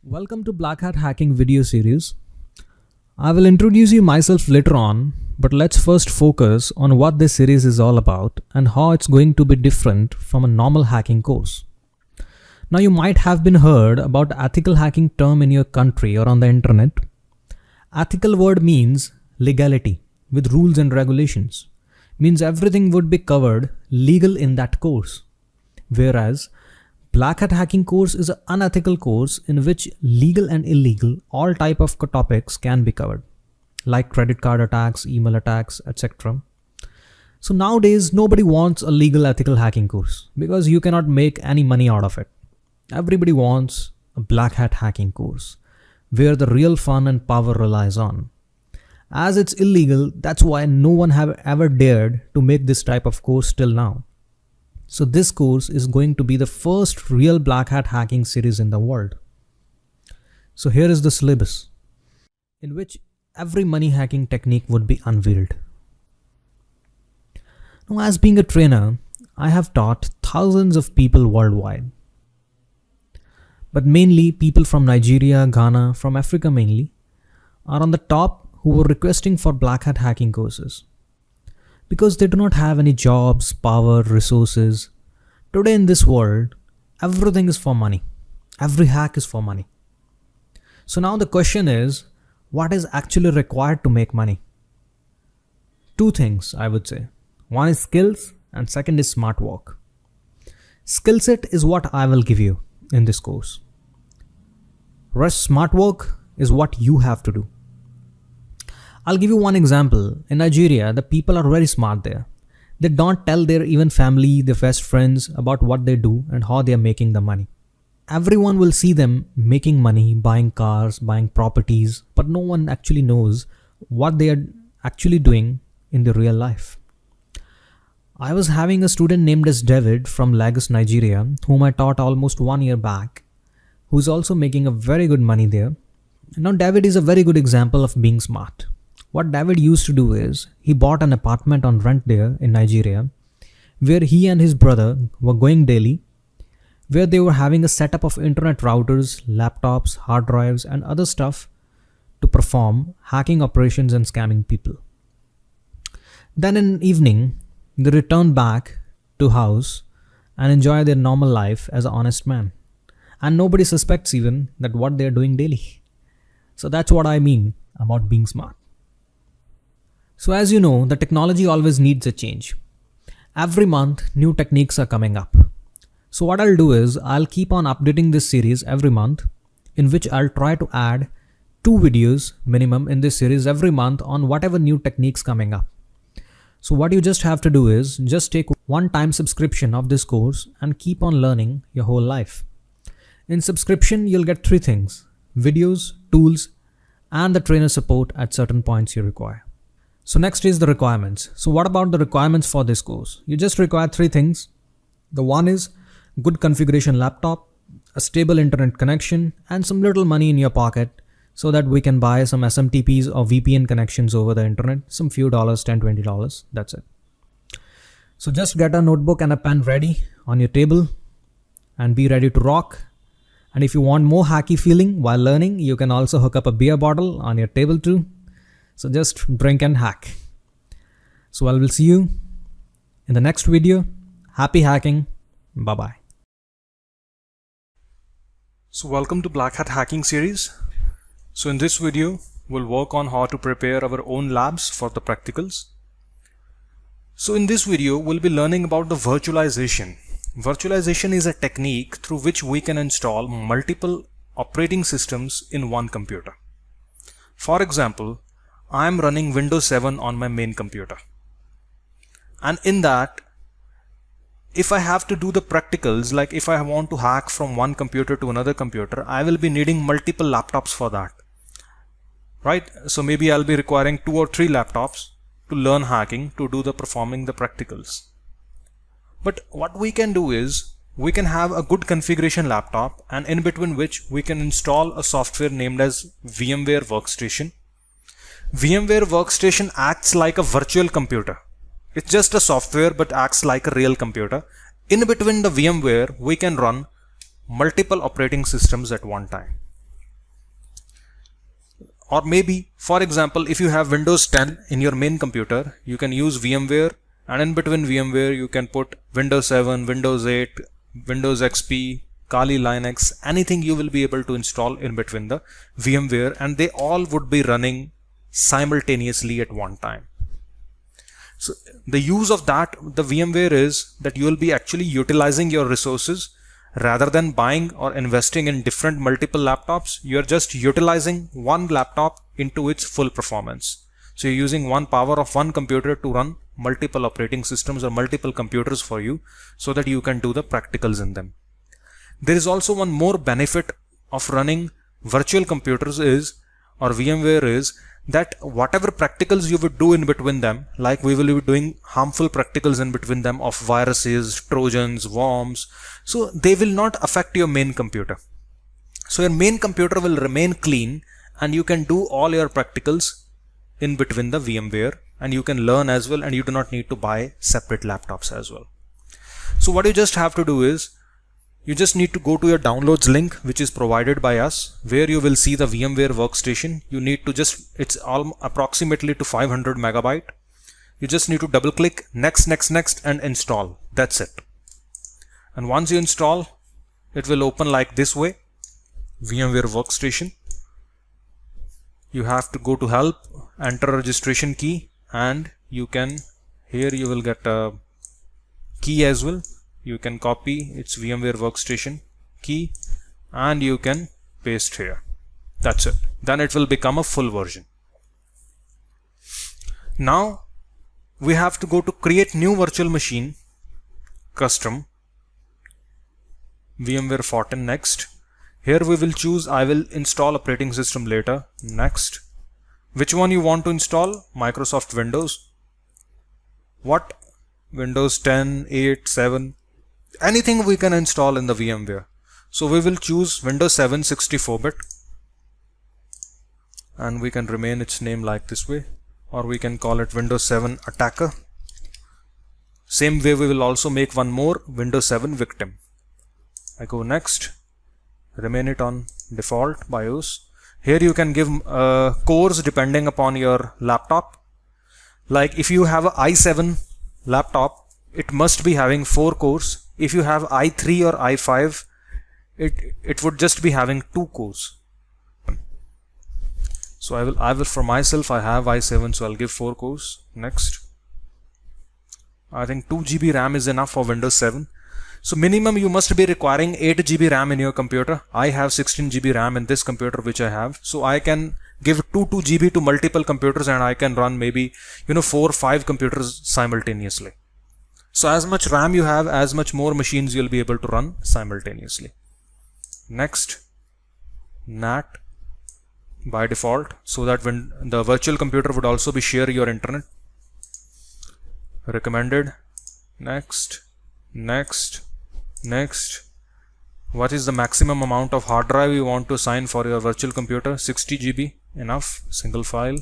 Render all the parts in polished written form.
Welcome to Black Hat Hacking video series. I will introduce you myself later on, but let's first focus on what this series is all about and how it's going to be different from a normal hacking course. Now you might have been heard about ethical hacking term in your country or on the internet. Ethical word means legality with rules and regulations. Means everything would be covered legal in that course. Whereas Black Hat Hacking course is an unethical course in which legal and illegal all type of topics can be covered, like credit card attacks, email attacks, etc. So nowadays nobody wants a legal ethical hacking course because you cannot make any money out of it. Everybody wants a Black Hat Hacking course where the real fun and power relies on. As it's illegal, that's why no one have ever dared to make this type of course till now. So this course is going to be the first real Black Hat Hacking series in the world. So here is the syllabus, in which every money hacking technique would be unveiled. Now, as being a trainer, I have taught thousands of people worldwide. But mainly people from Nigeria, Ghana, from Africa mainly, are on the top who were requesting for Black Hat Hacking courses. Because they do not have any jobs, power, resources. Today in this world, everything is for money. Every hack is for money. So now the question is, what is actually required to make money? Two things, I would say. One is skills and second is smart work. Skill set is what I will give you in this course. Rest smart work is what you have to do. I'll give you one example. In Nigeria, the people are very smart there. They don't tell their even family, their best friends about what they do and how they are making the money. Everyone will see them making money, buying cars, buying properties, but no one actually knows what they are actually doing in their real life. I was having a student named as David from Lagos, Nigeria, whom I taught almost 1 year back, who's also making a very good money there. Now David is a very good example of being smart. What David used to do is, he bought an apartment on rent there in Nigeria, where he and his brother were going daily, where they were having a setup of internet routers, laptops, hard drives and other stuff to perform hacking operations and scamming people. Then in evening, they return back to house and enjoy their normal life as an honest man. And nobody suspects even that what they are doing daily. So that's what I mean about being smart. So as you know, the technology always needs a change. Every month, new techniques are coming up. So what I'll do is, I'll keep on updating this series every month, in which I'll try to add 2 videos minimum in this series every month on whatever new techniques coming up. So what you just have to do is, just take one-time subscription of this course and keep on learning your whole life. In subscription, you'll get 3 things: videos, tools, and the trainer support at certain points you require. So next is the requirements. So what about the requirements for this course? You just require 3 things. The one is good configuration laptop, a stable internet connection, and some little money in your pocket so that we can buy some SMTPs or VPN connections over the internet, some few dollars, $10, $20, that's it. So just get a notebook and a pen ready on your table and be ready to rock. And if you want more hacky feeling while learning, you can also hook up a beer bottle on your table too. So just drink and hack. So I will see you in the next video. Happy hacking. Bye-bye. So welcome to Black Hat Hacking series. So in this video, we'll work on how to prepare our own labs for the practicals. So in this video, we'll be learning about the virtualization. Virtualization is a technique through which we can install multiple operating systems in one computer. For example, I am running Windows 7 on my main computer. And in that, if I have to do the practicals, like if I want to hack from one computer to another computer, I will be needing multiple laptops for that. Right? So maybe I'll be requiring 2 or 3 laptops to learn hacking, to do the performing the practicals. But what we can do is, we can have a good configuration laptop, and in between which we can install a software named as VMware Workstation. VMware Workstation acts like a virtual computer. It's just a software but acts like a real computer. In between the VMware, we can run multiple operating systems at one time. Or maybe, for example, if you have Windows 10 in your main computer, you can use VMware, and in between VMware you can put Windows 7, Windows 8, Windows XP, Kali Linux, anything you will be able to install in between the VMware, and they all would be running simultaneously at one time. So the use of that, the VMware, is that you will be actually utilizing your resources rather than buying or investing in different multiple laptops. You're just utilizing one laptop into its full performance. So you're using one power of one computer to run multiple operating systems or multiple computers for you so that you can do the practicals in them. There is also one more benefit of running virtual computers or VMware is that whatever practicals you would do in between them, like we will be doing harmful practicals in between them of viruses, trojans, worms, so they will not affect your main computer. So your main computer will remain clean and you can do all your practicals in between the VMware, and you can learn as well, and you do not need to buy separate laptops as well. So what you just have to do is you just need to go to your downloads link, which is provided by us, where you will see the VMware workstation. You need to it's all approximately to 500 megabyte. You just need to double click next and install. That's it. And once you install, it will open like this way, VMware workstation. You have to go to help, enter a registration key, and you can, here you will get a key as well. You can copy its VMware workstation key and you can paste here. That's it. Then it will become a full version. Now we have to go to create new virtual machine, custom, VMware Fortin. Next. Here we will choose I will install operating system later. Next. Which one you want to install? Microsoft Windows. What? Windows 10, 8, 7. Anything we can install in the VMware. So we will choose Windows 7 64-bit, and we can remain its name like this way, or we can call it Windows 7 Attacker. Same way we will also make one more, Windows 7 Victim. I go next, remain it on default BIOS. Here you can give cores depending upon your laptop. Like if you have an i7 laptop, it must be having 4 cores. If you have i3 or i5, it would just be having 2 cores. So I will for myself, I have i7, so I'll give 4 cores. Next. I think 2 GB RAM is enough for Windows 7. So minimum you must be requiring 8 GB RAM in your computer. I have 16 GB RAM in this computer which I have. So I can give 2 GB to multiple computers, and I can run maybe 4 or 5 computers simultaneously. So as much RAM you have, as much more machines you'll be able to run simultaneously. Next, NAT by default, so that when the virtual computer would also be share your internet. Recommended. Next. What is the maximum amount of hard drive you want to assign for your virtual computer? 60 GB enough, single file.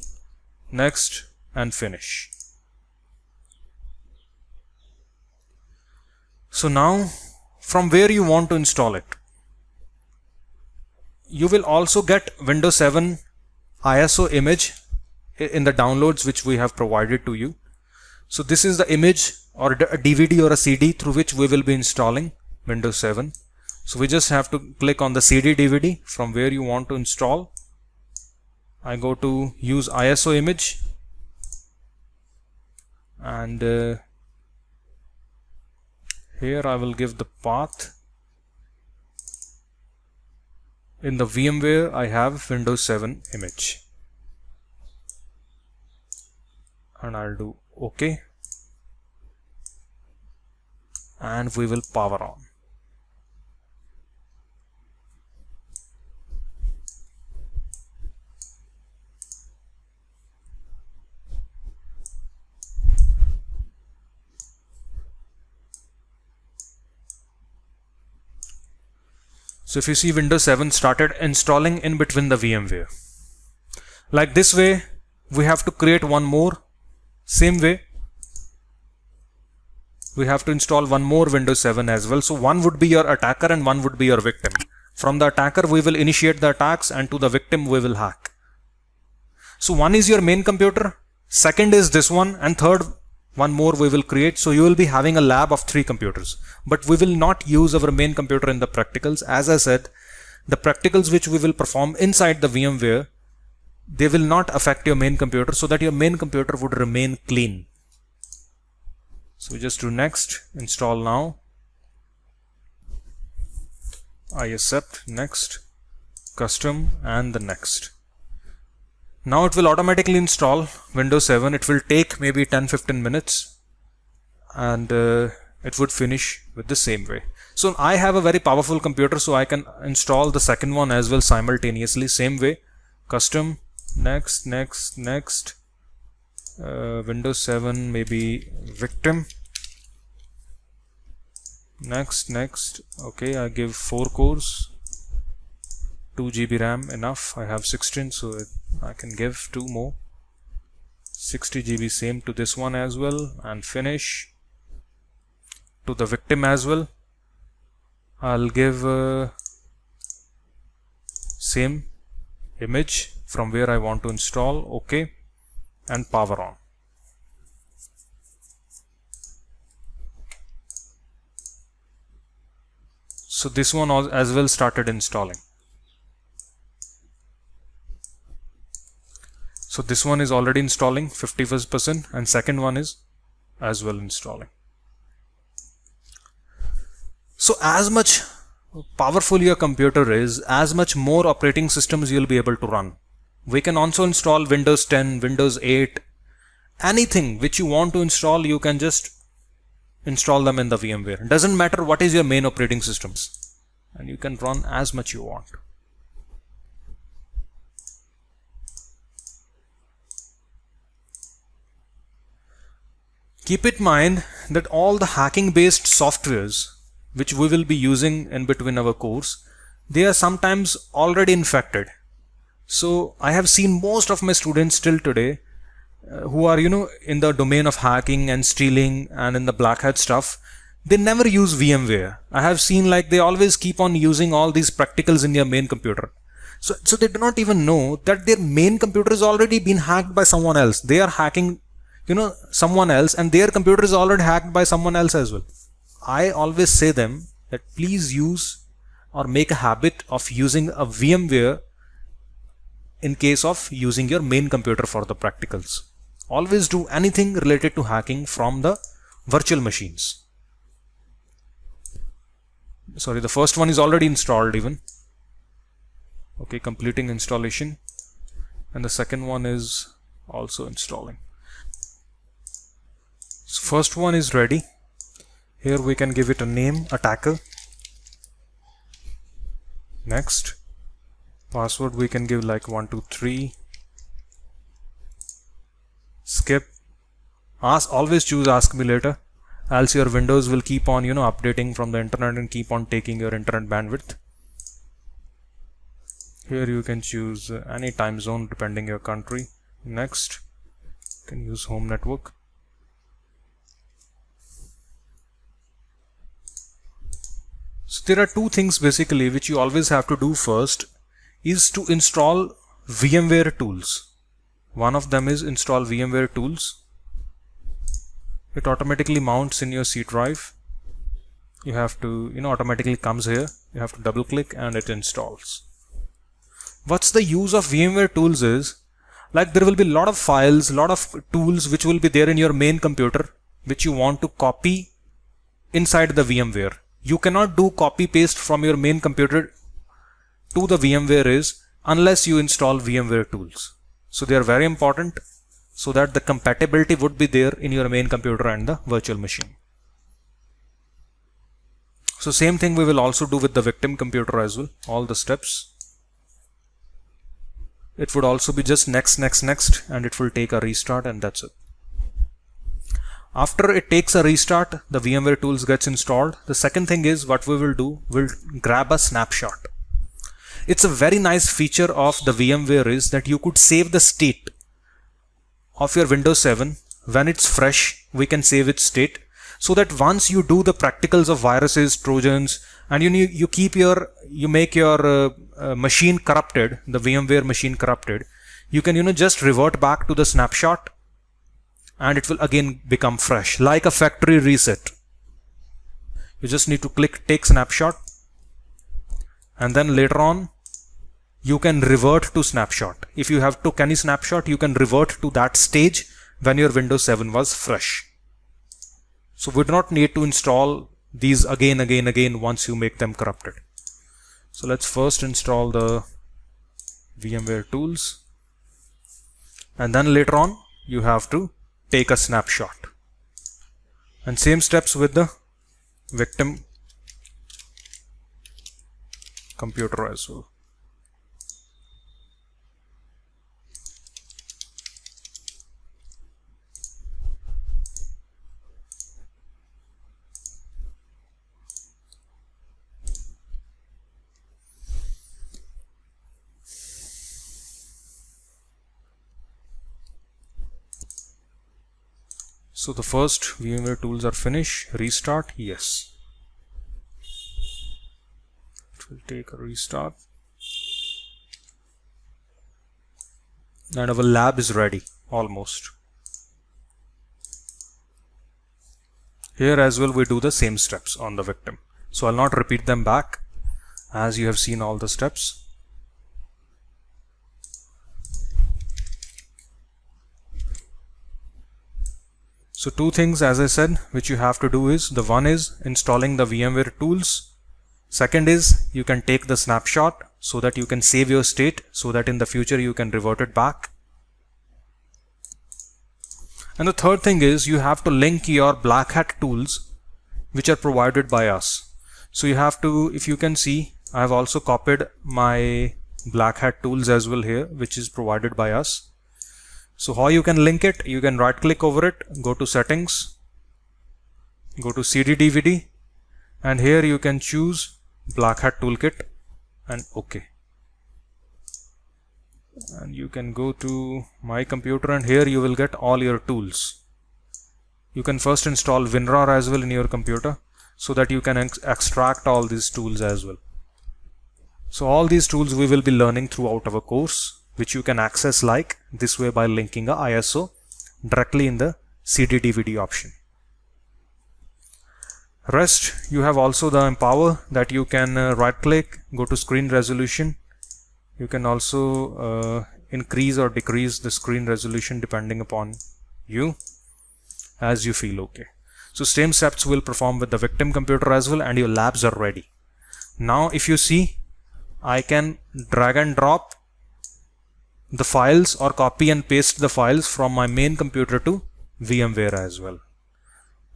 Next, and finish. So now from where you want to install it, you will also get Windows 7 ISO image in the downloads which we have provided to you. So this is the image or a DVD or a CD through which we will be installing Windows 7. So we just have to click on the CD DVD from where you want to install. I go to use ISO image, and here I will give the path. In the VMware I have Windows 7 image, and I'll do OK, and we will power on. So if you see, Windows 7 started installing in between the VMware. Like this way, we have to create one more. Same way, we have to install one more Windows 7 as well. So one would be your attacker and one would be your victim. From the attacker, we will initiate the attacks, and to the victim, we will hack. So one is your main computer, second is this one, and third one more we will create. So you will be having a lab of 3 computers, but we will not use our main computer in the practicals. As I said, the practicals which we will perform inside the VMware, they will not affect your main computer, so that your main computer would remain clean. So we just do next, install now, I accept, next, custom, and the next. Now it will automatically install Windows 7. It will take maybe 10-15 minutes, and it would finish with the same way. So I have a very powerful computer, so I can install the second one as well simultaneously, same way, custom, next, next, next, Windows 7, maybe victim, next, next. Okay, I give 4 cores, 2 GB RAM enough. I have 16, so I can give 2 more, 60 GB, same to this one as well, and finish. To the victim as well, I'll give same image from where I want to install, okay, and power on. So this one as well started installing. So this one is already installing 51%, and second one is as well installing. So as much powerful your computer is, as much more operating systems you'll be able to run. We can also install Windows 10, Windows 8, anything which you want to install, you can just install them in the VMware. Doesn't matter what is your main operating systems, and you can run as much you want. Keep in mind that all the hacking based softwares which we will be using in between our course, they are sometimes already infected. So I have seen most of my students till today who are in the domain of hacking and stealing and in the black hat stuff, they never use VMware. I have seen like they always keep on using all these practicals in their main computer. So they do not even know that their main computer has already been hacked by someone else. They are hacking someone else, and their computer is already hacked by someone else as well. I always say them that please use or make a habit of using a VMware in case of using your main computer for the practicals. Always do anything related to hacking from the virtual machines. Sorry, the first one is already installed even. Okay, completing installation, and the second one is also installing. So first one is ready. Here we can give it a name, attacker. Next, password we can give like 123. Skip. Always choose ask me later, else your Windows will keep on updating from the internet and keep on taking your internet bandwidth. Here you can choose any time zone depending your country. Next, you can use home network. So there are two things basically which you always have to do. First is to install VMware tools. One of them is install VMware tools. It automatically mounts in your C drive. You have to, automatically comes here. You have to double click and it installs. What's the use of VMware tools is, like there will be a lot of files, lot of tools which will be there in your main computer which you want to copy inside the VMware. You cannot do copy paste from your main computer to the VMware unless you install VMware tools. So they are very important so that the compatibility would be there in your main computer and the virtual machine. So same thing we will also do with the victim computer as well, all the steps. It would also be just next, next, next, and it will take a restart, and that's it. After it takes a restart, the VMware tools gets installed. The second thing is what we will do, we'll grab a snapshot. It's a very nice feature of the VMware is that you could save the state of your Windows 7. When it's fresh, we can save its state, so that once you do the practicals of viruses, trojans, and you make your machine corrupted, the VMware machine corrupted, you can just revert back to the snapshot and it will again become fresh, like a factory reset. You just need to click take snapshot, and then later on you can revert to snapshot. If you have took any snapshot, you can revert to that stage when your Windows 7 was fresh. So we do not need to install these again once you make them corrupted. So let's first install the VMware tools, and then later on you have to take a snapshot, and same steps with the victim computer as well. So the first VMware tools are finished. Restart, yes. It will take a restart. And our lab is ready, almost. Here as well we do the same steps on the victim. So I'll not repeat them back, as you have seen all the steps. So two things, as I said, which you have to do is, the one is installing the VMware tools. Second is you can take the snapshot so that you can save your state, so that in the future you can revert it back. And the third thing is you have to link your Black Hat tools which are provided by us. So you have to, if you can see, I have also copied my Black Hat tools as well here, which is provided by us. So how you can link it? You can right click over it, go to settings, go to CD DVD, and here you can choose Black Hat Toolkit and OK. And you can go to my computer, and here you will get all your tools. You can first install WinRAR as well in your computer, so that you can extract all these tools as well. So all these tools we will be learning throughout our course, which you can access like this way by linking a ISO directly in the CD DVD option. Rest, you have also the Empower, that you can right click, go to screen resolution. You can also increase or decrease the screen resolution depending upon you, as you feel okay. So same steps will perform with the victim computer as well, and your labs are ready. Now if you see, I can drag and drop the files or copy and paste the files from my main computer to VMware as well,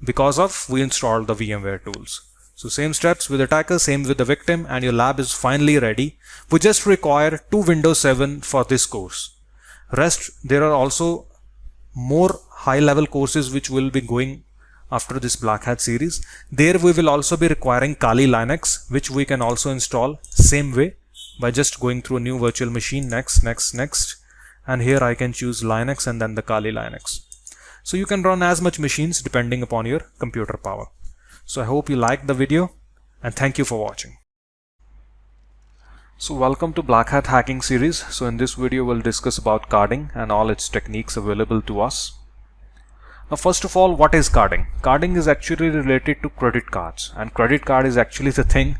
because of we installed the VMware tools. So same steps with attacker, same with the victim, and your lab is finally ready. We just require 2 Windows 7 for this course. Rest, there are also more high level courses which will be going after this Black Hat series. There we will also be requiring Kali Linux, which we can also install same way by just going through a new virtual machine, next, and here I can choose Linux and then the Kali Linux. So you can run as much machines depending upon your computer power. So I hope you liked the video, and thank you for watching. So welcome to Black Hat Hacking series. So in this video we'll discuss about carding and all its techniques available to us. Now first of all, what is carding? Carding is actually related to credit cards, and credit card is actually the thing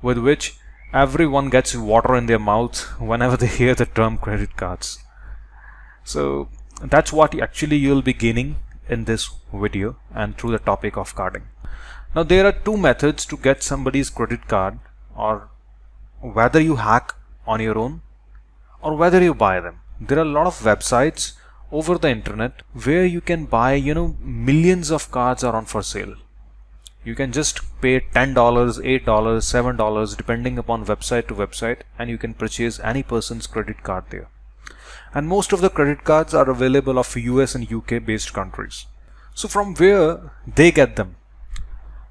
with which everyone gets water in their mouth whenever they hear the term credit cards. So that's what actually you'll be gaining in this video and through the topic of carding. Now there are two methods to get somebody's credit card, or whether you hack on your own or whether you buy them. There are a lot of websites over the internet where you can buy, millions of cards are on for sale. You can just pay $10, $8, $7 depending upon website to website, and you can purchase any person's credit card there. And most of the credit cards are available of US and UK based countries. So from where they get them?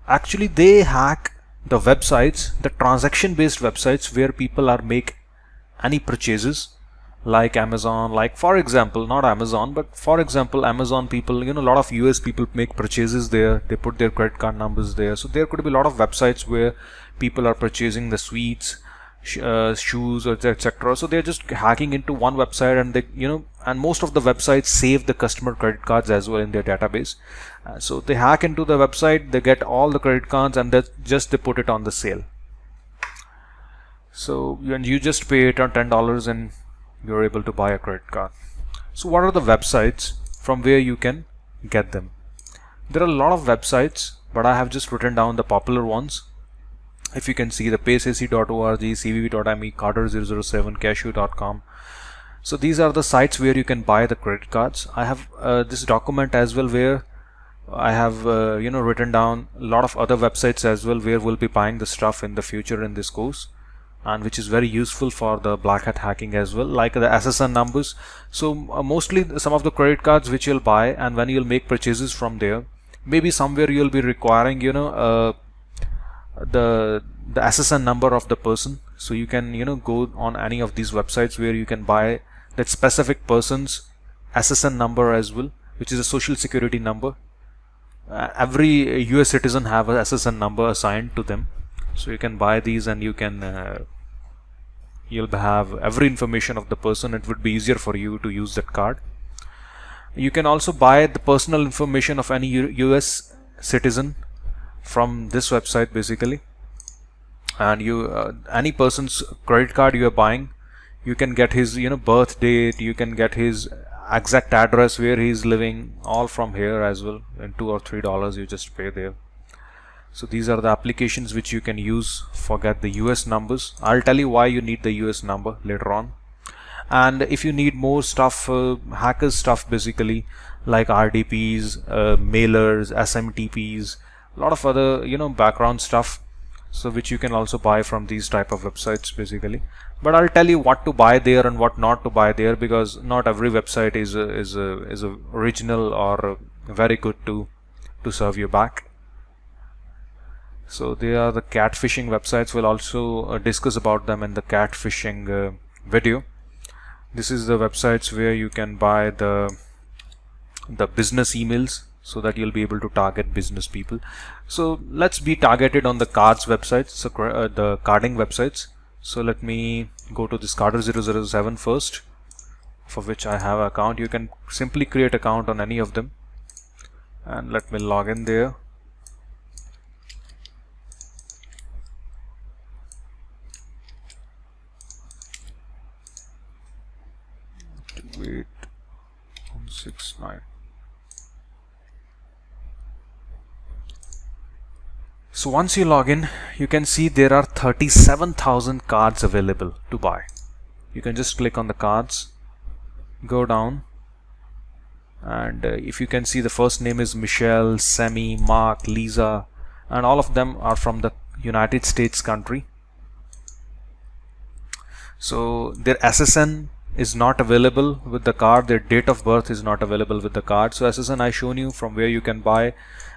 Actually they hack the websites, the transaction based websites where people are make any purchases, like Amazon, like for example, not Amazon, but for example Amazon people, a lot of US people make purchases there, they put their credit card numbers there. So there could be a lot of websites where people are purchasing the sweets, shoes or etc. So they're just hacking into one website, and they, and most of the websites save the customer credit cards as well in their database. So they hack into the website, they get all the credit cards, and they put it on the sale. So you just pay $10 and you're able to buy a credit card. So what are the websites from where you can get them? There are a lot of websites, but I have just written down the popular ones. If you can see, the paceac.org, cvv.me, carter007, cashew.com. So these are the sites where you can buy the credit cards. I have this document as well where I have written down a lot of other websites as well where we'll be buying the stuff in the future in this course, and which is very useful for the black hat hacking as well, like the SSN numbers. So mostly some of the credit cards which you'll buy, and when you'll make purchases from there, maybe somewhere you'll be requiring the SSN number of the person. So you can go on any of these websites where you can buy that specific person's SSN number as well, which is a social security number. Every US citizen have a SSN number assigned to them, so you can buy these, and you can you'll have every information of the person. It would be easier for you to use that card. You can also buy the personal information of any US citizen from this website basically, and any person's credit card you are buying, you can get his birth date, you can get his exact address where he is living, all from here as well, and $2 or $3 you just pay there. So these are the applications which you can use for get the US numbers. I'll tell you why you need the US number later on. And if you need more stuff, hackers stuff basically, like RDPs, mailers, SMTPs, a lot of other background stuff, so which you can also buy from these type of websites basically. But I'll tell you what to buy there and what not to buy there, because not every website is a original or very good to serve you back. So they are the catfishing websites. We'll also discuss about them in the catfishing video. This is the websites where you can buy the business emails, so that you'll be able to target business people. So let's be targeted on the cards websites, so the carding websites. So let me go to this Carter007 first, for which I have an account. You can simply create account on any of them, and let me log in there. Wait, 169. So once you log in, you can see there are 37,000 cards available to buy. You can just click on the cards, go down, and if you can see, the first name is Michelle, Sammy, Mark, Lisa, and all of them are from the United States country. So their SSN is not available with the card, their date of birth is not available with the card. So SSN I shown you from where you can buy,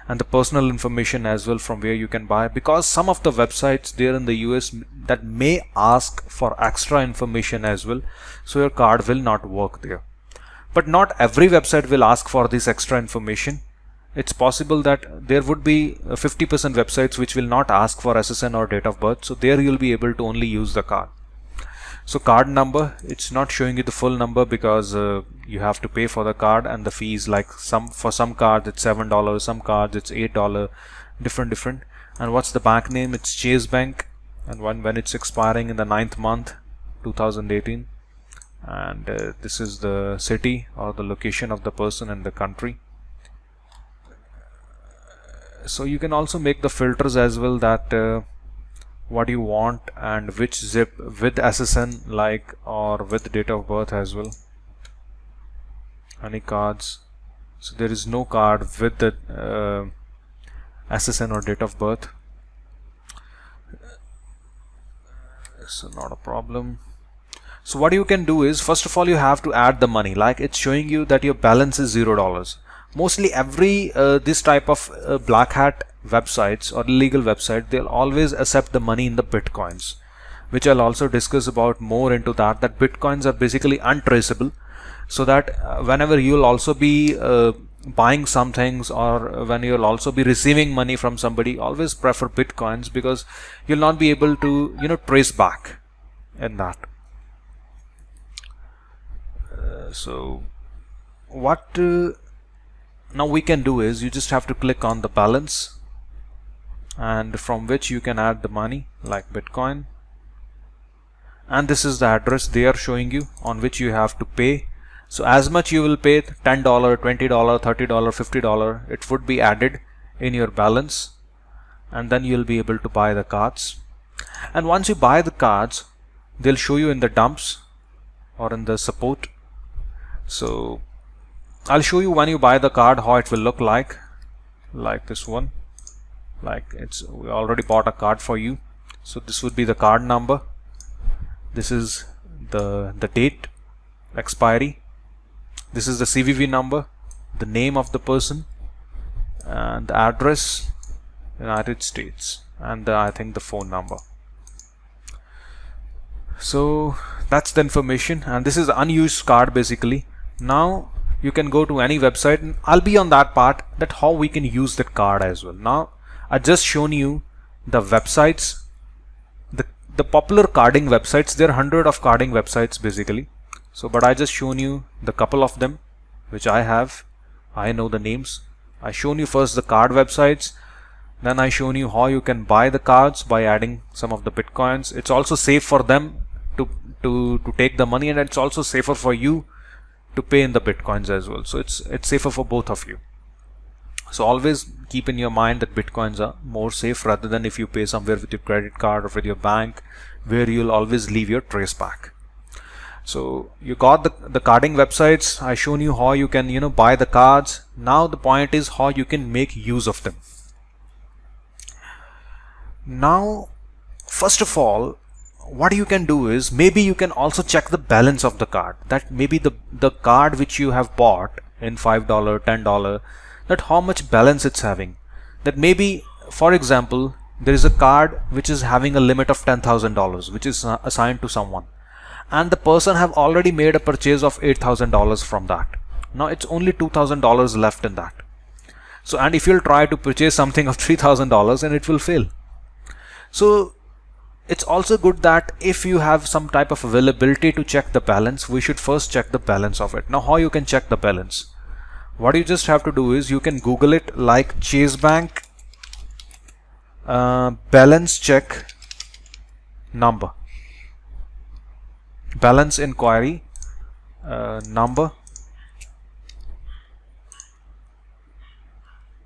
and the personal information as well from where you can buy, because some of the websites there in the US that may ask for extra information as well, so your card will not work there. But not every website will ask for this extra information. It's possible that there would be 50% websites which will not ask for SSN or date of birth, so there you'll be able to only use the card. So card number, it's not showing you the full number because you have to pay for the card, and the fees, like for some cards it's $7, some cards it's $8, different. And what's the bank name? It's Chase Bank, and when it's expiring in the 9th month 2018, and this is the city or the location of the person and the country. So you can also make the filters as well, that what you want and which zip, with SSN like or with date of birth as well. Any cards. So there is no card with the SSN or date of birth, so not a problem. So what you can do is, first of all, you have to add the money. Like it's showing you that your balance is $0. Mostly every this type of black hat websites or illegal website, they'll always accept the money in the bitcoins, which I'll also discuss about more into that bitcoins are basically untraceable, so that whenever you'll also be buying some things, or when you'll also be receiving money from somebody, always prefer bitcoins, because you'll not be able to trace back. in that. So what now we can do is you just have to click on the balance, and from which you can add the money like Bitcoin, and this is the address they are showing you on which you have to pay. So as much you will pay, $10, $20, $30, $50, it would be added in your balance, and then you'll be able to buy the cards. And once you buy the cards, they'll show you in the dumps or in the support. So I'll show you when you buy the card how it will look like this one. Like we already bought a card for you. So this would be the card number. This is the date, expiry. This is the CVV number, the name of the person, and the address, United States, and I think the phone number. So that's the information, and this is the unused card basically. Now you can go to any website, and I'll be on that part, that how we can use that card as well. Now I just shown you the websites, the popular carding websites. There are hundreds of carding websites basically. So but I just shown you the couple of them which I have. I know the names. I shown you first the card websites, then I shown you how you can buy the cards by adding some of the bitcoins. It's also safe for them to take the money, and it's also safer for you to pay in the bitcoins as well. So it's safer for both of you. So always keep in your mind that bitcoins are more safe rather than if you pay somewhere with your credit card or with your bank, where you'll always leave your trace back. So you got the carding websites. I shown you how you can buy the cards. Now the point is how you can make use of them. Now first of all, what you can do is maybe you can also check the balance of the card. That maybe the card which you have bought in $5, $10, that how much balance it's having. That maybe, for example, there is a card which is having a limit of $10,000 which is assigned to someone, and the person have already made a purchase of $8,000 from that. Now it's only $2,000 left in that. So and if you'll try to purchase something of $3,000, and it will fail. So it's also good that if you have some type of availability to check the balance, we should first check the balance of it. Now how you can check the balance? What you just have to do is you can Google it, like Chase Bank balance check number, balance inquiry number,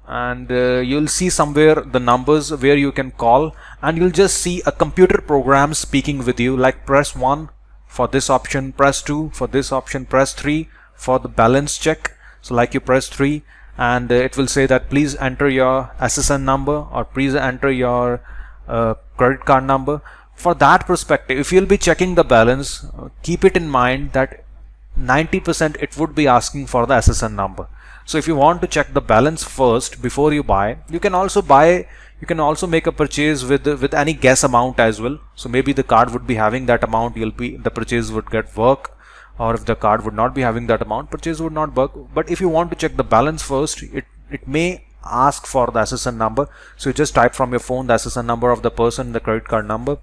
and you'll see somewhere the numbers where you can call, and you'll just see a computer program speaking with you, like press 1 for this option, press 2 for this option, press 3 for the balance check. So like you press 3, and it will say that please enter your SSN number, or please enter your credit card number. For that perspective, if you'll be checking the balance, keep it in mind that 90% it would be asking for the SSN number. So if you want to check the balance first before you buy, you can also make a purchase with any guess amount as well. So maybe the card would be having that amount, the purchase would get work, or if the card would not be having that amount, purchase would not work. But if you want to check the balance first, it may ask for the SSN number. So you just type from your phone the SSN number of the person, the credit card number,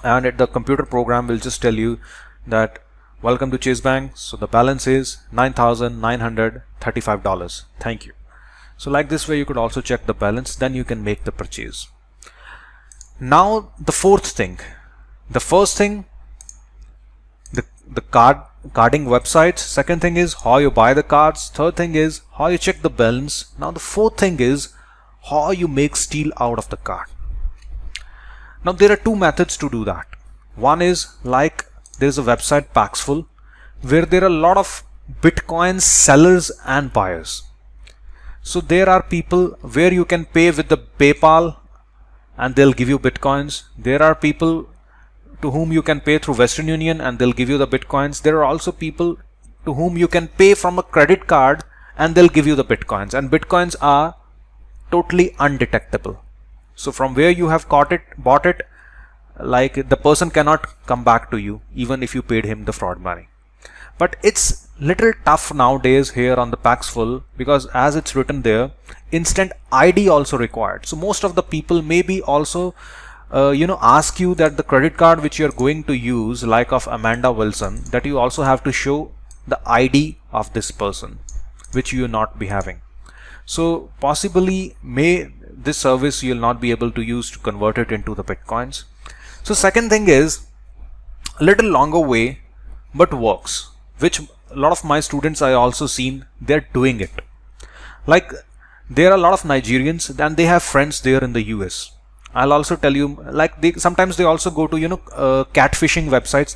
and the computer program will just tell you that welcome to Chase Bank. So the balance is $9,935. Thank you. So like this way you could also check the balance, then you can make the purchase. Now the fourth thing. The first thing, the carding websites. Second thing is how you buy the cards. Third thing is how you check the balance. Now the fourth thing is how you make steal out of the card. Now there are two methods to do that. One is like there's a website Paxful, where there are a lot of Bitcoin sellers and buyers. So there are people where you can pay with the PayPal and they'll give you Bitcoins. There are people to whom you can pay through Western Union and they'll give you the Bitcoins. There are also people to whom you can pay from a credit card and they'll give you the Bitcoins. And Bitcoins are totally undetectable. So from where you have bought it, like the person cannot come back to you even if you paid him the fraud money. But it's little tough nowadays here on the Paxful, because as it's written there, instant ID also required. So most of the people may be also ask you that the credit card which you're going to use, like of Amanda Wilson, that you also have to show the ID of this person, which you will not be having. So possibly this service you'll not be able to use to convert it into the bitcoins. So second thing is a little longer way, but works, which a lot of my students I also seen they're doing it. Like there are a lot of Nigerians and they have friends there in the US. I'll also tell you, like sometimes they also go to catfishing websites,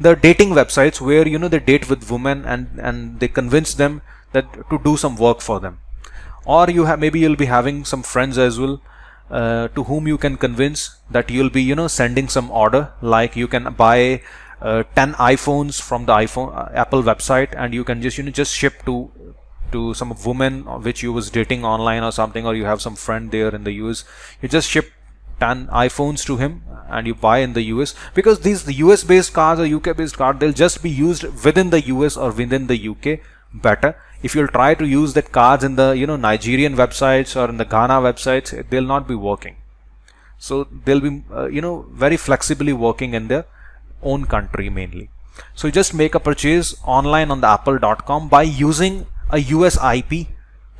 the dating websites where they date with women and they convince them that to do some work for them. Or maybe you'll be having some friends as well to whom you can convince that you'll be sending some order, like you can buy 10 iPhones from the Apple website, and you can just ship to some woman which you was dating online or something, or you have some friend there in the US. You just ship 10 iPhones to him and you buy in the US, because the US based cards or UK based card, they'll just be used within the US or within the UK better. If you'll try to use that cards in the Nigerian websites or in the Ghana websites, they'll not be working. So they'll be very flexibly working in their own country mainly. So you just make a purchase online on the apple.com by using a US IP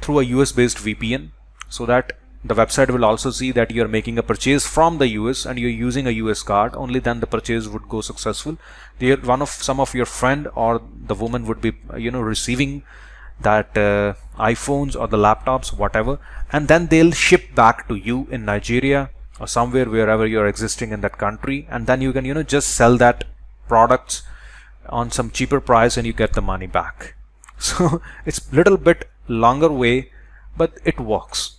through a US based VPN, so that the website will also see that you're making a purchase from the US and you're using a US card. Only then the purchase would go successful. Some of your friend or the woman would be receiving that iPhones or the laptops, whatever, and then they'll ship back to you in Nigeria or somewhere wherever you're existing in that country, and then you can just sell that products on some cheaper price and you get the money back. So it's little bit longer way, but it works.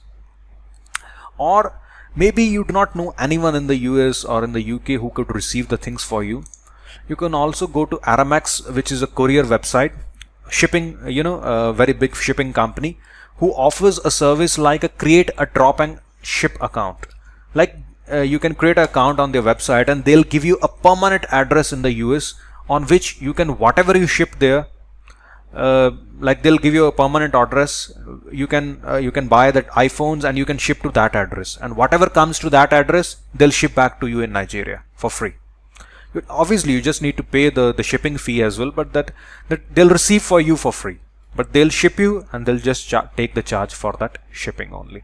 Or maybe you do not know anyone in the US or in the UK who could receive the things for you. You can also go to Aramex, which is a courier website, shipping, a very big shipping company, who offers a service like a create a drop and ship account. Like you can create an account on their website and they'll give you a permanent address in the US on which you can, whatever you ship there, like they'll give you a permanent address. You can buy that iPhones and you can ship to that address, and whatever comes to that address they'll ship back to you in Nigeria for free. Obviously you just need to pay the shipping fee as well, but that they'll receive for you for free, but they'll ship you and they'll just take the charge for that shipping only.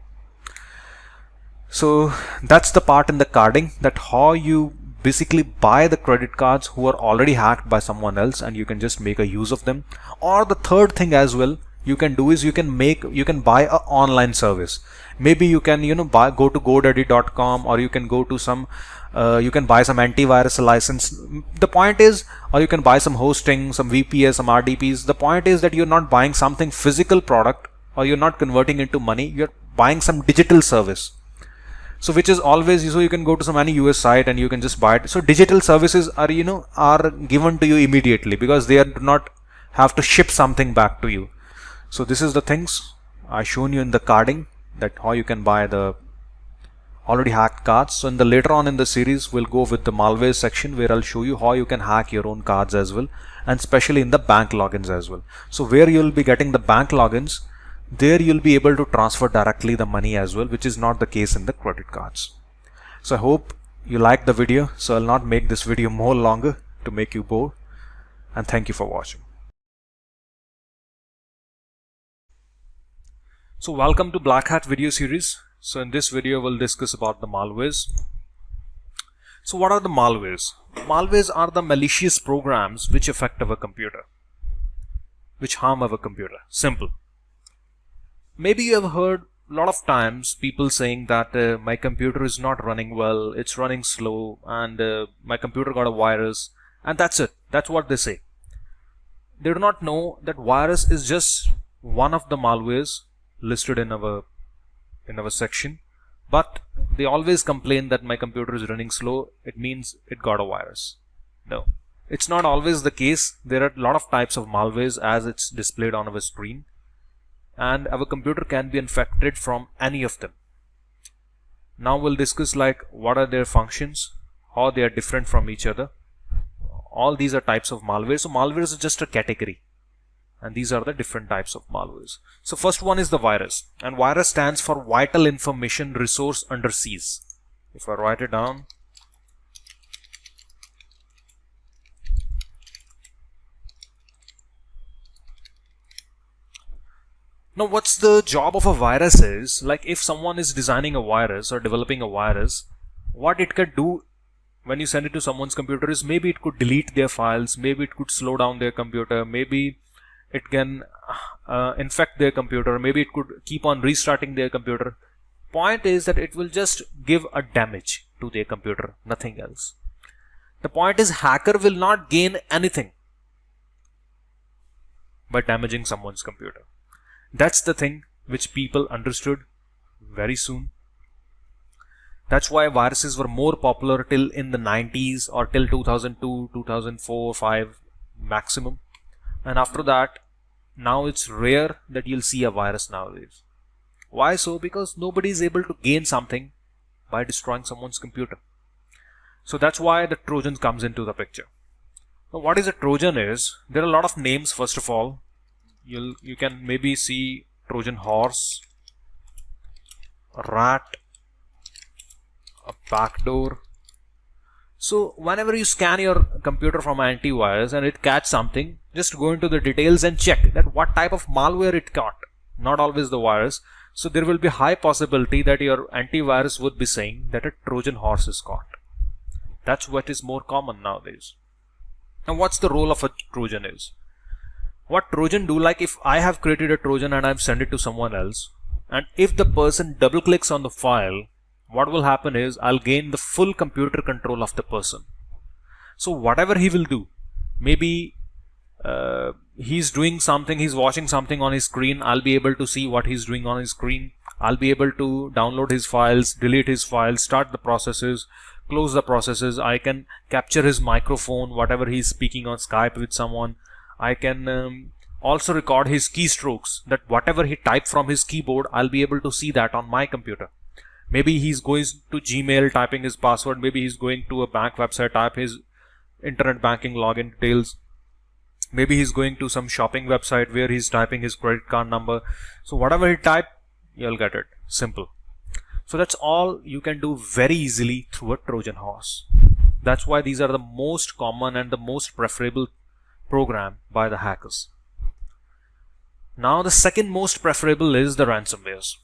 So that's the part in the carding, that how you basically buy the credit cards who are already hacked by someone else and you can just make a use of them. Or the third thing as well you can do is you can buy a online service. Maybe you can go to godaddy.com, or you can go to some you can buy some antivirus license. The point is, or you can buy some hosting, some VPS, some RDPs. The point is that you're not buying something physical product, or you're not converting into money, you're buying some digital service. So which is always, so you can go to some any US site and you can just buy it. So digital services are are given to you immediately, because they do not have to ship something back to you. So this is the things I shown you in the carding, that how you can buy the already hacked cards. So in the later on in the series we'll go with the malware section, where I'll show you how you can hack your own cards as well, and especially in the bank logins as well. So where you'll be getting the bank logins, there you'll be able to transfer directly the money as well, which is not the case in the credit cards. So I hope you liked the video. So I'll not make this video more longer to make you bored, and thank you for watching. So welcome to Black Hat video series. So in this video we'll discuss about the malwares. So what are the malwares? Malwares are the malicious programs which affect our computer, which harm our computer. Simple. Maybe you have heard a lot of times people saying that my computer is not running well, it's running slow, and my computer got a virus, and that's it. That's what they say. They do not know that virus is just one of the malwares listed in our section, but they always complain that my computer is running slow, it means it got a virus. No, it's not always the case. There are a lot of types of malwares as it's displayed on our screen, and our computer can be infected from any of them. Now we'll discuss like what are their functions, how they are different from each other. All these are types of malware. So malware is just a category, and these are the different types of malwares. So first one is the virus, and virus stands for vital information resource under siege. If I write it down, now what's the job of a virus is, like if someone is designing a virus or developing a virus, what it can do when you send it to someone's computer is maybe it could delete their files, maybe it could slow down their computer, maybe it can infect their computer, maybe it could keep on restarting their computer. Point is that it will just give a damage to their computer, nothing else. The point is hacker will not gain anything by damaging someone's computer. That's the thing which people understood very soon. That's why viruses were more popular till in the 90s or till 2002, 2004, 5 maximum. And after that, now it's rare that you'll see a virus nowadays. Why so? Because nobody is able to gain something by destroying someone's computer. So that's why the Trojan comes into the picture. Now, what is a Trojan is, there are a lot of names. First of all, you can maybe see Trojan horse, a rat, a backdoor. So whenever you scan your computer from antivirus and it catch something, just go into the details and check that what type of malware it caught, not always the virus. So there will be high possibility that your antivirus would be saying that a Trojan horse is caught. That's what is more common nowadays. Now what's the role of a Trojan is? What Trojan do, like if I have created a Trojan and I've sent it to someone else, and if the person double clicks on the file, what will happen is I'll gain the full computer control of the person. So whatever he will do, maybe he's doing something, he's watching something on his screen, I'll be able to see what he's doing on his screen. I'll be able to download his files, delete his files, start the processes, close the processes. I can capture his microphone, whatever he's speaking on Skype with someone. I can also record his keystrokes, that whatever he typed from his keyboard, I'll be able to see that on my computer. Maybe he's going to Gmail, typing his password. Maybe he's going to a bank website, type his internet banking login details. Maybe he's going to some shopping website where he's typing his credit card number. So whatever he type, you'll get it. Simple. So that's all you can do very easily through a Trojan horse. That's why these are the most common and the most preferable program by the hackers. Now the second most preferable is the ransomwares.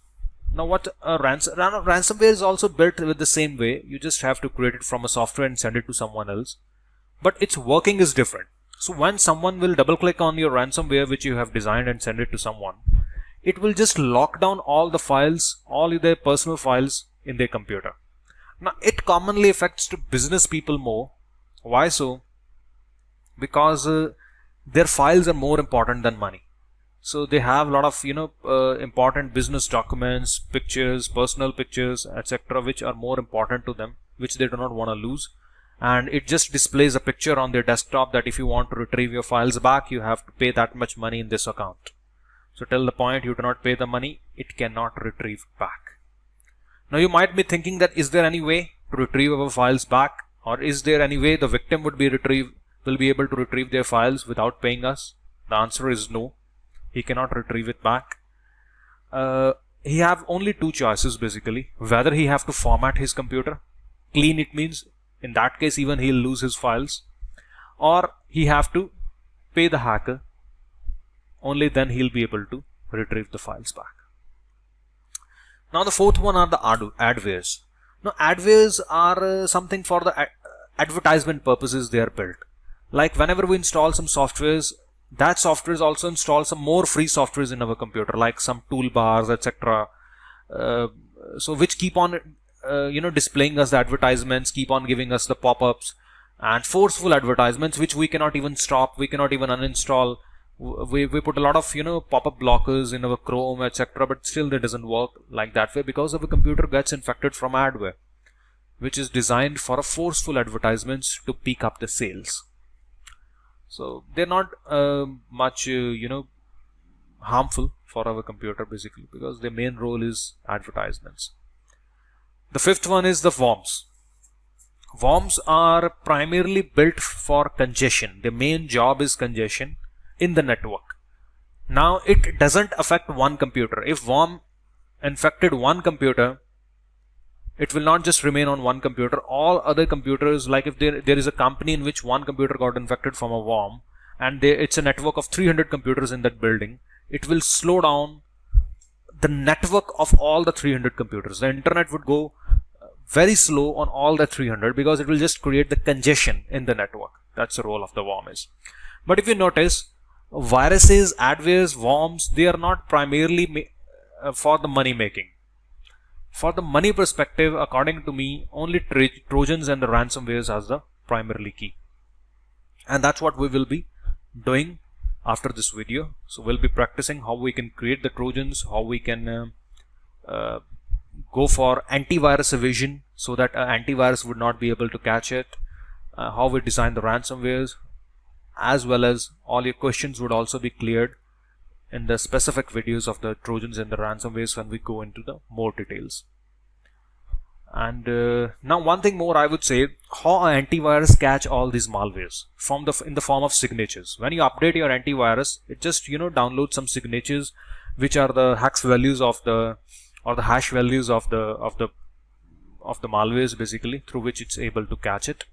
Now what a ransomware is also built with the same way. You just have to create it from a software and send it to someone else. But its working is different. So when someone will double click on your ransomware which you have designed and send it to someone, it will just lock down all the files, all their personal files in their computer. Now it commonly affects to business people more. Why so? Because their files are more important than money. So they have a lot of important business documents, pictures, personal pictures, etc., which are more important to them, which they do not want to lose. And it just displays a picture on their desktop that if you want to retrieve your files back, you have to pay that much money in this account. So till the point you do not pay the money, it cannot retrieve back. Now you might be thinking that is there any way to retrieve our files back, or is there any way the victim will be able to retrieve their files without paying us? The answer is no. He cannot retrieve it back. He have only two choices basically. Whether he have to format his computer, clean it means, in that case even he'll lose his files, or he have to pay the hacker. Only then he'll be able to retrieve the files back. Now the fourth one are the adwares. Now adwares are something for the advertisement purposes they are built. Like whenever we install some softwares, that software is also install some more free softwares in our computer, like some toolbars, etc. So which keep on displaying us the advertisements, keep on giving us the pop-ups and forceful advertisements which we cannot even stop, we cannot even uninstall. We put a lot of pop-up blockers in our Chrome, etc., but still that doesn't work like that way because our computer gets infected from adware, which is designed for a forceful advertisements to pick up the sales. So they're not much harmful for our computer basically, because their main role is advertisements. The fifth one is the worms. Worms are primarily built for congestion. Their main job is congestion in the network. Now it doesn't affect one computer. If worm infected one computer, It will not just remain on one computer. All other computers, like if there is a company in which one computer got infected from a worm, and it's a network of 300 computers in that building, it will slow down the network of all the 300 computers. The internet would go very slow on all the 300 because it will just create the congestion in the network. That's the role of the worm is. But if you notice, viruses, adwares, worms, they are not primarily for the money making. For the money perspective, according to me, only Trojans and the ransomwares as the primarily key. And that's what we will be doing after this video. So we'll be practicing how we can create the Trojans, how we can go for antivirus evasion so that antivirus would not be able to catch it, how we design the ransomwares, as well as all your questions would also be cleared in the specific videos of the Trojans and the ransomwares when we go into the more details. And now one thing more I would say, how an antivirus catch all these malwares from in the form of signatures. When you update your antivirus, it just downloads some signatures which are the hex values of the hash values of the malwares, basically, through which it's able to catch it.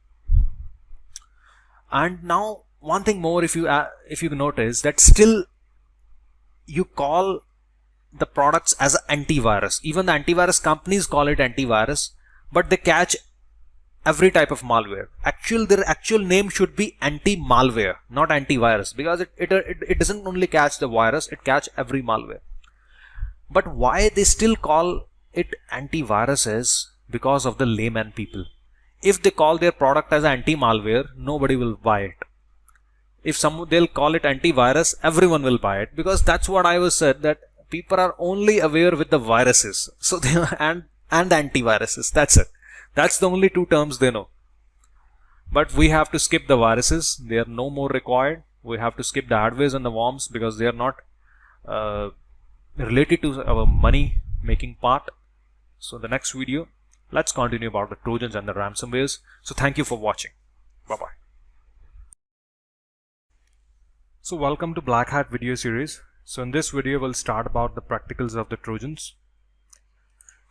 And now one thing more, if you notice that still you call the products as an antivirus. Even the antivirus companies call it antivirus, but they catch every type of malware. Their actual name should be anti-malware, not antivirus, because it doesn't only catch the virus, it catch every malware. But why they still call it antivirus is because of the layman people. If they call their product as anti-malware, nobody will buy it. If they'll call it antivirus, everyone will buy it, because that's what I was said, that people are only aware with the viruses, so they and the antiviruses. That's it. That's the only two terms they know. But we have to skip the viruses; they are no more required. We have to skip the adwares and the worms because they are not related to our money making part. So the next video, let's continue about the Trojans and the ransomwares. So thank you for watching. Bye bye. So welcome to Black Hat video series. So in this video we'll start about the practicals of the Trojans.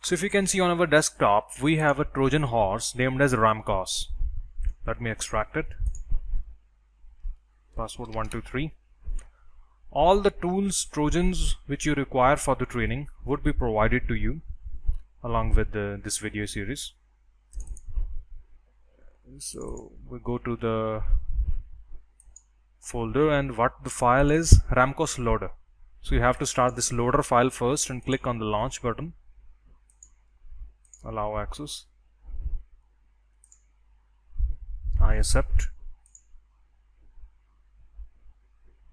So if you can see on our desktop, we have a Trojan horse named as Ramcos. Let me extract it. Password 123. All the tools, Trojans which you require for the training would be provided to you along with this video series. So we go to the folder, and what the file is, Ramcos loader. So you have to start this loader file first and click on the launch button. Allow access. I accept.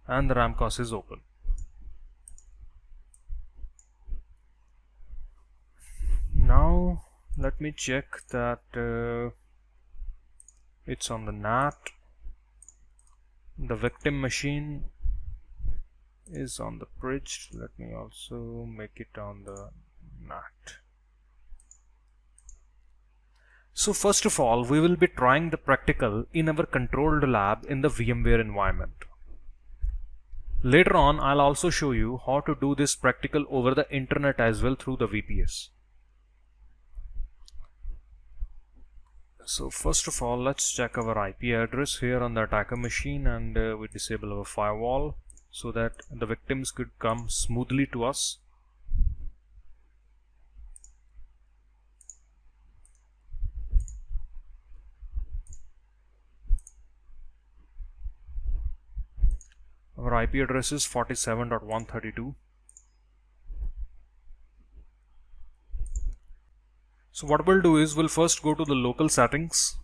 And the Ramcos is open. Now let me check that it's on the NAT. The victim machine is on the bridge. Let me also make it on the NAT. So first of all, we will be trying the practical in our controlled lab in the VMware environment. Later on, I'll also show you how to do this practical over the internet as well through the VPS. So first of all, let's check our IP address here on the attacker machine, and we disable our firewall so that the victims could come smoothly to us. Our IP address is 47.132. So what we'll do is we'll first go to the local settings.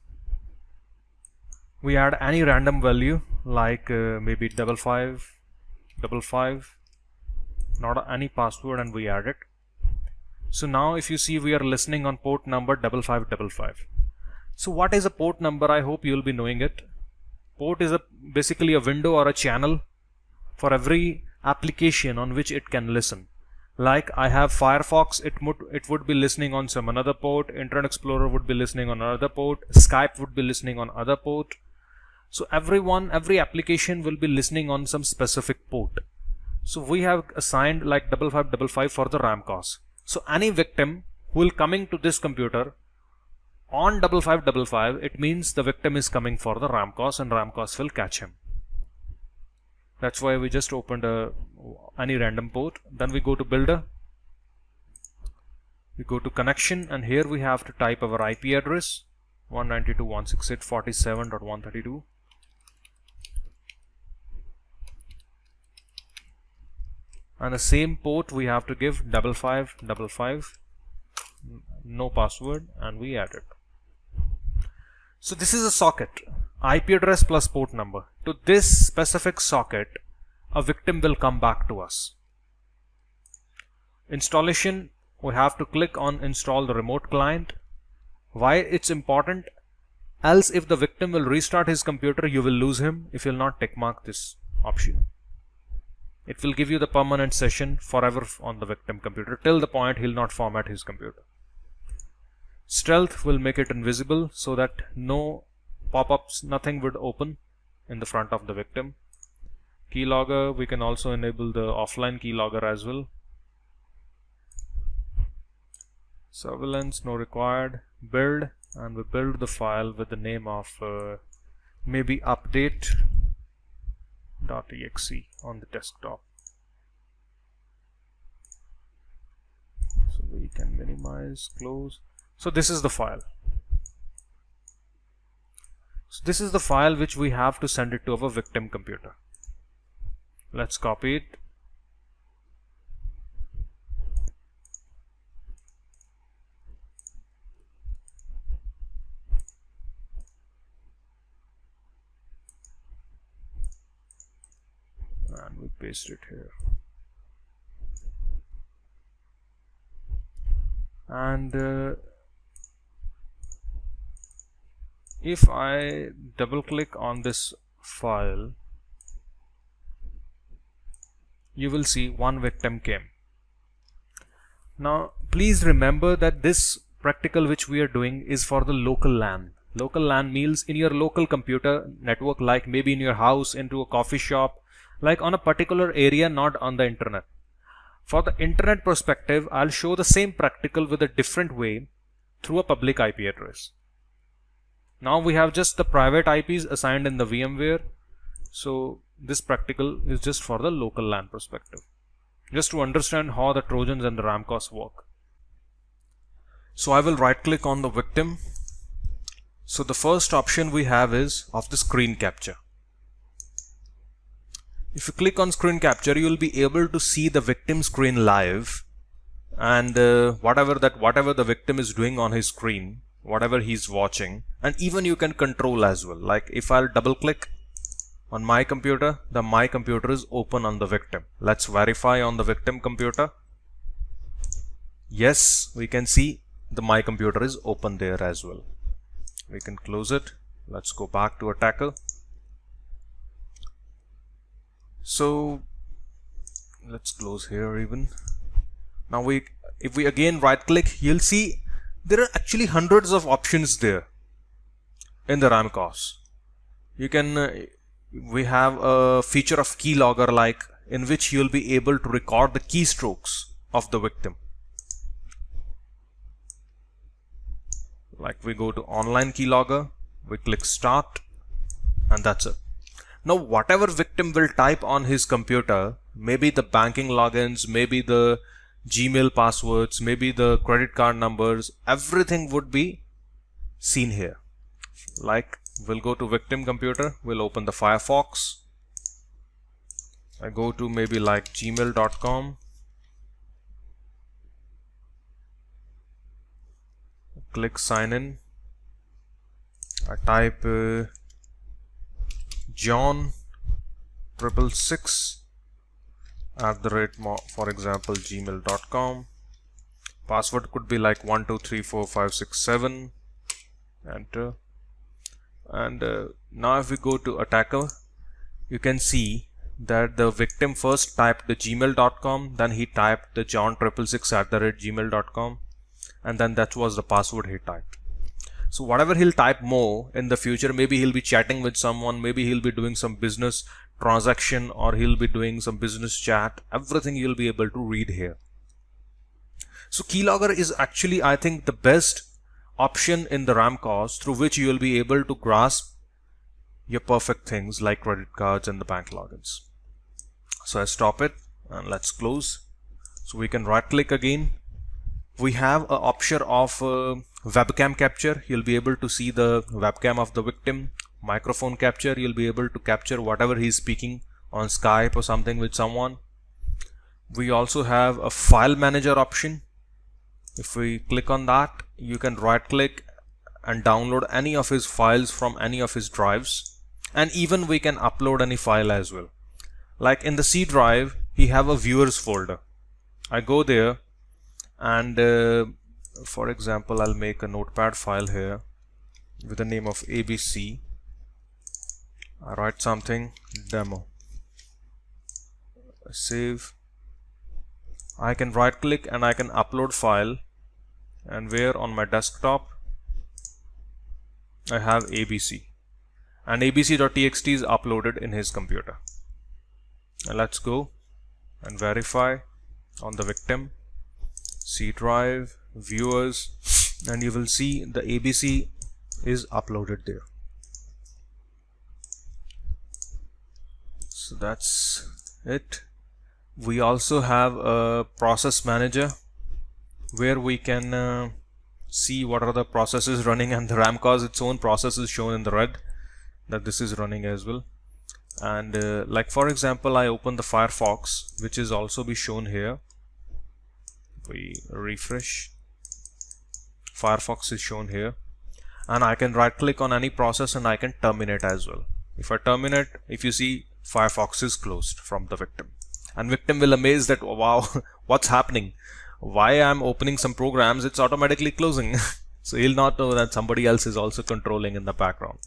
We add any random value like maybe 5555, not any password, and we add it. So now if you see, we are listening on port number 5555. So what is a port number? I hope you'll be knowing it. Port is basically a window or a channel for every application on which it can listen. Like I have Firefox, it would be listening on some another port. Internet Explorer would be listening on another port. Skype would be listening on other port. So every application will be listening on some specific port. So we have assigned like 5555 for the Ramcos. So any victim who will coming to this computer on 5555, it means the victim is coming for the Ramcos and Ramcos will catch him. That's why we just opened any random port. Then we go to builder. We go to connection, and here we have to type our IP address 192.168.47.132. And the same port we have to give 5555, no password, and we add it. So this is a socket, IP address plus port number. To this specific socket, a victim will come back to us. Installation, we have to click on install the remote client. Why it's important? Else if the victim will restart his computer, you will lose him if you'll not tick mark this option. It will give you the permanent session forever on the victim computer till the point he'll not format his computer. Stealth will make it invisible so that no pop-ups, nothing would open in the front of the victim. Keylogger, we can also enable the offline keylogger as well. Surveillance, no required. Build, and we build the file with the name of maybe update.exe on the desktop. So we can minimize, close. So this is the file. So this is the file which we have to send it to our victim computer. Let's copy it. And we paste it here. And if I double click on this file, you will see one victim came. Now please remember that this practical which we are doing is for the local LAN. Local LAN means in your local computer network, like maybe in your house, into a coffee shop, like on a particular area, not on the internet. For the internet perspective, I'll show the same practical with a different way through a public IP address. Now we have just the private IPs assigned in the VMware. So this practical is just for the local LAN perspective, just to understand how the Trojans and the Ramcos work. So I will right click on the victim. So the first option we have is of the screen capture. If you click on screen capture, you will be able to see the victim screen live, and whatever the victim is doing on his screen, whatever he's watching, and even you can control as well. Like if I'll double click on my computer, my computer is open on the victim. Let's verify on the victim computer. Yes, we can see my computer is open there as well. We can close it. Let's go back to attacker. So let's close here even. Now if we again right click, you'll see there are actually hundreds of options there in the Ramcos. You can we have a feature of keylogger, like in which you'll be able to record the keystrokes of the victim. Like we go to online keylogger, we click start, and that's it. Now whatever victim will type on his computer, maybe the banking logins, maybe the Gmail passwords, maybe the credit card numbers, everything would be seen here. Like we'll go to victim computer, we'll open the Firefox. I go to maybe like gmail.com. Click sign in. I type John 666 @ for example gmail.com. Password could be like 12345667. Enter. And now if we go to attacker, you can see that the victim first typed the gmail.com, then he typed the John 666 @ gmail.com, and then that was the password he typed. So whatever he'll type more in the future, maybe he'll be chatting with someone, maybe he'll be doing some business transaction, or he'll be doing some business chat, everything you'll be able to read here. So keylogger is actually, I think, the best option in the RAM cause through which you will be able to grasp your perfect things like credit cards and the bank logins. So I stop it and let's close. So we can right click again. We have an option of webcam capture. You'll be able to see the webcam of the victim. Microphone capture, you'll be able to capture whatever he's speaking on Skype or something with someone. We also have a file manager option. If we click on that, you can right click and download any of his files from any of his drives, and even we can upload any file as well. Like in the C drive, he have a viewers folder. I go there and for example, I'll make a notepad file here with the name of ABC. I write something demo, save. I can right click and I can upload file, and where on my desktop I have ABC, and abc.txt is uploaded in his computer. And let's go and verify on the victim, C drive, viewers, and you will see the ABC is uploaded there. So that's it. We also have a process manager where we can see what are the processes running, and the RAM cause its own process is shown in the red that this is running as well. And like for example, I open the Firefox, which is also be shown here. We refresh, Firefox is shown here, and I can right click on any process and I can terminate as well. If I terminate, if you see, Firefox is closed from the victim, and victim will amaze that, wow, what's happening, why I'm opening some programs, it's automatically closing. So he'll not know that somebody else is also controlling in the background.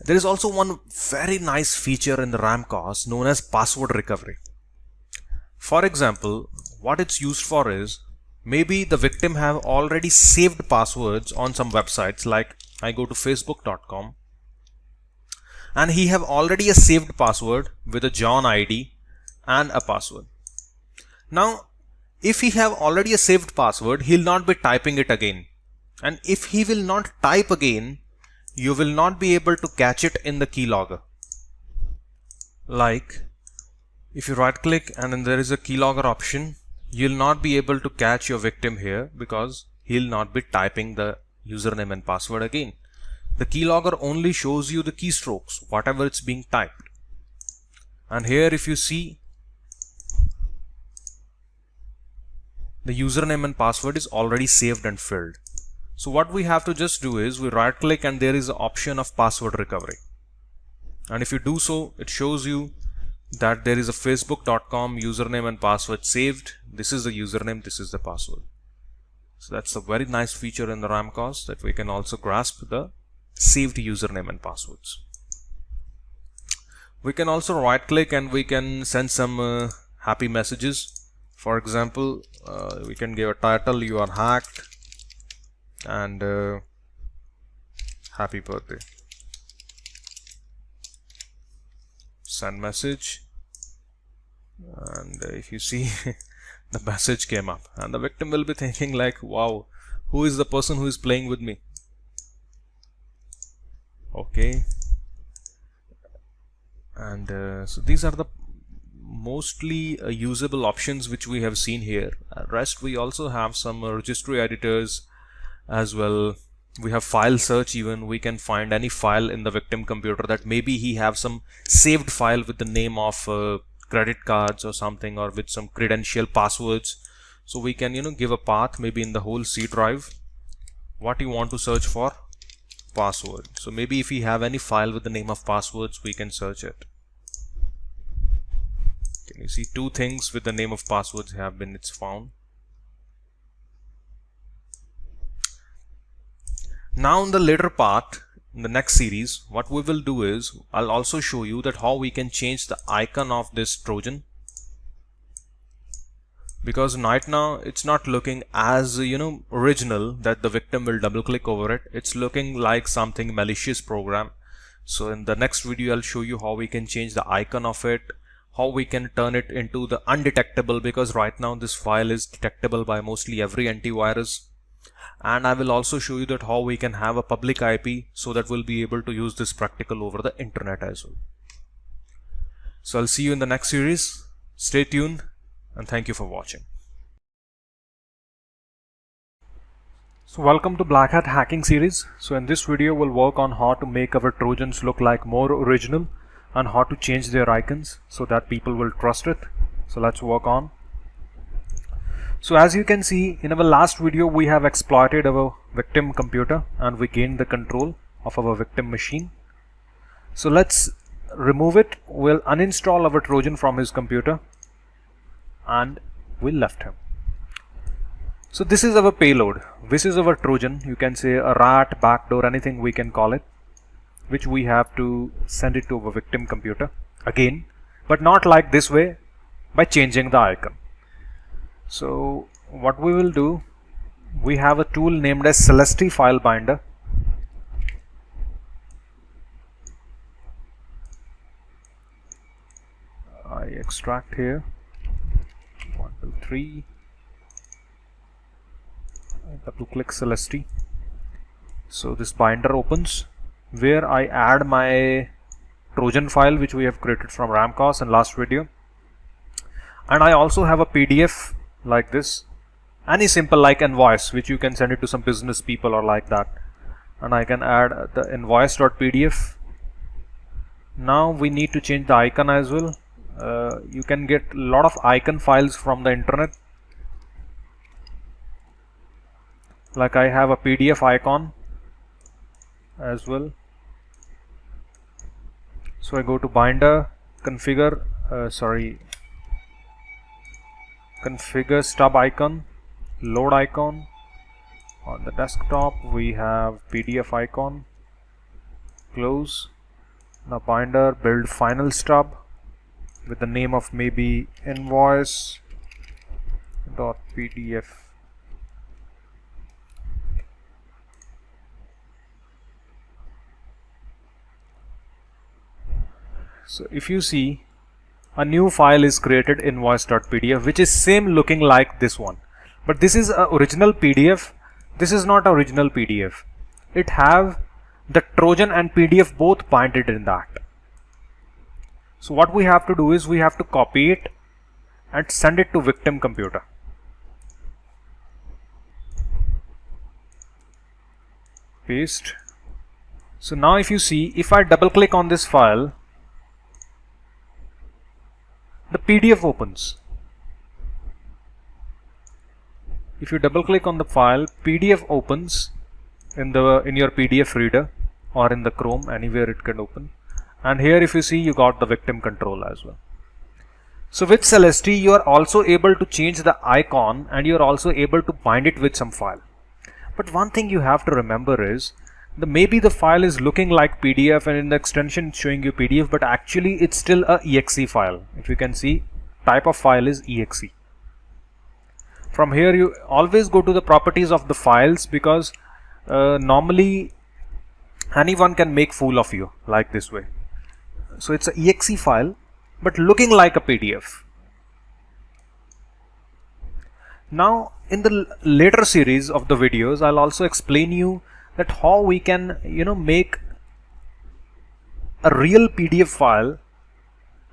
There is also one very nice feature in the RAM cause known as password recovery. For example, what it's used for is, maybe the victim have already saved passwords on some websites, like I go to facebook.com, and he have already a saved password with a John ID and a password. Now, if he have already a saved password, he'll not be typing it again. And if he will not type again, you will not be able to catch it in the keylogger. Like, if you right click and then there is a keylogger option, you'll not be able to catch your victim here because he'll not be typing the username and password again. The keylogger only shows you the keystrokes, whatever it's being typed. And here if you see, the username and password is already saved and filled. So what we have to just do is we right click and there is an option of password recovery. And if you do so, it shows you that there is a facebook.com username and password saved. This is the username, this is the password. So that's a very nice feature in the RAM cause, that we can also grasp the saved username and passwords. We can also right click and we can send some happy messages. For example, we can give a title, you are hacked, and happy birthday. Send message, and if you see, the message came up, and the victim will be thinking like, wow, who is the person who is playing with me? Okay. And so these are the mostly usable options which we have seen here. Rest, we also have some registry editors as well. We have file search. Even we can find any file in the victim computer that maybe he have some saved file with the name of credit cards or something, or with some credential passwords. So we can give a path, maybe in the whole C drive, what you want to search for, password. So maybe if we have any file with the name of passwords, we can search it. Can you see 2 things with the name of passwords have been found. Now in the later part, in the next series, what we will do is, I'll also show you that how we can change the icon of this Trojan, because right now it's not looking as original that the victim will double click over it. It's looking like something malicious program. So in the next video I'll show you how we can change the icon of it, how we can turn it into the undetectable, because right now this file is detectable by mostly every antivirus. And I will also show you that how we can have a public IP so that we'll be able to use this practical over the internet as well. So I'll see you in the next series. Stay tuned and thank you for watching. So welcome to Black Hat Hacking series. So in this video we'll work on how to make our Trojans look like more original and how to change their icons so that people will trust it. So let's work on. So as you can see, in our last video we have exploited our victim computer and we gained the control of our victim machine. So let's remove it. We'll uninstall our Trojan from his computer and we'll left him. So this is our payload. This is our Trojan. You can say a rat, backdoor, anything we can call it, which we have to send it to our victim computer again, but not like this way, by changing the icon. So what we will do, we have a tool named as Celesty File Binder. I extract here 1, 2, 3, double click Celesty. So this binder opens where I add my Trojan file which we have created from Ramcos in last video, and I also have a PDF like this, any simple like invoice which you can send it to some business people or like that, and I can add the invoice.pdf. Now we need to change the icon as well. You can get a lot of icon files from the internet, like I have a PDF icon as well. So I go to binder, configure stub icon, load icon. On the desktop we have PDF icon, close. Now binder, build final stub with the name of maybe invoice.pdf. So if you see, a new file is created, invoice.pdf, which is same looking like this one, but this is a original PDF. This is not original PDF. It have the Trojan and PDF both pointed in that. So what we have to do is we have to copy it and send it to victim computer. Paste. So now if you see, if I double click on this file, the PDF opens. If you double click on the file, PDF opens in your PDF reader or in the Chrome, anywhere it can open. And here if you see, you got the victim control as well. So with Celesty you are also able to change the icon and you are also able to bind it with some file. But one thing you have to remember is maybe the file is looking like PDF and in the extension it's showing you PDF, but actually it's still a exe file. If you can see, type of file is exe. From here you always go to the properties of the files, because normally anyone can make fool of you like this way. So it's a exe file but looking like a PDF. Now in the later series of the videos I'll also explain you that how we can make a real PDF file,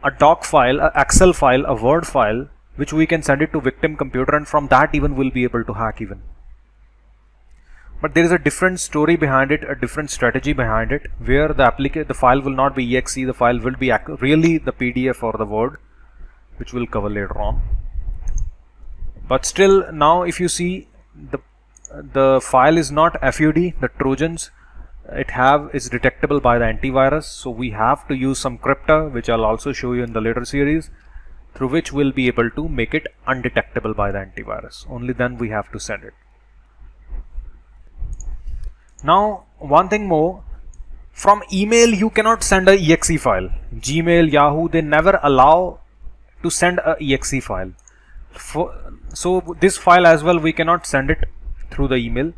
a doc file, a Excel file, a Word file, which we can send it to victim computer, and from that even we'll be able to hack even. But there is a different story behind it, a different strategy behind it, where the file will not be exe, the file will be really the PDF or the Word, which we'll cover later on. But still, now if you see, the file is not FUD, the Trojans is detectable by the antivirus, so we have to use some crypto, which I'll also show you in the later series, through which we'll be able to make it undetectable by the antivirus. Only then we have to send it. Now one thing more, from email you cannot send a exe file. Gmail, Yahoo, they never allow to send a exe file. So this file as well we cannot send it through the email.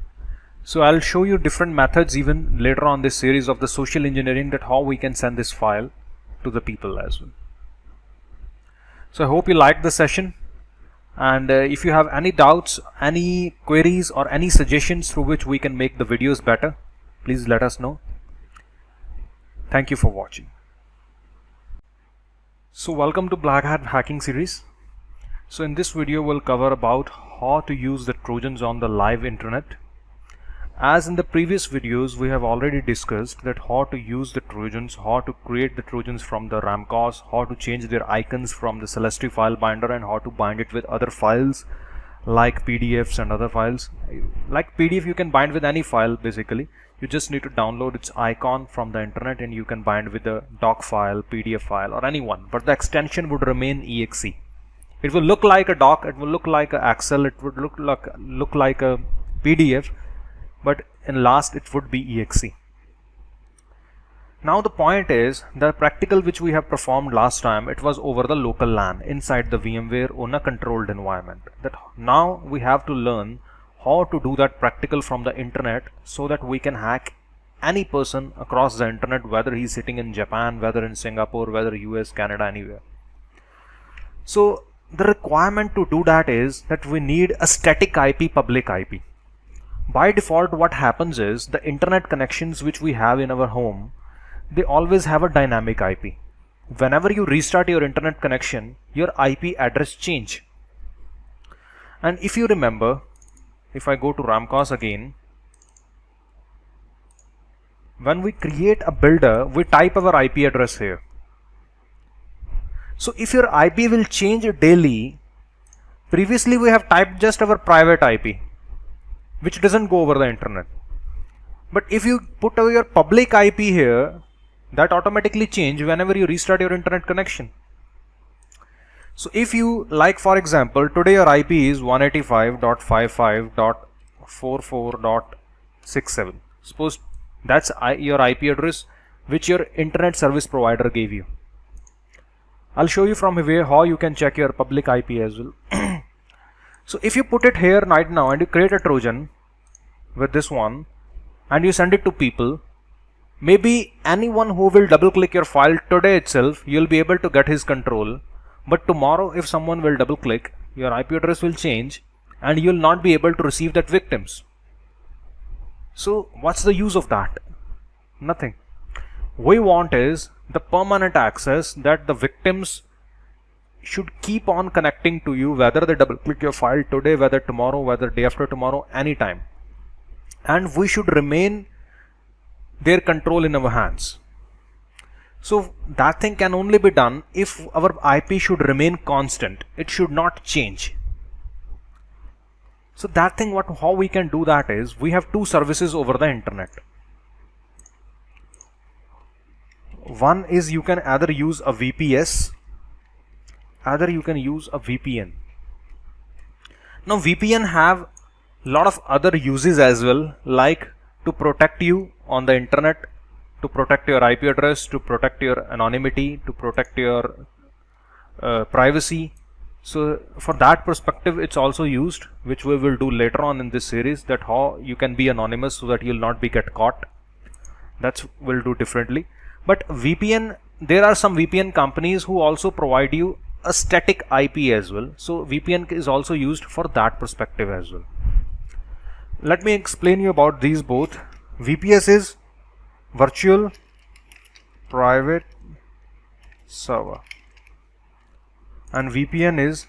So I'll show you different methods even later on this series of the social engineering, that how we can send this file to the people as well. So I hope you liked the session, and if you have any doubts, any queries or any suggestions through which we can make the videos better, please let us know. Thank you for watching. So welcome to Black Hat Hacking series. So in this video we'll cover about how to use the Trojans on the live internet. As in the previous videos, we have already discussed that how to use the Trojans, how to create the Trojans from the RAM cause, how to change their icons from the Celestia file binder, and how to bind it with other files like PDFs and other files. Like PDF, you can bind with any file basically. You just need to download its icon from the internet and you can bind with a doc file, PDF file, or any one. But the extension would remain exe. It will look like a doc, it will look like a Excel, it would look like a PDF, but in last it would be exe. Now the point is, the practical which we have performed last time, it was over the local LAN inside the VMware on a controlled environment. That now we have to learn how to do that practical from the internet so that we can hack any person across the internet, whether he's sitting in Japan, whether in Singapore, whether US, Canada, anywhere. So the requirement to do that is that we need a static IP, public IP. By default, what happens is the internet connections which we have in our home, they always have a dynamic IP. Whenever you restart your internet connection, your IP address change. And if you remember, if I go to Ramcos again, when we create a builder, we type our IP address here. So if your IP will change daily, previously we have typed just our private IP, which doesn't go over the internet. But if you put your public IP here, that automatically change whenever you restart your internet connection. So if you, like for example, today your IP is 185.55.44.67. Suppose that's your IP address which your internet service provider gave you. I'll show you from here how you can check your public IP as well. So if you put it here right now and you create a Trojan with this one and you send it to people, maybe anyone who will double click your file today itself, you'll be able to get his control. But tomorrow if someone will double click, your IP address will change and you'll not be able to receive that victims. So what's the use of that? Nothing. We want is the permanent access, that the victims should keep on connecting to you, whether they double click your file today, whether tomorrow, whether day after tomorrow, anytime. And we should remain their control in our hands. So that thing can only be done if our IP should remain constant. It should not change. So that thing, how we can do that is, we have two services over the internet. One is you can either use a VPS, either you can use a VPN. Now VPN have lot of other uses as well, like to protect you on the internet, to protect your IP address, to protect your anonymity, to protect your privacy. So for that perspective it's also used, which we will do later on in this series, that how you can be anonymous so that you'll not be get caught. That's we'll do differently. But VPN, there are some VPN companies who also provide you a static IP as well. So VPN is also used for that perspective as well. Let me explain you about these both. VPS is virtual private server and VPN is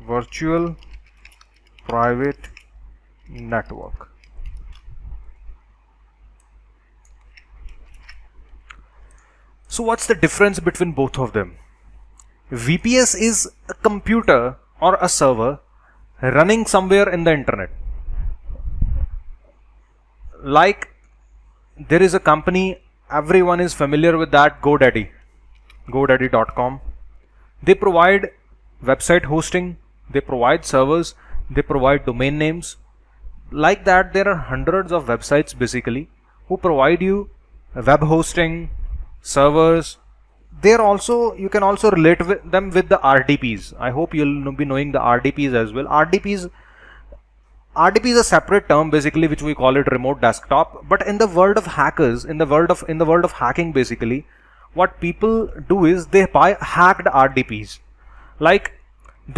virtual private network. So what's the difference between both of them? VPS is a computer or a server running somewhere in the internet. Like there is a company, everyone is familiar with that, GoDaddy, godaddy.com. They provide website hosting, they provide servers, they provide domain names. Like that, there are hundreds of websites basically who provide you web hosting, servers. They're also, you can also relate with them with the RDPs. I hope you'll be knowing the RDPs as well. RDP is a separate term basically, which we call it remote desktop. But in the world of hackers, in the world of hacking basically, what people do is they buy hacked RDPs. Like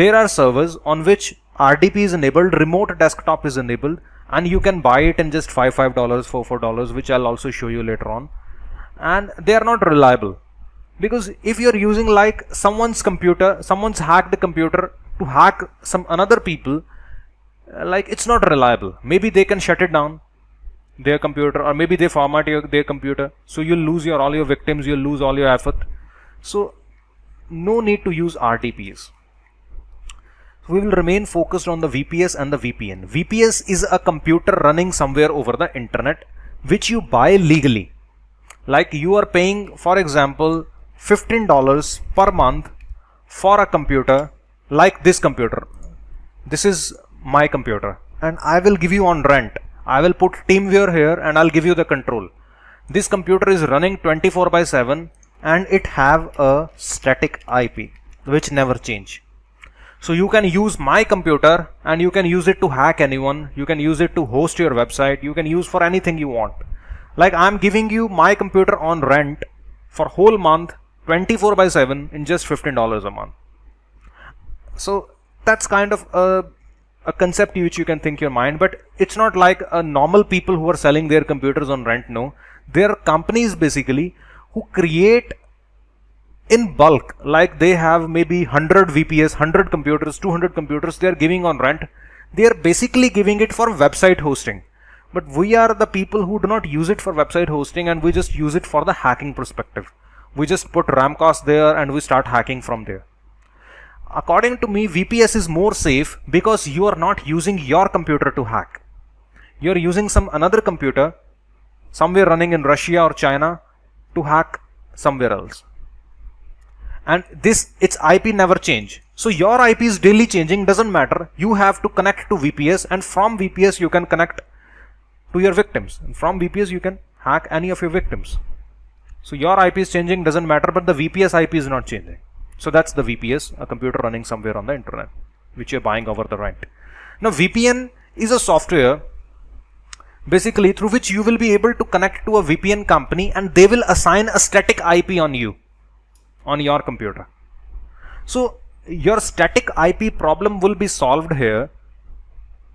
there are servers on which RDP is enabled, remote desktop is enabled, and you can buy it in just $5, $4, which I'll also show you later on. And they are not reliable, because if you're using like someone's computer, someone's hacked the computer to hack some another people, like it's not reliable. Maybe they can shut it down, their computer, or maybe they format their computer, so you'll lose all your victims, you'll lose all your effort. So no need to use RTPs. We will remain focused on the VPS and the VPN. VPS is a computer running somewhere over the internet which you buy legally. Like you are paying, for example, $15 per month for a computer like this computer. This is my computer and I will give you on rent. I will put TeamViewer here and I'll give you the control. This computer is running 24/7 and it have a static IP which never change. So you can use my computer and you can use it to hack anyone. You can use it to host your website. You can use for anything you want. Like I'm giving you my computer on rent for whole month 24/7 in just $15 a month. So that's kind of a concept which you can think your mind, but it's not like a normal people who are selling their computers on rent. No, there are companies basically who create in bulk, like they have maybe 100 VPS, 100 computers, 200 computers they are giving on rent. They are basically giving it for website hosting. But we are the people who do not use it for website hosting and we just use it for the hacking perspective. We just put RAM cost there and we start hacking from there. According to me, VPS is more safe because you are not using your computer to hack. You are using some another computer somewhere running in Russia or China to hack somewhere else. And its IP never change. So your IP is daily changing, doesn't matter. You have to connect to VPS and from VPS you can connect to your victims. And from VPS you can hack any of your victims. So your IP is changing, doesn't matter, but the VPS IP is not changing. So that's the VPS, a computer running somewhere on the internet, which you're buying over the rent. Now VPN is a software basically through which you will be able to connect to a VPN company and they will assign a static IP on you, on your computer. So your static IP problem will be solved here,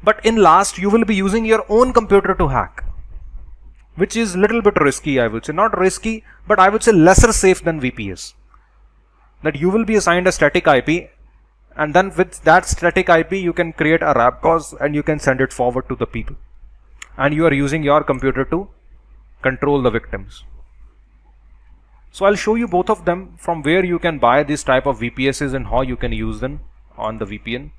but in last you will be using your own computer to hack, which is little bit risky. I would say not risky, but I would say lesser safe than VPS. That you will be assigned a static IP and then with that static IP you can create a rapcos and you can send it forward to the people and you are using your computer to control the victims. So I'll show you both of them from where you can buy this type of VPSs and how you can use them on the VPN.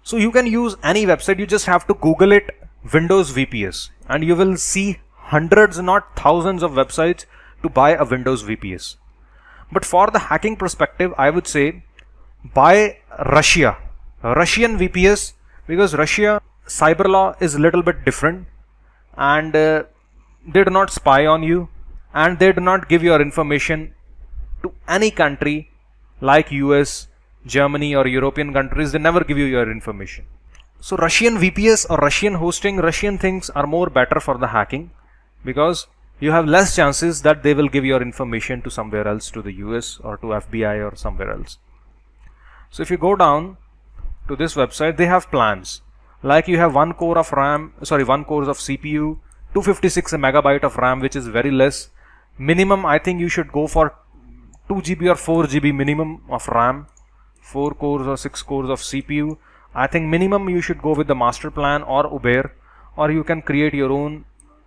So you can use any website, you just have to Google it, Windows VPS, and you will see hundreds not thousands of websites to buy a Windows VPS. But for the hacking perspective, I would say buy Russian VPS, because Russia cyber law is a little bit different and they do not spy on you and they do not give your information to any country like US, Germany or European countries. They never give you your information. So Russian VPS or Russian hosting, Russian things are more better for the hacking because you have less chances that they will give your information to somewhere else, to the US or to FBI or somewhere else. So if you go down to this website, they have plans like you have one core of CPU, 256 megabyte of RAM, which is very less. Minimum, I think you should go for 2 GB or 4 GB minimum of RAM, 4 cores or 6 cores of CPU. I think minimum you should go with the master plan or Uber, or you can create your own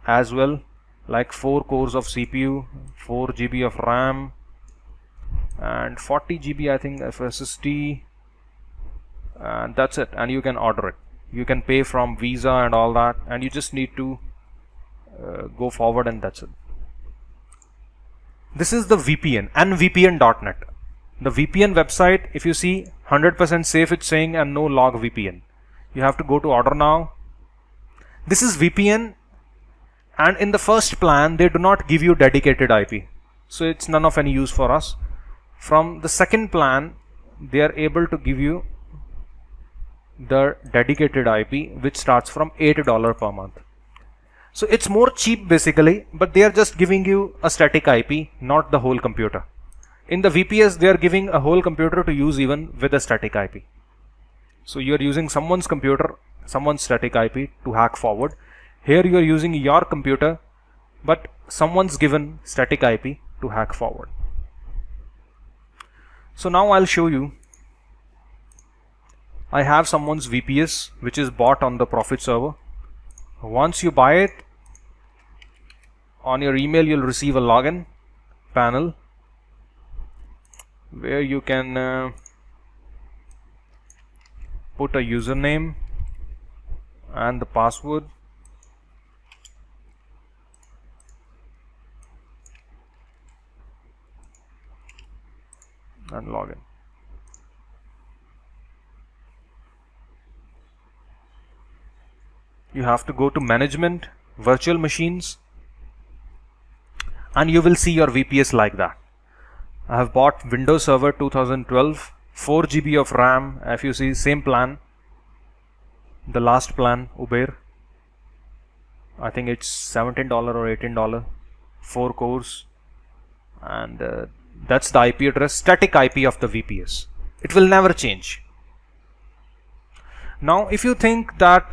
as well, like 4 cores of CPU, 4 GB of RAM and 40 GB I think of SSD, and that's it. And you can order it. You can pay from Visa and all that, and you just need to go forward, and that's it. This is the VPN, nvpn.net. The VPN website, if you see 100% safe, it's saying and no log VPN. You have to go to order now. This is VPN, and in the first plan they do not give you dedicated IP, so it's none of any use for us. From the second plan they are able to give you the dedicated IP, which starts from $8 per month. So it's more cheap basically, but they are just giving you a static IP, not the whole computer. In the VPS, they are giving a whole computer to use even with a static IP. So you are using someone's computer, someone's static IP to hack forward. Here you are using your computer, but someone's given static IP to hack forward. So now I'll show you. I have someone's VPS which is bought on the Profit server. Once you buy it, on your email you'll receive a login panel where you can put a username and the password. And login. You have to go to management, virtual machines, and you will see your VPS like that. I have bought Windows Server 2012, 4 GB of RAM. If you see, same plan, the last plan, Uber. I think it's $17 or $18, 4 cores, and that's the IP address, static IP of the VPS. It will never change. Now, if you think that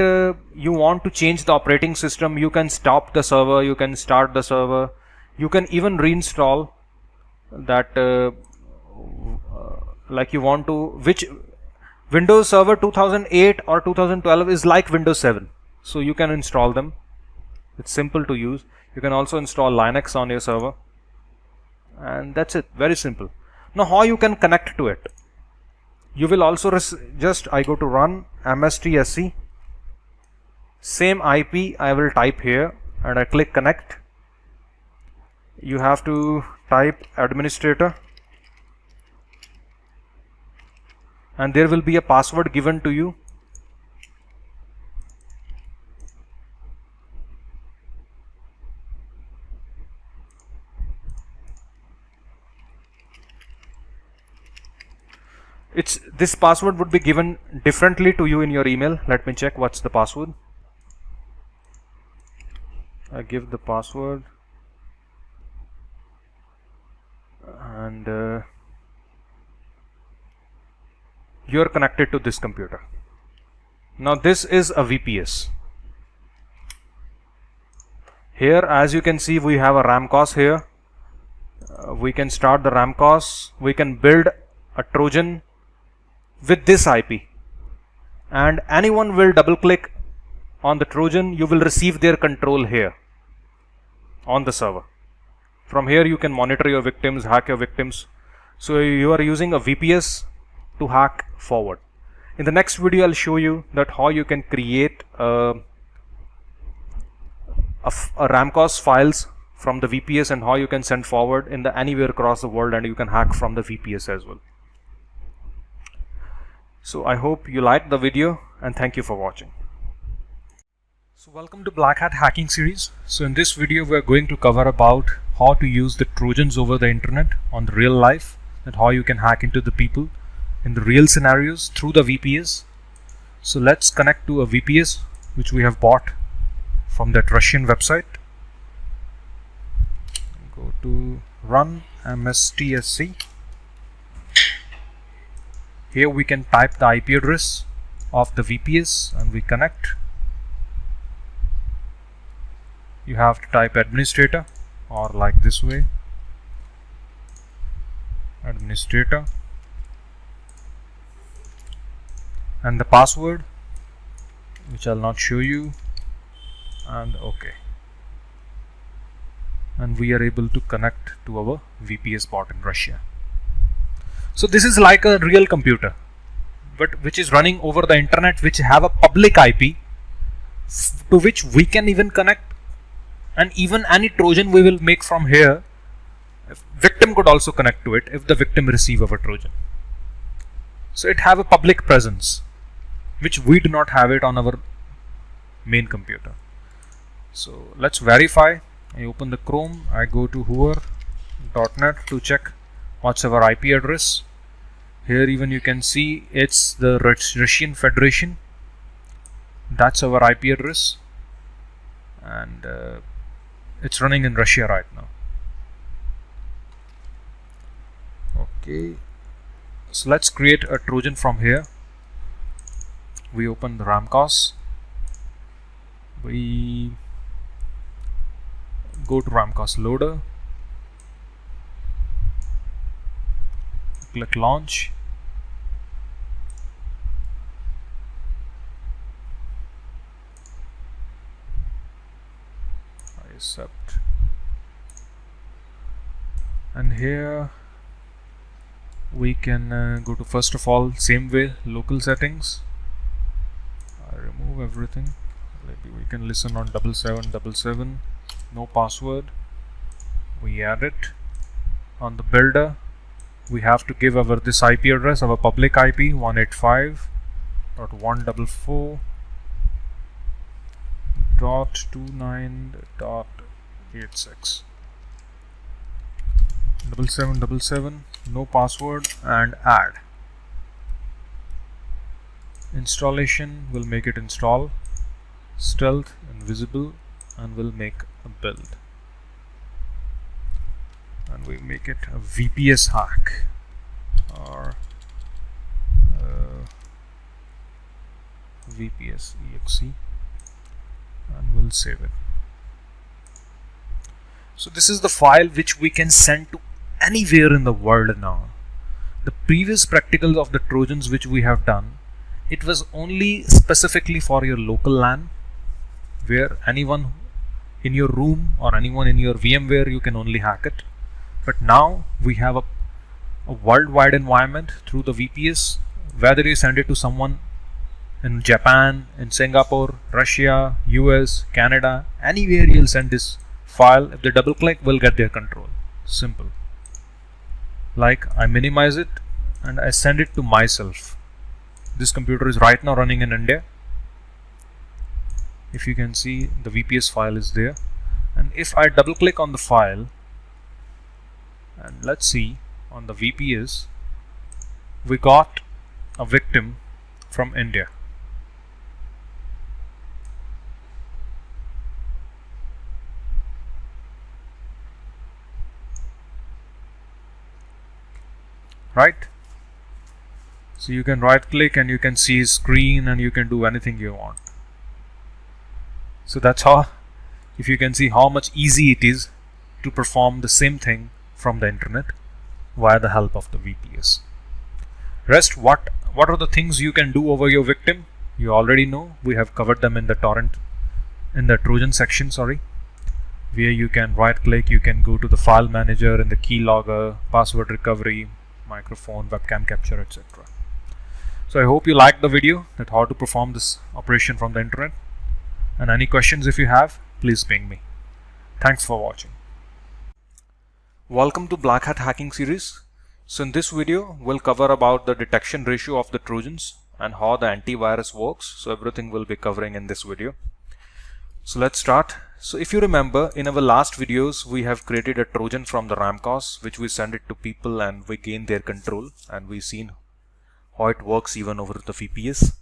you want to change the operating system, you can stop the server, you can start the server, you can even reinstall that like you want to, which Windows Server 2008 or 2012 is like Windows 7. So you can install them. It's simple to use. You can also install Linux on your server. And that's it, very simple. Now how you can connect to it? You will also I go to run mstsc, same IP I will type here, and I click connect. You have to type administrator, and there will be a password given to you. This password would be given differently to you in your email. Let me check what's the password. I give the password, and you are connected to this computer. Now this is a VPS. Here, as you can see, we have a RAM cause here. We can start the RAM cause. We can build a Trojan with this IP, and anyone will double click on the Trojan, you will receive their control here on the server. From here you can monitor your victims, hack your victims. So you are using a VPS to hack forward. In the next video I'll show you that how you can create a RAM cause files from the VPS and how you can send forward in the anywhere across the world, and you can hack from the VPS as well. So I hope you liked the video, and thank you for watching. So welcome to Black Hat Hacking series. So in this video we are going to cover about how to use the Trojans over the internet on the real life, and how you can hack into the people in the real scenarios through the VPS. So let's connect to a VPS which we have bought from that Russian website. Go to run mstsc. Here we can type the IP address of the VPS and we connect. You have to type administrator, or like this way, administrator, and the password, which I'll not show you, and OK. And we are able to connect to our VPS bot in Russia. So this is like a real computer, but which is running over the internet, which have a public IP to which we can even connect, and even any Trojan we will make from here, victim could also connect to it if the victim receive our Trojan. So it have a public presence which we do not have it on our main computer. So let's verify. I open the Chrome, I go to hoover.net to check what's our IP address. Here even you can see it's the Russian Federation. That's our IP address, and it's running in Russia right now. Okay, so let's create a Trojan from here. We open the Ramcos. We go to Ramcos loader, click launch. I accept. And here we can go to, first of all, same way, local settings. I remove everything. Maybe we can listen on 7777. No password. We add it. On the builder, we have to give our this IP address, our public IP 185.144.29.86. 7777, no password, and add. Installation will make it install. Stealth, invisible, and we'll make a build. And we make it a VPS hack or VPS exe, and we'll save it. So this is the file which we can send to anywhere in the world now. The previous practicals of the Trojans which we have done, it was only specifically for your local LAN, where anyone in your room or anyone in your VMware, you can only hack it. But now we have a worldwide environment through the VPS. Whether you send it to someone in Japan, in Singapore, Russia, US, Canada, anywhere you'll send this file, if they double click, we'll get their control. Simple. Like, I minimize it and I send it to myself. This computer is right now running in India. If you can see, the VPS file is there, and if I double click on the file, and let's see, on the VPS, we got a victim from India. Right? So you can right click and you can see his screen and you can do anything you want. So that's how, if you can see how much easy it is to perform the same thing from the internet via the help of the VPS. Rest, what are the things you can do over your victim? You already know. We have covered them in the Trojan section, where you can right click, you can go to the file manager and the keylogger, password recovery, microphone, webcam capture, etc. So I hope you liked the video that how to perform this operation from the internet. And any questions if you have, please ping me. Thanks for watching. Welcome to Black Hat Hacking series. So in this video, we'll cover about the detection ratio of the Trojans and how the antivirus works. So everything we'll be covering in this video. So let's start. So if you remember, in our last videos, we have created a Trojan from the Ramcos, which we send it to people and we gain their control, and we've seen how it works even over the VPS.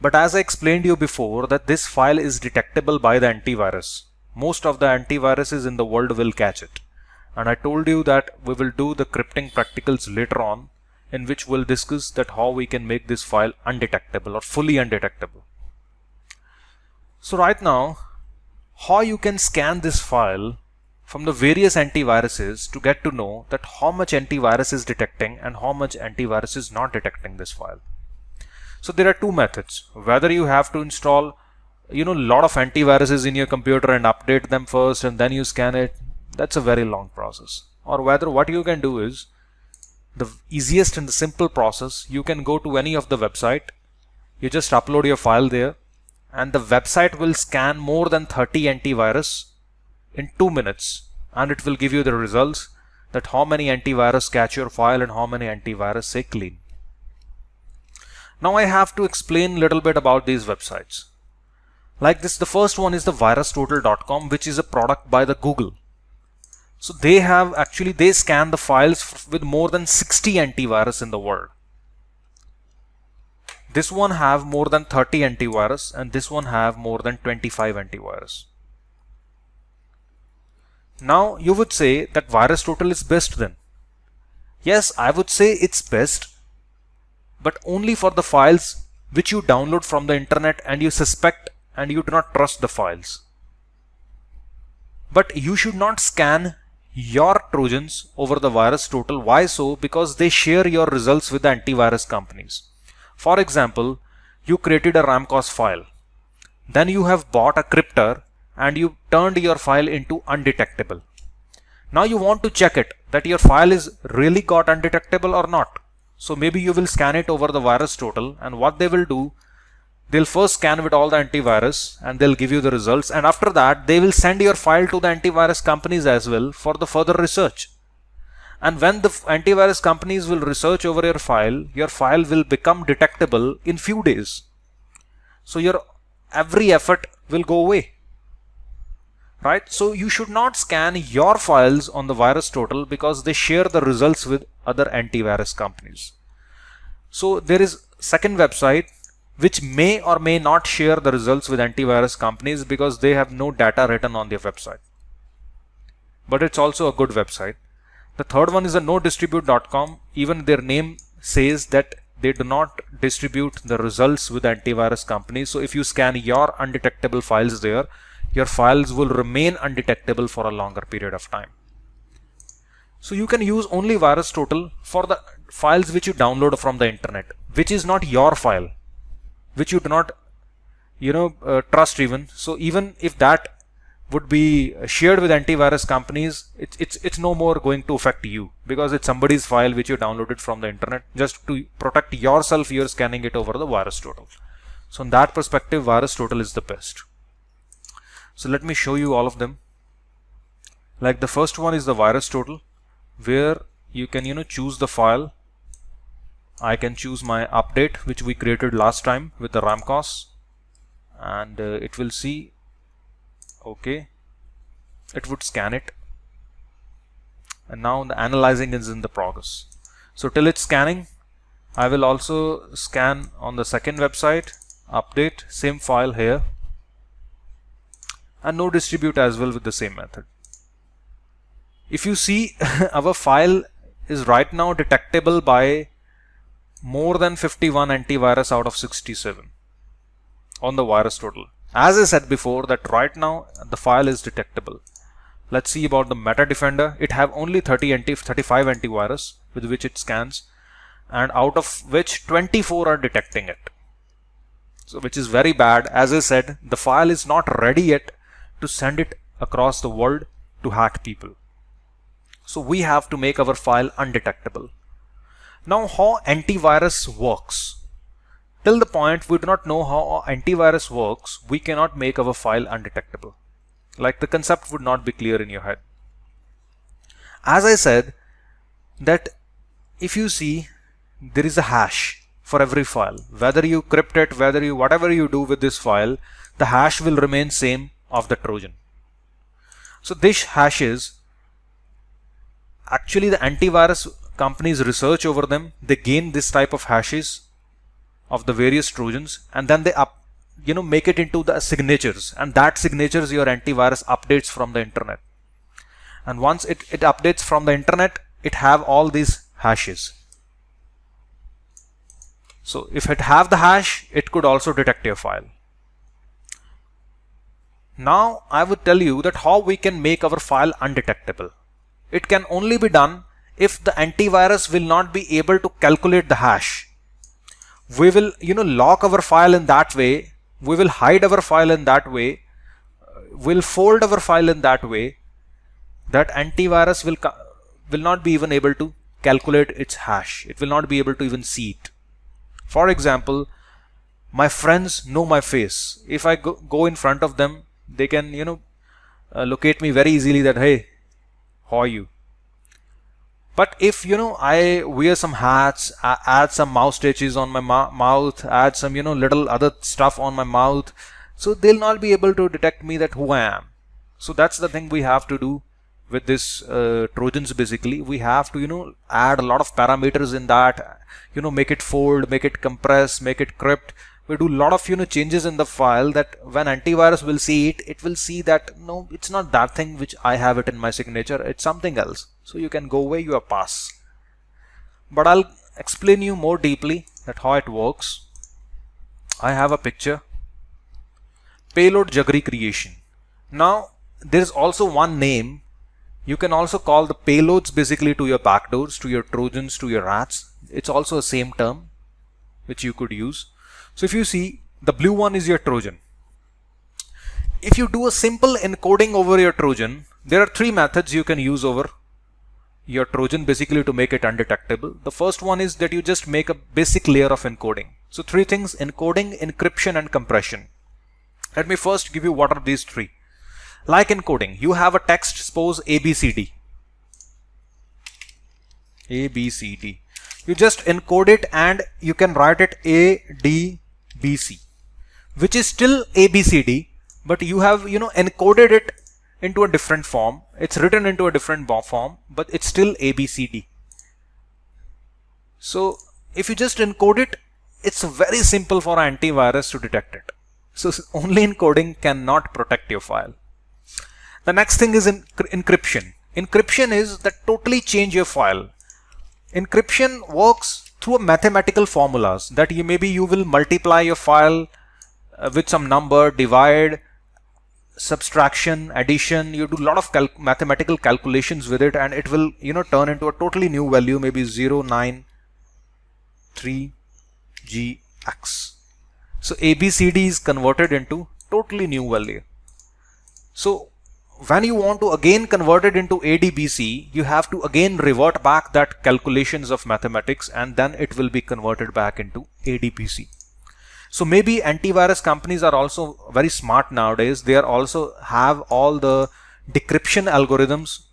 But as I explained to you before, that this file is detectable by the antivirus. Most of the antiviruses in the world will catch it. And I told you that we will do the crypting practicals later on, in which we'll discuss that how we can make this file undetectable or fully undetectable. So right now, how you can scan this file from the various antiviruses to get to know that how much antivirus is detecting and how much antivirus is not detecting this file. So there are two methods. Whether you have to install lot of antiviruses in your computer and update them first and then you scan it, that's a very long process. Or whether what you can do is the easiest and the simple process, you can go to any of the website, you just upload your file there, and the website will scan more than 30 antivirus in 2 minutes, and it will give you the results that how many antivirus catch your file and how many antivirus say clean. Now I have to explain a little bit about these websites. Like this, the first one is the virustotal.com, which is a product by the Google. So they scan the files with more than 60 antivirus in the world. This one have more than 30 antivirus and this one have more than 25 antivirus. Now you would say that VirusTotal is best then. Yes, I would say it's best, but only for the files which you download from the internet and you suspect and you do not trust the files. But you should not scan your Trojans over the VirusTotal. Why so? Because they share your results with the antivirus companies. For example, you created a ramcos file. Then you have bought a cryptor and you turned your file into undetectable. Now you want to check it that your file is really got undetectable or not. So maybe you will scan it over the VirusTotal, and what they will do, they'll first scan with all the antivirus and they'll give you the results, and after that they will send your file to the antivirus companies as well for the further research. And when the antivirus companies will research over your file will become detectable in few days. So your every effort will go away. Right? So you should not scan your files on the VirusTotal because they share the results with other antivirus companies. So there is second website which may or may not share the results with antivirus companies because they have no data written on their website. But it's also a good website. The third one is a nodistribute.com. Even their name says that they do not distribute the results with antivirus companies. So if you scan your undetectable files there, your files will remain undetectable for a longer period of time. So you can use only VirusTotal for the files which you download from the internet, which is not your file, which you do not trust even. So even if that would be shared with antivirus companies, it's no more going to affect you because it's somebody's file which you downloaded from the internet. Just to protect yourself, you're scanning it over the VirusTotal. So in that perspective, VirusTotal is the best. So let me show you all of them. Like the first one is the VirusTotal, where you can choose the file. I can choose my update which we created last time with the ramcos, and it will see, okay, it would scan it, and now the analyzing is in the progress. So till it's scanning, I will also scan on the second website, update, same file here, and no distribute as well with the same method. If you see, our file is right now detectable by more than 51 antivirus out of 67 on the VirusTotal. As I said before, that right now the file is detectable. Let's see about the Meta Defender. It have only 35 antivirus with which it scans, and out of which 24 are detecting it. So which is very bad. As I said, the file is not ready yet to send it across the world to hack people. So we have to make our file undetectable. Now how antivirus works. Till the point we do not know how antivirus works, we cannot make our file undetectable. Like the concept would not be clear in your head. As I said, that if you see, there is a hash for every file. Whether you crypt it, whatever you do with this file, the hash will remain same of the Trojan. So this hash is actually the antivirus companies research over them. They gain this type of hashes of the various Trojans, and then they make it into the signatures, and that signatures your antivirus updates from the internet. And once it updates from the internet, it have all these hashes. So if it have the hash, it could also detect your file. Now I would tell you that how we can make our file undetectable. It can only be done if the antivirus will not be able to calculate the hash. We will lock our file in that way, we will hide our file in that way, we'll fold our file in that way that antivirus will not be even able to calculate its hash. It will not be able to even see it. For example, my friends know my face. If I go in front of them, they can locate me very easily that, hey, how are you? But if I wear some hats, add some mouse stitches on my mouth, add some little other stuff on my mouth, so they'll not be able to detect me that who I am. So that's the thing we have to do with this Trojans. Basically we have to add a lot of parameters in that, make it fold, make it compress, make it crypt. We do a lot of changes in the file that when antivirus will see it, it will see that no, it's not that thing which I have it in my signature, it's something else. So you can go away, you are pass. but I'll explain you more deeply that how it works. I have a picture, payload Jaggery creation. Now there is also one name. You can also call the payloads basically to your backdoors, to your trojans, to your rats. It's also a same term which you could use. So if you see, the blue one is your trojan. If you do a simple encoding over your trojan, there are three methods you can use over your trojan basically to make it undetectable. The first one is that you just make a basic layer of encoding. So three things: encoding, encryption and compression. Let me first give you what are these three. Like encoding, you have a text, suppose ABCD. ABCD. You just encode it and you can write it ADBC, which is still ABCD, but you have encoded it into a different form. It's written into a different form, but it's still ABCD. So if you just encode it, it's very simple for antivirus to detect it. So only encoding cannot protect your file. The next thing is encryption. Encryption is that totally change your file. Encryption works through mathematical formulas that you will multiply your file with some number, divide, subtraction, addition. You do a lot of mathematical calculations with it, and it will turn into a totally new value, maybe 093GX. So ABCD is converted into totally new value. So when you want to again convert it into ADBC, you have to again revert back that calculations of mathematics, and then it will be converted back into ADBC. So maybe antivirus companies are also very smart nowadays. They are also have all the decryption algorithms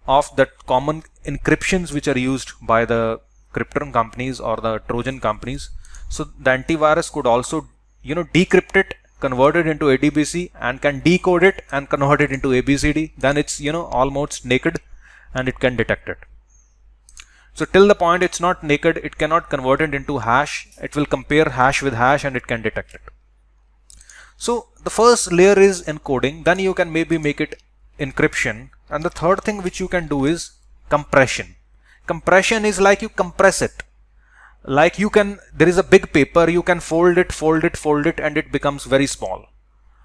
of that common encryptions which are used by the crypton companies or the Trojan companies. So the antivirus could also decrypt it, convert it into ADBC, and can decode it and convert it into ABCD. Then it's almost naked and it can detect it. So till the point it's not naked, it cannot convert it into hash. It will compare hash with hash and it can detect it. So the first layer is encoding, then you can maybe make it encryption, and the third thing which you can do is compression. Compression is like you compress it. Like there is a big paper, you can fold it, and it becomes very small.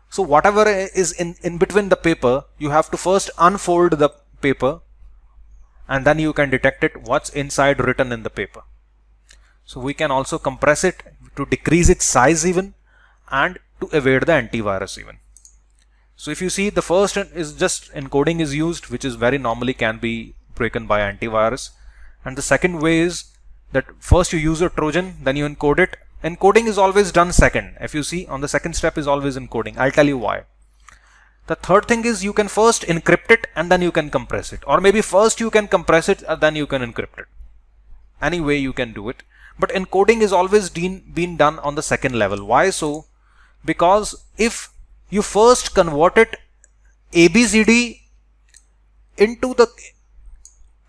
So whatever is in between the paper, you have to first unfold the paper, and then you can detect it, what's inside written in the paper. So we can also compress it to decrease its size even, and to evade the antivirus even. So if you see, the first is just encoding is used, which is very normally can be broken by antivirus. And the second way is that first you use a Trojan, then you encode it. Encoding is always done second. If you see, on the second step is always encoding. I'll tell you why. The third thing is you can first encrypt it and then you can compress it. Or maybe first you can compress it and then you can encrypt it. Any way you can do it. But encoding is always been done on the second level. Why so? Because if you first convert it ABCD into the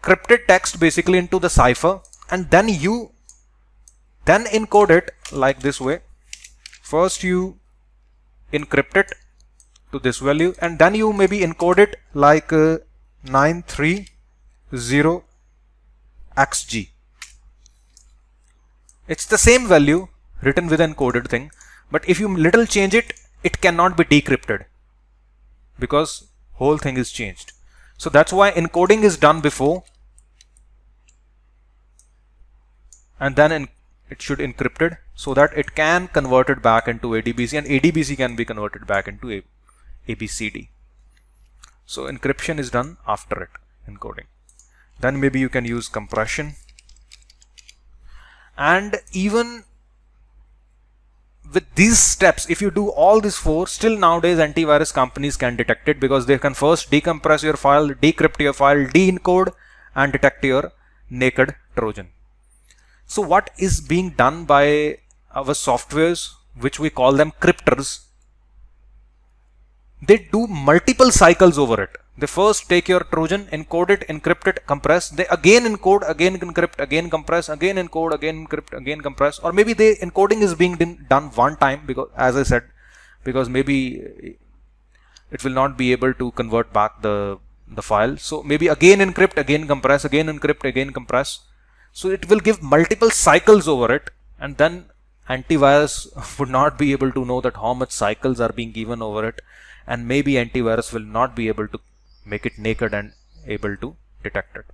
encrypted text, basically into the cipher, and then you encode it like this way. First you encrypt it to this value, and then you maybe encode it like 930XG. It's the same value written with encoded thing, but if you little change it, it cannot be decrypted because whole thing is changed. So that's why encoding is done before, and then it should encrypted so that it can convert it back into ADBC, and ADBC can be converted back into ABCD. So encryption is done after it, encoding. Then maybe you can use compression. And even with these steps, if you do all these four, still nowadays antivirus companies can detect it, because they can first decompress your file, decrypt your file, de-encode, and detect your naked Trojan. So what is being done by our softwares, which we call them cryptors? They do multiple cycles over it. They first take your Trojan, encode it, encrypt it, compress. They again encode, again encrypt, again compress, again encode, again encrypt, again compress. Or maybe the encoding is being done one time, because, as I said, because maybe it will not be able to convert back the file. So maybe again encrypt, again compress, again encrypt, again compress. So it will give multiple cycles over it, and then antivirus would not be able to know that how much cycles are being given over it, and maybe antivirus will not be able to make it naked and able to detect it.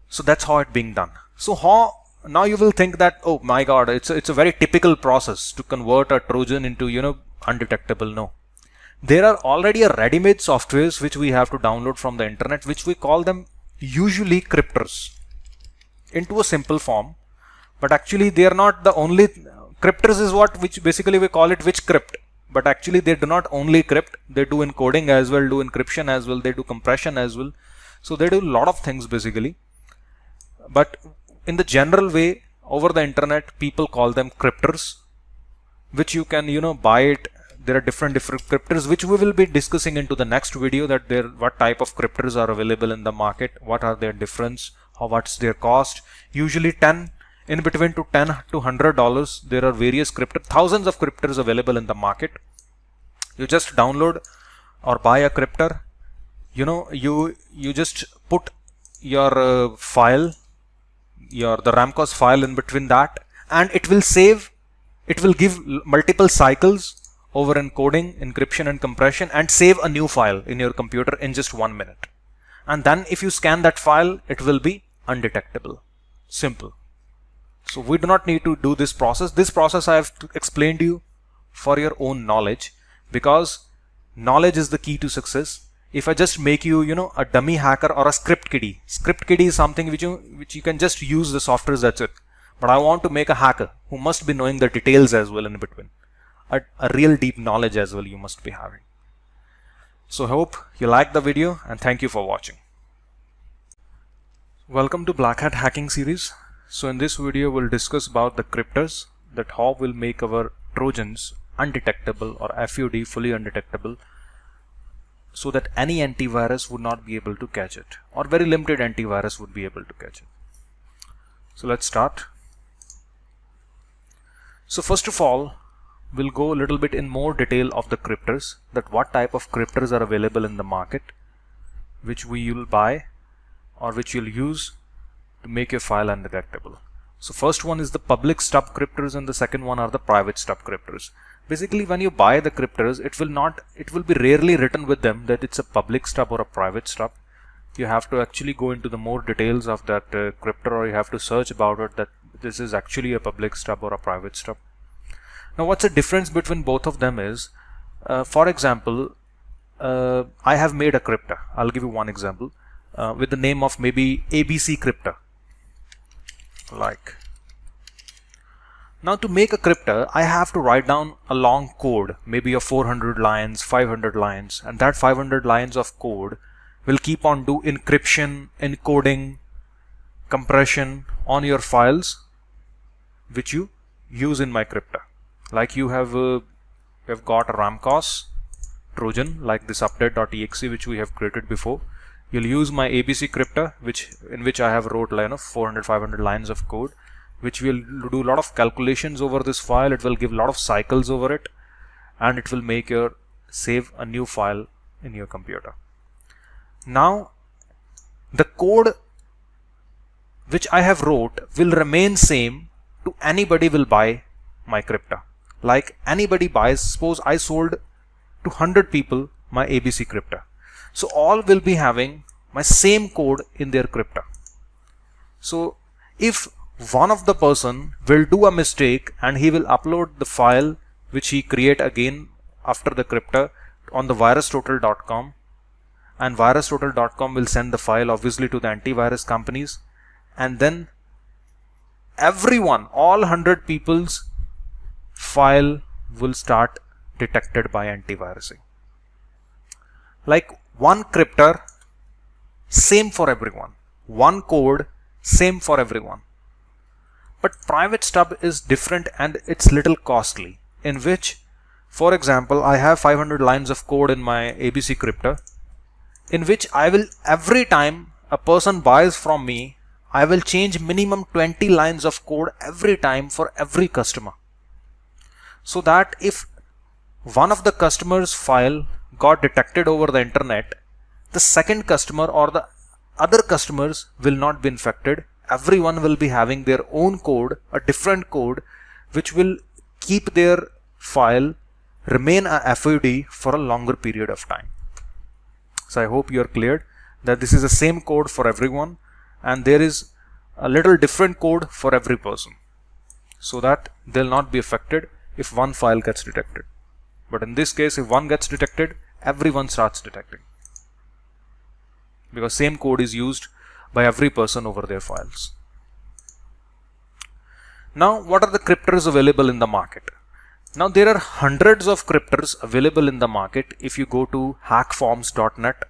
So that's how it's being done. So how now you will think that, oh my god, it's a very typical process to convert a Trojan into undetectable. No, there are already a ready-made softwares which we have to download from the internet, which we call them usually cryptors, into a simple form. But actually they are not the only cryptors is which basically we call it which crypt. But actually they do not only crypt, they do encoding as well, do encryption as well, they do compression as well. So they do a lot of things basically. But in the general way, over the internet, people call them cryptors, which you can buy it. There are different cryptors which we will be discussing into the next video, that what type of cryptors are available in the market, what are their difference, what's their cost. Usually in between to $10 to $100 there are various cryptors, thousands of cryptors available in the market. You just download or buy a cryptor. You just put your file, the Ramcos file in between that, and it will give multiple cycles over encoding, encryption and compression, and save a new file in your computer in just 1 minute. And then if you scan that file, it will be undetectable. Simple. So we do not need to do this process. This process I have explained to you for your own knowledge, because knowledge is the key to success. If I just make you a dummy hacker or a script kiddie is something which you can just use the softwares, that's it. But I want to make a hacker who must be knowing the details as well in between. A real deep knowledge as well you must be having. So hope you liked the video, and thank you for watching. Welcome to Black Hat Hacking series. So in this video we'll discuss about the cryptors, that how we'll make our Trojans undetectable, or FUD fully undetectable, so that any antivirus would not be able to catch it, or very limited antivirus would be able to catch it. So let's start. So first of all, we'll go a little bit in more detail of the cryptors, that what type of cryptors are available in the market, which we will buy or which you'll use to make your file undetectable. So first one is the public stub cryptors, and the second one are the private stub cryptors. Basically, when you buy the cryptors, it will be rarely written with them that it's a public stub or a private stub. You have to actually go into the more details of that cryptor, or you have to search about it, that this is actually a public stub or a private stub. Now what's the difference between both of them is, for example, I have made a cryptor. I'll give you one example with the name of maybe ABC cryptor. Now to make a cryptor, I have to write down a long code, maybe of 400 lines, 500 lines, and that 500 lines of code will keep on do encryption, encoding, compression on your files which you use in my cryptor. Like you have got a Ramcos Trojan, like this update.exe which we have created before. You'll use my ABC cryptor, in which I have wrote 400-500 lines of code, which will do a lot of calculations over this file. It will give a lot of cycles over it, and it will make your save a new file in your computer. Now the code which I have wrote will remain same to anybody will buy my cryptor. Like anybody buys, suppose I sold to 100 people my ABC cryptor. So all will be having my same code in their cryptor. So if one of the person will do a mistake and he will upload the file which he create again after the cryptor on the virustotal.com, and virustotal.com will send the file obviously to the antivirus companies, and then everyone, all 100 people's file will start detected by antivirusing. Like one cryptor, same for everyone. One code, same for everyone. But private stub is different, and it's little costly, in which, for example, I have 500 lines of code in my ABC cryptor, in which I will, every time a person buys from me, I will change minimum 20 lines of code every time for every customer. So that if one of the customer's file got detected over the internet, the second customer or the other customers will not be infected. Everyone will be having their own code, a different code, which will keep their file remain a FUD for a longer period of time. So I hope you are clear that this is the same code for everyone, and there is a little different code for every person, so that they'll not be affected if one file gets detected. But in this case, if one gets detected, everyone starts detecting, because same code is used by every person over their files. Now, what are the cryptors available in the market? Now, there are hundreds of cryptors available in the market. If you go to hackforms.net,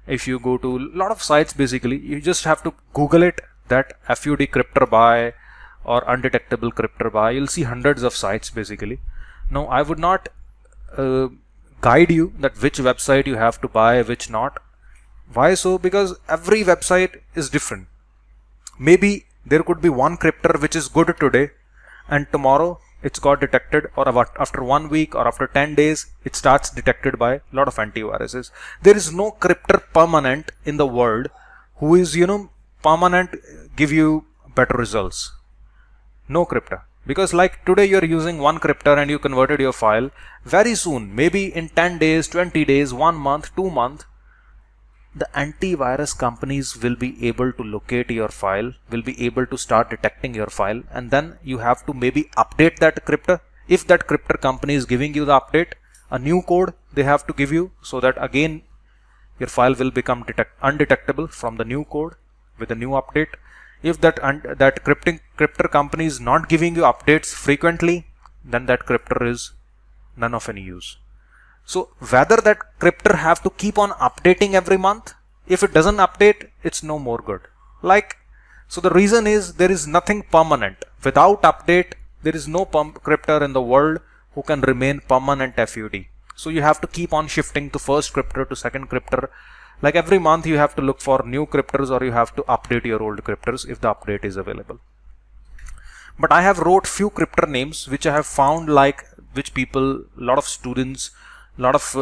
if you go to a lot of sites, basically, you just have to Google it, that FUD cryptor buy or undetectable cryptor buy. You'll see hundreds of sites basically. Now, I would not guide you that which website you have to buy, which not. Why so? Because every website is different. Maybe there could be one cryptor which is good today, and tomorrow it's got detected, or after 1 week or after 10 days it starts detected by a lot of antiviruses. There is no cryptor permanent in the world who is permanent give you better results. No cryptor. Because like today you're using one cryptor and you converted your file, very soon, maybe in 10 days, 20 days, 1 month, 2 months, the antivirus companies will be able to locate your file, will be able to start detecting your file, and then you have to maybe update that cryptor. If that cryptor company is giving you the update, a new code they have to give you, so that again your file will become undetectable from the new code with a new update. If that cryptor company is not giving you updates frequently, then that cryptor is none of any use. So whether that cryptor have to keep on updating every month, if it doesn't update, it's no more good. So the reason is there is nothing permanent. Without update, there is no cryptor in the world who can remain permanent FUD. So you have to keep on shifting to first cryptor to second cryptor. Like every month you have to look for new cryptors, or you have to update your old cryptors if the update is available. But I have wrote few cryptor names which I have found, like which people, a lot of students, a lot of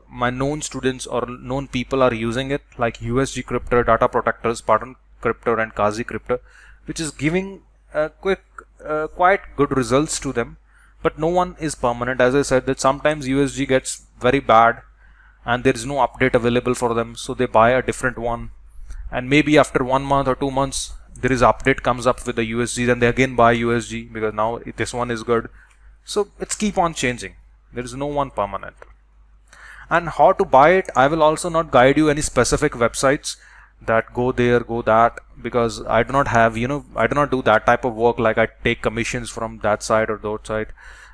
my known students or known people are using it, like USG cryptor, data protectors, pattern cryptor, and Kazi cryptor, which is giving quite good results to them. But no one is permanent. As I said, that sometimes USG gets very bad and there is no update available for them, so they buy a different one, and maybe after 1 month or 2 months there is update comes up with the USG, then they again buy USG because now this one is good. So it's keep on changing. There is no one permanent. And how to buy it, I will also not guide you any specific websites that go there, go that, because I do not have, I do not do that type of work, like I take commissions from that side or that side.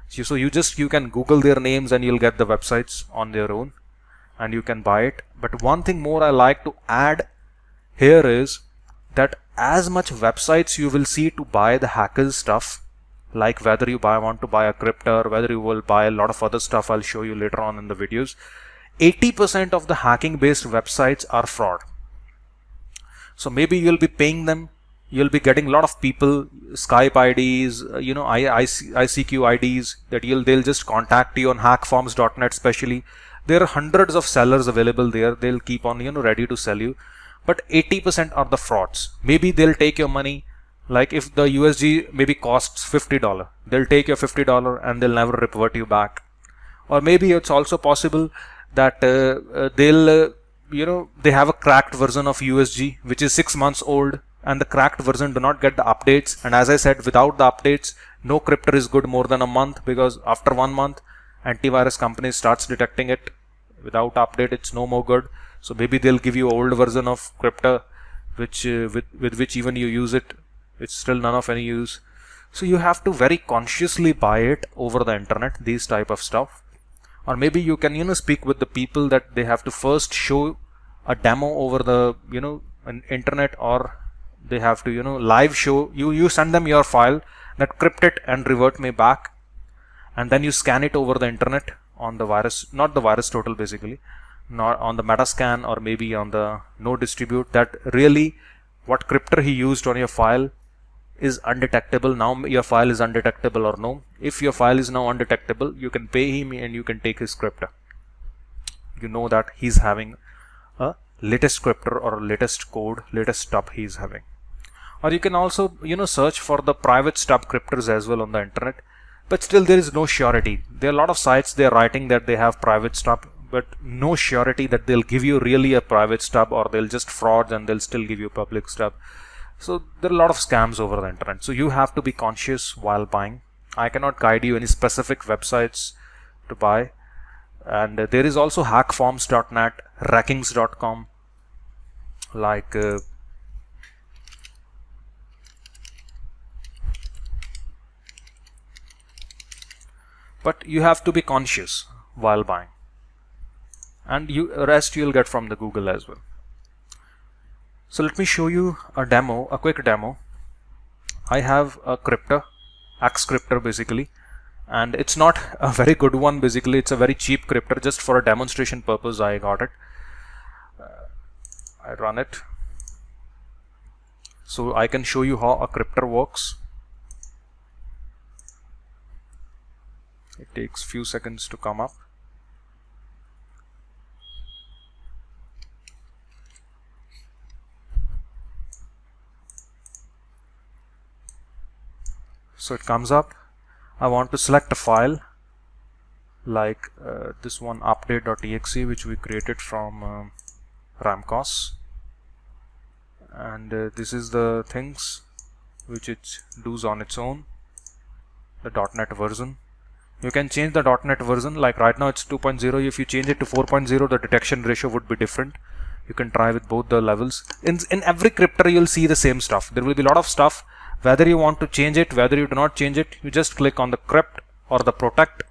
So you can Google their names and you'll get the websites on their own and you can buy it. But one thing more I like to add here is that as much websites you will see to buy the hackers stuff, like whether you want to buy a cryptor, whether you will buy a lot of other stuff, I'll show you later on in the videos. 80% of the hacking based websites are fraud. So maybe you'll be paying them, you'll be getting a lot of people, Skype IDs, ICQ IDs, that they'll just contact you on hackforms.net especially. There are hundreds of sellers available there. They'll keep on ready to sell you. But 80% are the frauds. Maybe they'll take your money, like if the USG maybe costs $50, they'll take your $50 and they'll never revert you back. Or maybe it's also possible that they have a cracked version of USG which is 6 months old, and the cracked version do not get the updates. And as I said, without the updates, no cryptor is good more than a month, because after 1 month antivirus company starts detecting it. Without update, it's no more good. So maybe they'll give you old version of cryptor which with which even you use it, it's still none of any use. So you have to very consciously buy it over the internet, these type of stuff. Or maybe you can speak with the people that they have to first show a demo over the internet, or they have to live show you send them your file, that crypt it and revert me back, and then you scan it over the internet on the virus, not the virus total basically, not on the Metascan, or maybe on the no distribute, that really what cryptor he used on your file is undetectable. Now your file is undetectable or no. If your file is now undetectable, you can pay him and you can take his cryptor. You know that he's having a latest scripter or latest code, latest stub he is having. Or you can also, search for the private stub cryptors as well on the internet, but still there is no surety. There are a lot of sites they are writing that they have private stub, but no surety that they'll give you really a private stub, or they'll just fraud and they'll still give you public stub. So there are a lot of scams over the internet. So you have to be conscious while buying. I cannot guide you any specific websites to buy. And there is also hackforms.net, rackings.com, like but you have to be conscious while buying, and rest you'll get from the Google as well. So let me show you a demo, a quick demo. I have a cryptor, X cryptor basically, and it's not a very good one. Basically it's a very cheap cryptor. Just for a demonstration purpose I got it. I run it so I can show you how a cryptor works. It takes few seconds to come up. So it comes up. I want to select a file like this one, update.exe, which we created from Ramcos, and this is the things which it does on its own, the .NET version. You can change the .NET version, like right now it's 2.0. If you change it to 4.0, the detection ratio would be different. You can try with both the levels. In every cryptor you'll see the same stuff. There will be a lot of stuff. Whether you want to change it, whether you do not change it, you just click on the crypt or the protect.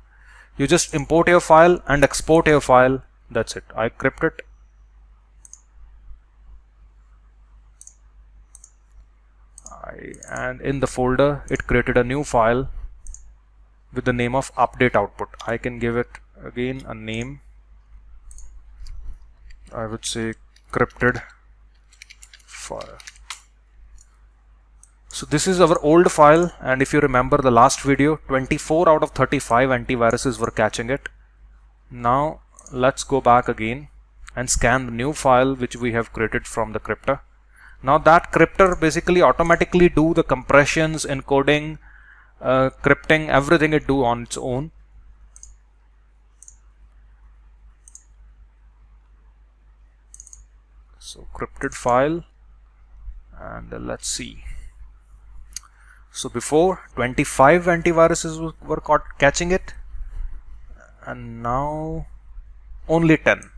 You just import your file and export your file. That's it. I crypt it. And in the folder it created a new file with the name of update output. I can give it again a name. I would say crypted file. So this is our old file, and if you remember the last video, 24 out of 35 antiviruses were catching it. Now let's go back again and scan the new file which we have created from the cryptor. Now that cryptor basically automatically do the compressions, encoding, crypting, everything it do on its own. So crypted file, and let's see. So before 25 antiviruses were caught catching it, and now only 10.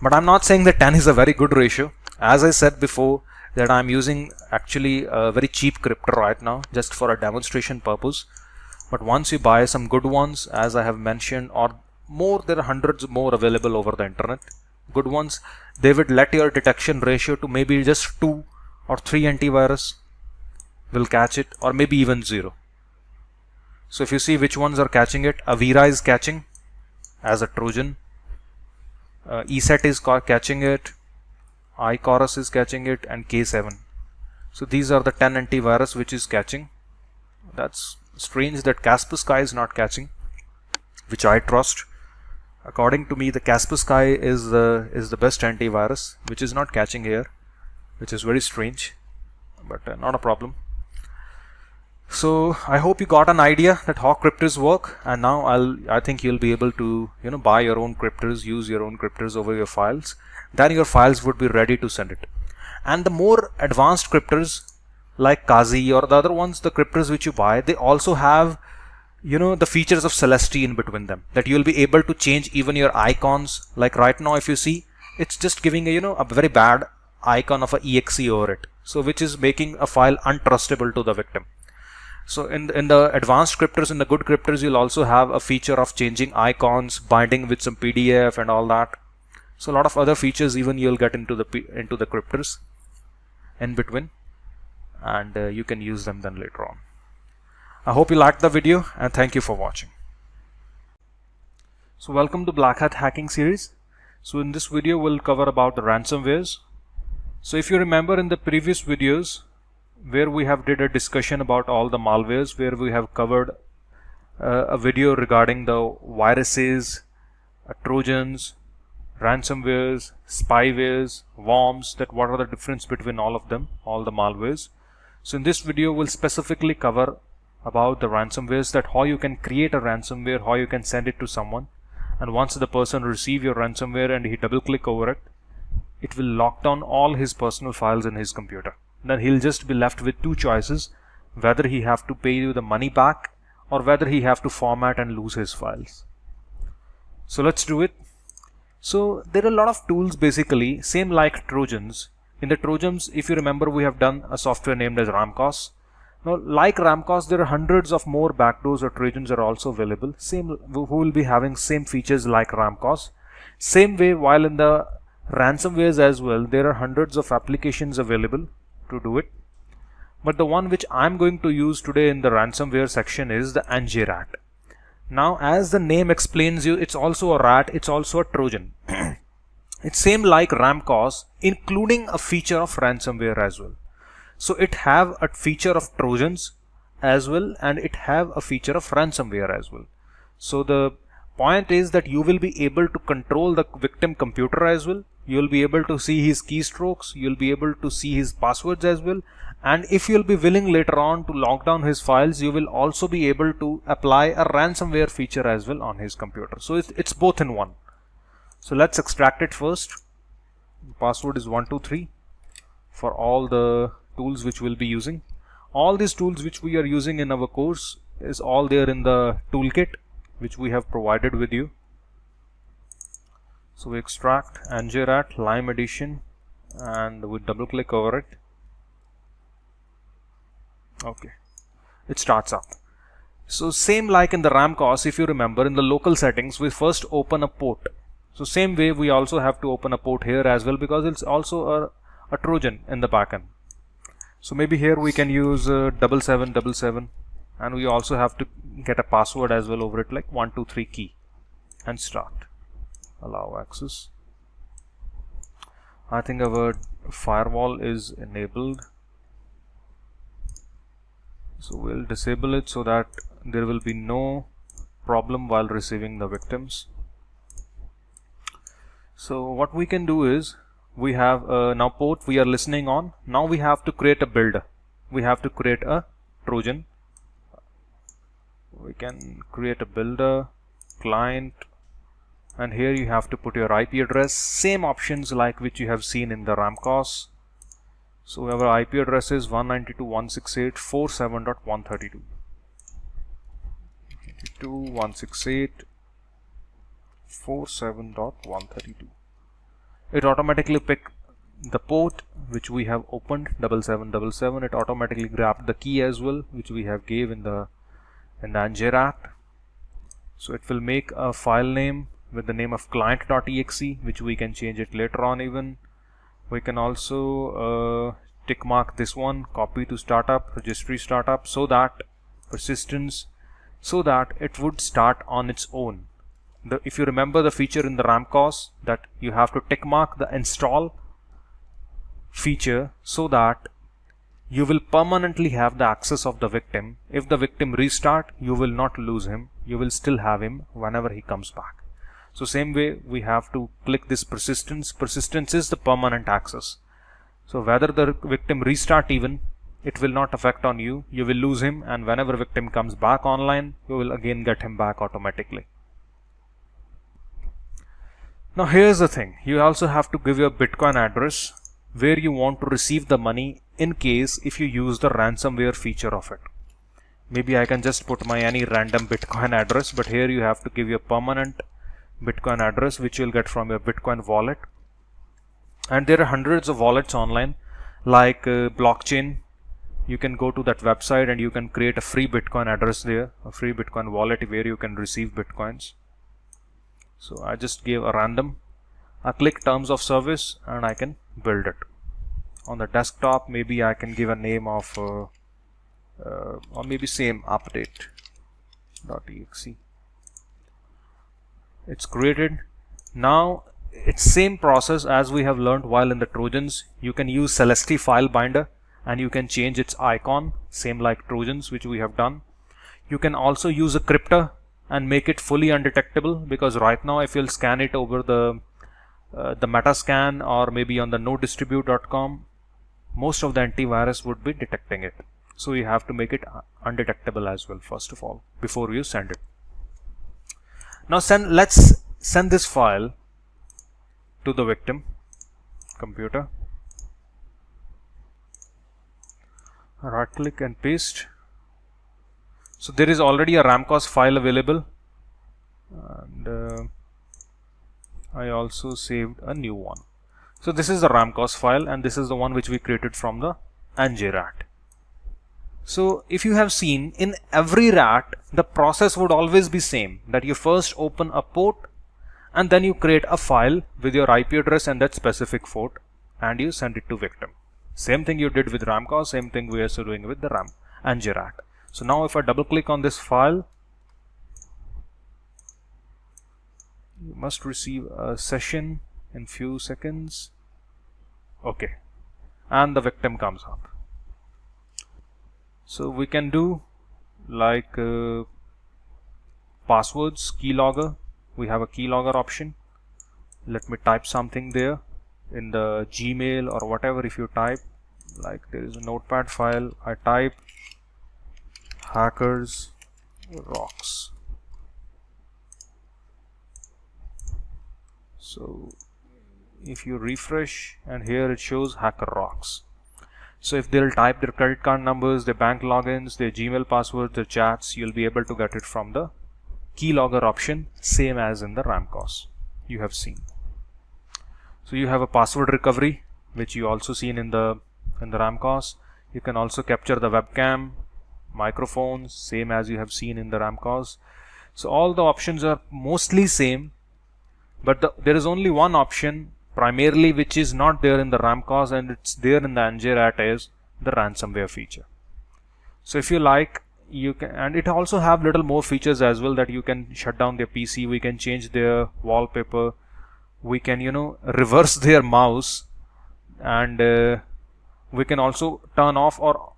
But I'm not saying that 10 is a very good ratio. As I said before, that I'm using actually a very cheap cryptor right now just for a demonstration purpose. But once you buy some good ones, as I have mentioned, or more, there are hundreds more available over the internet, good ones, they would let your detection ratio to maybe just 2 or 3 antivirus will catch it, or maybe even 0. So if you see which ones are catching it, Avira is catching as a Trojan, ESET is catching it, iChorus is catching it, and K7. So these are the 10 antivirus which is catching. That's strange that Kaspersky is not catching, which I trust. According to me, the Kaspersky is the best antivirus, which is not catching here, which is very strange, but not a problem. So I hope you got an idea that how cryptors work, and now I think you'll be able to buy your own cryptors, use your own cryptors over your files. Then your files would be ready to send it. And the more advanced cryptors like Kazi or the other ones, the cryptors which you buy, they also have the features of Celeste in between them, that you'll be able to change even your icons. Like right now, if you see, it's just giving a very bad icon of a exe over it, so which is making a file untrustable to the victim. So in the advanced cryptors, in the good cryptors, you'll also have a feature of changing icons, binding with some PDF and all that. So a lot of other features even you'll get into the cryptors in between, and you can use them then later on. I hope you liked the video, and thank you for watching. So welcome to Black Hat Hacking series. So in this video we'll cover about the ransomwares. So if you remember in the previous videos where we have did a discussion about all the malwares, where we have covered a video regarding the viruses, trojans, ransomwares, spywares, worms, that what are the difference between all of them, all the malwares. So in this video we'll specifically cover about the ransomwares, that how you can create a ransomware, how you can send it to someone, and once the person receive your ransomware and he double click over it, it will lock down all his personal files in his computer. Then he'll just be left with two choices, whether he have to pay you the money back or whether he have to format and lose his files. So let's do it. So there are a lot of tools, basically same like Trojans. In the Trojans, if you remember, we have done a software named as Ramcos. Now like Ramcos, there are hundreds of more backdoors or Trojans are also available, same who will be having same features like Ramcos. Same way, while in the ransomwares as well, there are hundreds of applications available to do it. But the one which I'm going to use today in the ransomware section is the NJRAT. Now, as the name explains you, it's also a rat, it's also a Trojan. It's same like Ramcos, including a feature of ransomware as well. So it have a feature of Trojans as well, and it have a feature of ransomware as well. So the point is that you will be able to control the victim computer as well. You'll be able to see his keystrokes, you'll be able to see his passwords as well, and if you'll be willing later on to lock down his files, you will also be able to apply a ransomware feature as well on his computer. So it's both in one. So let's extract it first. The password is 123 for all the tools which we'll be using. All these tools which we are using in our course is all there in the toolkit which we have provided with you. So we extract NJRAT Lime Edition and we double click over it. Okay, it starts up. So same like in the Ramcos, if you remember, in the local settings we first open a port. So same way we also have to open a port here as well, because it's also a Trojan in the backend. So maybe here we can use 7777, and we also have to get a password as well over it, like 123 key, and start. Allow access. I think our firewall is enabled, so we'll disable it so that there will be no problem while receiving the victims. So what we can do is, we have now port we are listening on. Now we have to create a builder. We have to create a Trojan. We can create a builder, client, and here you have to put your IP address, same options like which you have seen in the Ramcos. So our IP address is 192.168.47.132. 192.168.47.132. It automatically pick the port which we have opened, 7777. It automatically grabbed the key as well, which we have gave in the NJRAT. So it will make a file name with the name of client.exe, which we can change it later on even. We can also tick mark this one, copy to startup, registry startup, so that persistence, so that it would start on its own. If you remember the feature in the Ramcos, that you have to tick mark the install feature so that you will permanently have the access of the victim. If the victim restart, you will not lose him, you will still have him whenever he comes back. So same way we have to click this persistence. Persistence is the permanent access. So whether the victim restart even, it will not affect on you. You will lose him, and whenever victim comes back online, you will again get him back automatically. Now here's the thing. You also have to give your Bitcoin address where you want to receive the money in case if you use the ransomware feature of it. Maybe I can just put my any random Bitcoin address, but here you have to give your permanent Bitcoin address which you'll get from your Bitcoin wallet. And there are hundreds of wallets online like blockchain. You can go to that website and you can create a free Bitcoin address there, a free Bitcoin wallet where you can receive Bitcoins. So I just gave a random. I click terms of service and I can build it. On the desktop, maybe I can give a name of or maybe same update.exe. It's created. Now it's same process as we have learned while in the Trojans. You can use Celeste file binder and you can change its icon, same like Trojans which we have done. You can also use a cryptor and make it fully undetectable, because right now if you'll scan it over the the Metascan or maybe on the nodistribute.com, most of the antivirus would be detecting it. So you have to make it undetectable as well, first of all, before you send it. Now let's send this file to the victim computer. Right click and paste. So there is already a ramcos file available, and I also saved a new one. So this is the ramcos file, and this is the one which we created from the NJRAT. So if you have seen, in every rat the process would always be same, that you first open a port and then you create a file with your IP address and that specific port and you send it to victim. Same thing you did with ramcos, same thing we are also doing with the NJRAT. So now if I double click on this file, you must receive a session in few seconds. Okay, and the victim comes up. So we can do like passwords, keylogger. We have a keylogger option. Let me type something there in the Gmail or whatever. If you type, like there is a notepad file, I type hackers rocks. So if you refresh, and here it shows hacker rocks. So if they'll type their credit card numbers, their bank logins, their Gmail passwords, their chats, you'll be able to get it from the keylogger option, same as in the ramcos you have seen. So you have a password recovery, which you also seen in the ramcos. You can also capture the webcam, microphones, same as you have seen in the ramcos. So all the options are mostly same, but there is only one option primarily which is not there in the ramcos and it's there in the NJRAT, is the ransomware feature. So if you like, you can, and it also have little more features as well, that you can shut down their PC, we can change their wallpaper, we can reverse their mouse, and we can also turn off or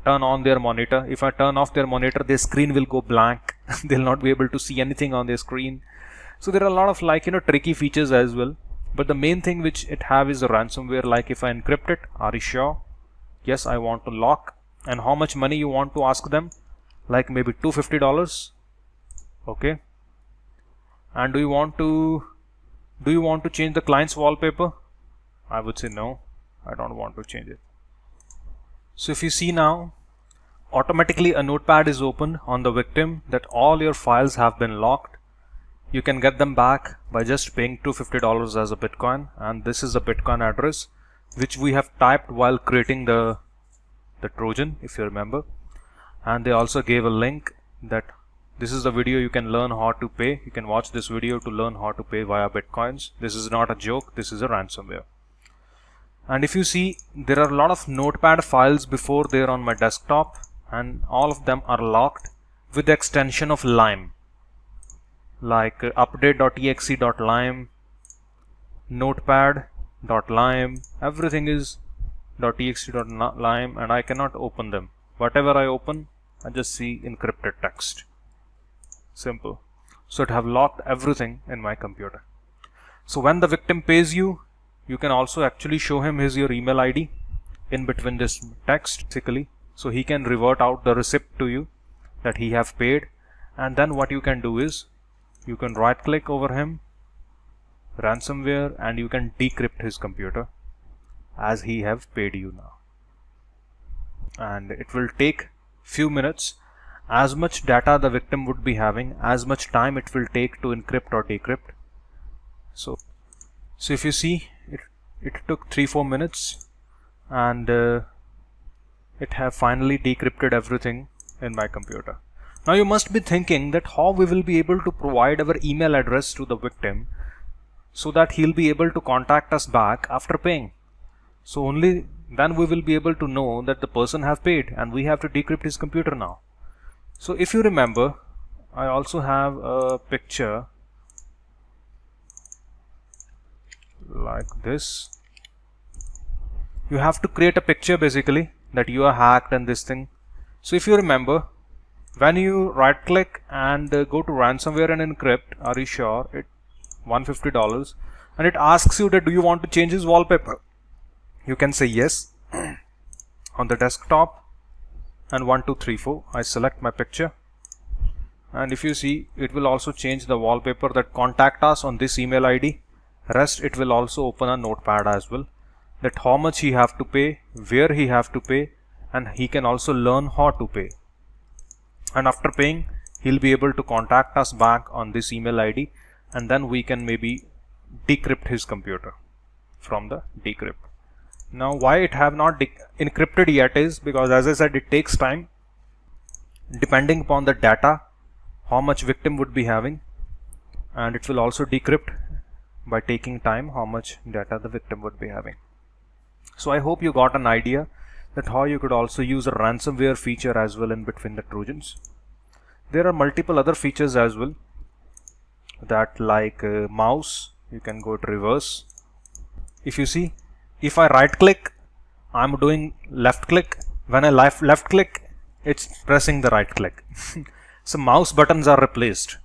turn on their monitor. If I turn off their monitor, their screen will go blank. They'll not be able to see anything on their screen. So there are a lot of tricky features as well. But the main thing which it have is a ransomware. Like if I encrypt it, are you sure? Yes, I want to lock. And how much money you want to ask them? Like maybe $250. Okay. And do you want to change the client's wallpaper? I would say no, I don't want to change it. So if you see now, automatically a notepad is open on the victim that all your files have been locked. You can get them back by just paying $250 as a Bitcoin, and this is the Bitcoin address which we have typed while creating the Trojan, if you remember. And they also gave a link that this is the video you can learn how to pay. You can watch this video to learn how to pay via Bitcoins. This is not a joke, this is a ransomware. And if you see, there are a lot of notepad files before there on my desktop, and all of them are locked with the extension of Lime, like update.exe.lime, notepad.lime, everything is .exe.lime, and I cannot open them. Whatever I open, I just see encrypted text. Simple. So it have locked everything in my computer. So when the victim pays you, you can also actually show him your email ID in between this text, basically, so he can revert out the receipt to you that he have paid. And then what you can do is, you can right click over him, ransomware, and you can decrypt his computer as he have paid you now. And it will take few minutes. As much data the victim would be having, as much time it will take to encrypt or decrypt. So if you see, it took 3-4 minutes, and it have finally decrypted everything in my computer. Now you must be thinking that how we will be able to provide our email address to the victim so that he'll be able to contact us back after paying. So only then we will be able to know that the person have paid, and we have to decrypt his computer now. So if you remember, I also have a picture like this. You have to create a picture basically that you are hacked and this thing. So if you remember, when you right click and go to ransomware and encrypt, are you sure, it $150, and it asks you that do you want to change his wallpaper. You can say yes. On the desktop, and 1 2 3 4 I select my picture, and if you see, it will also change the wallpaper that contact us on this email ID. Rest, it will also open a notepad as well, that how much he have to pay, where he have to pay, and he can also learn how to pay. And after paying, he'll be able to contact us back on this email ID, and then we can maybe decrypt his computer from the decrypt. Now why it have not encrypted yet is because, as I said, it takes time depending upon the data how much victim would be having, and it will also decrypt by taking time how much data the victim would be having. So I hope you got an idea that how you could also use a ransomware feature as well in between the Trojans. There are multiple other features as well, that like mouse, you can go to reverse. If you see, if I right click, I'm doing left click. When I left click, it's pressing the right click. So mouse buttons are replaced.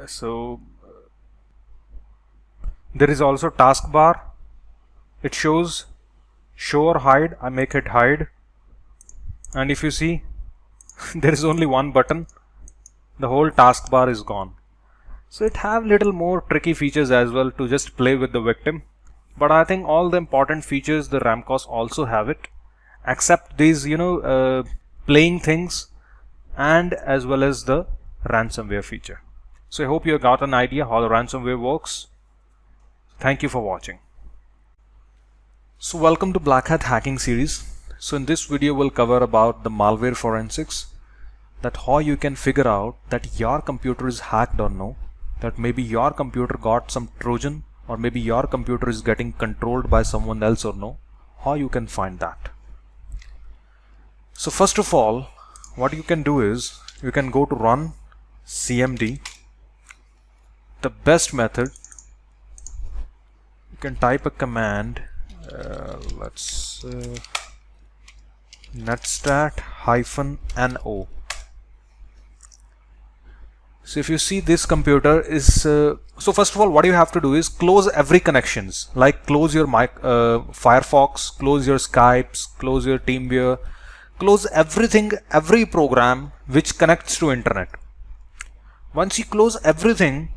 So there is also taskbar. It shows show or hide. I make it hide, and if you see, there is only one button. The whole taskbar is gone. So it have little more tricky features as well to just play with the victim, but I think all the important features the Ramcos also have it, except these playing things and as well as the ransomware feature. So I hope you got an idea how the ransomware works. Thank you for watching. So welcome to Black Hat Hacking series. So in this video we'll cover about the malware forensics, that how you can figure out that your computer is hacked or no, that maybe your computer got some Trojan, or maybe your computer is getting controlled by someone else or no, how you can find that. So first of all, what you can do is you can go to run cmd. The best method, you can type a command, let's netstat-no. So if you see, this computer is so first of all, what you have to do is close every connections, like close your Firefox, close your Skypes, close your TeamViewer, close everything, every program which connects to internet. Once you close everything,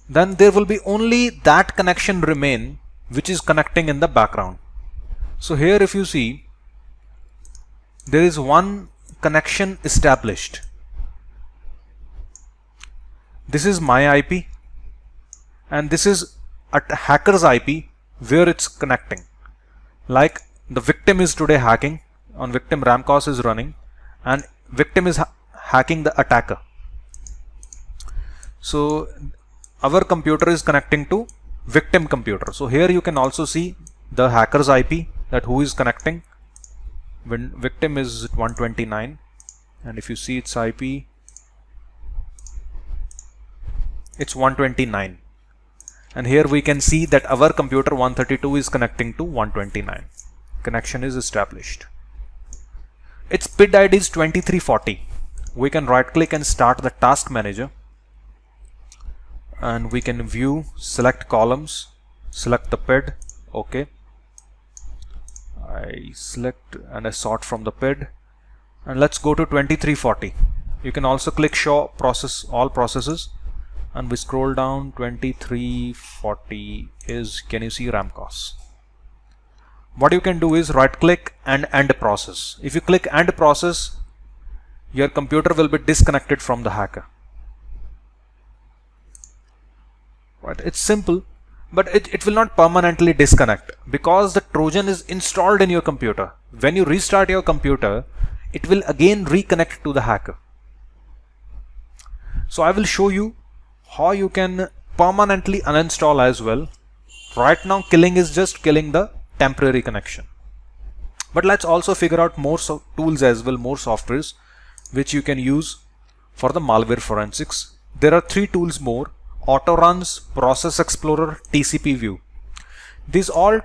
then there will be only that connection remain which is connecting in the background. So here if you see, there is one connection established. This is my IP, and this is a hacker's IP where it's connecting. Like the victim is today hacking, on victim Ramcos is running, and victim is hacking the attacker. So our computer is connecting to victim computer. So here you can also see the hacker's IP, that who is connecting. When victim is 129, and if you see its IP, it's 129, and here we can see that our computer 132 is connecting to 129. Connection is established. Its PID ID is 2340. We can right click and start the task manager, and we can view, select columns, select the PID. Okay, I select and I sort from the PID, and let's go to 2340. You can also click show process all processes, and we scroll down. 2340 is, can you see, Ramcos. What you can do is right click and end process. If you click end process, your computer will be disconnected from the hacker. Right, it's simple, but it will not permanently disconnect, because the Trojan is installed in your computer. When you restart your computer, it will again reconnect to the hacker. So I will show you how you can permanently uninstall as well. Right now killing is just killing the temporary connection, but let's also figure out more tools as well, more softwares which you can use for the malware forensics. There are 3 tools more: Auto Runs, Process Explorer, TCP View. These all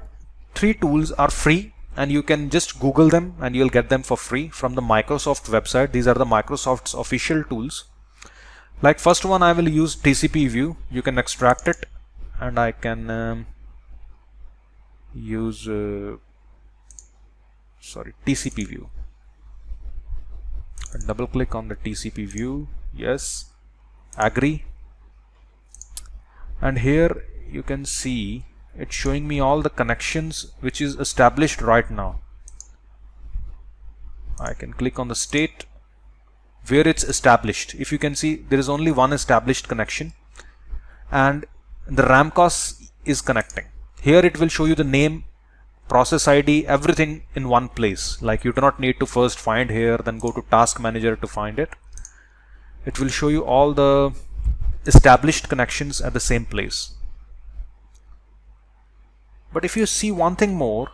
3 tools are free, and you can just Google them and you'll get them for free from the Microsoft website. These are the Microsoft's official tools. Like first one, I will use TCP view. You can extract it, and I can use TCP view. Double click on the TCP view. Yes, agree. And here you can see it's showing me all the connections which is established right now. I can click on the state where it's established. If you can see, there is only one established connection, and the ramcos is connecting. Here it will show you the name, process ID, everything in one place. Like you do not need to first find here, then go to task manager to find it. It will show you all the established connections at the same place. But if you see one thing more,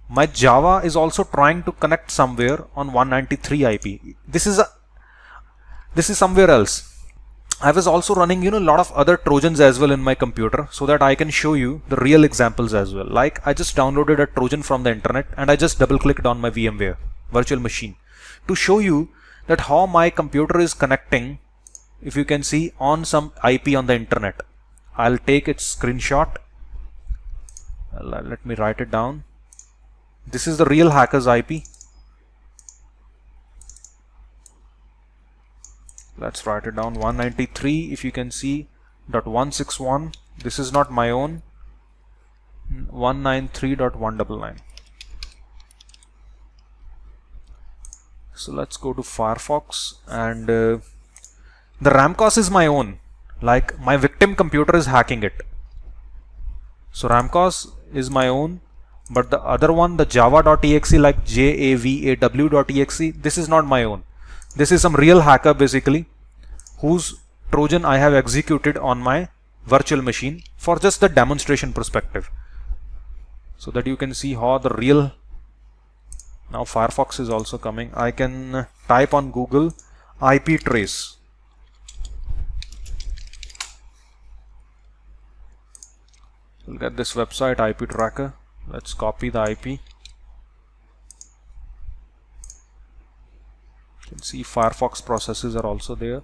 my Java is also trying to connect somewhere on 193 IP. This is somewhere else. I was also running a lot of other Trojans as well in my computer, so that I can show you the real examples as well. Like I just downloaded a Trojan from the internet, and I just double clicked on my VMware virtual machine to show you that how my computer is connecting. If you can see on some IP on the internet, I'll take its screenshot. Let me write it down. This is the real hacker's IP. Let's write it down. 193, if you can see, .161. This is not my own. 193.199. So let's go to Firefox, and the ramcos is my own. Like my victim computer is hacking it. So ramcos is my own, but the other one, the java.exe, like javaw.exe, this is not my own. This is some real hacker basically, whose Trojan I have executed on my virtual machine for just the demonstration perspective, so that you can see how the real. Now Firefox is also coming. I can type on Google IP trace. We'll get this website IP tracker. Let's copy the IP. You can see Firefox processes are also there.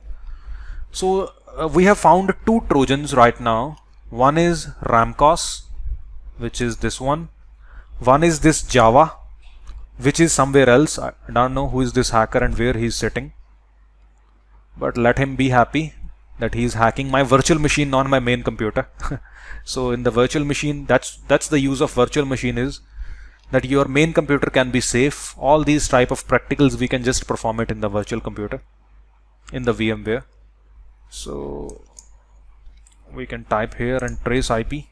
So we have found two Trojans right now. One is ramcos, which is this one. One is this Java, which is somewhere else. I don't know who is this hacker and where he is sitting, but let him be happy that he is hacking my virtual machine, not my main computer. So in the virtual machine, that's the use of virtual machine, is that your main computer can be safe. All these type of practicals we can just perform it in the virtual computer, in the VMware. So we can type here and trace IP.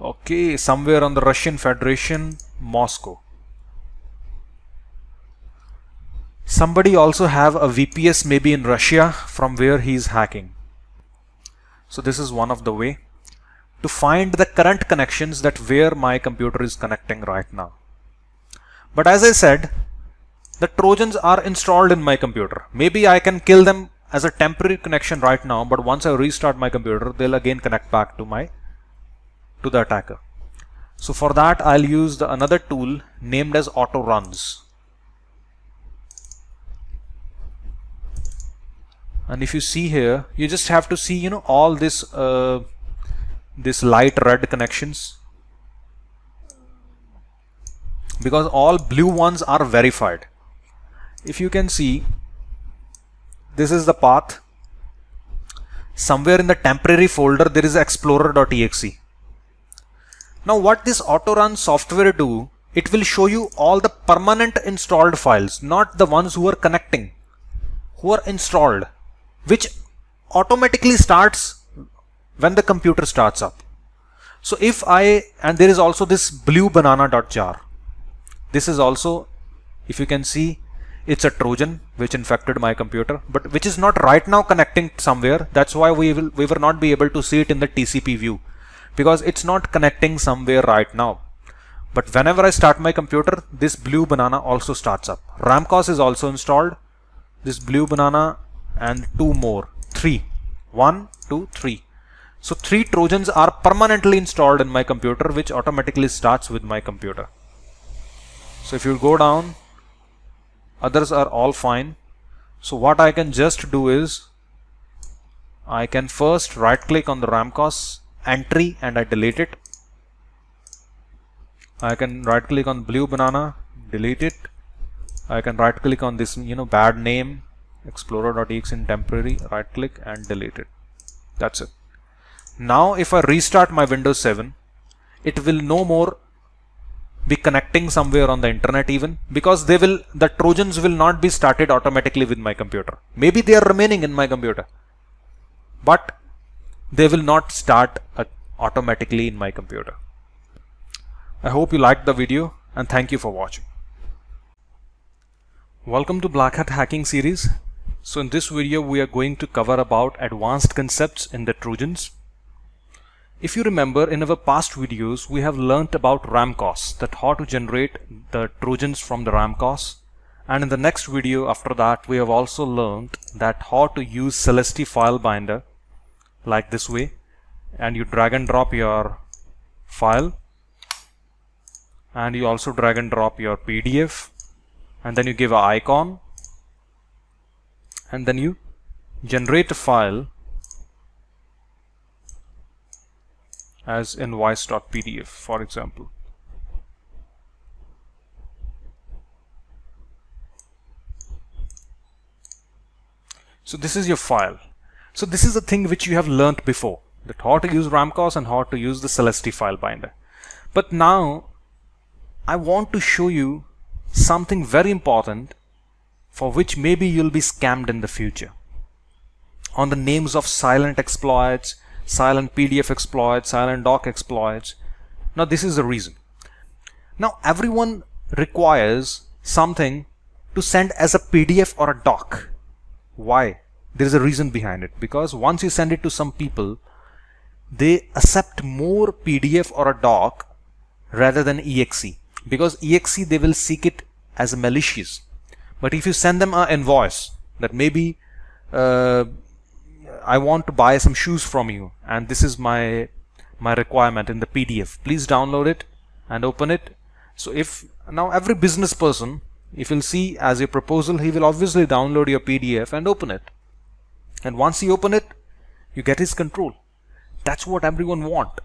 Okay, somewhere on the Russian Federation, Moscow. Somebody also have a VPS maybe in Russia from where he is hacking. So this is one of the way to find the current connections that where my computer is connecting right now. But as I said, the Trojans are installed in my computer. Maybe I can kill them as a temporary connection right now, but once I restart my computer, they'll again connect back to the attacker. So for that, I'll use another tool named as auto runs. And if you see here, you just have to see all this this light red connections, because all blue ones are verified. If you can see, this is the path. Somewhere in the temporary folder there is explorer.exe. Now what this auto run software do, it will show you all the permanent installed files, not the ones who are connecting, who are installed, which automatically starts when the computer starts up. So if and there is also this blue banana.jar. This is also, if you can see, it's a Trojan which infected my computer, but which is not right now connecting somewhere. That's why we will not be able to see it in the TCP view, because it's not connecting somewhere right now. But whenever I start my computer, this blue banana also starts up. ramcos is also installed, this blue banana, and two more, 3, 1, 2, 3. So 3 Trojans are permanently installed in my computer, which automatically starts with my computer. So if you go down, others are all fine. So what I can just do is I can first right click on the Ramcos entry and I delete it. I can right click on blue banana, delete it. I can right click on this bad name explorer.exe in temporary, right click and delete it. That's it. Now if I restart my Windows 7, it will no more be connecting somewhere on the internet even, because the Trojans will not be started automatically with my computer. Maybe they are remaining in my computer, but they will not start automatically in my computer. I hope you liked the video and thank you for watching. Welcome to Black Hat Hacking series. So in this video we are going to cover about advanced concepts in the Trojans. If you remember, in our past videos we have learnt about Ramcos, that how to generate the Trojans from the Ramcos, and in the next video after that we have also learnt that how to use Celesty file binder like this way, and you drag and drop your file and you also drag and drop your PDF, and then you give an icon and then you generate a file as invoice.pdf, for example. So this is your file. So this is a thing which you have learnt before, that how to use Ramcos and how to use the Celesty file binder. But now I want to show you something very important for which maybe you'll be scammed in the future, on the names of silent exploits, silent PDF exploits, silent doc exploits. Now this is the reason. Now everyone requires something to send as a PDF or a doc. Why? There is a reason behind it, because once you send it to some people, they accept more PDF or a doc rather than exe, because exe they will seek it as a malicious. But if you send them an invoice that maybe I want to buy some shoes from you and this is my requirement in the PDF, please download it and open it. So if now every business person, if you'll see as a proposal, he will obviously download your PDF and open it, and once you open it you get his control. That's what everyone want.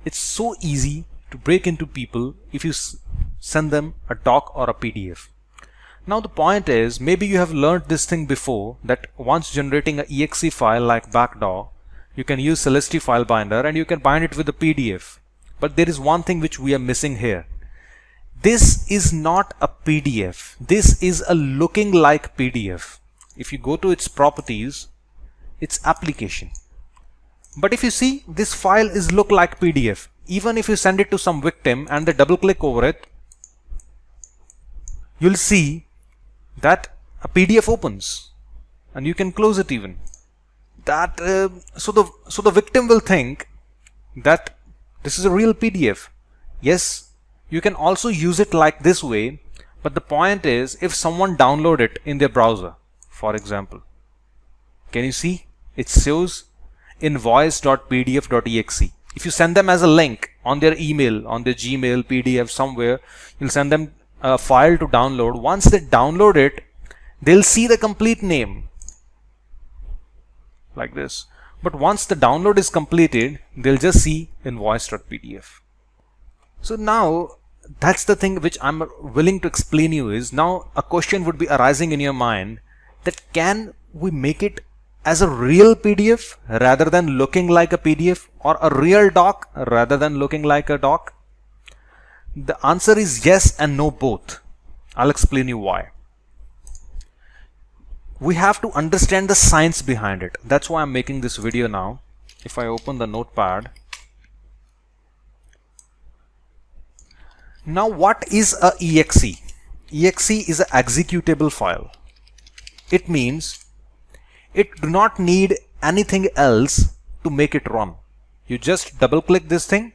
It's so easy to break into people if you send them a doc or a PDF. Now the point is, maybe you have learned this thing before, that once generating a exe file like backdoor, you can use Celesty file binder and you can bind it with a PDF. But there is one thing which we are missing here. This is not a PDF. This is a looking like PDF. If you go to its properties, its application. But if you see, this file is look like PDF. Even if you send it to some victim and they double click over it, you'll see that a PDF opens and you can close it even. That so the victim will think that this is a real PDF. Yes, you can also use it like this way, but the point is, if someone download it in their browser, for example, can you see it shows invoice.pdf.exe. If you send them as a link on their email, on their Gmail, PDF somewhere, you'll send them a file to download. Once they download it, they'll see the complete name like this. But once the download is completed, they'll just see invoice.pdf. So now that's the thing which I'm willing to explain you is, now a question would be arising in your mind, that can we make it as a real PDF rather than looking like a PDF, or a real doc rather than looking like a doc? The answer is yes and no both. I'll explain you why. We have to understand the science behind it. That's why I'm making this video now. If I open the notepad. Now what is a exe? Exe is an executable file. It means it do not need anything else to make it run. You just double click this thing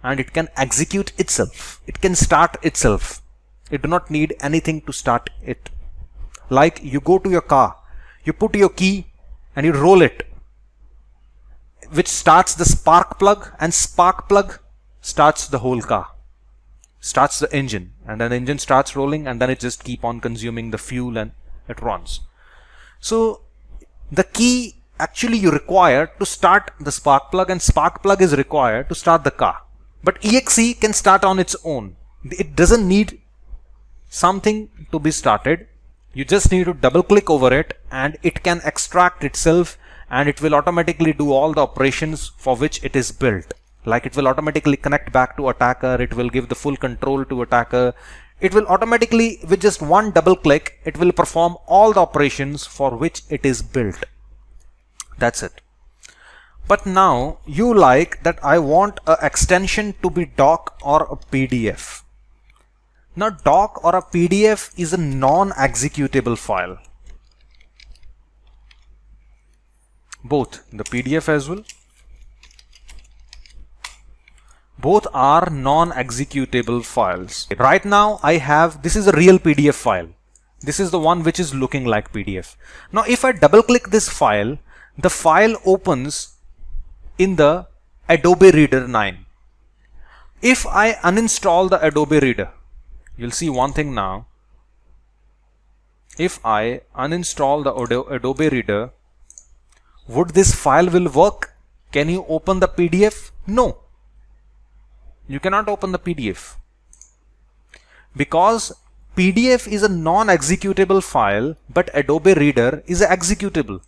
and it can execute itself. It can start itself. It do not need anything to start it. Like you go to your car, you put your key and you roll it, which starts the spark plug, and spark plug starts the whole car. starts the engine, and then the engine starts rolling, and then it just keep on consuming the fuel and it runs. So the key actually you require to start the spark plug, and spark plug is required to start the car. But exe can start on its own. It doesn't need something to be started. You just need to double click over it and it can extract itself, and it will automatically do all the operations for which it is built. Like it will automatically connect back to attacker, it will give the full control to attacker. It will automatically, with just one double click, it will perform all the operations for which it is built. That's it. But now you like that I want an extension to be doc or a PDF. Now doc or a PDF is a non-executable file. Both the PDF as well. Both are non-executable files. Right now I have, this is a real PDF file. This is the one which is looking like PDF. Now if I double click this file, the file opens in the Adobe Reader 9. If I uninstall the Adobe Reader, you'll see one thing now. If I uninstall the Adobe Reader, would this file will work? Can you open the PDF? No. You cannot open the PDF. Because PDF is a non-executable file, but Adobe Reader is executable.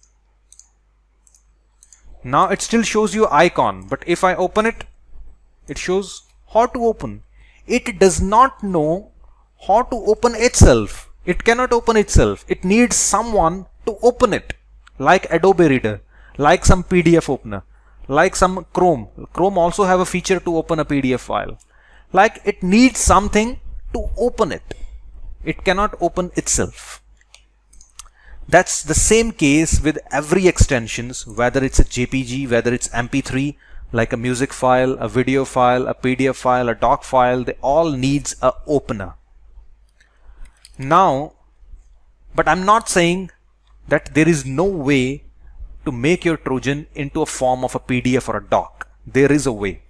Now it still shows you icon, but if I open it, it shows how to open. It does not know how to open itself. It cannot open itself. It needs someone to open it, like Adobe Reader, like some PDF opener, like some Chrome. Chrome also have a feature to open a PDF file. Like it needs something to open it. It cannot open itself. That's the same case with every extensions, whether it's a JPG, whether it's MP3, like a music file, a video file, a PDF file, a doc file, they all needs a opener. Now, but I'm not saying that there is no way to make your Trojan into a form of a PDF or a doc. There is a way.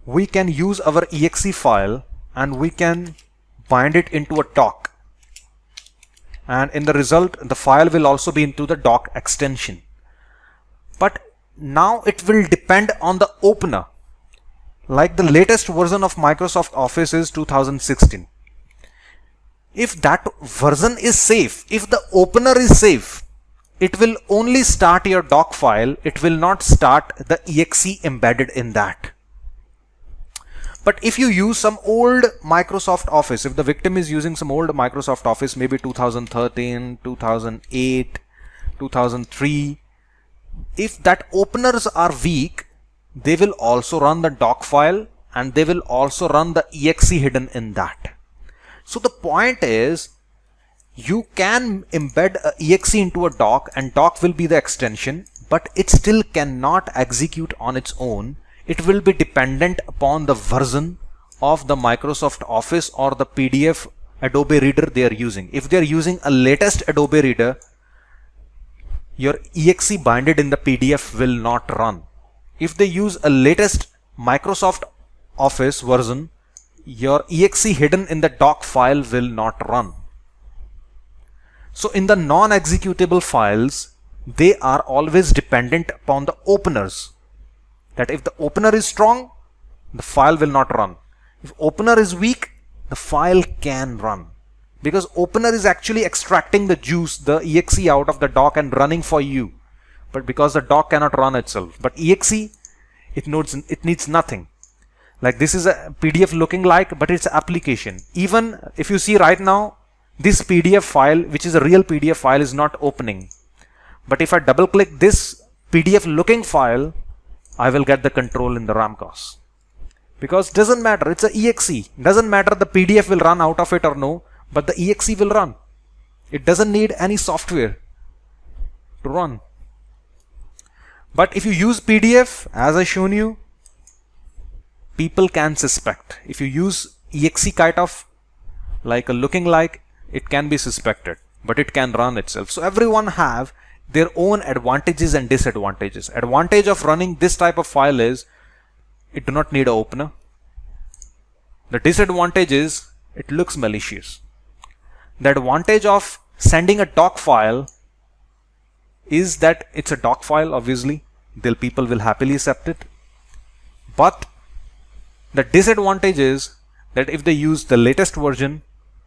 We can use our exe file and we can bind it into a doc. And in the result, the file will also be into the doc extension. But now it will depend on the opener. Like the latest version of Microsoft Office is 2016. If that version is safe, if the opener is safe, it will only start your doc file. It will not start the exe embedded in that. But if you use some old Microsoft Office, if the victim is using some old Microsoft Office, maybe 2013, 2008, 2003, if that openers are weak, they will also run the doc file and they will also run the exe hidden in that. So the point is, you can embed a exe into a doc and doc will be the extension, but it still cannot execute on its own. It will be dependent upon the version of the Microsoft Office or the PDF Adobe Reader they are using. If they are using a latest Adobe Reader, your exe binded in the PDF will not run. If they use a latest Microsoft Office version, your exe hidden in the doc file will not run. So in the non-executable files, they are always dependent upon the openers. That if the opener is strong, the file will not run. If opener is weak, the file can run. Because opener is actually extracting the juice, the exe out of the doc and running for you. But because the doc cannot run itself. But exe, it needs nothing. Like this is a PDF looking like, but it's an application. Even if you see right now, this PDF file, which is a real PDF file, is not opening. But if I double click this PDF looking file, I will get the control in the RAM cause. Because it doesn't matter, it's a exe. Doesn't matter the PDF will run out of it or no, but the exe will run. It doesn't need any software to run. But if you use PDF, as I shown you, people can suspect. If you use exe kind of like a looking like, it can be suspected, but it can run itself. So everyone have their own advantages and disadvantages. Advantage of running this type of file is it do not need an opener. The disadvantage is it looks malicious. The advantage of sending a doc file is that it's a doc file, obviously. People will happily accept it. But the disadvantage is that if they use the latest version,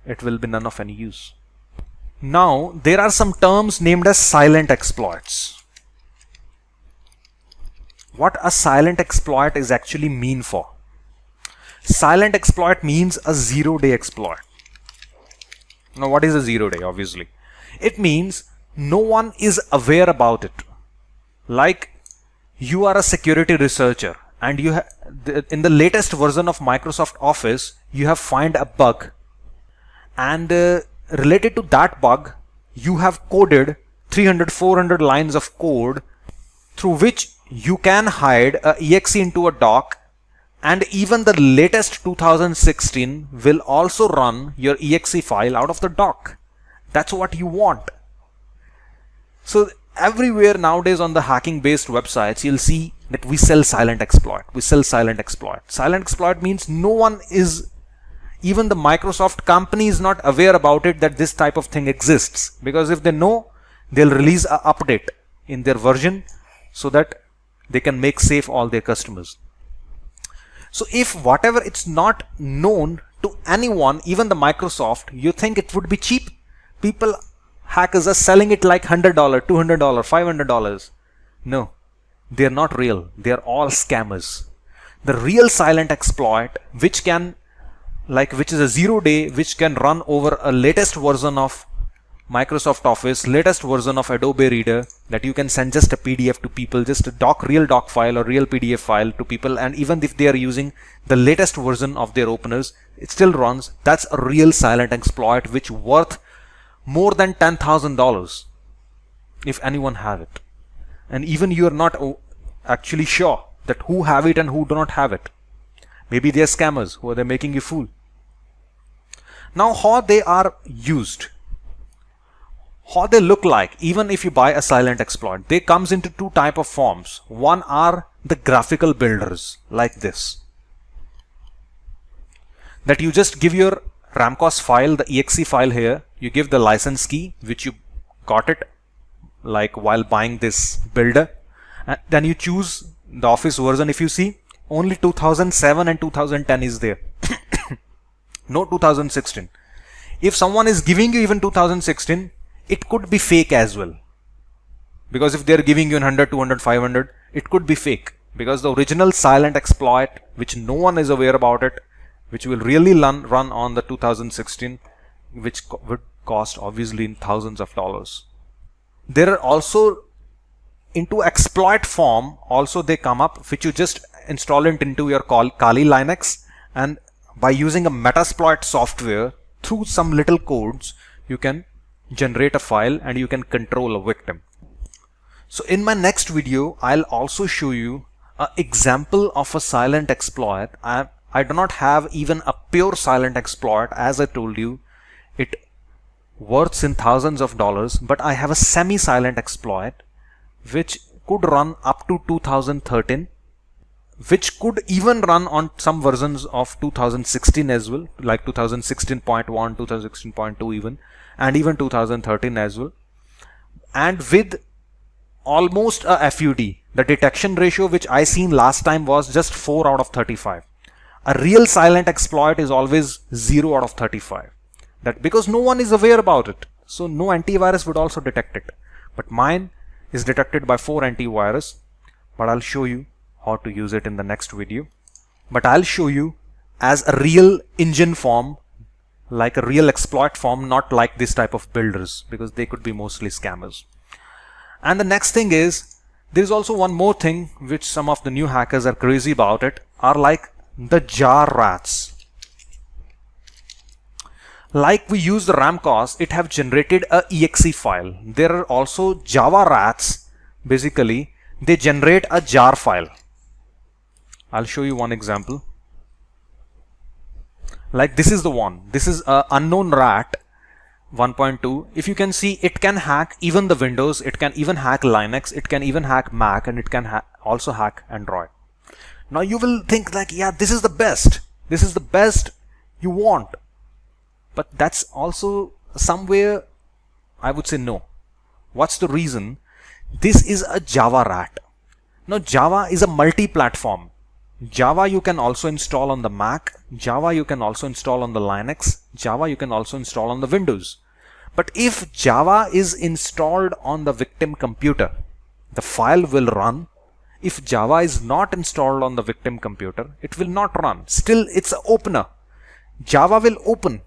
it will be none of any use. Now, there are some terms named as silent exploits. What a silent exploit is actually mean for? Silent exploit means a 0-day exploit. Now, what is a 0-day? Obviously, it means no one is aware about it. Like, you are a security researcher and you in the latest version of Microsoft Office, you have found a bug, and related to that bug, you have coded 300-400 lines of code through which you can hide a exe into a doc, and even the latest 2016 will also run your exe file out of the doc. That's what you want. So everywhere nowadays on the hacking based websites, you'll see that we sell silent exploit. We sell silent exploit. Silent exploit means no one is, even the Microsoft company is not aware about it, that this type of thing exists. Because if they know, they'll release an update in their version so that they can make safe all their customers. So if whatever it's not known to anyone, even the Microsoft, you think it would be cheap? People, hackers are selling it like $100, $200, $500. No, they're not real. They're all scammers. The real silent exploit, which is a 0-day, which can run over a latest version of Microsoft Office, latest version of Adobe Reader, that you can send just a PDF to people, just a real doc file or real PDF file to people, and even if they are using the latest version of their openers, it still runs. That's a real silent exploit, which worth more than $10,000 if anyone have it. And even you are not actually sure that who have it and who do not have it. Maybe they are scammers who are making you fool. Now, how they are used, how they look like, even if you buy a silent exploit, they comes into two type of forms. One are the graphical builders, like this, that you just give your Ramcos file, the exe file here, you give the license key, which you got it like while buying this builder, and then you choose the Office version. If you see, only 2007 and 2010 is there. No 2016. If someone is giving you even 2016, it could be fake as well. Because if they're giving you 100, 200, 500, it could be fake. Because the original silent exploit, which no one is aware about it, which will really run on the 2016, which would cost obviously in thousands of dollars. There are also into exploit form, also they come up, which you just install it into your Kali Linux, and by using a Metasploit software, through some little codes, you can generate a file and you can control a victim. So in my next video, I'll also show you an example of a silent exploit. I do not have even a pure silent exploit. As I told you, it worths in thousands of dollars, but I have a semi-silent exploit which could run up to 2013, which could even run on some versions of 2016 as well, like 2016.1, 2016.2 even, and even 2013 as well, and with almost a FUD. The detection ratio which I seen last time was just 4 out of 35. A real silent exploit is always 0 out of 35. That because no one is aware about it, so no antivirus would also detect it. But mine is detected by 4 antivirus, but I'll show you how to use it in the next video. But I'll show you as a real engine form, like a real exploit form, not like this type of builders, because they could be mostly scammers. And the next thing is, there's also one more thing which some of the new hackers are crazy about it, are like the jar rats. Like we use the Ramcos, it have generated a exe file. There are also Java rats. Basically, they generate a jar file. I'll show you one example. Like this is the one. This is a unknown rat 1.2. If you can see, it can hack even the Windows. It can even hack Linux. It can even hack Mac, and it can also hack Android. Now you will think like, yeah, this is the best. This is the best You want. But that's also somewhere, I would say no. What's the reason? This is a Java rat. Now Java is a multi-platform. Java you can also install on the Mac, Java you can also install on the Linux, Java you can also install on the Windows. But if Java is installed on the victim computer, the file will run. If Java is not installed on the victim computer, it will not run. Still, it's an opener. Java will open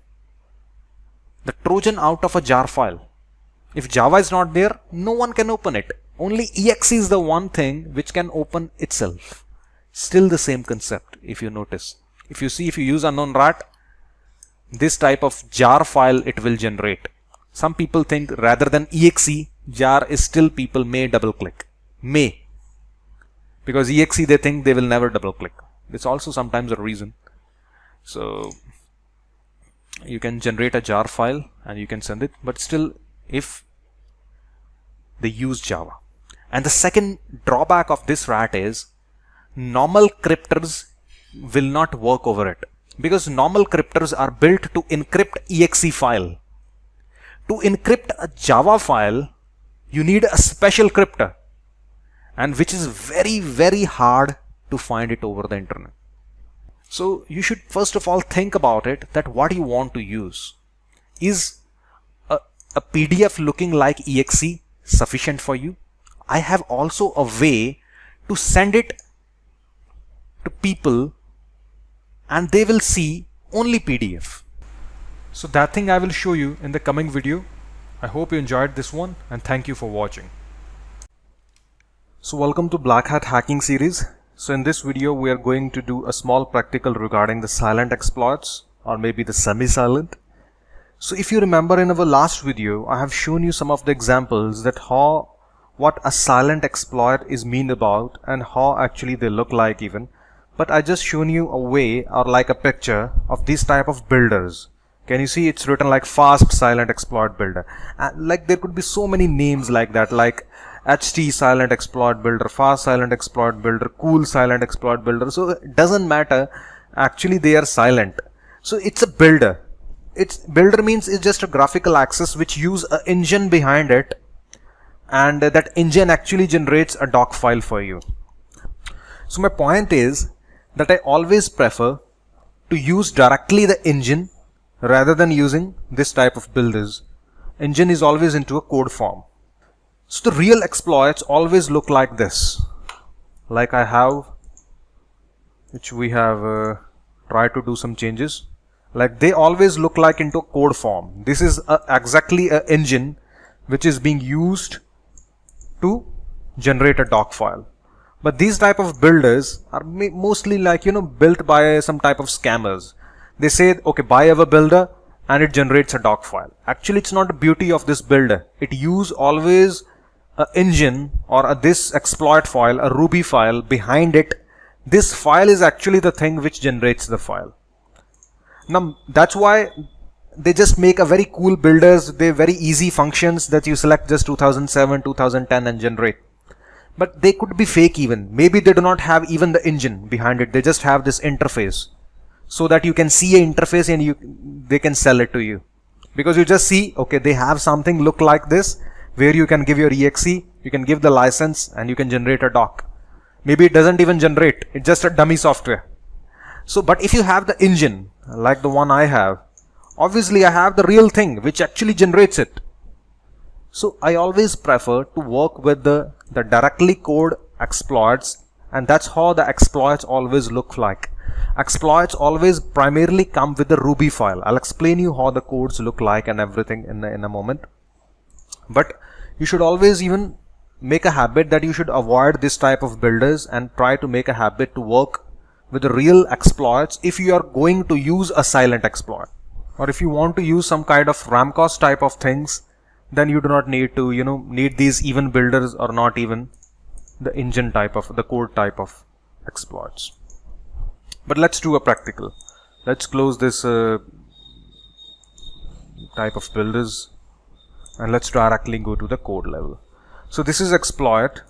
the Trojan out of a jar file. If Java is not there, no one can open it. Only exe is the one thing which can open itself. Still the same concept, if you notice. If you use unknown rat, this type of jar file it will generate. Some people think rather than exe, jar is still people may double click. May. Because exe they think they will never double click. It's also sometimes a reason. So you can generate a jar file and you can send it, but still if they use Java. And the second drawback of this rat is normal cryptors will not work over it, because normal cryptors are built to encrypt exe file. To encrypt a Java file, you need a special cryptor, and which is very, very hard to find it over the internet. So you should first of all think about it, that what you want to use. Is a PDF looking like exe sufficient for you? I have also a way to send it to people and they will see only PDF. So that thing I will show you in the coming video. I hope you enjoyed this one and thank you for watching. So welcome to Black Hat Hacking series. So in this video we are going to do a small practical regarding the silent exploits, or maybe the semi-silent. So if you remember in our last video, I have shown you some of the examples that what a silent exploit is mean about and how actually they look like even. But I just shown you a way or like a picture of these type of builders. Can you see it's written like fast silent exploit builder? And like there could be so many names like that, like HT silent exploit builder, fast silent exploit builder, cool silent exploit builder. So it doesn't matter, actually they are silent. So it's a builder. Builder means it's just a graphical access which use an engine behind it, and that engine actually generates a doc file for you. So my point is that I always prefer to use directly the engine rather than using this type of builders. Engine is always into a code form. So the real exploits always look like this, like I have, which we have tried to do some changes. Like they always look like into code form. This is exactly an engine which is being used to generate a doc file. But these type of builders are mostly like, built by some type of scammers. They say, okay, buy our builder and it generates a doc file. Actually, it's not the beauty of this builder. It use always an engine or this exploit file, a Ruby file behind it. This file is actually the thing which generates the file. Now that's why they just make a very cool builders. They're very easy functions that you select just 2007, 2010 and generate. But they could be fake even. Maybe they do not have even the engine behind it. They just have this interface so that you can see an interface and they can sell it to you. Because you just see, okay, they have something look like this where you can give your exe, you can give the license and you can generate a doc. Maybe it doesn't even generate. It's just a dummy software. So, but if you have the engine, like the one I have, obviously I have the real thing which actually generates it. So I always prefer to work with the directly code exploits, and that's how the exploits always look like. Exploits always primarily come with the Ruby file. I'll explain you how the codes look like and everything in a moment. But you should always even make a habit that you should avoid this type of builders and try to make a habit to work with the real exploits if you are going to use a silent exploit. Or if you want to use some kind of Ramcos type of things, then you do not need to, need these even builders or not even the engine type of, the code type of exploits. But let's do a practical. Let's close this type of builders and let's directly go to the code level. So this is exploit,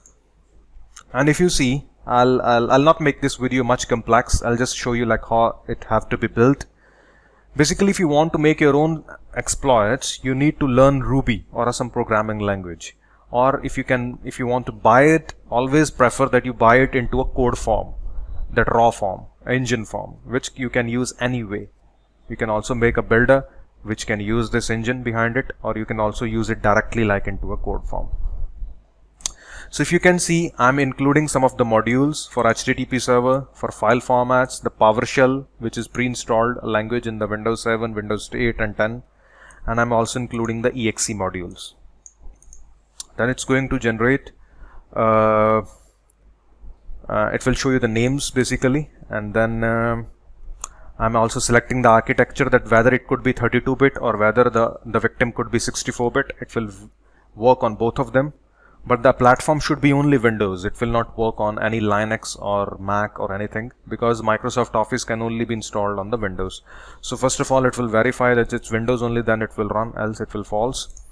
and if you see, I'll not make this video much complex. I'll just show you like how it have to be built. Basically, if you want to make your own exploits, you need to learn Ruby or some programming language. Or if you want to buy it, always prefer that you buy it into a code form, that raw form, engine form, which you can use anyway. You can also make a builder which can use this engine behind it, or you can also use it directly like into a code form. So if you can see, I'm including some of the modules for HTTP server, for file formats, the PowerShell, which is pre-installed language in the Windows 7, Windows 8 and 10, and I'm also including the exe modules. Then it's going to generate, it will show you the names basically, and then I'm also selecting the architecture, that whether it could be 32-bit or whether the victim could be 64-bit. It will work on both of them. But the platform should be only Windows. It will not work on any Linux or Mac or anything, because Microsoft Office can only be installed on the Windows. So first of all, it will verify that it's Windows only, then it will run, else it will false.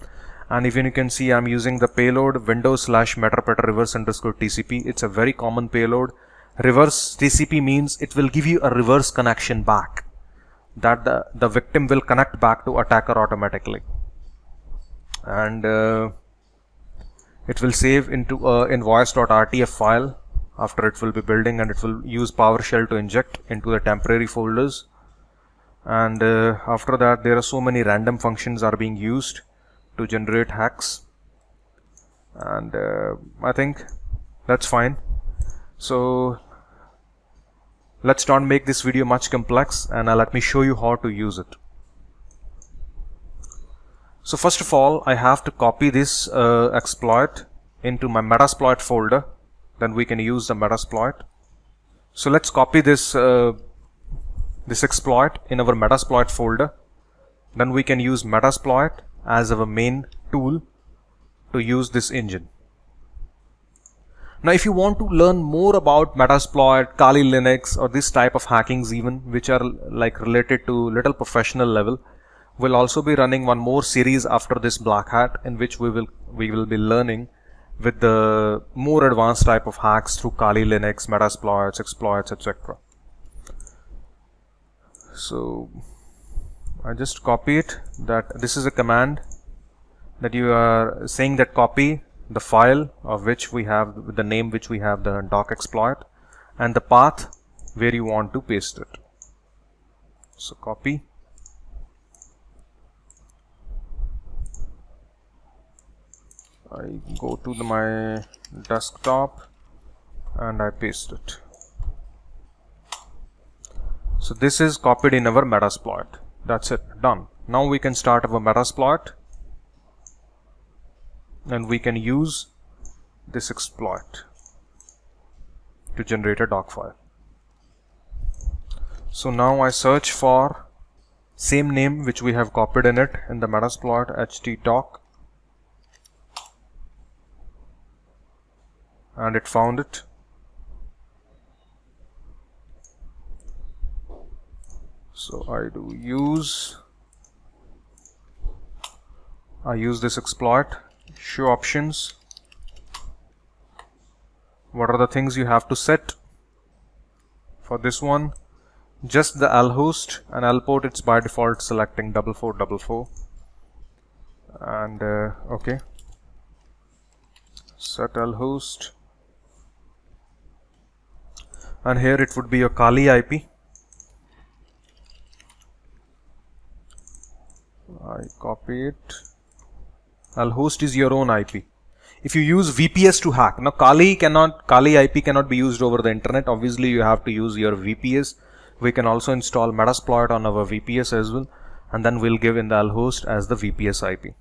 And even you can see, I'm using the payload Windows/metapeta reverse_TCP. It's a very common payload. Reverse TCP means it will give you a reverse connection back, that the victim will connect back to attacker automatically. And it will save into a invoice.rtf file after it will be building, and it will use PowerShell to inject into the temporary folders. And after that, there are so many random functions are being used to generate hacks, and I think that's fine. So let's not make this video much complex, and let me show you how to use it. So first of all, I have to copy this exploit into my Metasploit folder. Then we can use the Metasploit. So let's copy this this exploit in our Metasploit folder. Then we can use Metasploit as our main tool to use this engine. Now, if you want to learn more about Metasploit, Kali Linux, or this type of hackings even, which are like related to little professional level, we'll also be running one more series after this Black Hat, in which we will be learning with the more advanced type of hacks through Kali Linux, Metasploits, exploits, etc. So I just copy it. That this is a command that you are saying that copy the file of which we have the name, which we have the doc exploit, and the path where you want to paste it. So copy. I go to my desktop and I paste it. So this is copied in our Metasploit. That's it, done. Now we can start our Metasploit, and we can use this exploit to generate a doc file. So now I search for same name which we have copied in it in the Metasploit, htdoc, and it found it. So I use this exploit, show options. What are the things you have to set for this one? Just the L host and L port, it's by default selecting 4444, and okay, set L host, and here it would be your Kali IP. I copy it. L host is your own IP. If you use VPS to hack, now Kali IP cannot be used over the internet. Obviously, you have to use your VPS. We can also install Metasploit on our VPS as well, and then we'll give in the L host as the VPS IP.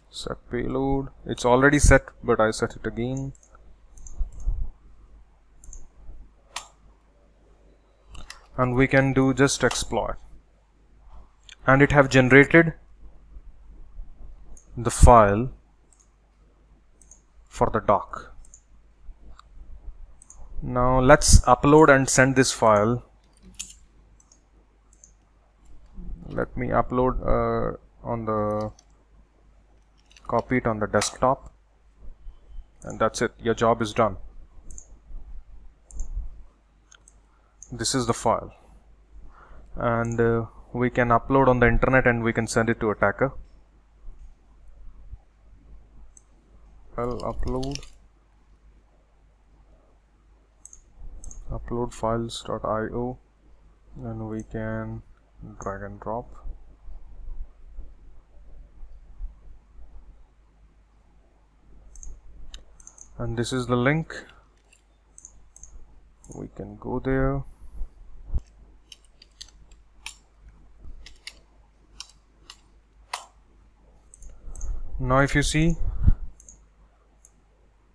Set payload. It's already set, but I set it again. And we can do just exploit, and it have generated the file for the doc. Now let's upload and send this file. Let me upload copy it on the desktop, and that's it. Your job is done. this is the file, and we can upload on the internet and we can send it to attacker. I'll upload files.io, and we can drag and drop. And this is the link. We can go there. Now if you see,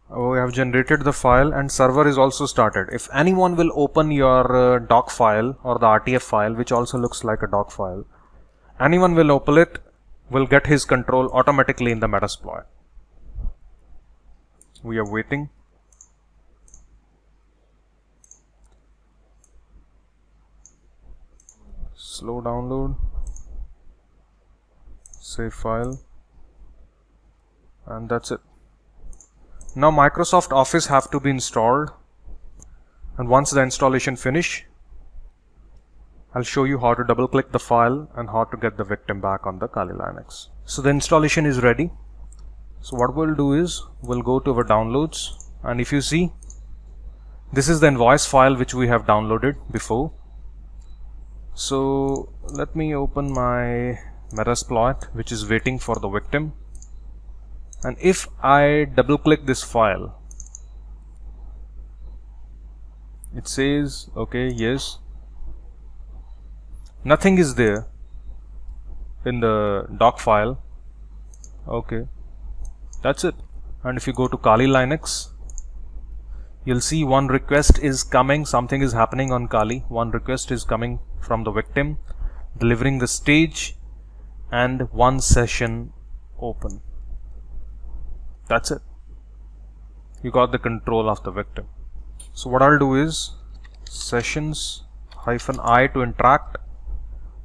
we have generated the file and server is also started. If anyone will open your doc file or the RTF file, which also looks like a doc file, anyone will open it, will get his control automatically in the Metasploit. We are waiting. Slow download. Save file. And that's it. Now Microsoft Office have to be installed, and once the installation finish, I'll show you how to double click the file and how to get the victim back on the Kali Linux. So the installation is ready. So what we'll do is we'll go to our downloads, and if you see, this is the invoice file which we have downloaded before. So let me open my Metasploit, which is waiting for the victim. And if I double click this file, it says okay, yes, nothing is there in the doc file. Okay, that's it. And if you go to Kali Linux, you'll see one request is coming, something is happening on Kali. One request is coming from the victim, delivering the stage, and one session open. That's it. You got the control of the victim. So what I'll do is sessions-i to interact.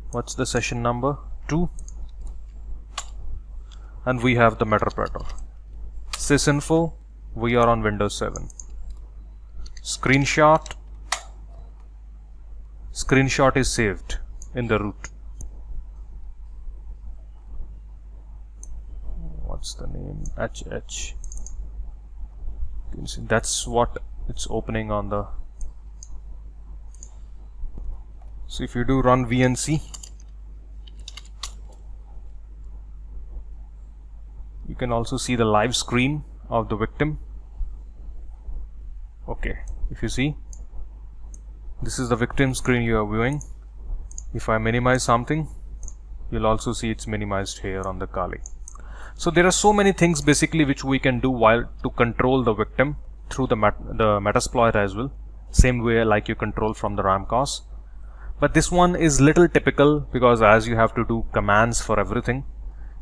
What's the session number? 2. And we have the meterpreter. sysinfo, we are on Windows 7. Screenshot is saved in the root. What's the name? HH. You can see that's what it's opening on the. So if you do run VNC, you can also see the live screen of the victim. Okay, if you see, this is the victim screen you are viewing. If I minimize something, you'll also see it's minimized here on the Kali. So there are so many things basically which we can do while to control the victim through the Metasploit as well, same way like you control from the Ramcos. But this one is little typical because as you have to do commands for everything.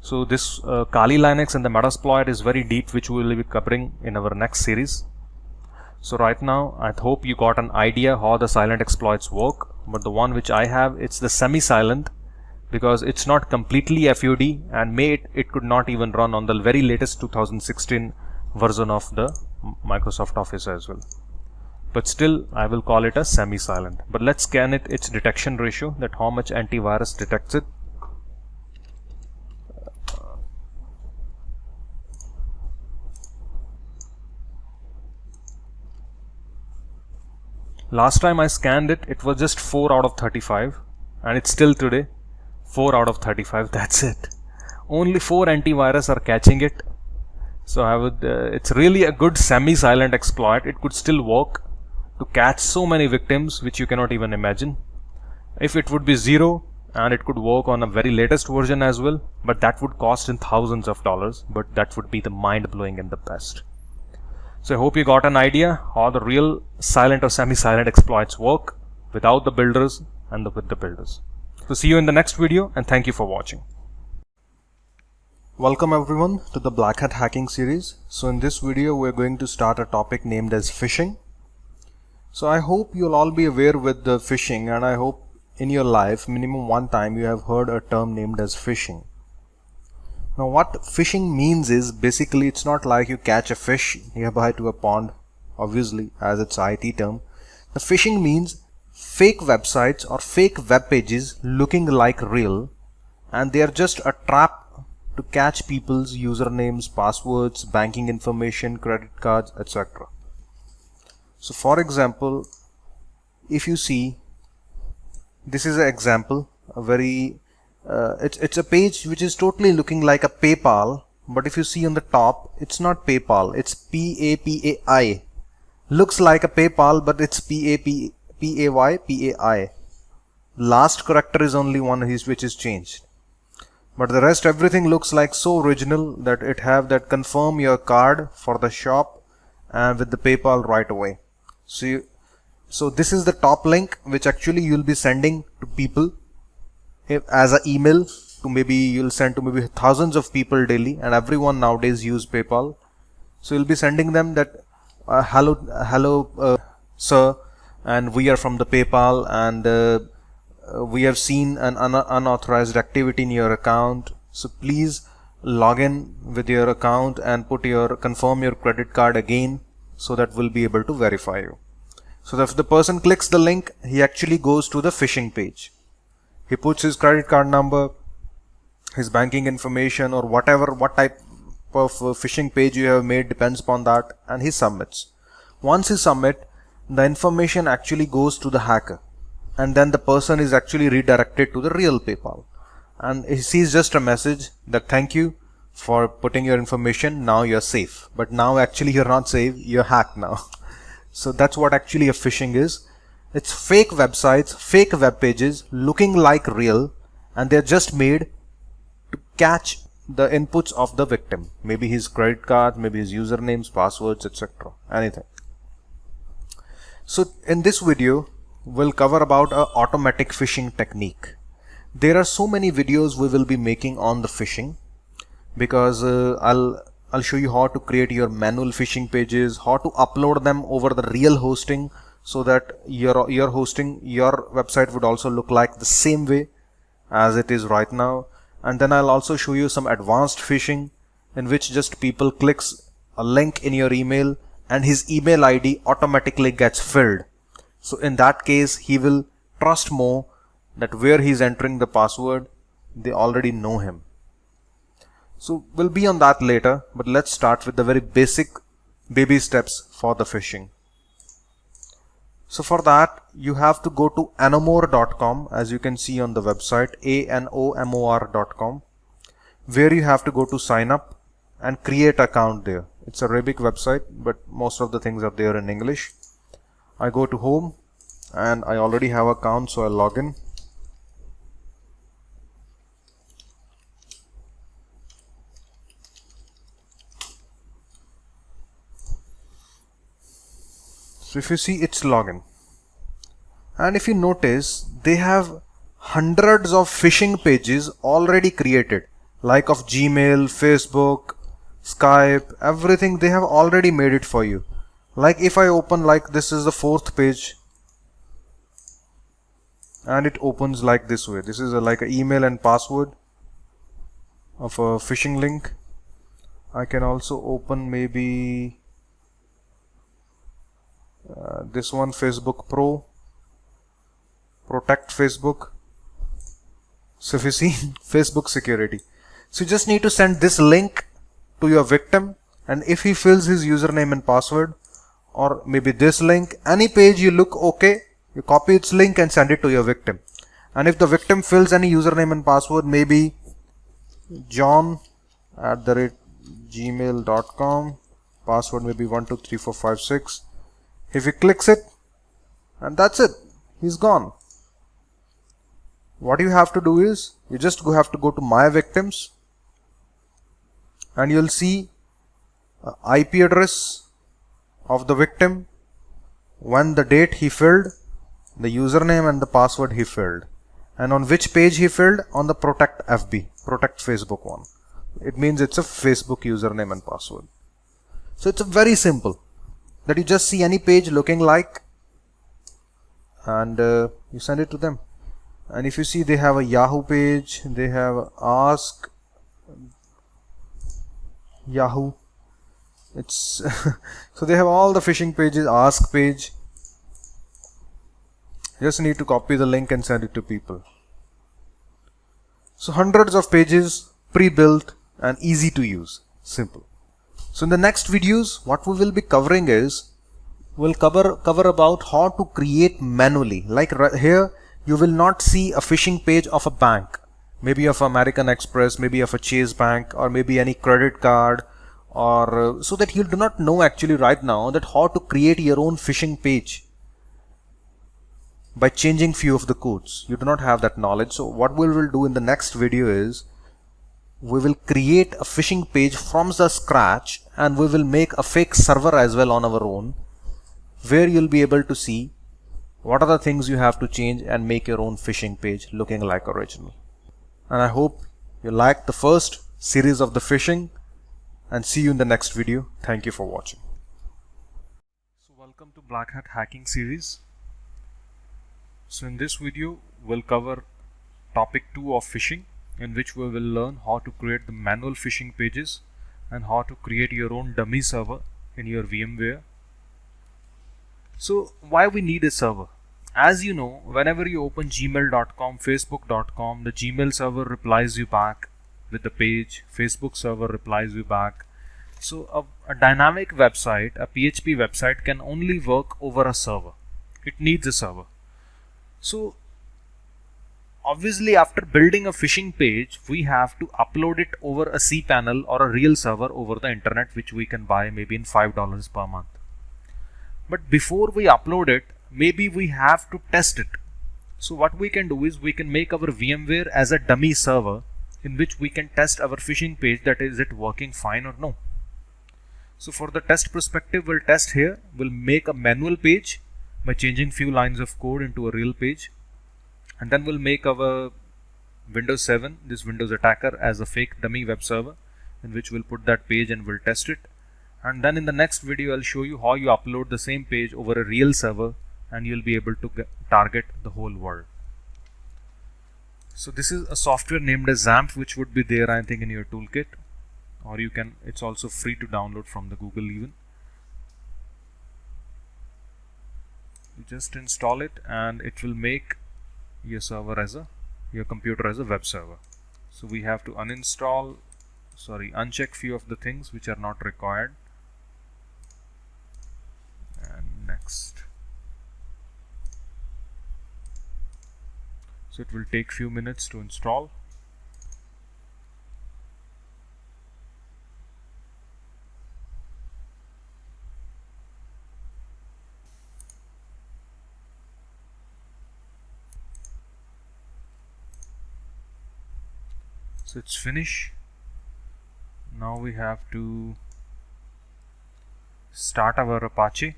So this Kali Linux and the Metasploit is very deep, which we will be covering in our next series. So right now I hope you got an idea how the silent exploits work, but the one which I have, it's the semi-silent, because it's not completely FUD, and it could not even run on the very latest 2016 version of the Microsoft Office as well. But still I will call it a semi-silent. But let's scan it, its detection ratio, that how much antivirus detects it. Last time I scanned it, it was just 4 out of 35, and it's still today 4 out of 35. That's it. Only 4 antivirus are catching it. So I would it's really a good semi-silent exploit. It could still work to catch so many victims which you cannot even imagine. If it would be 0, and it could work on a very latest version as well, but that would cost in thousands of dollars, but that would be the mind-blowing and the best. So I hope you got an idea how the real silent or semi-silent exploits work without the builders and with the builders. So see you in the next video, and thank you for watching. Welcome everyone to the Black Hat Hacking series. So in this video we're going to start a topic named as phishing. So I hope you'll all be aware with the phishing, and I hope in your life minimum one time you have heard a term named as phishing. Now what phishing means is basically it's not like you catch a fish nearby to a pond, obviously, as it's IT term. The phishing means fake websites or fake web pages looking like real, and they are just a trap to catch people's usernames, passwords, banking information, credit cards, etc. So for example, if you see, this is an example, a very it's a page which is totally looking like a PayPal, but if you see on the top, it's not PayPal, it's PAPAI. Looks like a PayPal, but it's PAY. Last character is only one which is changed, but the rest everything looks like so original that it have that confirm your card for the shop and with the PayPal right away. So this is the top link which actually you'll be sending to people as an email to, maybe you'll send to maybe thousands of people daily, and everyone nowadays use PayPal. So you'll be sending them that hello sir, and we are from the PayPal, and we have seen an unauthorized activity in your account, so please log in with your account and confirm your credit card again, so that we'll be able to verify you. So if the person clicks the link, he actually goes to the phishing page. He puts his credit card number, his banking information, or what type of phishing page you have made, depends upon that, and he submits. Once he submits, the information actually goes to the hacker, and then the person is actually redirected to the real PayPal, and he sees just a message that thank you for putting your information, now you're safe. But now actually you're not safe, you're hacked now. So that's what actually a phishing is. It's fake websites, fake web pages looking like real, and they're just made to catch the inputs of the victim, maybe his credit card, maybe his usernames, passwords, etc. anything. So in this video we'll cover about a automatic phishing technique. There are so many videos we will be making on the phishing, because I'll show you how to create your manual phishing pages, how to upload them over the real hosting, so that your website would also look like the same way as it is right now. And then I'll also show you some advanced phishing, in which just people clicks a link in your email and his email ID automatically gets filled. So in that case, he will trust more that where he's entering the password, they already know him. So we'll be on that later, but let's start with the very basic baby steps for the phishing. So for that, you have to go to anomore.com, as you can see on the website, anomor.com, where you have to go to sign up and create account there. It's a Arabic website, but most of the things are there in English. I go to home and I already have an account, so I'll log in. So if you see, it's login, and if you notice, they have hundreds of phishing pages already created, like of Gmail, Facebook, Skype, everything. They have already made it for you. Like if I open, like this is the 4th page, and it opens like this way. This is like an email and password of a phishing link. I can also open maybe this one, Facebook Pro, protect Facebook. So if you see, Facebook security. So you just need to send this link to your victim, and if he fills his username and password, or maybe this link, any page you look okay, you copy its link and send it to your victim. And if the victim fills any username and password, maybe john@gmail.com, password maybe 123456. If he clicks it, and that's it, he's gone. What you have to do is, you just have to go to my victims, and you'll see IP address of the victim, when the date he filled, the username and the password he filled, and on which page he filled, on the protect Facebook one. It means it's a Facebook username and password. So it's a very simple, that you just see any page looking like, and you send it to them. And if you see, they have a Yahoo page, they have Ask Yahoo. It's so they have all the phishing pages. Ask page. Just need to copy the link and send it to people. So hundreds of pages, pre-built and easy to use. Simple. So in the next videos, what we will be covering is, we'll cover about how to create manually. Like right here, you will not see a phishing page of a bank, maybe of American Express, maybe of a Chase Bank, or maybe any credit card, or so that you do not know actually right now that how to create your own phishing page by changing few of the codes. You do not have that knowledge. So what we will do in the next video is, we will create a phishing page from the scratch, and we will make a fake server as well on our own, where you'll be able to see what are the things you have to change and make your own phishing page looking like original. And I hope you liked the first series of the phishing, and see you in the next video. Thank you for watching. So welcome to Black Hat Hacking series. So in this video we'll cover topic 2 of phishing, in which we will learn how to create the manual phishing pages and how to create your own dummy server in your VMware. So why we need a server? As you know, whenever you open gmail.com, facebook.com, the Gmail server replies you back with the page, Facebook server replies you back. So a dynamic website, a PHP website, can only work over a server. It needs a server. So obviously after building a phishing page, we have to upload it over a cPanel or a real server over the internet, which we can buy maybe in $5 per month. But before we upload it, maybe we have to test it. So what we can do is, we can make our VMware as a dummy server in which we can test our phishing page, that is it working fine or no. So for the test perspective, we'll test here. We'll make a manual page by changing few lines of code into a real page, and then we'll make our Windows 7, this Windows attacker, as a fake dummy web server in which we'll put that page and we'll test it. And then in the next video I'll show you how you upload the same page over a real server, and you'll be able to target the whole world. So this is a software named as XAMPP, which would be there I think in your toolkit, or you can, it's also free to download from the Google even. You just install it and it will make your server as your computer as a web server. So we have to uncheck few of the things which are not required, and next. So it will take few minutes to install. So it's finished. Now we have to start our Apache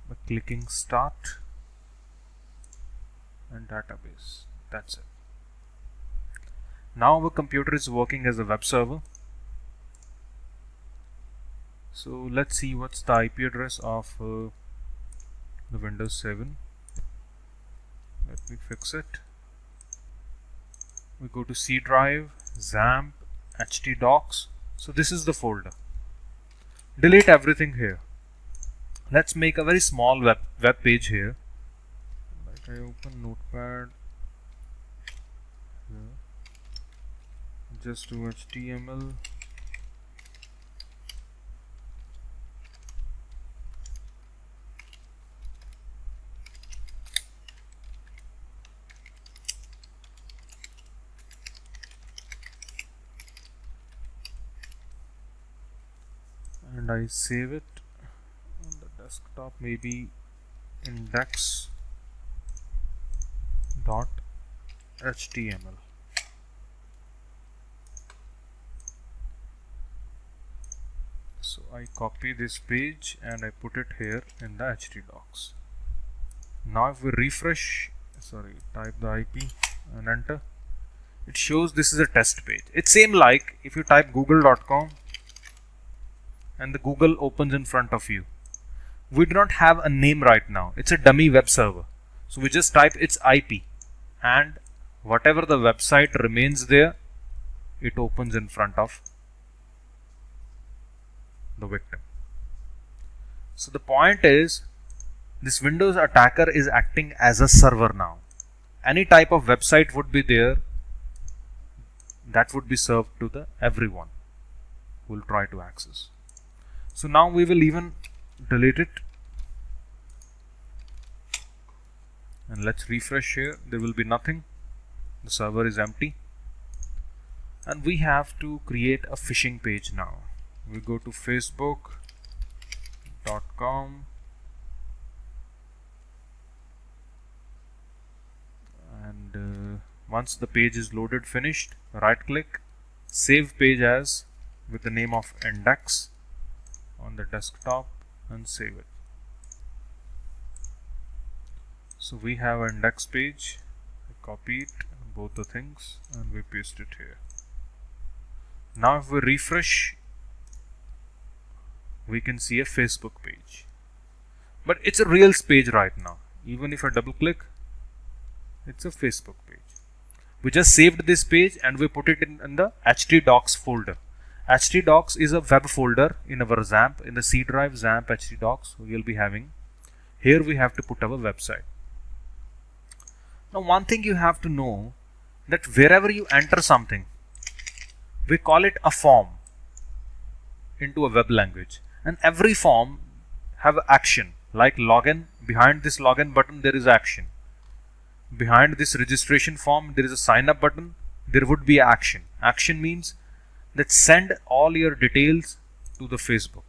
by clicking start and database. That's it. Now our computer is working as a web server. So let's see what's the IP address of the Windows 7. Let me fix it. We go to C drive, XAMPP, htdocs. So this is the folder. Delete everything here. Let's make a very small web page here. Like I open Notepad. Here. Just do HTML. And I save it on the desktop, maybe index.html. So I copy this page and I put it here in the htdocs. Now if we type the IP and enter, it shows this is a test page. It's same like if you type google.com and the Google opens in front of you. We do not have a name right now. It's a dummy web server. So we just type its IP, and whatever the website remains there, it opens in front of the victim. So the point is, This Windows attacker is acting as a server now. Any type of website would be there that would be served to the everyone who will try to access. So now we will even delete it, and let's refresh here. There will be nothing. The server is empty, and we have to create a phishing page now. We go to facebook.com, and once the page is loaded, finished, right click, save page as with the name of index on the desktop and save it. So we have an index page. I copy it, both the things, and we paste it here. Now if we refresh, we can see a Facebook page, but it's a Reels page right now. Even if I double click, it's a Facebook page. We just saved this page and we put it in the htdocs folder. htdocs is a web folder in our XAMPP, in the C drive XAMPP htdocs we will be having. Here we have to put our website. Now one thing you have to know, that wherever you enter something, we call it a form into a web language, and every form have action. Like login, behind this login button there is action. Behind this registration form there is a sign up button, there would be action. Action means that send all your details to the Facebook.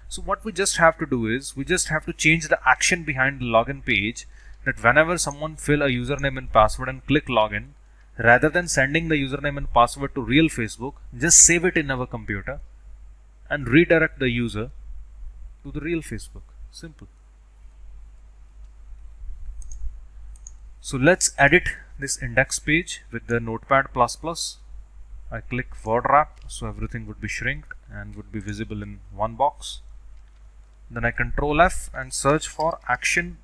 So what we just have to do is, we just have to change the action behind the login page, that whenever someone fill a username and password and click login, rather than sending the username and password to real Facebook, just save it in our computer and redirect the user to the real Facebook. Simple. So let's edit this index page with the Notepad++. I click word wrap, so everything would be shrinked and would be visible in one box. Then I Control F and search for action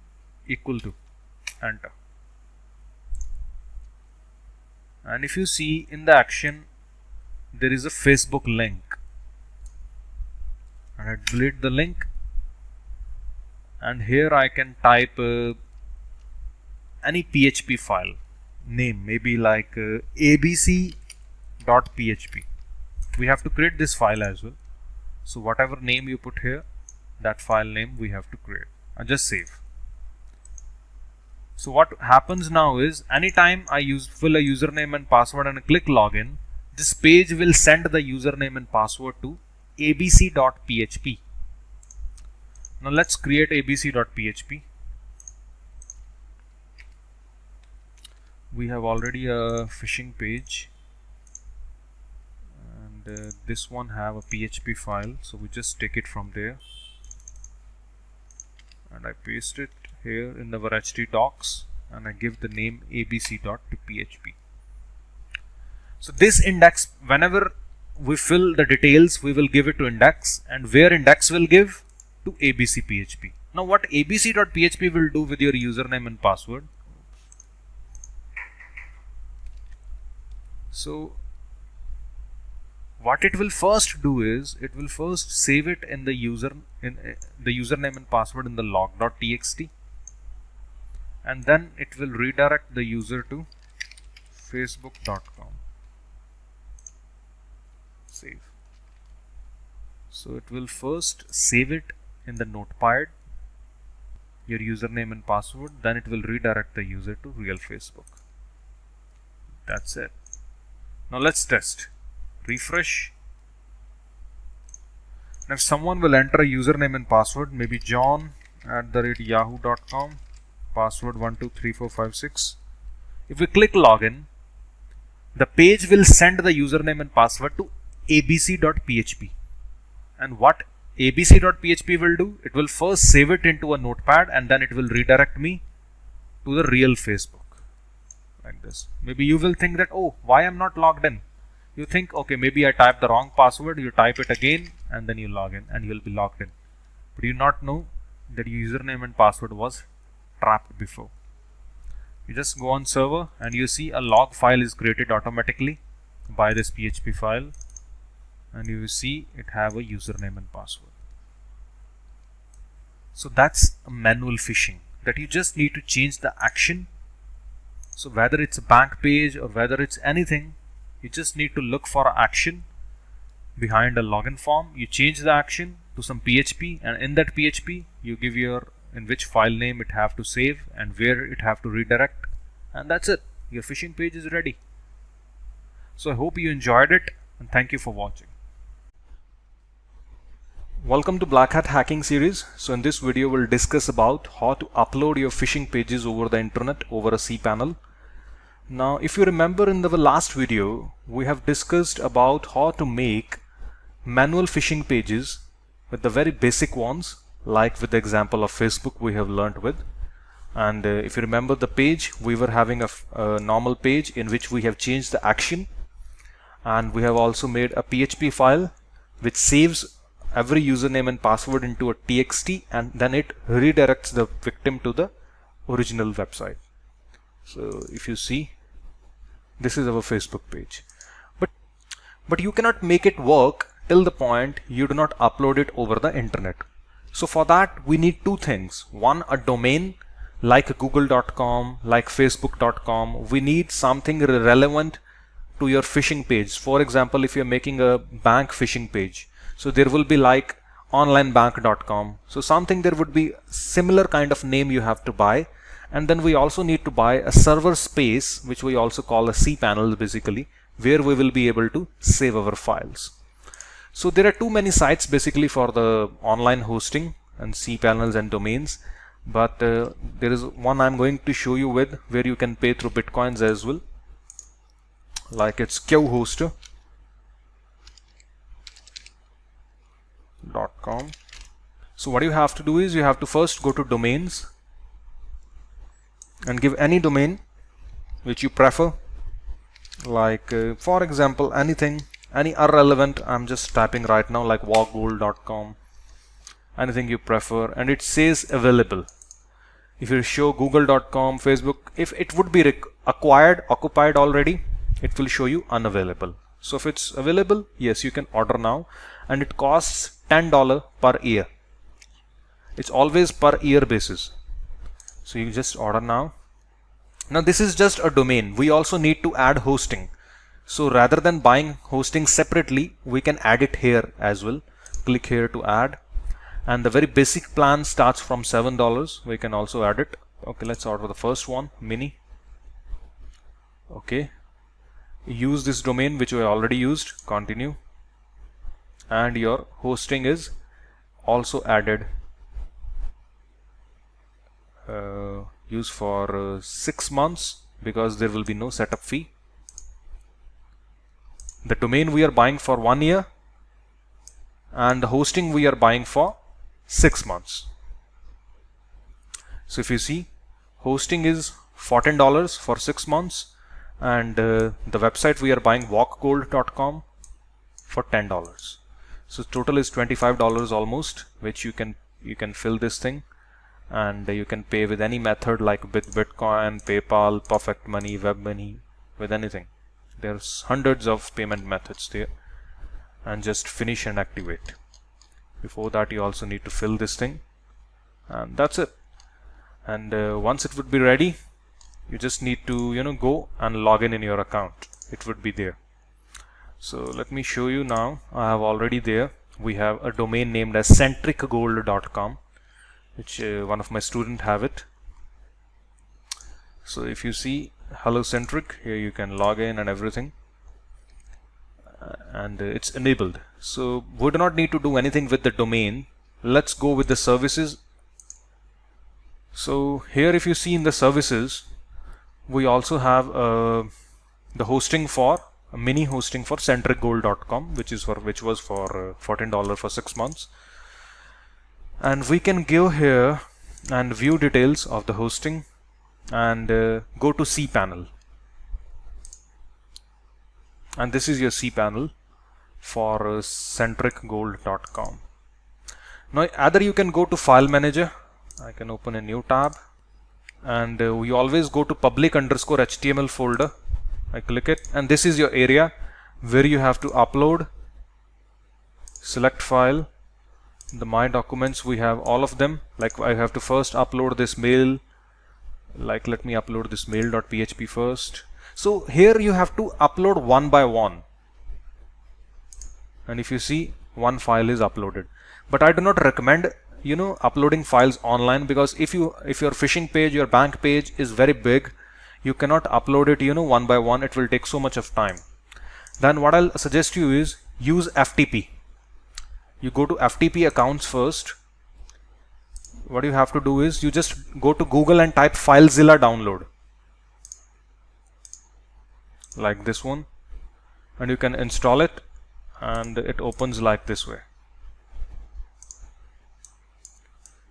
equal to, enter. And if you see in the action, there is a Facebook link, and I delete the link, and here I can type any PHP file name, maybe like abc.php. We have to create this file as well. So whatever name you put here, that file name we have to create, and just save. So what happens now is, anytime I fill a username and password and click login, this page will send the username and password to abc.php. Now let's create abc.php. We have already a phishing page, and this one have a PHP file, so we just take it from there and I paste it here in our htdocs, and I give the name abc.php. So this index, whenever we fill the details, we will give it to index, and where index will give to abc.php. Now what abc.php will do with your username and password? So what it will first do is, it will first save it in the username and password in the log.txt, and then it will redirect the user to facebook.com. Save. So it will first save it in the notepad, your username and password, then it will redirect the user to real Facebook. That's it. Now let's test. Refresh. Now if someone will enter a username and password, maybe john@yahoo.com, password 123456. If we click login, the page will send the username and password to abc.php. And what abc.php will do? It will first save it into a notepad, and then it will redirect me to the real Facebook. Like this. Maybe you will think that, oh, why I'm not logged in? You think, okay, maybe I typed the wrong password. You type it again and then you log in and you'll be logged in. But you not know that your username and password was trapped before. You just go on server and you see a log file is created automatically by this PHP file, and you see it have a username and password. So that's a manual phishing, that you just need to change the action. So whether it's a bank page or whether it's anything, you just need to look for action behind a login form. You change the action to some PHP, and in that PHP you give in which file name it have to save and where it have to redirect, and that's it. Your phishing page is ready. So I hope you enjoyed it, and thank you for watching. Welcome to Black Hat Hacking series. So in this video we'll discuss about how to upload your phishing pages over the internet over a cPanel. Now if you remember, in the last video we have discussed about how to make manual phishing pages with the very basic ones, like with the example of Facebook we have learned with. And if you remember the page, we were having a normal page in which we have changed the action, and we have also made a PHP file which saves every username and password into a txt, and then it redirects the victim to the original website. So if you see, this is our Facebook page, but you cannot make it work till the point you do not upload it over the internet. So for that we need two things. One, a domain like google.com, like facebook.com. We need something relevant to your phishing page. For example, if you're making a bank phishing page, so there will be like onlinebank.com. So something, there would be similar kind of name you have to buy. And then we also need to buy a server space, which we also call a cPanel basically, where we will be able to save our files. So there are too many sites basically for the online hosting and cPanels and domains, but there is one I'm going to show you with where you can pay through bitcoins as well, like it's qhoster.com. So what you have to do is you have to first go to domains and give any domain which you prefer, like for example anything, any irrelevant. I'm just typing right now like walkgold.com, anything you prefer, and it says available. If you show google.com, Facebook, if it would be occupied already, it will show you unavailable. So if it's available, yes, you can order now, and it costs $10 per year. It's always per year basis. So you just order now. Now this is just a domain. We also need to add hosting. So rather than buying hosting separately, we can add it here as well. Click here to add, and the very basic plan starts from $7. We can also add it. Okay, let's order the first one, mini. Okay, use this domain which we already used, continue, and your hosting is also added. Use for 6 months because there will be no setup fee. The domain we are buying for 1 year, and the hosting we are buying for 6 months. So if you see, hosting is $14 for 6 months, and the website we are buying walkgold.com for $10. So total is $25 almost, which you can fill this thing, and you can pay with any method like with Bitcoin, PayPal, Perfect Money, Web Money, with anything. There's hundreds of payment methods there, and just finish and activate. Before that you also need to fill this thing, and that's it. And once it would be ready, you just need to go and log in your account. It would be there. So let me show you now. I have already there. We have a domain named as centricgold.com, which one of my students have it. So if you see hello centric, here you can log in and everything, and it's enabled. So we do not need to do anything with the domain. Let's go with the services. So here if you see in the services, we also have the hosting for mini hosting for centricgold.com, which was for $14 for 6 months. And we can go here and view details of the hosting and go to cPanel, and this is your cPanel for centricgold.com. Now either you can go to file manager. I can open a new tab, and we always go to public_HTML folder. I click it, and this is your area where you have to upload, select file, the my documents, we have all of them. Like I have to first upload this mail. Like let me upload this mail.php first. So here you have to upload one by one. And if you see, one file is uploaded. But I do not recommend uploading files online, because if your phishing page, your bank page is very big, you cannot upload it one by one. It will take so much of time. Then what I'll suggest you is use FTP. You go to FTP accounts first. What you have to do is you just go to Google and type FileZilla download, like this one, and you can install it, and it opens like this way.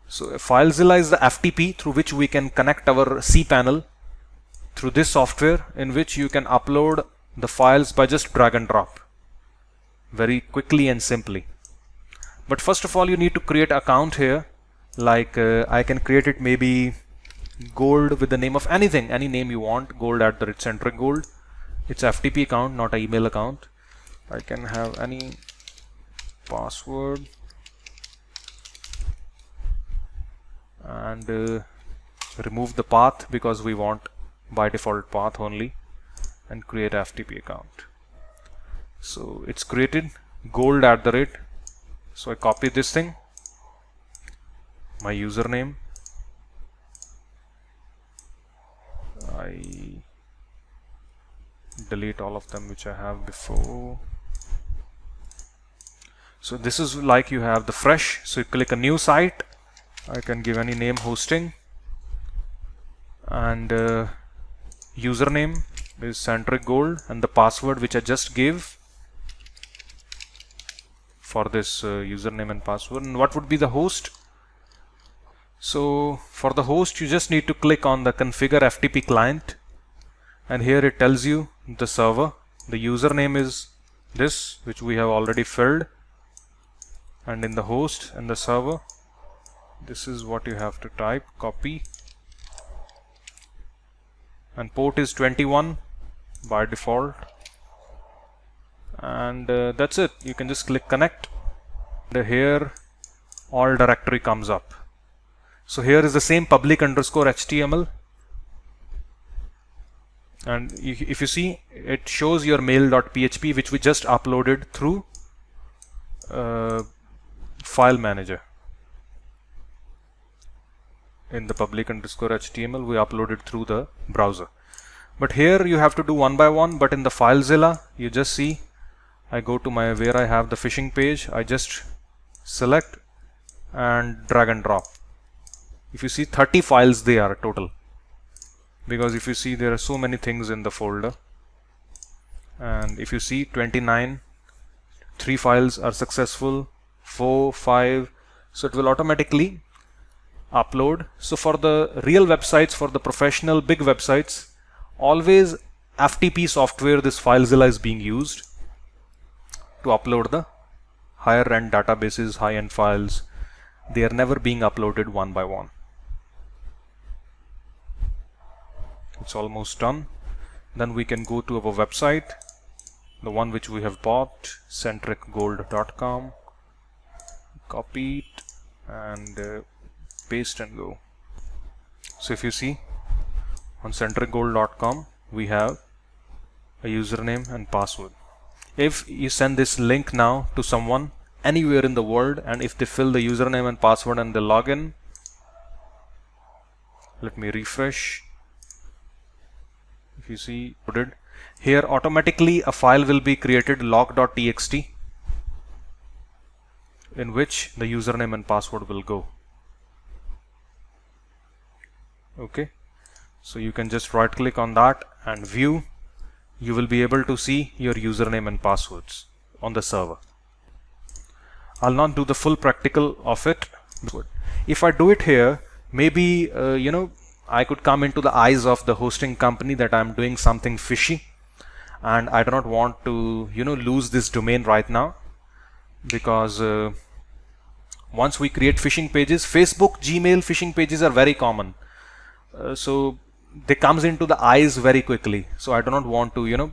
So FileZilla is the FTP through which we can connect our cPanel through this software, in which you can upload the files by just drag and drop very quickly and simply. But first of all, you need to create an account here. Like I can create it maybe gold with the name of anything, any name you want, gold@centricgold. It's FTP account, not an email account. I can have any password and remove the path, because we want by default path only, and create FTP account. So it's created, gold@. So I copy this thing, my username, I delete all of them which I have before. So this is like you have the fresh, so you click a new site. I can give any name, hosting, and username is Centric Gold, and the password which I just gave for this username and password. And what would be the host? So for the host, you just need to click on the configure FTP client, and here it tells you the server. The username is this, which we have already filled, and in the host and the server, this is what you have to type, copy, and port is 21 by default, and that's it. You can just click connect, and here all directory comes up. So here is the same public_HTML, and if you see, it shows your mail.php, which we just uploaded through file manager. In the public_HTML, we uploaded through the browser. But here you have to do one by one. But in the FileZilla, you just see, I go to where I have the phishing page, I just select and drag and drop. If you see, 30 files they are total, because if you see, there are so many things in the folder. And if you see, 29, 3 files are successful, 4, 5, so it will automatically upload. So for the real websites, for the professional big websites, always FTP software, this FileZilla is being used to upload the higher end databases, high end files. They are never being uploaded one by one. It's almost done. Then we can go to our website, the one which we have bought, centricgold.com, copy it and paste and go. So if you see, on centricgold.com we have a username and password. If you send this link now to someone anywhere in the world, and if they fill the username and password and they log in, let me refresh. If you see, here automatically a file will be created, log.txt, in which the username and password will go. Okay, so you can just right click on that and view. You will be able to see your username and passwords on the server. I'll not do the full practical of it. If I do it here, maybe I could come into the eyes of the hosting company that I'm doing something fishy, and I do not want to lose this domain right now, because once we create phishing pages, Facebook, Gmail phishing pages are very common, so they comes into the eyes very quickly. So I do not want to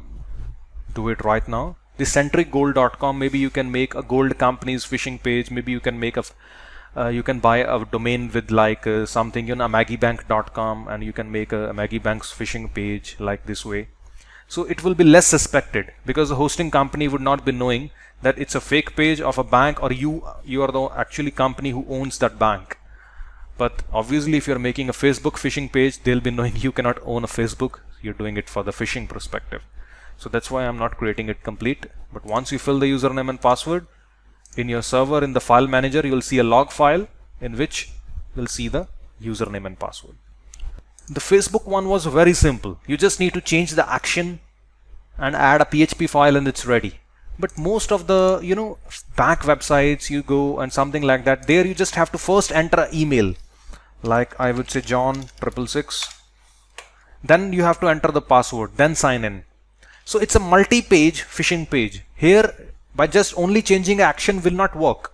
do it right now. the centricgold.com, maybe you can make a gold company's phishing page. Maybe you can make you can buy a domain with like something, maggibank.com, and you can make a Maggie Bank's phishing page like this way. So it will be less suspected, because the hosting company would not be knowing that it's a fake page of a bank, or you are the actually company who owns that bank. But obviously if you're making a Facebook phishing page, they'll be knowing you cannot own a Facebook. You're doing it for the phishing perspective. So that's why I'm not creating it complete. But once you fill the username and password in your server, in the file manager, you'll see a log file in which you'll see the username and password. The Facebook one was very simple. You just need to change the action and add a PHP file and it's ready. But most of the bank websites, you go and something like that, there you just have to first enter an email, like I would say John666. Then you have to enter the password, then sign in. So it's a multi-page phishing page. Here, by just only changing action will not work.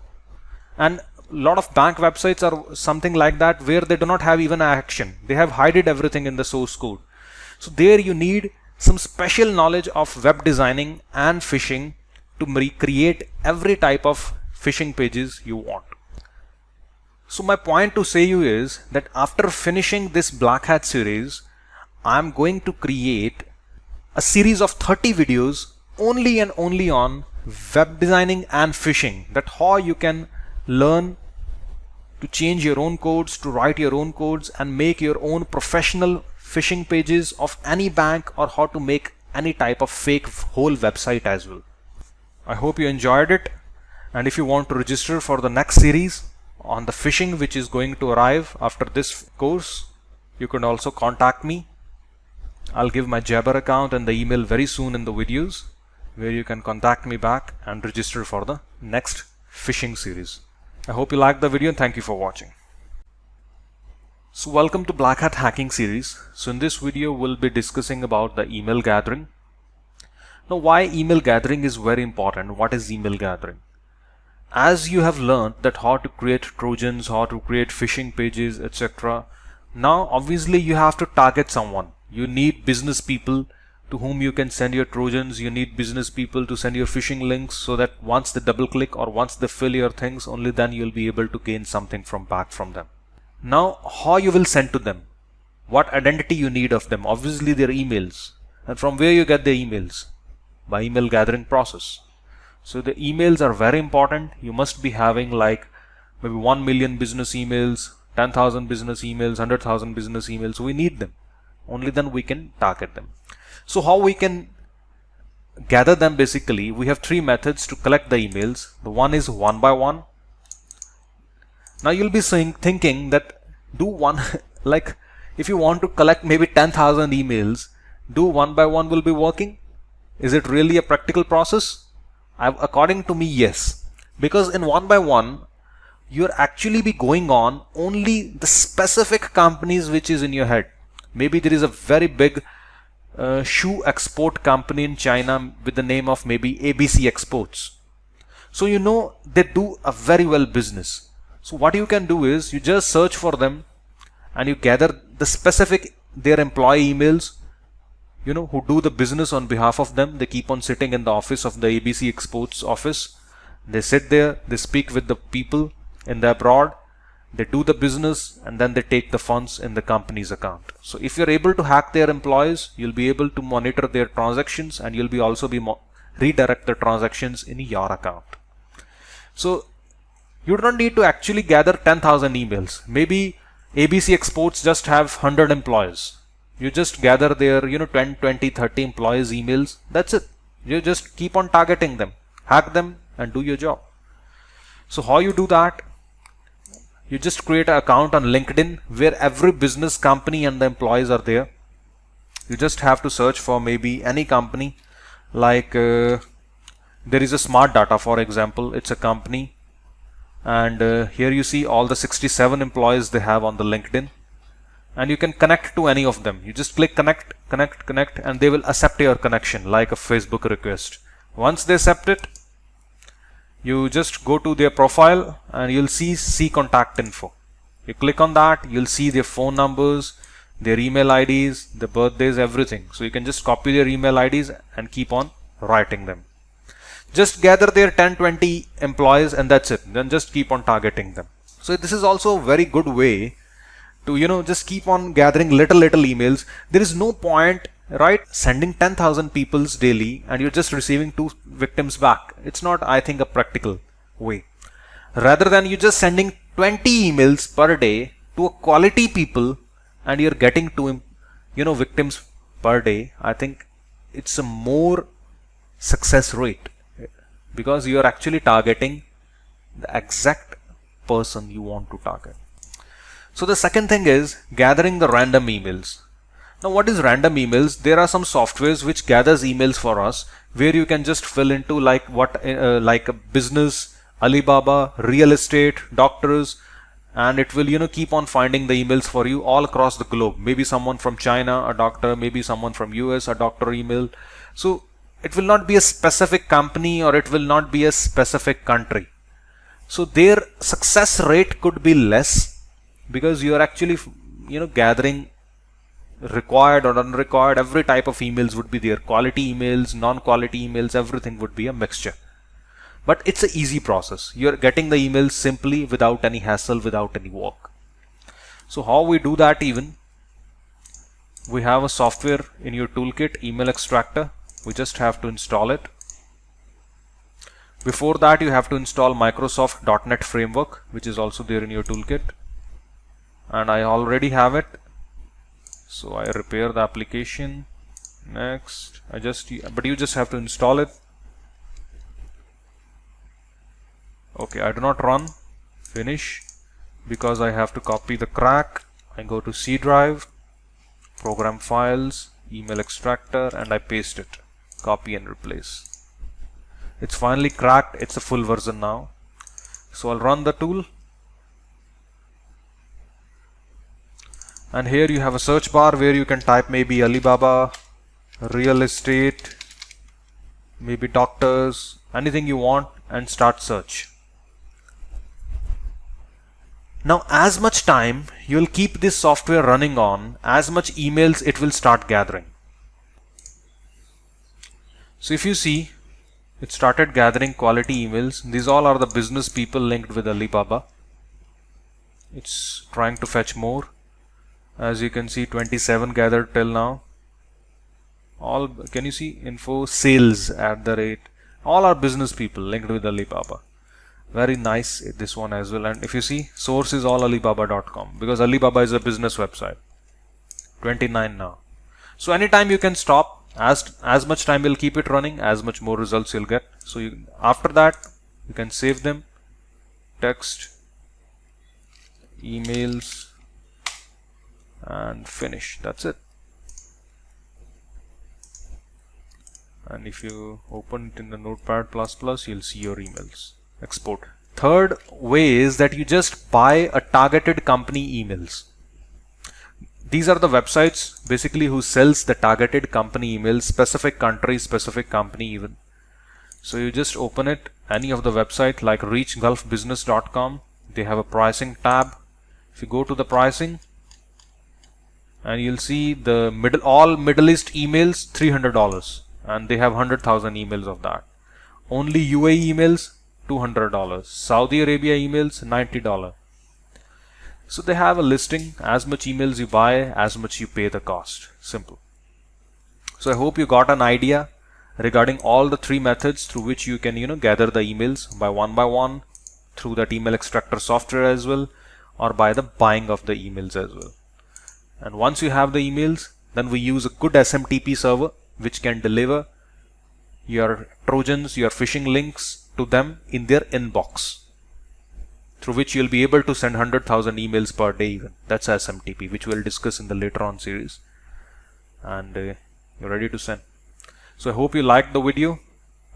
And a lot of bank websites are something like that, where they do not have even action. They have hidden everything in the source code. So there you need some special knowledge of web designing and phishing to create every type of phishing pages you want. So my point to say you is that after finishing this Black Hat series, I'm going to create a series of 30 videos only and only on web designing and phishing, that how you can learn to change your own codes, to write your own codes and make your own professional phishing pages of any bank, or how to make any type of fake whole website as well. I hope you enjoyed it, and if you want to register for the next series on the phishing which is going to arrive after this course, you can also contact me. I'll give my Jabber account and the email very soon in the videos, where you can contact me back and register for the next phishing series. I hope you liked the video and thank you for watching. So welcome to Black Hat Hacking series. So in this video we'll be discussing about the email gathering. Now why email gathering is very important. What is email gathering? As you have learned that how to create Trojans, how to create phishing pages, etc. Now obviously you have to target someone. You need business people to whom you can send your Trojans. You need business people to send your phishing links, so that once they double click or once they fill your things, only then you'll be able to gain something back from them. Now how you will send to them? What identity you need of them? Obviously their emails. And from where you get the emails? By email gathering process. So the emails are very important. You must be having like maybe 1 million business emails, 10,000 business emails, 100,000 business emails. We need them. Only then we can target them. So how we can gather them? Basically we have 3 methods to collect the emails. The one is one by one. Now you'll be thinking that do one like if you want to collect maybe 10,000 emails, do one by one will be working? Is it really a practical process? According to me, yes. Because in one by one, you're actually be going on only the specific companies which is in your head. Maybe there is a very big shoe export company in China with the name of maybe ABC Exports. So you know they do a very well business. So what you can do is you just search for them and you gather the specific their employee emails, who do the business on behalf of them. They keep on sitting in the office of the ABC Exports office. They sit there, they speak with the people in the abroad, they do the business, and then they take the funds in the company's account. So if you're able to hack their employees, you'll be able to monitor their transactions, and you'll be also redirect the transactions in your account. So you don't need to actually gather 10,000 emails. Maybe ABC Exports just have 100 employees. You just gather their 10, 20, 30 employees emails. That's it. You just keep on targeting them, hack them, and do your job. So how you do that? You just create an account on LinkedIn where every business company and the employees are there. You just have to search for maybe any company, like there is a Smart Data, for example. It's a company, and here you see all the 67 employees they have on the LinkedIn, and you can connect to any of them. You just click connect, and they will accept your connection like a Facebook request. Once they accept it, you just go to their profile and you'll see contact info. You click on that, you'll see their phone numbers, their email IDs, their birthdays, everything. So you can just copy their email IDs and keep on writing them. Just gather their 10-20 employees and that's it. Then just keep on targeting them. So this is also a very good way to just keep on gathering little emails. There is no point, right, sending 10,000 peoples daily and you're just receiving 2 victims back. It's not, I think, a practical way. Rather than you just sending 20 emails per day to a quality people and you're getting 2 victims per day, I think it's a more success rate because you are actually targeting the exact person you want to target. So the second thing is gathering the random emails. Now what is random emails? There are some softwares which gathers emails for us where you can just fill into like a business, Alibaba, real estate, doctors, and it will keep on finding the emails for you all across the globe. Maybe someone from China, a doctor, maybe someone from US, a doctor email. So it will not be a specific company or it will not be a specific country. So their success rate could be less because you are actually gathering required or unrequired. Every type of emails would be there. Quality emails, non-quality emails, everything would be a mixture. But it's an easy process. You're getting the emails simply without any hassle, without any work. So how we do that even? We have a software in your toolkit, email extractor. We just have to install it. Before that, you have to install Microsoft .NET framework, which is also there in your toolkit. And I already have it. So I repair the application. Next, but you just have to install it. Okay, I do not run. Finish. Because I have to copy the crack. I go to C drive, program files, email extractor, and I paste it. Copy and replace. It's finally cracked. It's a full version now. So I'll run the tool. And here you have a search bar where you can type maybe Alibaba, real estate, maybe doctors, anything you want, and start search. Now as much time you will keep this software running on, as much emails it will start gathering. So if you see, it started gathering quality emails. These all are the business people linked with Alibaba. It's trying to fetch more. As you can see, 27 gathered till now. All, can you see, info, sales @ all are business people linked with Alibaba. Very nice, this one as well. And if you see, source is all alibaba.com because Alibaba is a business website. 29 now. So anytime you can stop, as much time you'll keep it running, as much more results you'll get. So after that, you can save them. Text, emails, and finish. That's it. And if you open it in the Notepad++, you'll see your emails. Export. Third way is that you just buy a targeted company emails. These are the websites basically who sells the targeted company emails, specific country, specific company even. So you just open it, any of the website like reachgulfbusiness.com. They have a pricing tab. If you go to the pricing, and you'll see the all Middle East emails $300, and they have 100,000 emails of that. Only UAE emails $200, Saudi Arabia emails $90. So they have a listing. As much emails you buy, as much you pay the cost. Simple. So I hope you got an idea regarding all the 3 methods through which you can gather the emails by one through that email extractor software as well, or by the buying of the emails as well. And once you have the emails, then we use a good SMTP server which can deliver your Trojans, your phishing links to them in their inbox, through which you'll be able to send 100,000 emails per day even. That's SMTP, which we'll discuss in the later on series. And you're ready to send. So I hope you liked the video,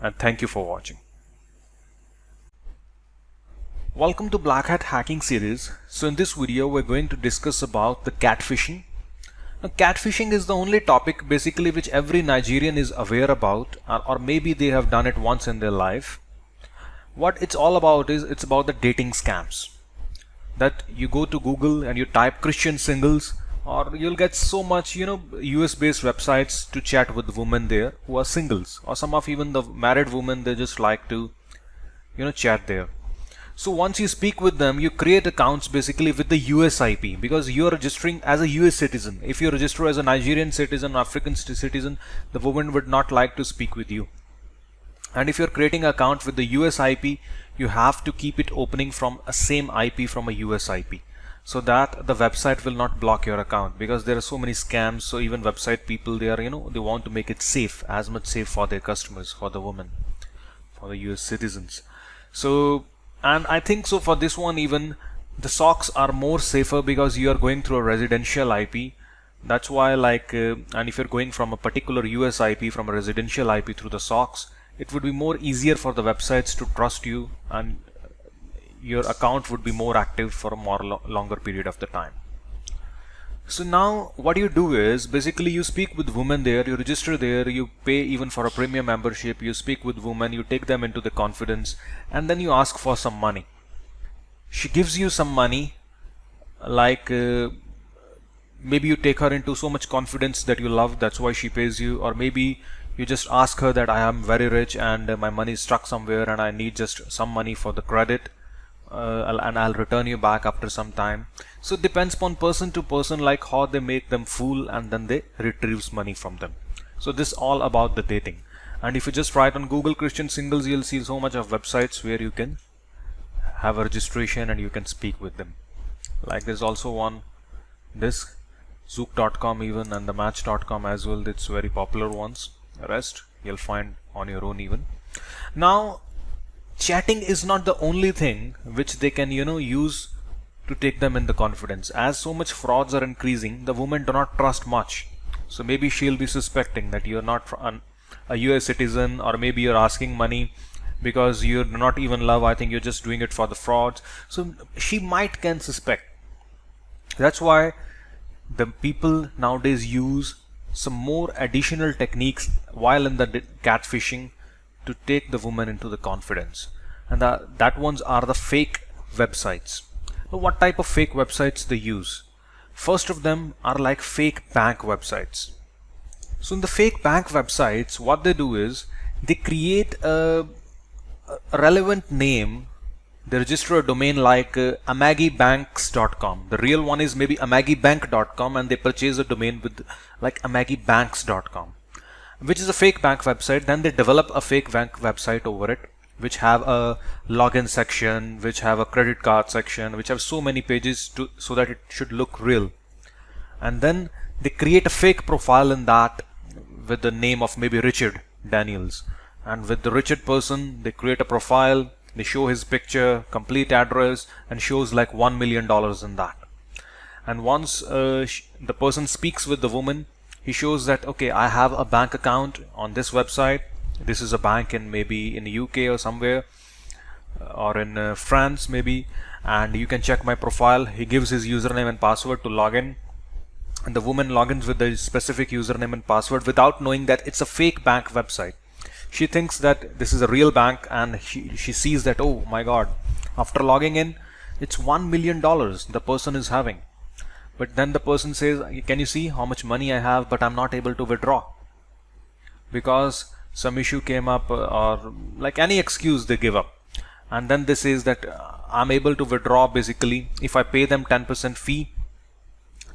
and thank you for watching. Welcome to Black Hat Hacking series. So in this video we're going to discuss about the catfishing. Now catfishing is the only topic basically which every Nigerian is aware about, or maybe they have done it once in their life. What it's all about is it's about the dating scams. That you go to Google and you type Christian singles or you'll get so much, US based websites to chat with women there who are singles, or some of even the married women, they just like to chat there. So once you speak with them, you create accounts basically with the US IP, because you're registering as a US citizen. If you register as a Nigerian citizen, African citizen, the woman would not like to speak with you. And if you're creating an account with the US IP, you have to keep it opening from a same IP from a US IP, so that the website will not block your account, because there are so many scams. So even website people, they are, they want to make it safe, as much safe for their customers, for the women, for the US citizens. So, and I think so for this one, even the socks are more safer because you are going through a residential IP. That's why, like, and if you're going from a particular US IP, from a residential IP through the socks, it would be more easier for the websites to trust you, and your account would be more active for a more longer period of the time. So now what you do is basically you speak with women there, you register there, you pay even for a premium membership, you speak with women, you take them into the confidence, and then you ask for some money. She gives you some money, like maybe you take her into so much confidence that you love, that's why she pays you. Or maybe you just ask her that I am very rich and my money is stuck somewhere and I need just some money for the credit, and I'll return you back after some time. So it depends upon person to person, like how they make them fool and then they retrieves money from them. So this is all about the dating. And if you just write on Google Christian singles, you'll see so much of websites where you can have a registration and you can speak with them. Like there's also one, this zook.com even, and the match.com as well. It's very popular ones. The rest you'll find on your own even. Now chatting is not the only thing which they can use to take them in the confidence. As so much frauds are increasing, the women do not trust much. So maybe she'll be suspecting that you're not a US citizen, or maybe you're asking money because you do not even love, I think you're just doing it for the frauds. So she can suspect. That's why the people nowadays use some more additional techniques while in the catfishing to take the woman into the confidence, and that ones are the fake websites. Now, what type of fake websites they use? First of them are like fake bank websites. So in the fake bank websites, what they do is they create a relevant name. They register a domain like amagibanks.com. The real one is maybe amagibank.com, and they purchase a domain with like amagibanks.com, which is a fake bank website. Then they develop a fake bank website over it, which have a login section, which have a credit card section, which have so many pages so that it should look real. And then they create a fake profile in that with the name of maybe Richard Daniels. And with the Richard person, they create a profile, they show his picture, complete address, and shows like $1 million in that. And once the person speaks with the woman, he shows that, okay, I have a bank account on this website. This is a bank in maybe in the UK or somewhere, or in France maybe, and you can check my profile. He gives his username and password to log in, and the woman logins with the specific username and password without knowing that it's a fake bank website. She thinks that this is a real bank, and she sees that, oh my god, after logging in, it's $1 million the person is having. But then the person says, can you see how much money I have, but I'm not able to withdraw because some issue came up, or like any excuse they give up. And then this is that I'm able to withdraw basically if I pay them 10% fee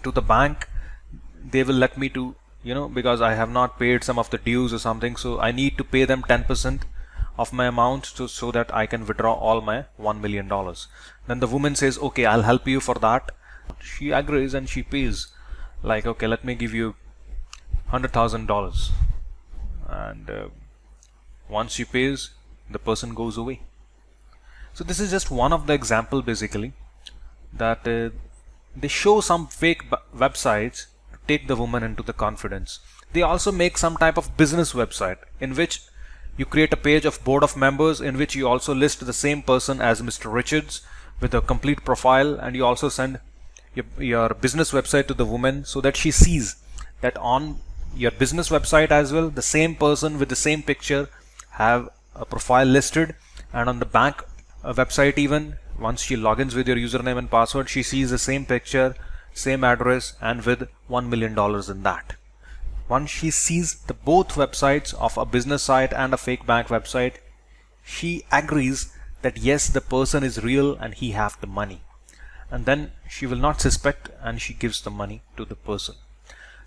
to the bank. They will let me to, because I have not paid some of the dues or something, so I need to pay them 10% of my amount so that I can withdraw all my $1 million. Then the woman says, okay, I'll help you for that. She agrees and she pays, like, okay, let me give you $100,000. And once she pays, the person goes away. So this is just one of the example basically, that they show some fake websites to take the woman into the confidence. They also make some type of business website in which you create a page of board of members, in which you also list the same person as Mr. Richards with a complete profile, and you also send your business website to the woman so that she sees that on your business website as well, the same person with the same picture have a profile listed, and on the bank website even, once she logins with your username and password, she sees the same picture, same address, and with $1 million in that. Once she sees the both websites of a business site and a fake bank website, she agrees that yes, the person is real and he have the money. And then she will not suspect and she gives the money to the person.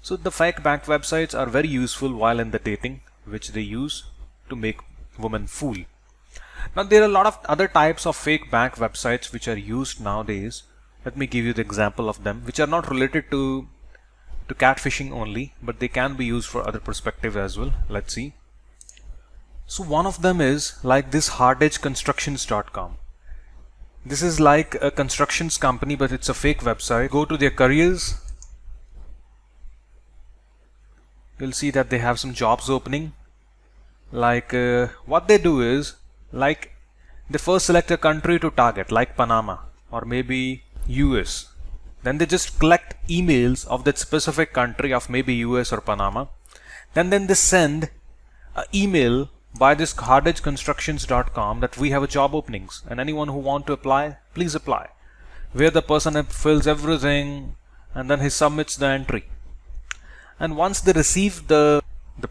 So the fake bank websites are very useful while in the dating, which they use to make women fool. Now there are a lot of other types of fake bank websites which are used nowadays. Let me give you the example of them, which are not related to catfishing only, but they can be used for other perspective as well. Let's see. So one of them is like this hardedgeconstructions.com. This is like a constructions company, but it's a fake website. Go to their careers. You'll see that they have some jobs opening. Like what they do is, like they first select a country to target, like Panama or maybe US. Then they just collect emails of that specific country of maybe US or Panama. Then they send an email by this hardedgeconstructions.com that we have a job openings and anyone who want to apply, please apply. Where the person fills everything and then he submits the entry. And once they receive the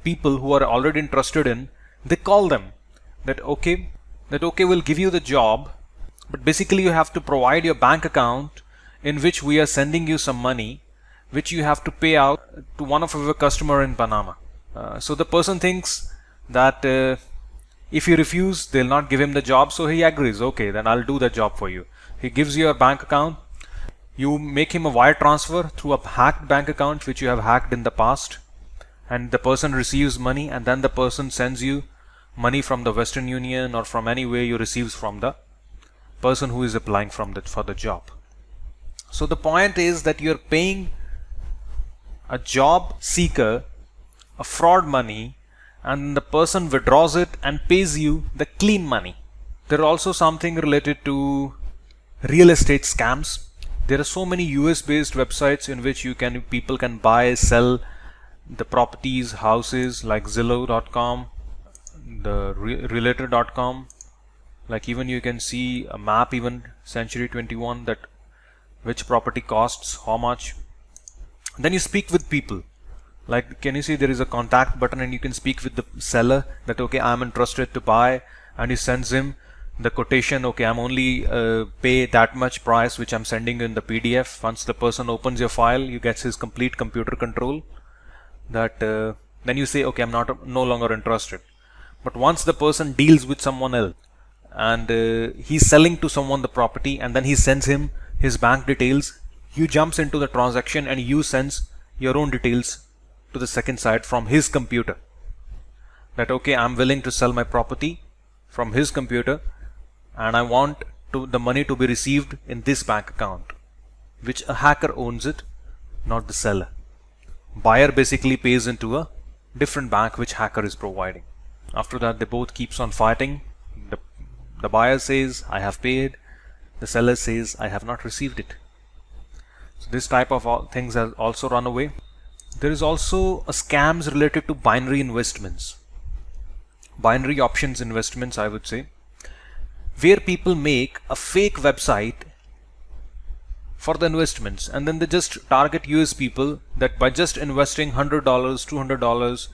people who are already interested in, they call them that okay, we'll give you the job, but basically you have to provide your bank account in which we are sending you some money, which you have to pay out to one of our customer in Panama. So the person thinks that if you refuse, they'll not give him the job, so he agrees. Okay, then I'll do the job for you. He gives you a bank account. You make him a wire transfer through a hacked bank account which you have hacked in the past, and the person receives money, and then the person sends you money from the Western Union or from any way you receives from the person who is applying for the job. So the point is that you're paying a job seeker a fraud money, and the person withdraws it and pays you the clean money. There are also something related to real estate scams. There are so many US based websites in which people can buy, sell the properties, houses, like Zillow.com, the Realtor.com. Like even you can see a map, even Century 21, that which property costs how much. Then you speak with people. Like, can you see there is a contact button and you can speak with the seller that okay, I'm interested to buy, and he sends him the quotation. Okay, I'm only pay that much price which I'm sending in the PDF. Once the person opens your file, you get his complete computer control. That then you say okay, I'm no longer interested. But once the person deals with someone else and he's selling to someone the property, and then he sends him his bank details, you jumps into the transaction and you sends your own details to the second side from his computer. That okay, I'm willing to sell my property from his computer and I want the money to be received in this bank account, which a hacker owns it, not the seller. Buyer basically pays into a different bank which hacker is providing. After that, they both keeps on fighting. The buyer says I have paid, the seller says I have not received it. So this type of things has also run away. There is also a scams related to binary investments, binary options investments, I would say, where people make a fake website for the investments, and then they just target US people that by just investing $100, $200,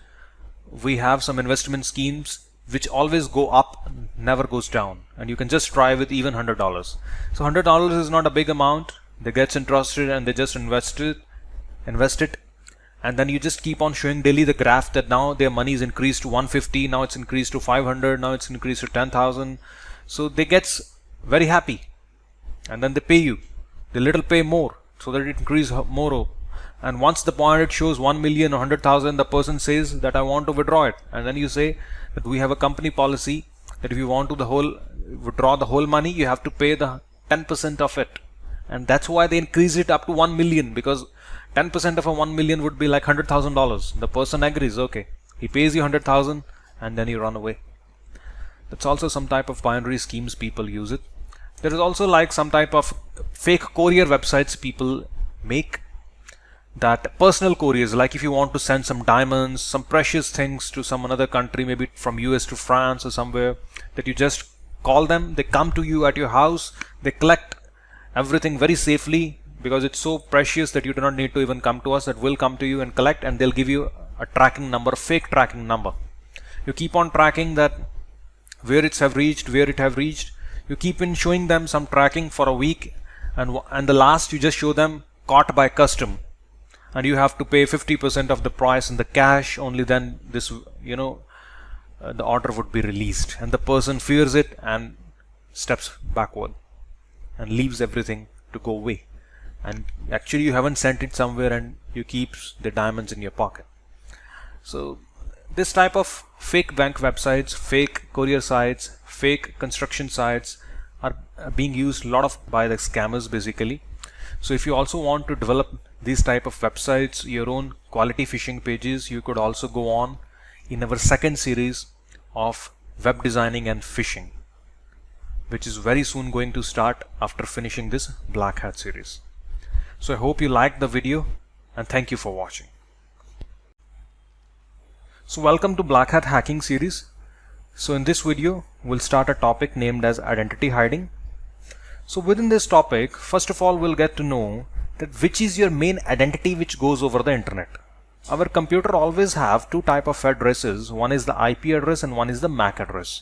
we have some investment schemes which always go up, never goes down, and you can just try with even $100. So $100 is not a big amount. They get interested and they just invest it, and then you just keep on showing daily the graph that now their money is increased to 150, now it's increased to 500, now it's increased to 10,000. So they get very happy, and then they pay you. They little pay more so that it increases more. And once the point it shows 1 million or 100,000, the person says that I want to withdraw it, and then you say that we have a company policy that if you want to withdraw the whole money, you have to pay the 10% of it. And that's why they increase it up to 1 million, because 10% of a 1 million would be like $100,000. The person agrees, okay, he pays you 100,000 and then you run away. That's also some type of binary schemes people use it. There is also like some type of fake courier websites people make, that personal couriers, like if you want to send some diamonds, some precious things to some another country, maybe from US to France or somewhere, that you just call them, they come to you at your house, they collect everything very safely, because it's so precious that you do not need to even come to us. That will come to you and collect, and they'll give you a tracking number, fake tracking number. You keep on tracking that where it have reached. You keep in showing them some tracking for a week, and the last you just show them caught by custom, and you have to pay 50% of the price in the cash. Only then this, the order would be released, and the person fears it and steps backward and leaves everything to go away. And actually you haven't sent it somewhere, and you keep the diamonds in your pocket. So this type of fake bank websites, fake courier sites, fake construction sites are being used a lot of by the scammers basically. So if you also want to develop these type of websites, your own quality phishing pages, you could also go on in our second series of web designing and phishing, which is very soon going to start after finishing this Black Hat series. So I hope you liked the video, and thank you for watching. So welcome to Black Hat hacking series. So in this video we'll start a topic named as identity hiding. So within this topic, first of all, we'll get to know that which is your main identity which goes over the internet. Our computer always have two type of addresses. One is the IP address and one is the MAC address.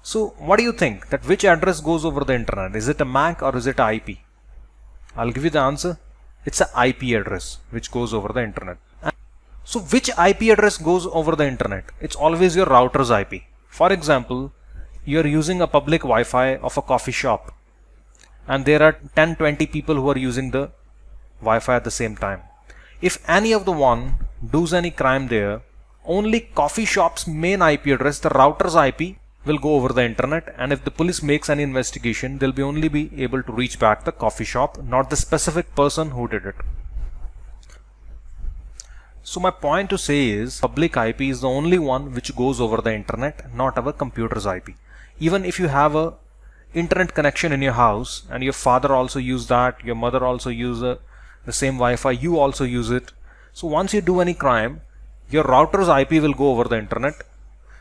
So what do you think, that which address goes over the internet? Is it a MAC or is it a IP? I'll give you the answer. It's a IP address which goes over the internet. So which IP address goes over the internet? It's always your router's IP. For example, you're using a public Wi-Fi of a coffee shop, and there are 10-20 people who are using the Wi-Fi at the same time. If any of the one does any crime there, only coffee shop's main IP address, the router's IP, will go over the internet, and if the police makes any investigation, they'll be only be able to reach back the coffee shop, not the specific person who did it. So my point to say is, public IP is the only one which goes over the internet, not our computer's IP. Even if you have a internet connection in your house, and your father also use that, your mother also use the same Wi-Fi, you also use it. So once you do any crime, your router's IP will go over the internet.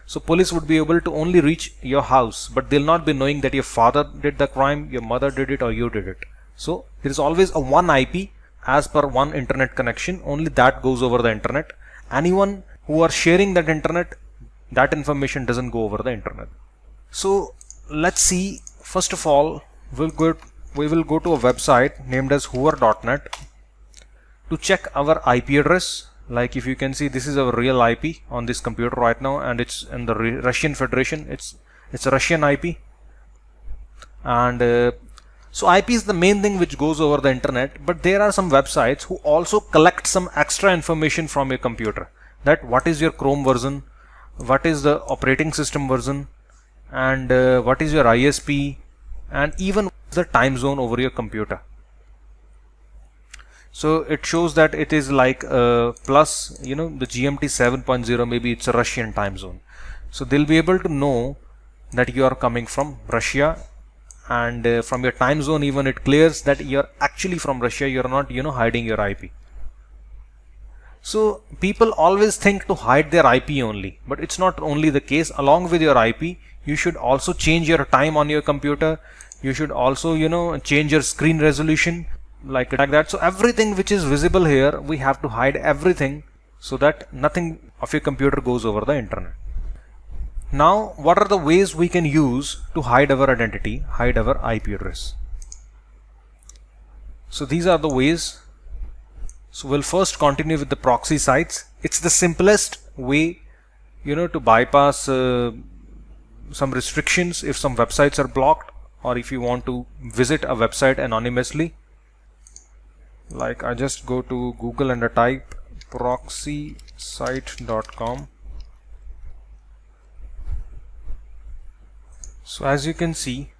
So police would be able to only reach your house, but they'll not be knowing that your father did the crime, your mother did it, or you did it. So there is always a one IP as per one internet connection. Only that goes over the internet. Anyone who are sharing that internet, that information doesn't go over the internet. So let's see. First of all, we will go to a website named as hoover.net to check our IP address. Like if you can see, this is our real IP on this computer right now, and it's in the Russian Federation. It's a Russian IP, and so IP is the main thing which goes over the internet. But there are some websites who also collect some extra information from your computer. That what is your Chrome version, what is the operating system version, and what is your ISP, and even the time zone over your computer. So it shows that it is like plus, the GMT 7.0, maybe it's a Russian time zone. So they'll be able to know that you are coming from Russia, and from your time zone even it clears that you're actually from Russia. You're not, hiding your IP. So people always think to hide their IP only, but it's not only the case. Along with your IP, you should also change your time on your computer. You should also, change your screen resolution like that. So everything which is visible here, we have to hide everything so that nothing of your computer goes over the internet. Now, what are the ways we can use to hide our identity, hide our IP address? So these are the ways. So we'll first continue with the proxy sites. It's the simplest way, to bypass some restrictions if some websites are blocked, or if you want to visit a website anonymously. Like I just go to Google and I type proxysite.com. So as you can see,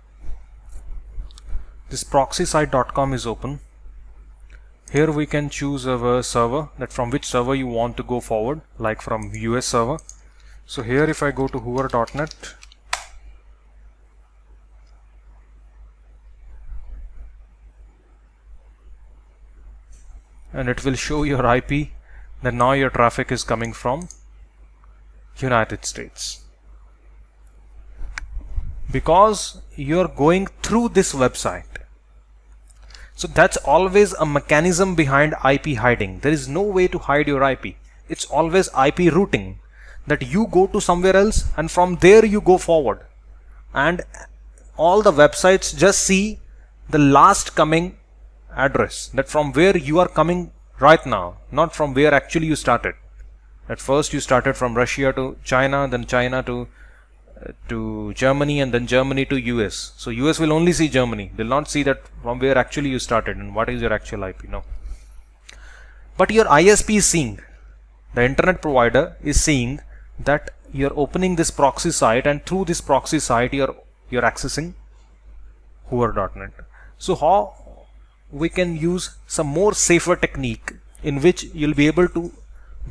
this proxysite.com is open. Here we can choose our server, that from which server you want to go forward, like from US server. So here if I go to hoover.net, and it will show your IP, that now your traffic is coming from United States. Because you're going through this website. So that's always a mechanism behind IP hiding. There is no way to hide your IP. It's always IP routing, that you go to somewhere else and from there you go forward, and all the websites just see the last coming address, that from where you are coming right now, not from where actually you started. At first you started from Russia to China, then China to Germany, and then Germany to US. So US will only see Germany. They'll not see that from where actually you started and what is your actual IP. No. But your ISP is seeing, the internet provider is seeing that you're opening this proxy site, and through this proxy site you're accessing Hoover.net. So how we can use some more safer technique in which you'll be able to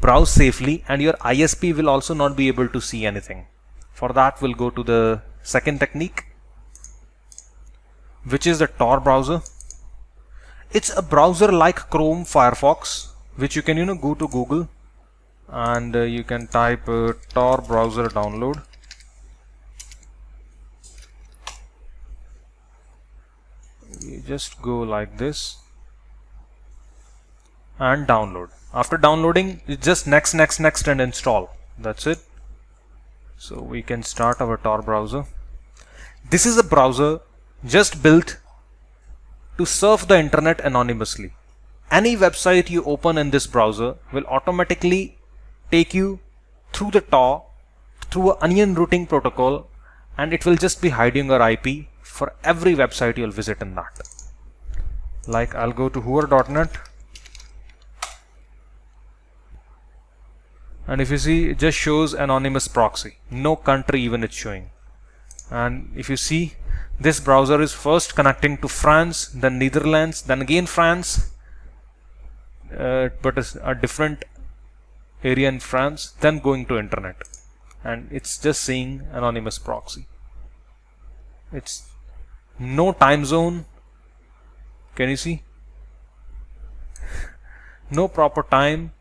browse safely and your ISP will also not be able to see anything. For that, we'll go to the second technique, which is the Tor browser. It's a browser like Chrome, Firefox, which you can go to Google and you can type Tor browser download. You just go like this and download. After downloading, it's just next and install. That's it. So we can start our Tor browser. This is a browser just built to surf the internet anonymously. Any website you open in this browser will automatically take you through the Tor, through an onion routing protocol, and it will just be hiding your IP for every website you'll visit in that. Like I'll go to Hoover.net, and if you see, it just shows anonymous proxy, no country even it's showing. And if you see, this browser is first connecting to France, then Netherlands, then again France, but it's a different area in France, then going to internet, and it's just saying anonymous proxy. It's no time zone. Can you see? No proper time,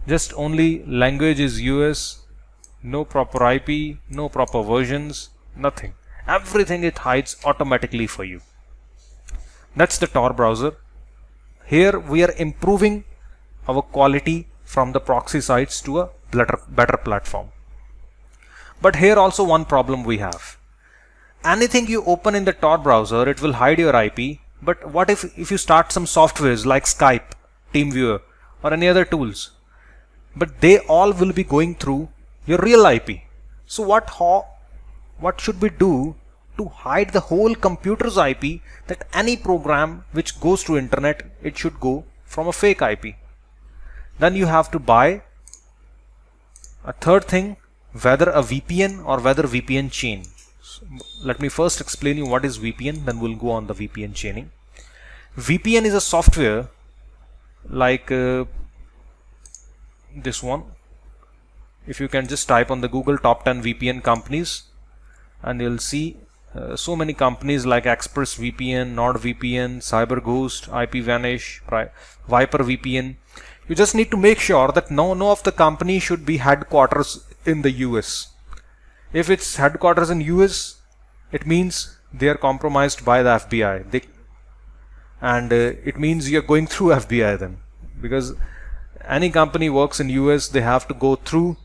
just only language is US, no proper IP, no proper versions, nothing. Everything it hides automatically for you. That's the Tor browser. Here we are improving our quality from the proxy sites to a better platform. But here also one problem we have. Anything you open in the Tor browser, it will hide your IP. But what if you start some softwares like Skype, TeamViewer, or any other tools? But they all will be going through your real IP. So what should we do to hide the whole computer's IP, that any program which goes to internet, it should go from a fake IP? Then you have to buy a third thing, whether a VPN or whether VPN chain. So let me first explain you what is VPN, then we'll go on the VPN chaining. VPN is a software like this one. If you can just type on the Google top 10 VPN companies, and you'll see so many companies like ExpressVPN, NordVPN, CyberGhost, IPVanish, Viper VPN. You just need to make sure that none of the company should be headquarters in the US. If it's headquarters in US, it means they are compromised by the FBI. And it means you're going through FBI then, because any company works in US, they have to go through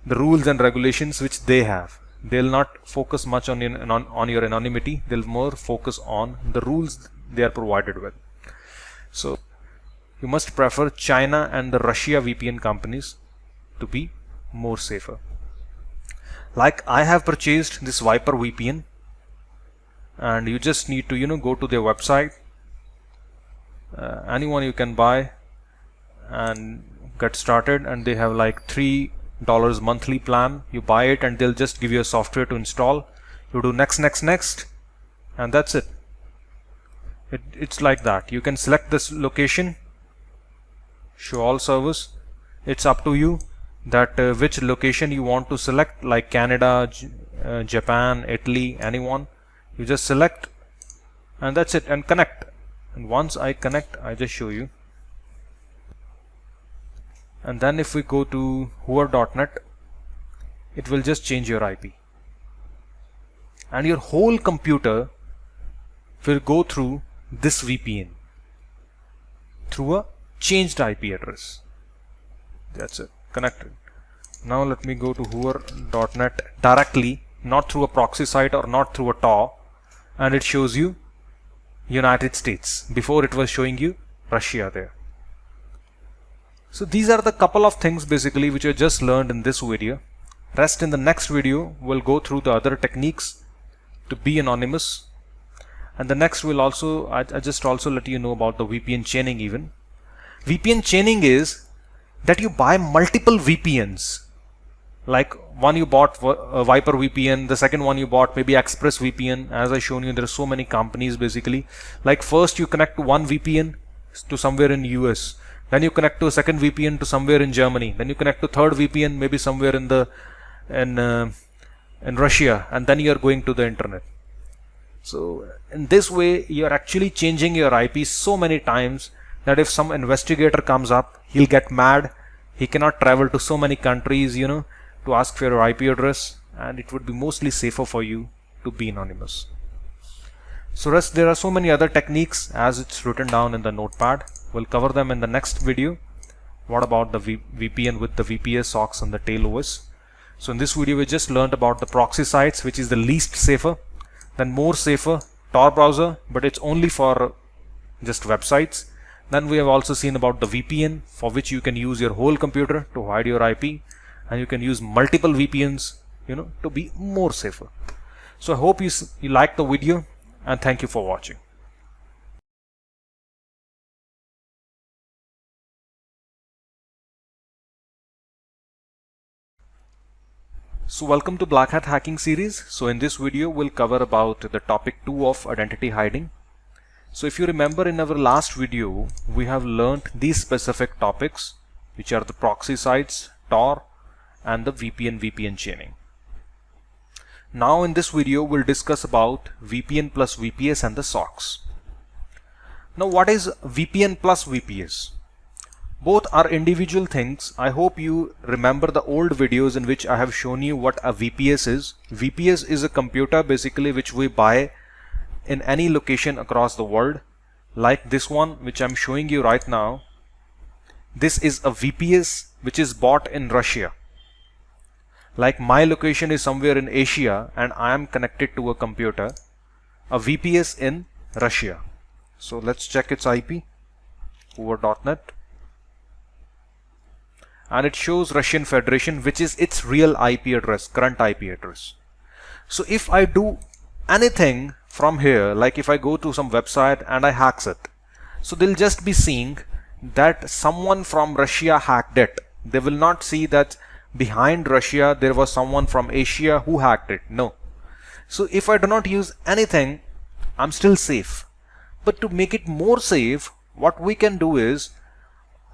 the rules and regulations which they have. They'll not focus much on your anonymity. They'll more focus on the rules they are provided with. So you must prefer China and the Russia VPN companies to be more safer. Like I have purchased this Viper VPN, and you just need to go to their website. Anyone you can buy and get started, and they have like $3 monthly plan. You buy it and they'll just give you a software to install. You do next, and that's it. It's like that. You can select this location, show all servers. It's up to you that which location you want to select, like Canada, Japan, Italy, anyone. You just select, and that's it, and connect. And once I connect, I just show you. And then if we go to Hoover.net, it will just change your IP. And your whole computer will go through this VPN through a changed IP address. That's it, connected. Now let me go to hoover.net directly, not through a proxy site or not through a Tor, and it shows you United States. Before it was showing you Russia there. So these are the couple of things basically which I just learned in this video. Rest in the next video we'll go through the other techniques to be anonymous, and the next will also I just also let you know about the VPN chaining. Even VPN chaining is that you buy multiple VPNs, like one you bought Viper VPN, the second one you bought maybe Express VPN. As I shown you, there are so many companies basically. Like first you connect to one VPN to somewhere in US, then you connect to a second VPN to somewhere in Germany, then you connect to third VPN maybe somewhere in the in Russia, and then you are going to the internet. So in this way you are actually changing your IP so many times that if some investigator comes up, he'll get mad. He cannot travel to so many countries, to ask for your IP address, and it would be mostly safer for you to be anonymous. So rest, there are so many other techniques as it's written down in the notepad. We'll cover them in the next video. What about the VPN with the VPS socks and the tail OS? So in this video we just learned about the proxy sites, which is the least safer. Then more safer, Tor browser, but it's only for just websites. Then we have also seen about the VPN, for which you can use your whole computer to hide your IP, and you can use multiple VPNs, to be more safer. So I hope you liked the video, and thank you for watching. So welcome to Black Hat Hacking series. So in this video we'll cover about the topic 2 of identity hiding. So if you remember, in our last video we have learned these specific topics, which are the proxy sites, Tor, and the VPN chaining. Now in this video we'll discuss about VPN plus VPS and the socks. Now what is VPN plus VPS? Both are individual things. I hope you remember the old videos in which I have shown you what a VPS is. VPS is a computer basically which we buy in any location across the world, like this one which I'm showing you right now. This is a VPS which is bought in Russia. Like my location is somewhere in Asia and I am connected to a computer, a VPS in Russia. So let's check its IP, hoover.net, and it shows Russian Federation, which is its real IP address, current IP address. So if I do anything from here, like if I go to some website and I hacks it, so they'll just be seeing that someone from Russia hacked it. They will not see that behind Russia there was someone from Asia who hacked it. No. So if I do not use anything, I'm still safe. But to make it more safe, what we can do is,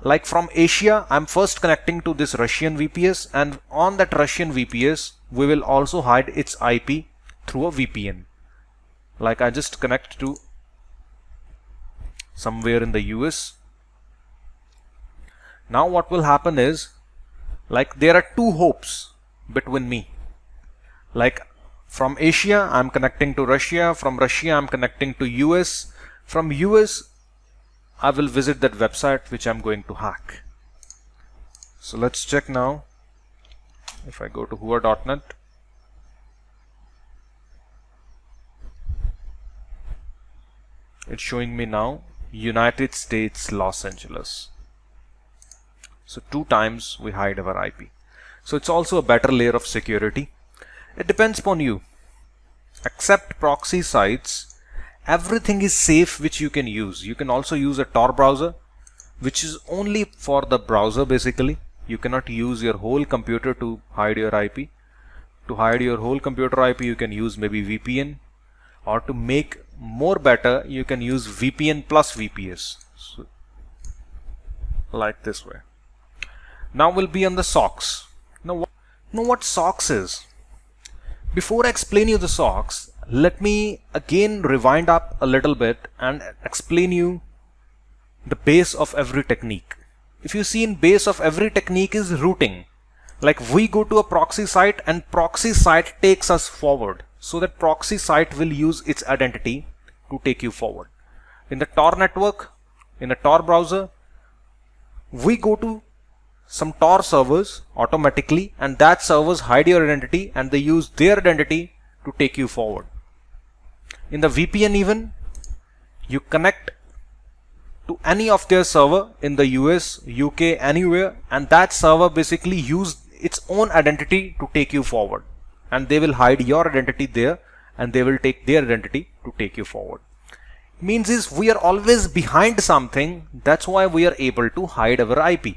like from Asia, I'm first connecting to this Russian VPS, and on that Russian VPS we will also hide its IP through a VPN. Like I just connect to somewhere in the US. Now what will happen is, like there are two hopes between me. Like from Asia I'm connecting to Russia, from Russia I'm connecting to US, from US I will visit that website which I'm going to hack. So let's check now. If I go to hoover.net, it's showing me now United States, Los Angeles. So 2 times we hide our IP. So it's also a better layer of security. It depends upon you. Except proxy sites, everything is safe which you can use. You can also use a Tor browser, which is only for the browser basically. You cannot use your whole computer to hide your IP. To hide your whole computer IP, you can use maybe VPN, or to make more better, you can use VPN plus VPS. So, like this way. Now we'll be on the socks. Now what socks is? Before I explain you the socks, let me again rewind up a little bit and explain you the base of every technique. If you see, in base of every technique is routing. Like we go to a proxy site and proxy site takes us forward. So that proxy site will use its identity to take you forward. in the Tor network, in a Tor browser, we go to some Tor servers automatically, and that servers hide your identity and they use their identity to take you forward. In the VPN even, you connect to any of their server in the US, UK, anywhere, and that server basically use its own identity to take you forward, and they will hide your identity there and they will take their identity to take you forward. Means is we are always behind something, that's why we are able to hide our IP.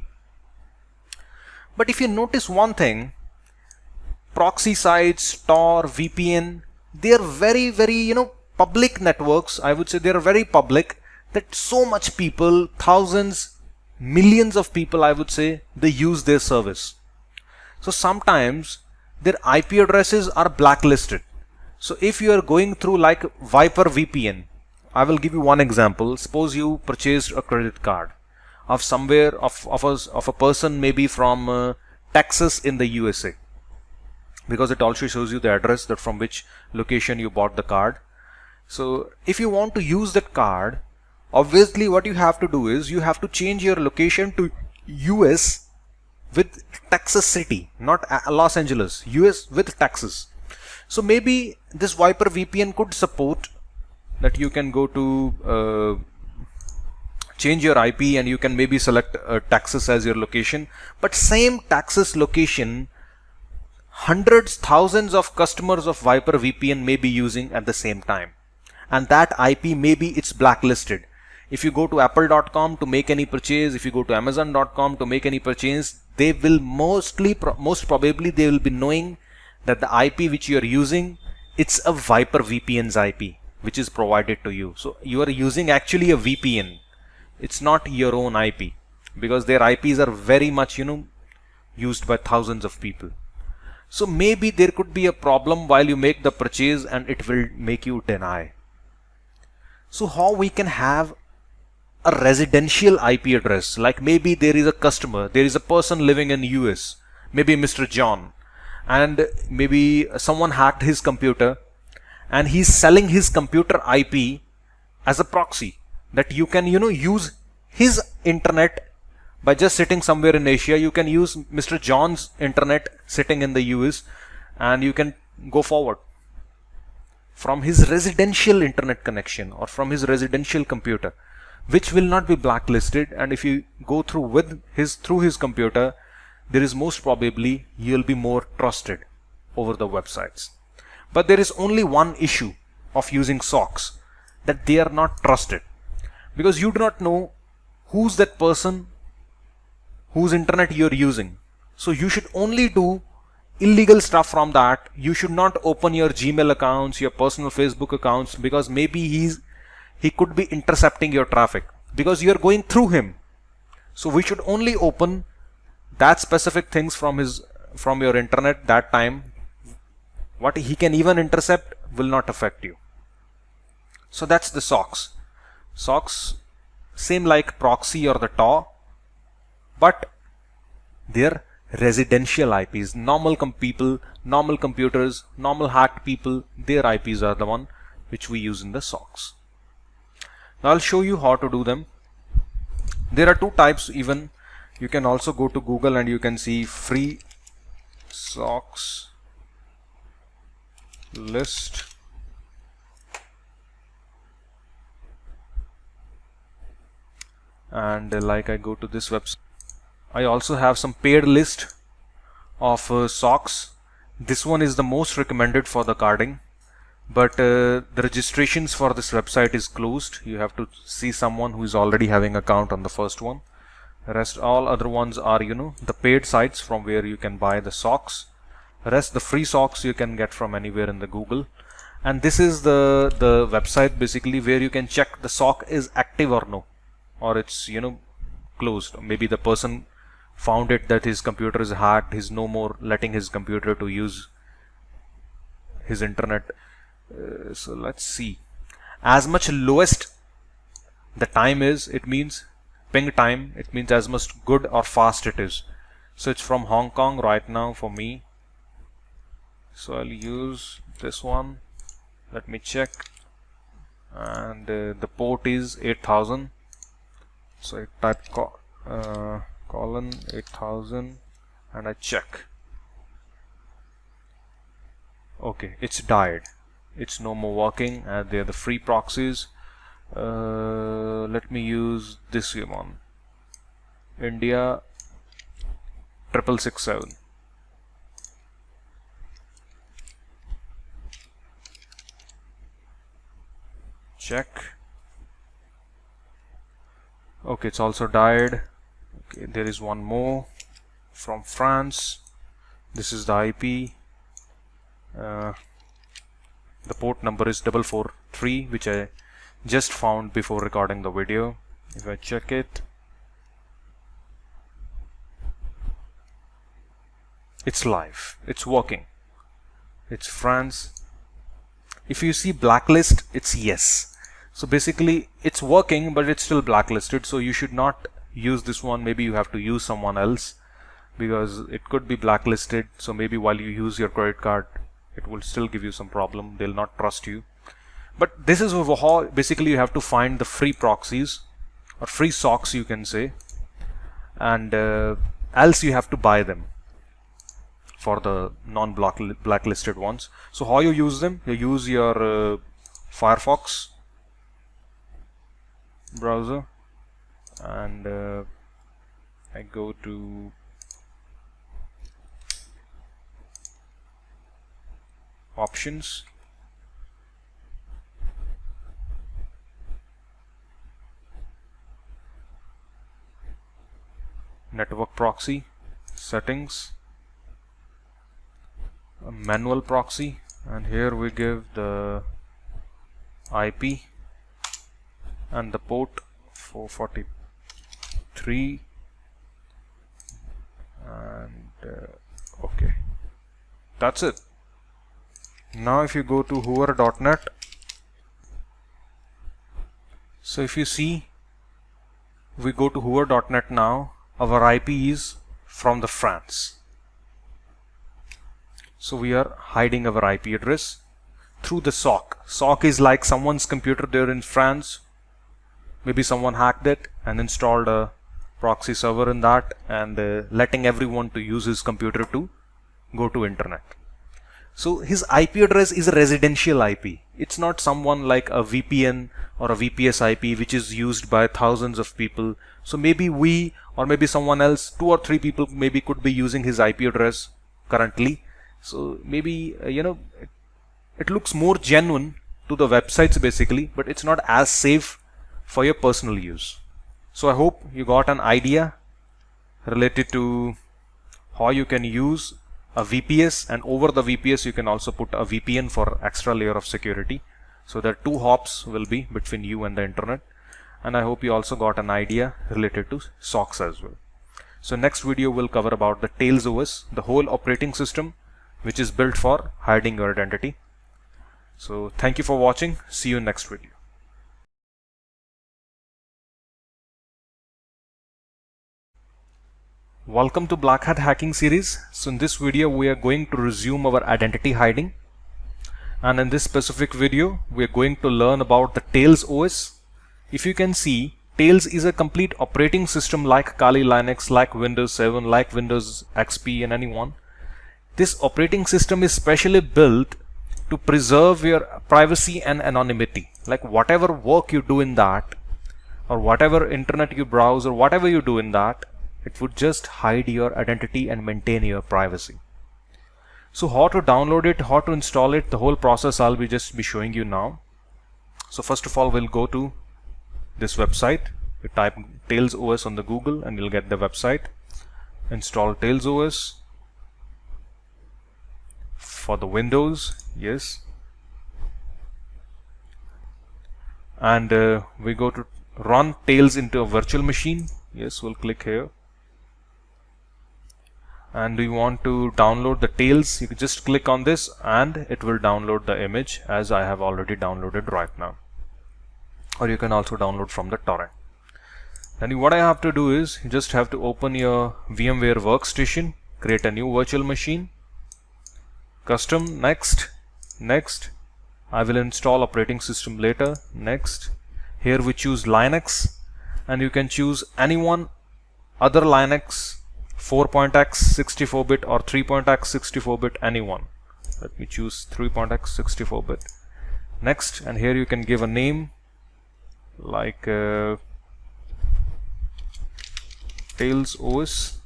But if you notice one thing, proxy sites, Tor, VPN, they are very public networks. I would say they are very public, that so much people, thousands, millions of people, I would say, they use their service. So sometimes their IP addresses are blacklisted. So if you are going through like Viper VPN, I will give you one example. Suppose you purchased a credit card of somewhere of a person maybe from Texas in the USA, because it also shows you the address that from which location you bought the card. So if you want to use that card, obviously what you have to do is you have to change your location to US with Texas City, not Los Angeles, US with Texas. So maybe this Viper VPN could support that you can go to change your IP and you can maybe select Texas as your location, but same Texas location hundreds, thousands of customers of Viper VPN may be using at the same time, and that IP maybe it's blacklisted. If you go to apple.com to make any purchase, if you go to amazon.com to make any purchase, they will most probably they will be knowing that the IP which you are using, it's a Viper VPN's IP which is provided to you. So you are using actually a VPN. It's not your own IP, because their IPs are very much used by thousands of people. So maybe there could be a problem while you make the purchase and it will make you deny. So how we can have a residential IP address, like maybe there is a customer, there is a person living in US, maybe Mr. John, and maybe someone hacked his computer and he's selling his computer IP as a proxy, that you can use his internet by just sitting somewhere in Asia. You can use Mr. John's internet sitting in the US and you can go forward from his residential internet connection or from his residential computer, which will not be blacklisted. And if you go through his computer, there is most probably you'll be more trusted over the websites. But there is only one issue of using socks, that they are not trusted, because you do not know who's that person whose internet you're using. So you should only do illegal stuff from that. You should not open your Gmail accounts, your personal Facebook accounts, because maybe he could be intercepting your traffic because you're going through him. So we should only open that specific things from your internet that time. What he can even intercept will not affect you. So that's the socks. Socks, same like proxy or the Tor, but they're residential IPs. Normal people, normal computers, normal hacked people, their IPs are the one which we use in the socks. Now I'll show you how to do them. There are two types even. You can also go to Google and you can see free socks list. And like I go to this website, I also have some paid list of socks. This one is the most recommended for the carding, but the registrations for this website is closed. You have to see someone who is already having account on the first one. Rest all other ones are the paid sites from where you can buy the socks. Rest the free socks you can get from anywhere in the Google. And this is the website basically where you can check the sock is active or no, or it's closed. Maybe the person found it that his computer is hacked, he's no more letting his computer to use his internet. So let's see, as much lowest the time is, it means ping time, it means as much good or fast it is. So it's from Hong Kong right now for me, so I'll use this one. Let me check. and the port is 8000. So I type colon 8000 and I check. Okay, it's died. It's no more working, and they're the free proxies. Let me use this one, India 6667. Check. Okay, it's also died. Okay, there is one more from France. This is the IP. The port number is 443, which I just found before recording the video. If I check it, it's live, it's working, it's France. If you see blacklist, it's yes. So basically it's working, but it's still blacklisted, so you should not use this one. Maybe you have to use someone else, because it could be blacklisted. So maybe while you use your credit card, it will still give you some problem. They'll not trust you. But this is how basically you have to find the free proxies or free socks, you can say, and else you have to buy them for the non-blacklisted ones. So how you use them? You use your Firefox browser, and I go to options, network proxy, settings, a manual proxy, and here we give the IP and the port 443, and okay, that's it. Now if you go to hoover.net, so if you see, we go to hoover.net now, our IP is from the France. So we are hiding our IP address through the SOC. SOC is like someone's computer there in France. Maybe someone hacked it and installed a proxy server in that, and letting everyone to use his computer to go to internet. So his IP address is a residential IP. It's not someone like a VPN or a VPS IP which is used by thousands of people. So maybe we, or maybe someone else, 2 or 3 people maybe could be using his IP address currently. So maybe it looks more genuine to the websites basically, but it's not as safe for your personal use. So I hope you got an idea related to how you can use a VPS, and over the VPS you can also put a VPN for extra layer of security, so that 2 hops will be between you and the internet. And I hope you also got an idea related to SOCs as well. So next video will cover about the Tails OS, the whole operating system which is built for hiding your identity. So thank you for watching. See you in next video. Welcome to Black Hat Hacking series. So in this video we are going to resume our identity hiding, and in this specific video we are going to learn about the Tails OS. If you can see, Tails is a complete operating system like Kali Linux, like Windows 7, like Windows XP and anyone. This operating system is specially built to preserve your privacy and anonymity. Like whatever work you do in that, or whatever internet you browse, or whatever you do in that, it would just hide your identity and maintain your privacy. So how to download it, how to install it, the whole process I'll be showing you now. So first of all, we'll go to this website. You type Tails OS on the Google and you'll get the website. Install Tails OS for the Windows, yes. And we go to run Tails into a virtual machine. Yes, we'll click here. And we want to download the Tails. You can just click on this and it will download the image, as I have already downloaded right now. Or you can also download from the torrent. Then what I have to do is, you just have to open your VMware workstation, create a new virtual machine, custom, next, I will install operating system later. Next. Here we choose Linux, and you can choose any one other Linux, 4.x 64-bit or 3.x 64-bit, any one. Let me choose 3.x 64-bit. Next, and here you can give a name like Tails OS.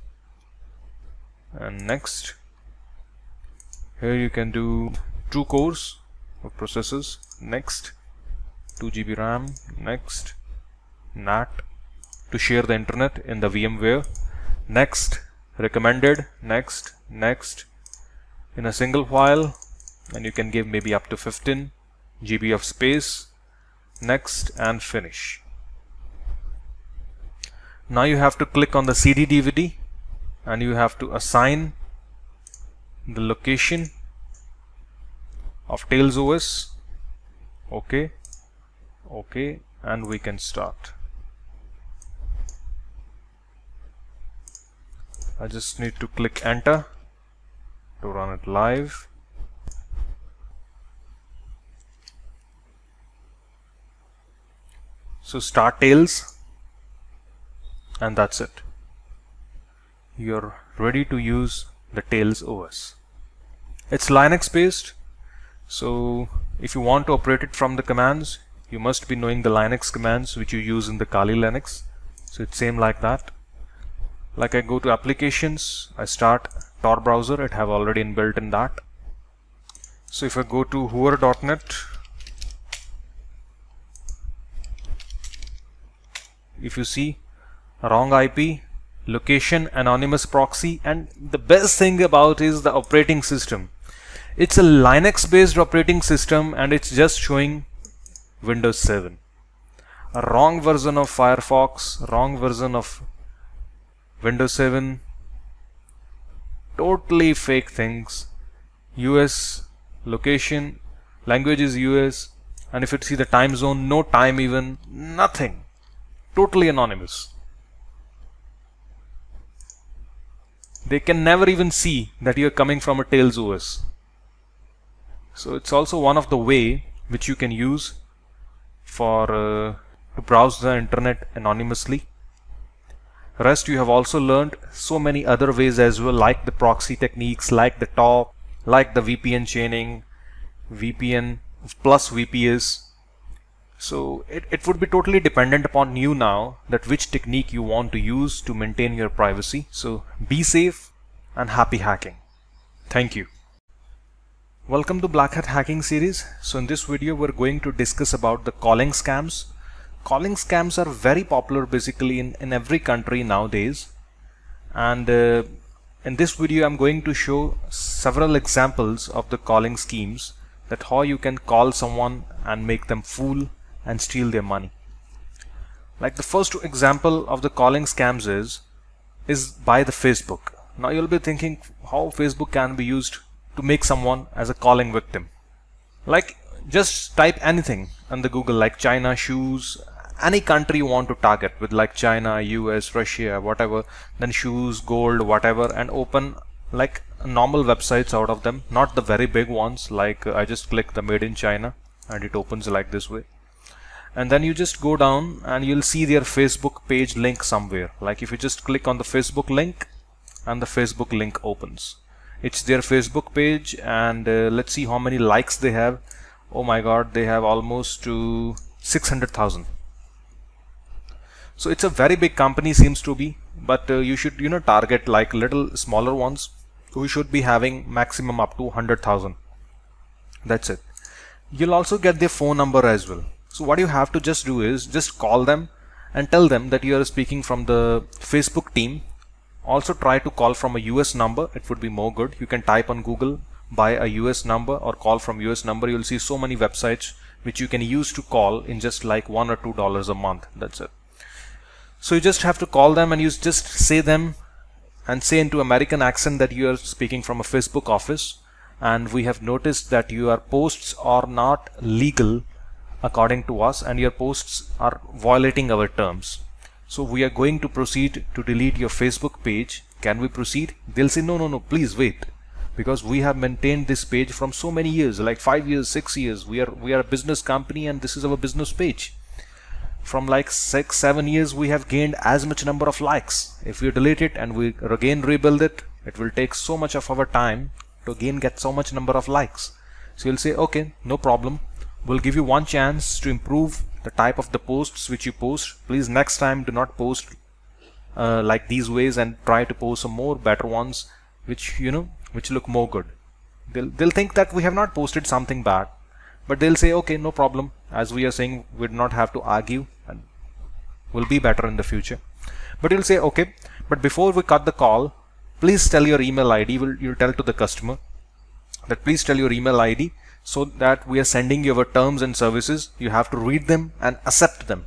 And next, here you can do 2 cores of processors. Next, 2 GB RAM. Next, NAT to share the internet in the VMware. Next, recommended. Next, next, in a single file, and you can give maybe up to 15 GB of space. Next, and finish. Now you have to click on the CD DVD, and you have to assign the location of Tails OS. Okay, okay, and we can start. I just need to click enter to run it live. So start Tails, and that's it. You're ready to use the Tails OS. It's Linux based, so if you want to operate it from the commands, you must be knowing the Linux commands which you use in the Kali Linux. So it's same like that. Like I go to applications, I start Tor browser, it have already inbuilt in that. So if I go to hoover.net, if you see wrong IP, location, anonymous proxy, and the best thing about is the operating system. It's a Linux based operating system, and it's just showing Windows 7. A wrong version of Firefox, wrong version of Windows 7, totally fake things. US location, language is US, and if you see the time zone, no time even, nothing. Totally anonymous. They can never even see that you are coming from a Tails OS. So it's also one of the way which you can use for to browse the internet anonymously. Rest you have also learned so many other ways as well, like the proxy techniques, like the Tor, like the VPN chaining, VPN plus VPS. So it would be totally dependent upon you now that which technique you want to use to maintain your privacy. So be safe and happy hacking. Thank you. Welcome to Black Hat Hacking series. So in this video we're going to discuss about the calling scams. Calling scams are very popular basically in every country nowadays, and in this video I'm going to show several examples of the calling schemes, that how you can call someone and make them fool and steal their money. Like the first example of the calling scams is by the Facebook. Now you'll be thinking how Facebook can be used to make someone as a calling victim. Like just type anything on the Google, like China shoes, any country you want to target with, like China, US, Russia, whatever, then shoes, gold, whatever, and open like normal websites out of them, not the very big ones. Like I just click the made in China and it opens like this way, and then you just go down and you'll see their Facebook page link somewhere. Like if you just click on the Facebook link, and the Facebook link opens, it's their Facebook page, and let's see how many likes they have. Oh my god, they have almost to 600,000. So it's a very big company seems to be, but you should target like little smaller ones who should be having maximum up to 100,000. That's it. You'll also get their phone number as well. So what you have to just do is just call them and tell them that you are speaking from the Facebook team. Also try to call from a US number, it would be more good. You can type on Google buy a US number or call from US number. You'll see so many websites which you can use to call in just like $1 or $2 a month. That's it. So you just have to call them and you just say them and say into American accent that you are speaking from a Facebook office, and we have noticed that your posts are not legal according to us and your posts are violating our terms. So we are going to proceed to delete your Facebook page. Can we proceed? They'll say no, please wait. because we have maintained this page from so many years, like 5 years, 6 years. We are a business company, and this is our business page. From like 6, 7 years, we have gained as much number of likes. If we delete it and we again rebuild it, it will take so much of our time to again get so much number of likes. So you'll say, okay, no problem. We'll give you one chance to improve the type of the posts which you post. Please next time do not post like these ways, and try to post some more better ones which which look more good. They'll think that we have not posted something bad, but they'll say, okay, no problem. As we are saying, we do not have to argue, and will be better in the future. But you'll say, okay, but before we cut the call, please tell your email ID. You'll tell to the customer that please tell your email ID, so that we are sending you our terms and services. You have to read them and accept them.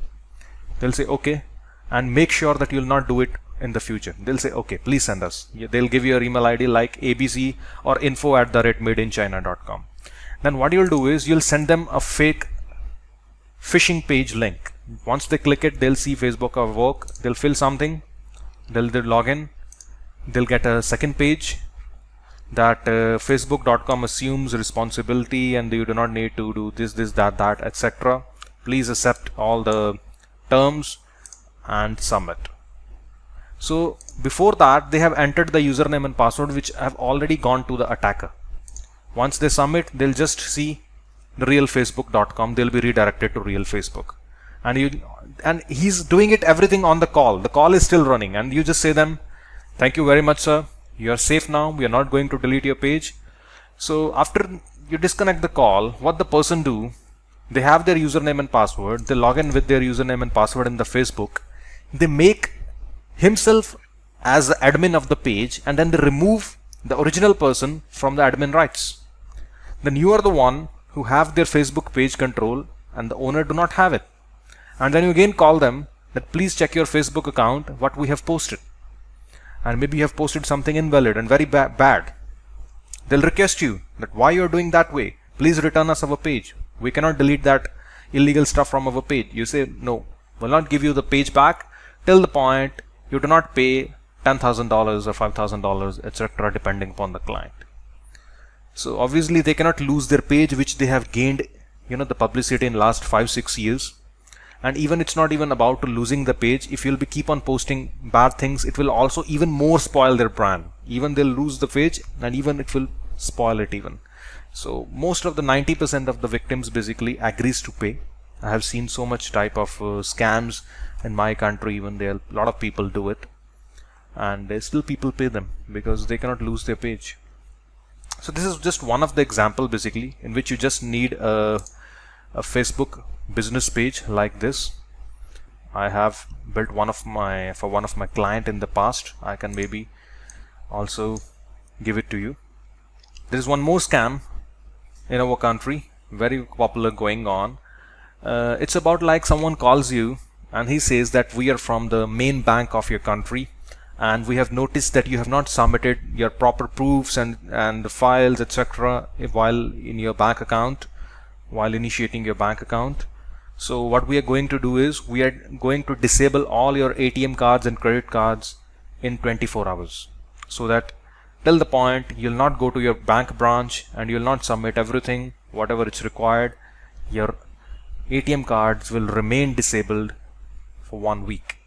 They'll say, okay, and make sure that you'll not do it in the future. They'll say, okay, please send us. They'll give you your email ID like ABC or info@madeinchina.com. Then what you'll do is you'll send them a fake phishing page link. Once they click it, they'll see Facebook or work. They'll fill something. They'll log in. They'll get a second page that facebook.com assumes responsibility, and you do not need to do this, that, etc. Please accept all the terms and submit. So before that, they have entered the username and password which have already gone to the attacker. Once they submit, they'll just see the real facebook.com. They'll be redirected to real Facebook, and he's doing it everything on the call. The call is still running, and you just say them, thank you very much, sir. You are safe now. We are not going to delete your page. So after you disconnect the call, what the person do, they have their username and password. They log in with their username and password in the Facebook. They make himself as the admin of the page, and then they remove the original person from the admin rights. Then you are the one who have their Facebook page control, and the owner do not have it. And then you again call them that please check your Facebook account what we have posted. And maybe you have posted something invalid and very bad. They'll request you that why you are doing that way. Please return us our page. We cannot delete that illegal stuff from our page. You say, no, we'll not give you the page back till the point you do not pay $10,000 or $5,000, etc., depending upon the client. So obviously they cannot lose their page which they have gained, the publicity in last 5-6 years. And even it's not even about to losing the page. If you'll be keep on posting bad things, it will also even more spoil their brand. Even they'll lose the page, and even it will spoil it even. So most of the 90% of the victims basically agrees to pay. I have seen so much type of scams in my country. Even there, a lot of people do it, and still people pay them because they cannot lose their page. So this is just one of the example basically in which you just need a Facebook business page like this. I have built for one of my client in the past. I can maybe also give it to you. There is one more scam in our country, very popular going on. It's about like someone calls you and he says that we are from the main bank of your country, and we have noticed that you have not submitted your proper proofs and the files, etc., while in your bank account, while initiating your bank account. So what we are going to do is we are going to disable all your ATM cards and credit cards in 24 hours, so that till the point you'll not go to your bank branch and you'll not submit everything whatever it's required, your ATM cards will remain disabled for 1 week.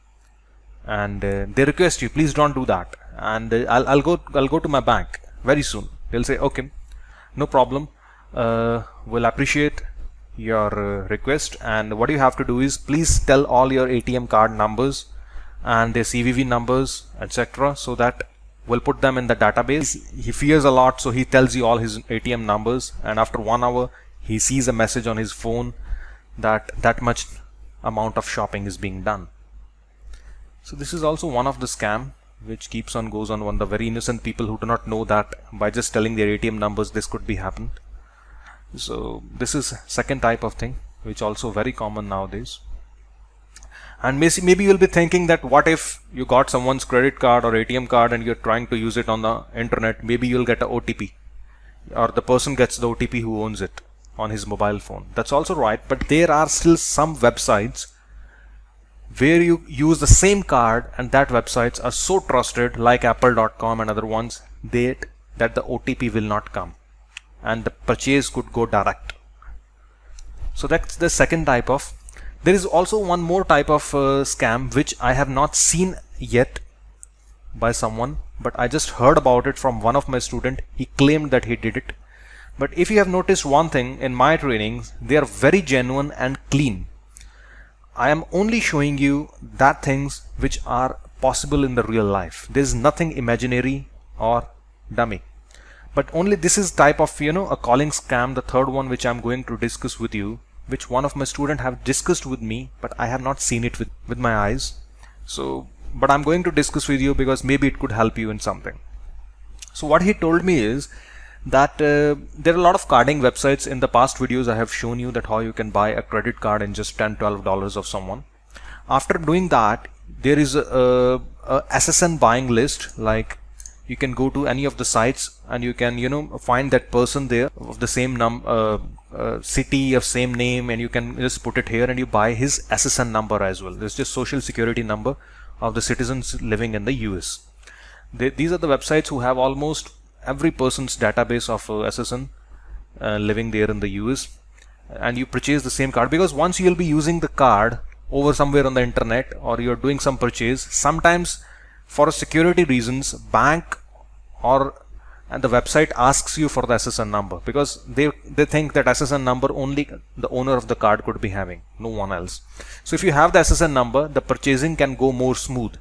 And they request you, please don't do that, and I'll go to my bank very soon. They'll say, okay, no problem, we'll appreciate your request, and what you have to do is please tell all your ATM card numbers and their CVV numbers, etc., so that we'll put them in the database. He fears a lot, so he tells you all his ATM numbers, and after 1 hour he sees a message on his phone that much amount of shopping is being done. So this is also one of the scam which goes on the very innocent people who do not know that by just telling their ATM numbers this could be happened. So this is second type of thing which also very common nowadays. And maybe you'll be thinking that what if you got someone's credit card or ATM card and you're trying to use it on the internet, maybe you'll get a OTP, or the person gets the OTP who owns it on his mobile phone. That's also right, but there are still some websites where you use the same card, and that websites are so trusted, like apple.com and other ones, that that the OTP will not come and the purchase could go direct. So that's the second type of. There is also one more type of scam which I have not seen yet by someone, but I just heard about it from one of my students. He claimed that he did it. But if you have noticed one thing in my trainings, they are very genuine and clean. I am only showing you that things which are possible in the real life. There is nothing imaginary or dummy. But only this is type of, a calling scam, the third one which I'm going to discuss with you, which one of my students have discussed with me, but I have not seen it with my eyes. So, but I'm going to discuss with you because maybe it could help you in something. So what he told me is that there are a lot of carding websites. In the past videos I have shown you that how you can buy a credit card in just $10-12 of someone. After doing that, there is a SSN buying list. Like, you can go to any of the sites and you can find that person there of the same city of same name, and you can just put it here and you buy his SSN number as well. It's just social security number of the citizens living in the US. These are the websites who have almost every person's database of SSN living there in the US, and you purchase the same card, because once you'll be using the card over somewhere on the internet or you're doing some purchase, sometimes for security reasons bank and the website asks you for the SSN number, because they think that SSN number only the owner of the card could be having, no one else. So if you have the SSN number, the purchasing can go more smooth.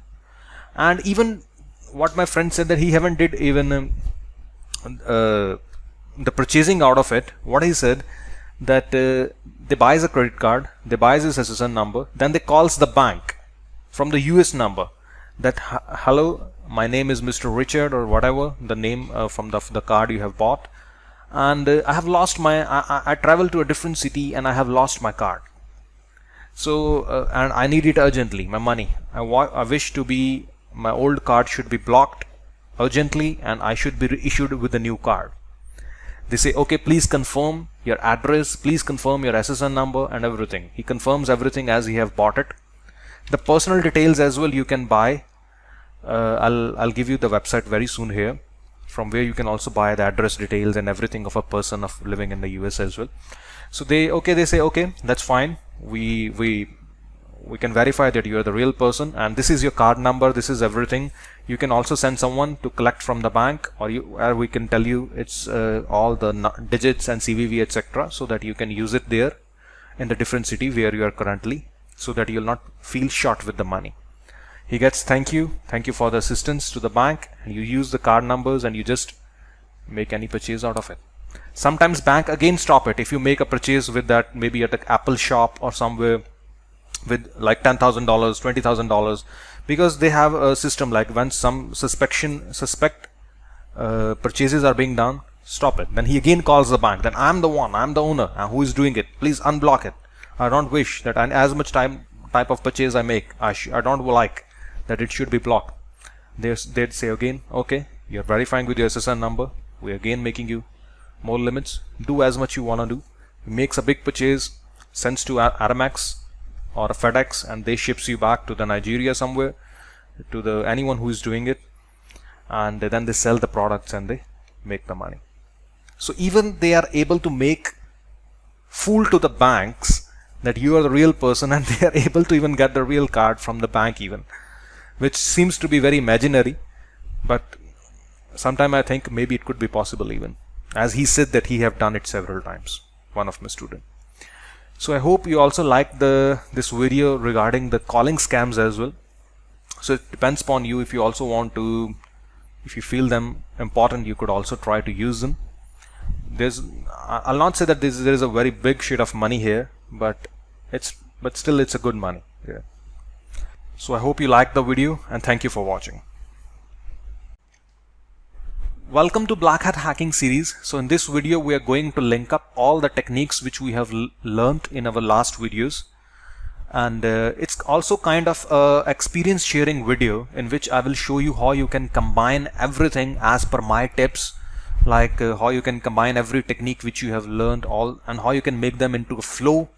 And even what my friend said, that he haven't did even the purchasing out of it. What he said, that they buys a credit card, they buys his SSN number, then they calls the bank from the US number that hello, my name is Mr. Richard or whatever the name from the card you have bought, and I have lost my I traveled to a different city and I have lost my card. So and I need it urgently, my money. I wish to be, my old card should be blocked urgently and I should be reissued with a new card. They say, okay, please confirm your address, please confirm your SSN number and everything. He confirms everything as he have bought it. The personal details as well you can buy. I'll give you the website very soon here, from where you can also buy the address details and everything of a person of living in the US as well. So they say, okay, that's fine. We can verify that you are the real person and this is your card number, this is everything. You can also send someone to collect from the bank, or we can tell you it's all the digits and CVV etc., so that you can use it there in the different city where you are currently, so that you'll not feel short with the money. He gets thank you for the assistance to the bank, and you use the card numbers and you just make any purchase out of it. Sometimes bank again stop it if you make a purchase with that, maybe at the Apple shop or somewhere with like $10,000, $20,000, because they have a system like when some suspect purchases are being done, stop it. Then he again calls the bank, then I'm the owner who is doing it, please unblock it. I don't wish that as much type of purchase I make, I don't like that it should be blocked. They'd say again, okay, you're verifying with your SSN number, we're again making you more limits, do as much you want to do. He makes a big purchase, sends to Aramex or FedEx, and they ships you back to the Nigeria somewhere, to the anyone who is doing it, and then they sell the products and they make the money. So even they are able to make fool to the banks that you are the real person, and they are able to even get the real card from the bank even, which seems to be very imaginary, but sometime I think maybe it could be possible even, as he said that he have done it several times, one of my students. So I hope you also like this video regarding the calling scams as well. So it depends upon you. If you also want to, if you feel them important, you could also try to use them. I'll not say that there is a very big shit of money here, but still it's a good money. Yeah. So I hope you liked the video, and thank you for watching. Welcome to Black Hat Hacking series. So in this video we are going to link up all the techniques which we have learned in our last videos, and it's also kind of a experience sharing video in which I will show you how you can combine everything as per my tips, like how you can combine every technique which you have learned and how you can make them into a flow,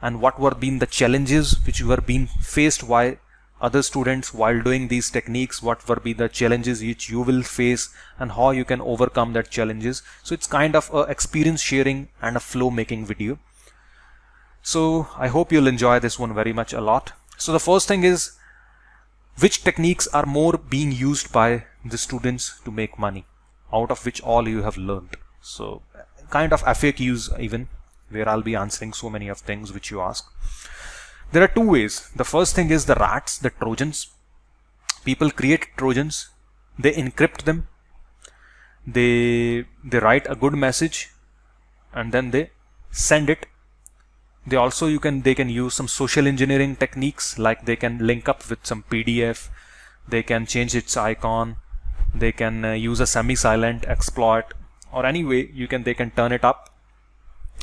and what were been the challenges which you were being faced while other students while doing these techniques, what will be the challenges which you will face and how you can overcome that challenges. So it's kind of a experience sharing and a flow making video. So I hope you'll enjoy this one very much a lot. So the first thing is, which techniques are more being used by the students to make money, out of which all you have learned. So kind of FAQs even, where I'll be answering so many of things which you ask. There are two ways. The first thing is the rats, the Trojans. People create Trojans, they encrypt them, they write a good message, and then they send it. They can use some social engineering techniques, like they can link up with some PDF, they can change its icon, they can use a semi-silent exploit, or any way they can turn it up.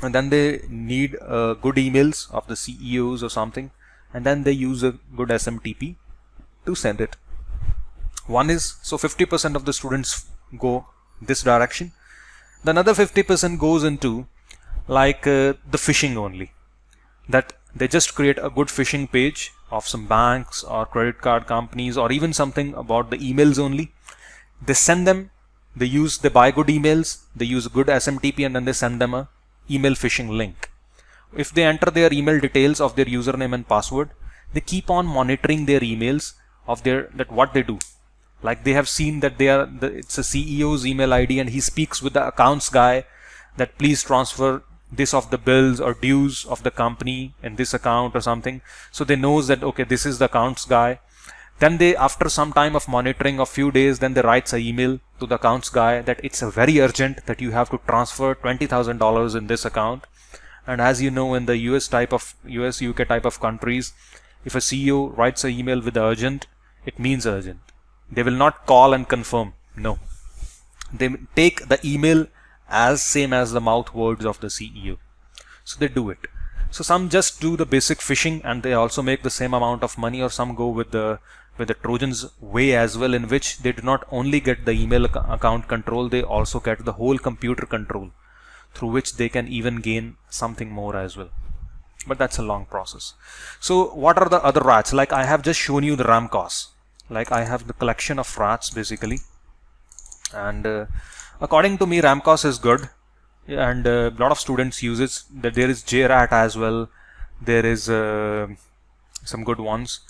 And then they need good emails of the CEOs or something, and then they use a good SMTP to send it. One is, so 50% of the students go this direction. The another 50% goes into like the phishing only, that they just create a good phishing page of some banks or credit card companies, or even something about the emails only. They send them, they buy good emails, they use good SMTP, and then they send them a email phishing link. If they enter their email details of their username and password, they keep on monitoring their emails of what they do. Like they have seen that it's a CEO's email ID, and he speaks with the accounts guy that please transfer this of the bills or dues of the company in this account or something. So they knows that okay, this is the accounts guy. Then they, after some time of monitoring of few days, then they writes an email to the accounts guy that it's a very urgent, that you have to transfer $20,000 in this account. And as you know, in the US UK type of countries, if a CEO writes an email with urgent, it means urgent. They will not call and confirm. No, they take the email as same as the mouth words of the CEO. So they do it. So some just do the basic phishing and they also make the same amount of money, or some go with the Trojans way as well, in which they do not only get the email account control, they also get the whole computer control, through which they can even gain something more as well. But that's a long process. So what are the other rats? Like I have just shown you the Ramcos. Like I have the collection of rats basically, and according to me Ramcos is good, and a lot of students use it. That there is JRat as well. There is some good ones.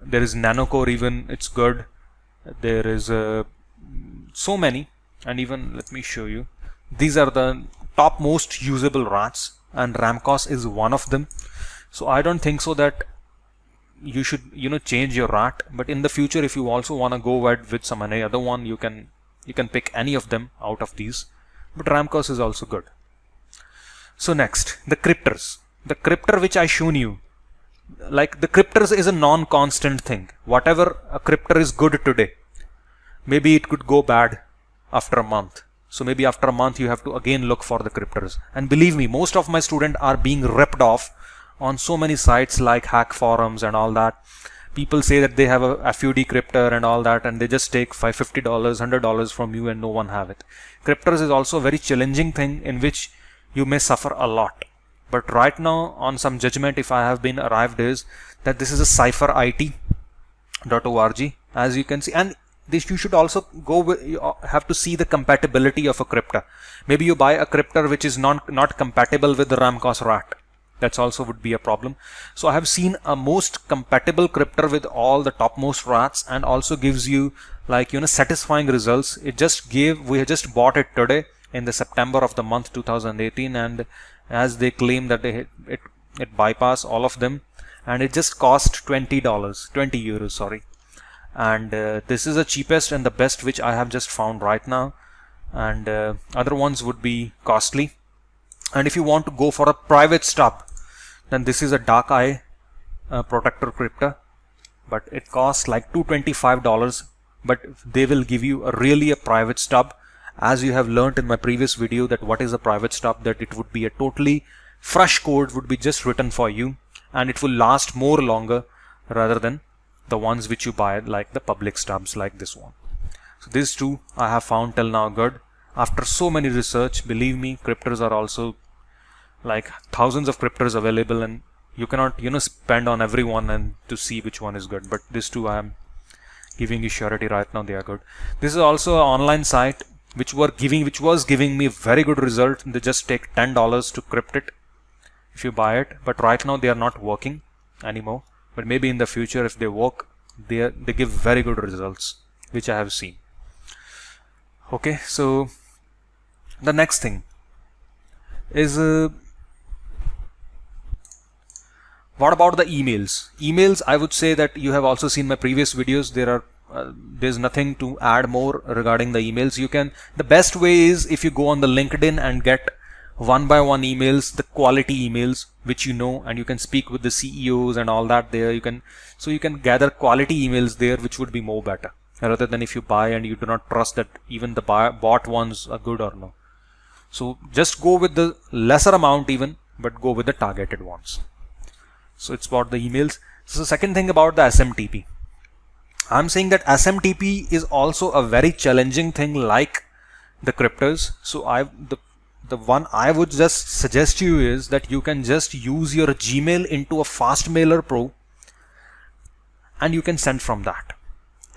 There is Nanocore even, it's good. There is so many, and even let me show you. These are the top most usable rats, and Ramcos is one of them. So I don't think so that you should change your rat, but in the future if you also want to go with some any other one, you can pick any of them out of these, but Ramcos is also good. So next, the cryptors. The cryptor which I shown you, like the cryptors is a non-constant thing. Whatever a cryptor is good today, maybe it could go bad after a month. So maybe after a month you have to again look for the cryptors. And believe me, most of my students are being ripped off on so many sites like hack forums and all that. People say that they have a FUD cryptor and all that, and they just take $50, $100 from you and no one have it. Cryptors is also a very challenging thing in which you may suffer a lot. But right now, on some judgment, if I have been arrived, is that this is a cipherit.org, as you can see, and this you should also go with, you have to see the compatibility of a cryptor. Maybe you buy a cryptor which is not compatible with the Ramcos rat. That's also would be a problem. So I have seen a most compatible cryptor with all the topmost rats, and also gives you like satisfying results. We just bought it today in the September of the month 2018, and as they claim that it bypass all of them, and it just cost $20 sorry. And this is the cheapest and the best which I have just found right now, and other ones would be costly. And if you want to go for a private stub, then this is a dark eye protector cryptor, but it costs like $225, but they will give you a private stub. As you have learnt in my previous video that what is a private stub, that it would be a totally fresh code would be just written for you, and it will last more longer rather than the ones which you buy like the public stubs like this one. So these two I have found till now good. After so many research, believe me, cryptors are also like thousands of cryptors available, and You cannot, spend on everyone and to see which one is good. But these two I am giving you surety right now, they are good. This is also an online site which was giving me very good result. They just take $10 to crypt it if you buy it, but right now they are not working anymore. But maybe in the future, if they work, they give very good results, which I have seen. Okay, so the next thing is what about the emails? Emails, I would say that you have also seen my previous videos. There's nothing to add more regarding the emails. The best way is if you go on the LinkedIn and get one by one emails, the quality emails which and you can speak with the CEOs and all that there. You can gather quality emails there, which would be more better rather than if you buy and you do not trust that even the bought ones are good or no. So just go with the lesser amount even, but go with the targeted ones. So it's about the emails. So the second thing about the SMTP. I'm saying that SMTP is also a very challenging thing like the cryptos. So the one I would just suggest you is that you can just use your Gmail into a Fastmailer Pro and you can send from that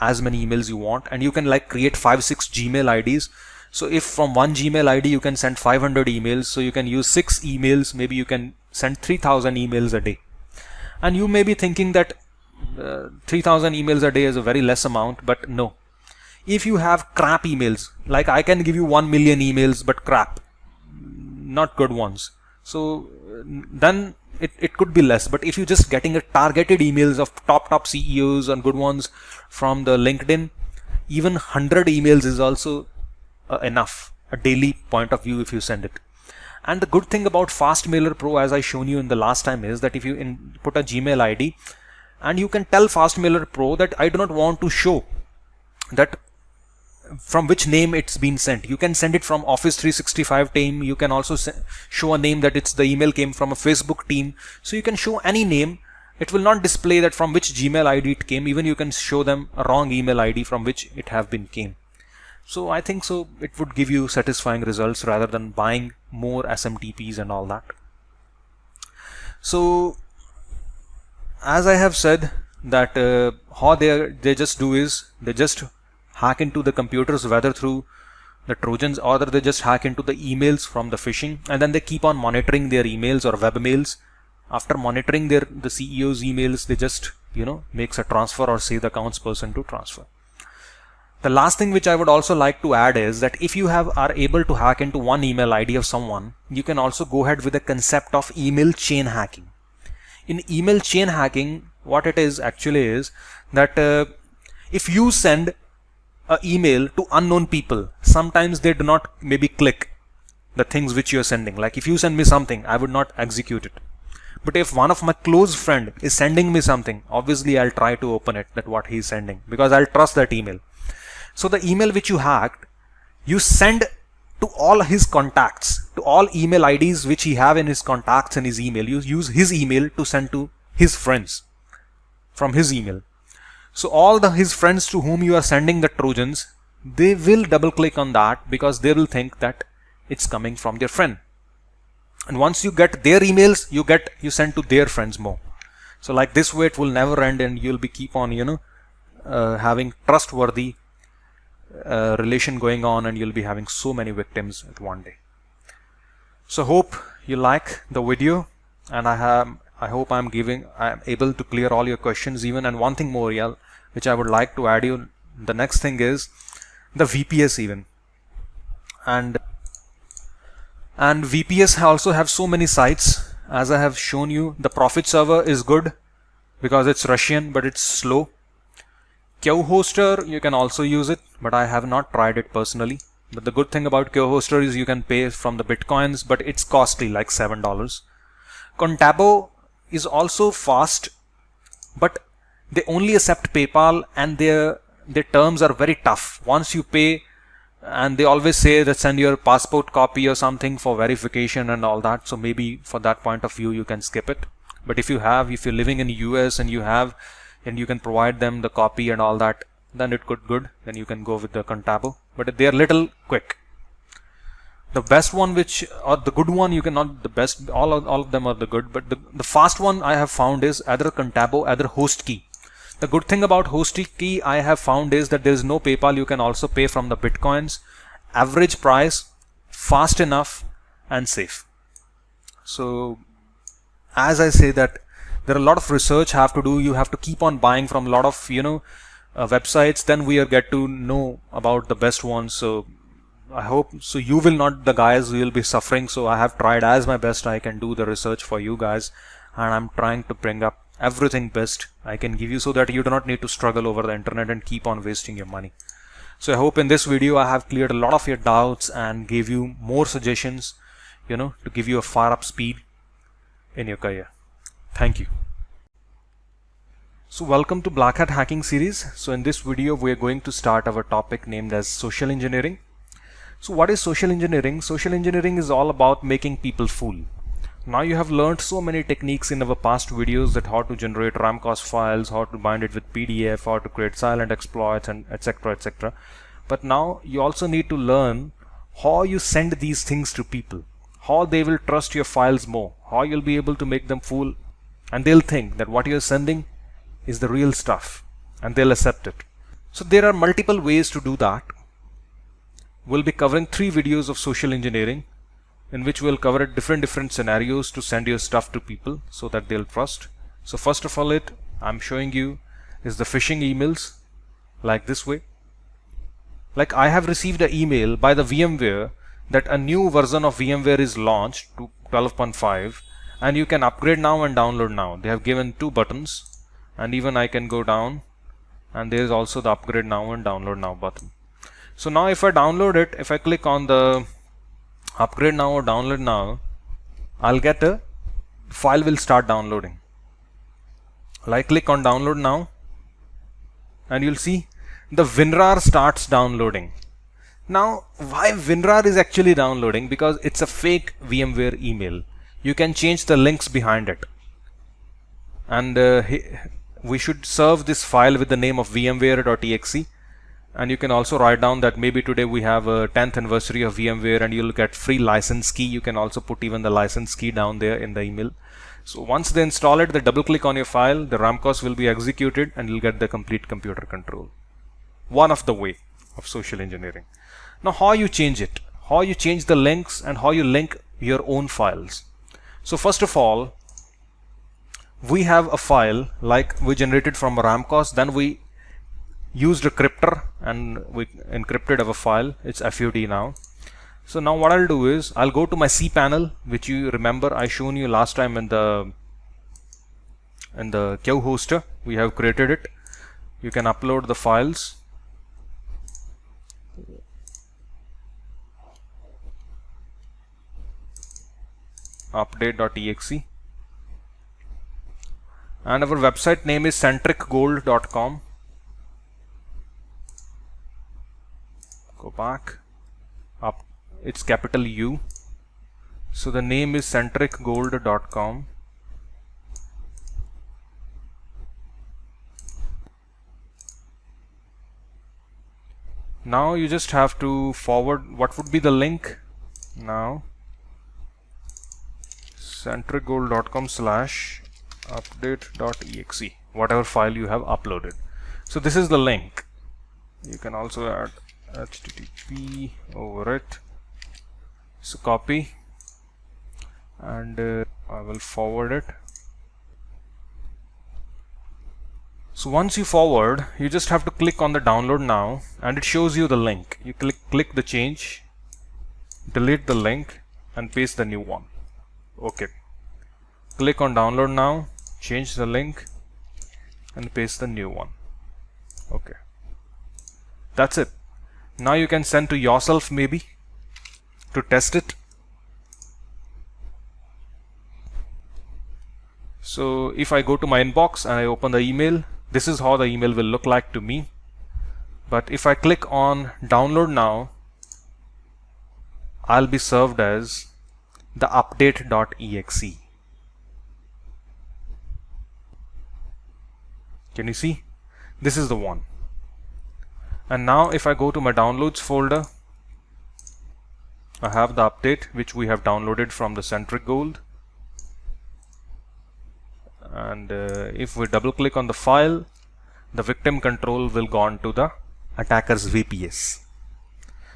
as many emails you want, and you can like create 5-6 Gmail IDs. So if from one Gmail ID you can send 500 emails, so you can use 6 emails, maybe you can send 3000 emails a day. And you may be thinking that 3000 emails a day is a very less amount, but no. If you have crap emails, like I can give you 1 million emails, but crap, not good ones, so then it could be less. But if you're just getting a targeted emails of top CEOs and good ones from the LinkedIn, even 100 emails is also enough, a daily point of view if you send it. And the good thing about Fastmailer Pro, as I shown you in the last time, is that if you put a Gmail ID and you can tell Fastmailer Pro that I do not want to show that from which name it's been sent. You can send it from Office 365 team. You can also show a name that the email came from a Facebook team. So you can show any name. It will not display that from which Gmail ID it came. Even you can show them a wrong email ID from which it have been came. So I think so it would give you satisfying results rather than buying more SMTPs and all that. So as I have said that how they just do is they just hack into the computers, whether through the Trojans or they just hack into the emails from the phishing, and then they keep on monitoring their emails or web mails. After monitoring the CEO's emails, they just makes a transfer or say the accounts person to transfer. The last thing which I would also like to add is that if you are able to hack into one email ID of someone, you can also go ahead with the concept of email chain hacking. In email chain hacking, what it is actually is that if you send an email to unknown people, sometimes they do not maybe click the things which you are sending. Like if you send me something, I would not execute it. But if one of my close friend is sending me something, obviously I'll try to open it, that what he's sending, because I'll trust that email. So the email which you hacked, you send to all his contacts, to all email IDs which he have in his contacts in his email. You use his email to send to his friends from his email. So all his friends to whom you are sending the Trojans, they will double click on that because they will think that it's coming from their friend. And once you get their emails, you send to their friends more. So like this way it will never end, and you'll be keep on having trustworthy relation going on, and you'll be having so many victims at one day. So hope you like the video, and I hope I'm able to clear all your questions even. And one thing more, which I would like to add you, the next thing is the VPS even. And VPS also have so many sites. As I have shown you, the Profit server is good because it's Russian, but it's slow. QHoster, you can also use it, but I have not tried it personally. But the good thing about QHoster is you can pay from the bitcoins, but it's costly, like $7. Contabo is also fast, but they only accept PayPal, and their terms are very tough. Once you pay, and they always say that send your passport copy or something for verification and all that. So maybe for that point of view, you can skip it. But if you're living in the US and you can provide them the copy and all that, then it could good. Then you can go with the Contabo, but they are little quick. The best one, which, or the good one, you cannot, the best, all of them are the good, but the fast one I have found is either Contabo, either Hostkey. The good thing about Hostkey I have found is that there is no PayPal. You can also pay from the Bitcoins. Average price, fast enough and safe. So as I say that there are a lot of research have to do. You have to keep on buying from a lot of websites. Then we get to know about the best ones. So I hope so you will not the guys who will be suffering. So I have tried as my best I can do the research for you guys, and I'm trying to bring up everything best I can give you so that you do not need to struggle over the internet and keep on wasting your money. So I hope in this video I have cleared a lot of your doubts and gave you more suggestions, to give you a far up speed in your career. Thank you. So welcome to Black Hat Hacking series. So in this video we are going to start our topic named as social engineering. So what is social engineering? Social engineering is all about making people fool. Now you have learned so many techniques in our past videos, that how to generate RAM-cost files, how to bind it with PDF, how to create silent exploits, and etc, etc. But now you also need to learn how you send these things to people, how they will trust your files more, how you'll be able to make them fool, and they'll think that what you're sending is the real stuff and they'll accept it. So there are multiple ways to do that. We'll be covering 3 videos of social engineering, in which we'll cover different scenarios to send your stuff to people so that they'll trust. So first of all, I'm showing you is the phishing emails, like this way. Like I have received an email by the VMware that a new version of VMware is launched to 12.5 and you can upgrade now and download now. They have given 2 buttons, and even I can go down and there is also the upgrade now and download now button. So now if I download it, if I click on the upgrade now or download now, I'll get a file will start downloading. Like click on download now and you'll see the WinRAR starts downloading. Now why WinRAR is actually downloading? Because it's a fake VMware email. You can change the links behind it, and we should serve this file with the name of vmware.exe. And you can also write down that maybe today we have a 10th anniversary of VMware and you'll get free license key. You can also put even the license key down there in the email. So once they install it, they double click on your file, the RAM-cost will be executed and you'll get the complete computer control. One of the way of social engineering. Now how you change it, how you change the links, and how you link your own files. So first of all, we have a file like we generated from a RAM-cost, then we used a cryptor and we encrypted our file. It's FUD now. So now what I'll do is I'll go to my cPanel, which you remember I shown you last time in the Q hoster. We have created it. You can upload the files. Update.exe, and our website name is centricgold.com. Go back up, it's capital U, so the name is centricgold.com. Now you just have to forward what would be the link. Now centricgold.com/update.exe, whatever file you have uploaded. So this is the link. You can also add HTTP over it. So copy, and I will forward it. So once you forward, you just have to click on the download now and it shows you the link. You click the change, delete the link and paste the new one. Okay, click on download now, change the link and paste the new one. Okay, that's it. Now you can send to yourself maybe to test it. So if I go to my inbox and I open the email, this is how the email will look like to me. But if I click on download now, I'll be served as the update.exe. Can you see? This is the one. And now if I go to my downloads folder, I have the update which we have downloaded from the Centric Gold, and if we double click on the file, the victim control will go on to the attacker's VPS.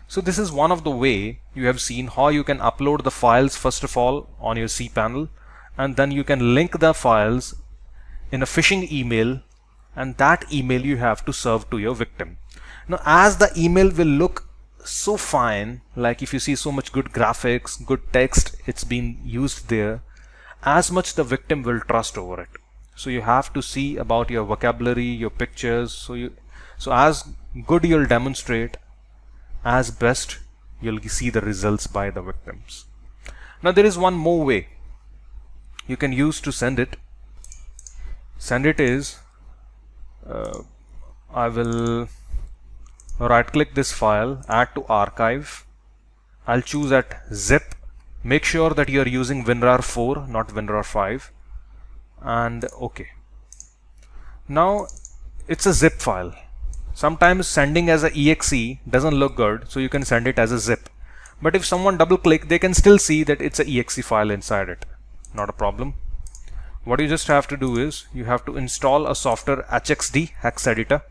So this is one of the way you have seen how you can upload the files first of all on your cPanel, and then you can link the files in a phishing email, and that email you have to serve to your victim. Now as the email will look so fine, like if you see so much good graphics, good text, it's been used there, as much the victim will trust over it. So you have to see about your vocabulary, your pictures, so as good you'll demonstrate, as best you'll see the results by the victims. Now there is one more way you can use to send it. Send it is I will right click this file, add to archive. I'll choose at zip. Make sure that you are using WinRAR 4, not WinRAR 5, and OK. Now it's a zip file. Sometimes sending as a exe doesn't look good, so you can send it as a zip. But if someone double click, they can still see that it's a exe file inside it. Not a problem. What you just have to do is you have to install a software HXD, Hex Editor,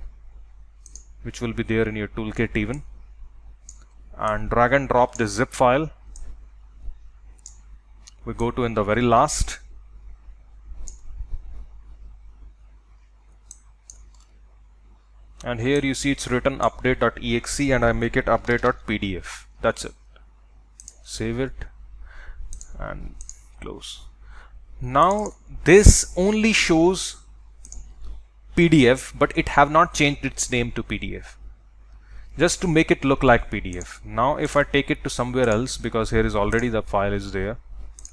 which will be there in your toolkit even, and drag and drop this zip file. We go to in the very last, and here you see it's written update.exe, and I make it update.pdf. That's it. Save it and close. Now this only shows PDF, but it have not changed its name to PDF, just to make it look like PDF. Now if I take it to somewhere else, because here is already the file is there,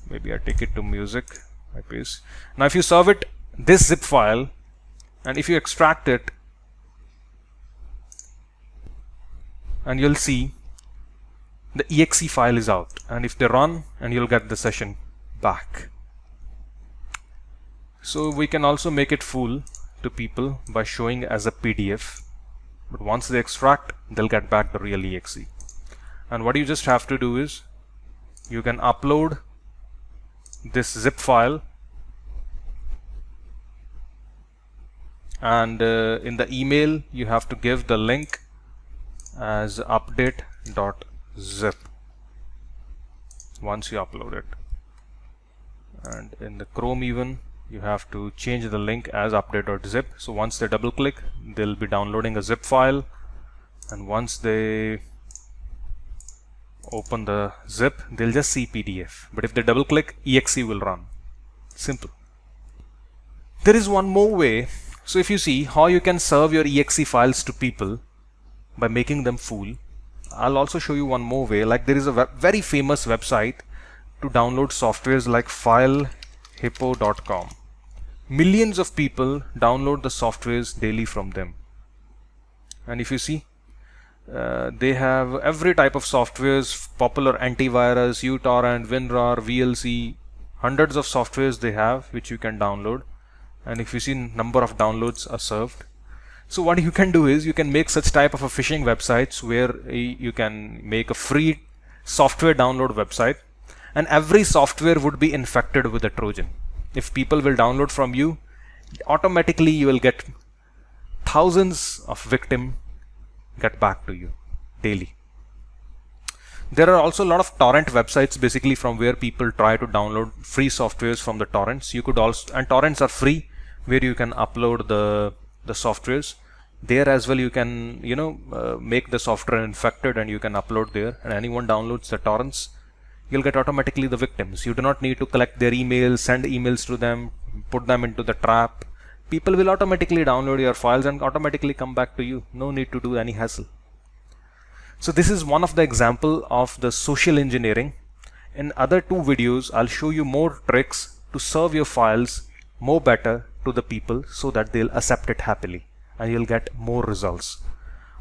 maybe I take it to music, I paste. Now if you serve it this zip file, and if you extract it, and you'll see the exe file is out, and if they run, and you'll get the session back. So we can also make it fool to people by showing as a PDF, but once they extract, they'll get back the real exe. And what you just have to do is you can upload this zip file, and in the email you have to give the link as update.zip once you upload it, and in the Chrome even you have to change the link as update.zip. So once they double click, they'll be downloading a zip file, and once they open the zip, they'll just see PDF, but if they double click, exe will run. Simple. There is one more way. So if you see how you can serve your exe files to people by making them fool, I'll also show you one more way. Like there is a very famous website to download softwares like filehippo.com. Millions of people download the softwares daily from them, and if you see, they have every type of softwares, popular antivirus, uTorrent, WinRAR, VLC, hundreds of softwares they have which you can download, and if you see number of downloads are served. So what you can do is you can make such type of a phishing websites where you can make a free software download website, and every software would be infected with a Trojan. If people will download from you, automatically you will get thousands of victims get back to you daily. There are also a lot of torrent websites basically from where people try to download free softwares from the torrents. You could also, and torrents are free, where you can upload the softwares. There as well you can make the software infected, and you can upload there, and anyone downloads the torrents, you'll get automatically the victims. You do not need to collect their emails, send emails to them, put them into the trap. People will automatically download your files and automatically come back to you. No need to do any hassle. So this is one of the example of the social engineering. In other two videos, I'll show you more tricks to serve your files more better to the people so that they'll accept it happily, and you'll get more results.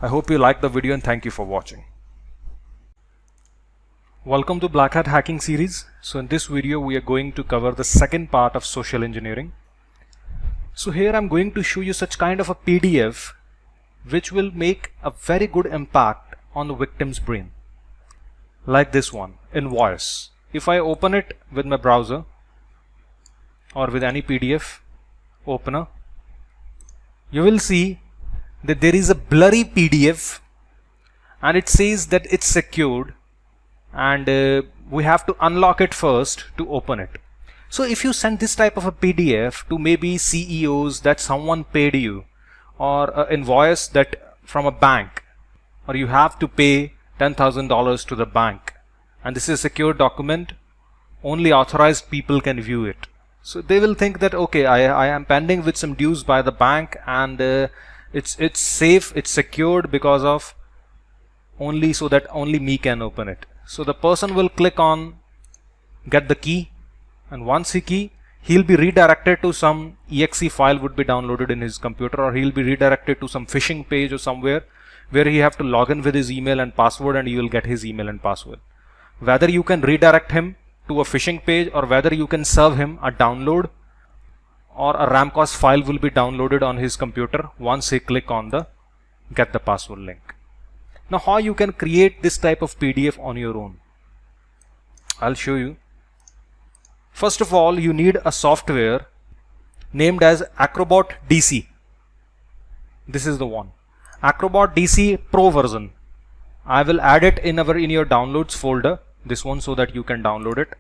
I hope you liked the video, and thank you for watching. Welcome to Black Hat Hacking series. So in this video we are going to cover the second part of social engineering. So here I'm going to show you such kind of a PDF which will make a very good impact on the victim's brain. like this one, invoice. If I open it with my browser or with any PDF opener, you will see that there is a blurry PDF and it says that it's secured, and we have to unlock it first to open it. So if you send this type of a PDF to maybe CEOs that someone paid you, or an invoice that from a bank, or you have to pay $10,000 to the bank, and this is a secure document, only authorized people can view it. So they will think that okay, I am pending with some dues by the bank, and it's safe, it's secured because of only, so that only me can open it. So the person will click on get the key, and once he key, he'll be redirected to some exe file would be downloaded in his computer, or he'll be redirected to some phishing page or somewhere where he have to log in with his email and password, and you will get his email and password. Whether you can redirect him to a phishing page, or whether you can serve him a download, or a ramcos file will be downloaded on his computer once he click on the get the password link. Now how you can create this type of PDF on your own, I'll show you. First of all, you need a software named as Acrobat DC. This is the one, Acrobat DC Pro version. I will add it in your downloads folder, this one, so that you can download it,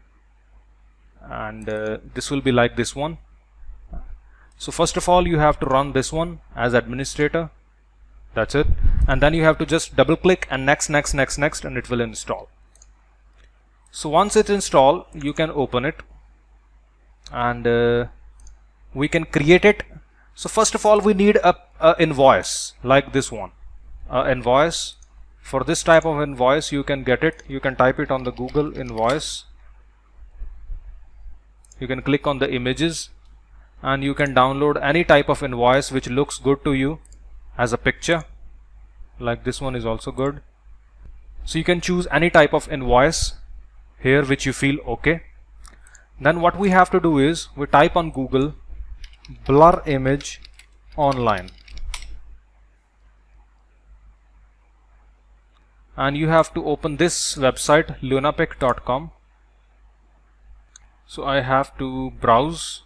and this will be like this one. So first of all, you have to run this one as administrator. That's it. And then you have to just double click and next, and it will install. So once it's installed, you can open it, and we can create it. So first of all, we need a invoice like this one, invoice. For this type of invoice, you can get it, you can type it on the Google invoice. You can click on the images, and you can download any type of invoice which looks good to you as a picture. Like this one is also good. So you can choose any type of invoice here which you feel okay. Then what we have to do is we type on Google blur image online, and you have to open this website lunapic.com. So I have to browse,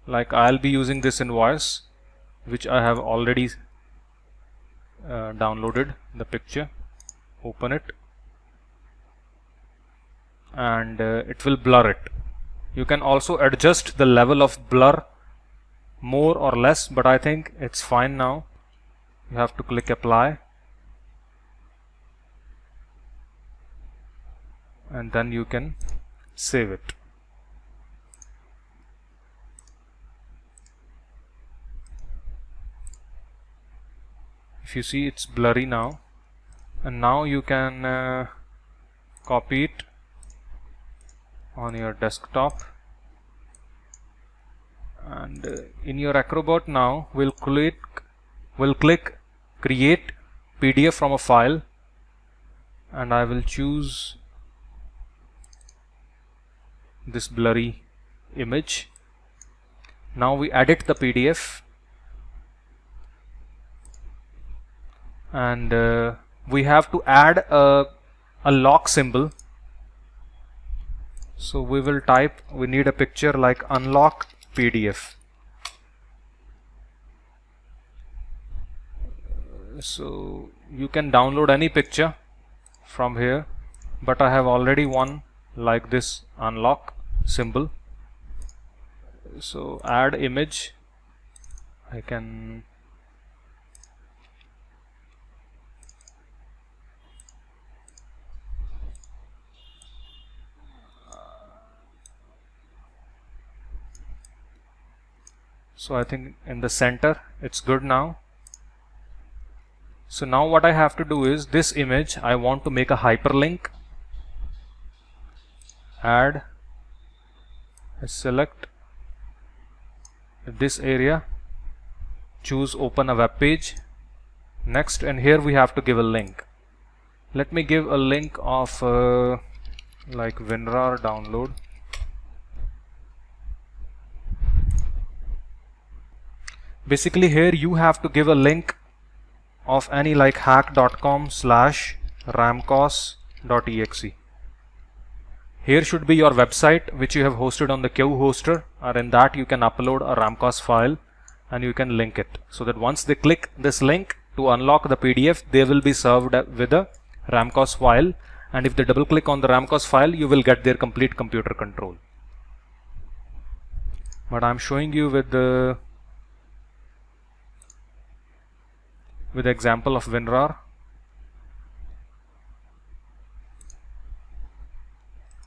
like I'll be using this invoice which I have already downloaded the picture. Open it, and it will blur it. You can also adjust the level of blur more or less, but I think it's fine now. You have to click apply, and then you can save it. If you see, it's blurry now, and now you can copy it on your desktop, and in your Acrobat now we'll click create PDF from a file, and I will choose this blurry image. Now we edit the PDF, and we have to add a lock symbol. So we will type, we need a picture like unlock PDF. So you can download any picture from here, but I have already one like this unlock symbol. So add image, I can so I think in the center it's good now. So now what I have to do is this image I want to make a hyperlink. Add, I select this area, choose open a web page. Next, and here we have to give a link. Let me give a link of like WinRAR download. Basically here you have to give a link of any like hack.com/ramcos.exe. Here should be your website which you have hosted on the Q hoster, or in that you can upload a ramcos file and you can link it, so that once they click this link to unlock the PDF, they will be served with a ramcos file, and if they double click on the ramcos file, you will get their complete computer control. But I'm showing you with the example of WinRAR.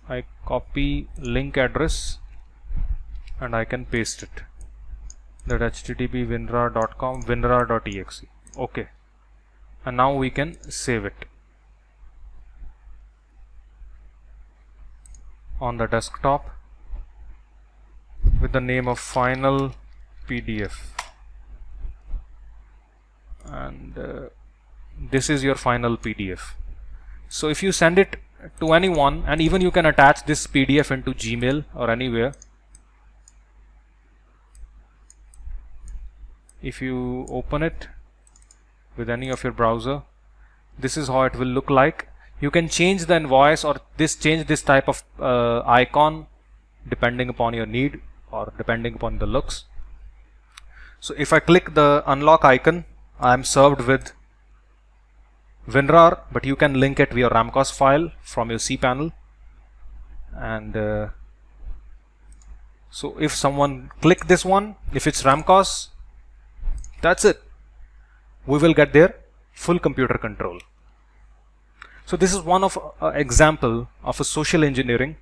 I copy link address and I can paste it, that http winrar.com winrar.exe. Okay, and now we can save it on the desktop with the name of final PDF, and this is your final PDF. So if you send it to anyone, and even you can attach this PDF into Gmail or anywhere. If you open it with any of your browser, this is how it will look like. You can change the invoice or change this type of icon depending upon your need or depending upon the looks. So if I click the unlock icon, I am served with WinRAR, but you can link it via ramcos file from your cPanel. And so if someone click this one, if it's ramcos, that's it. We will get their full computer control. So this is one of example of a social engineering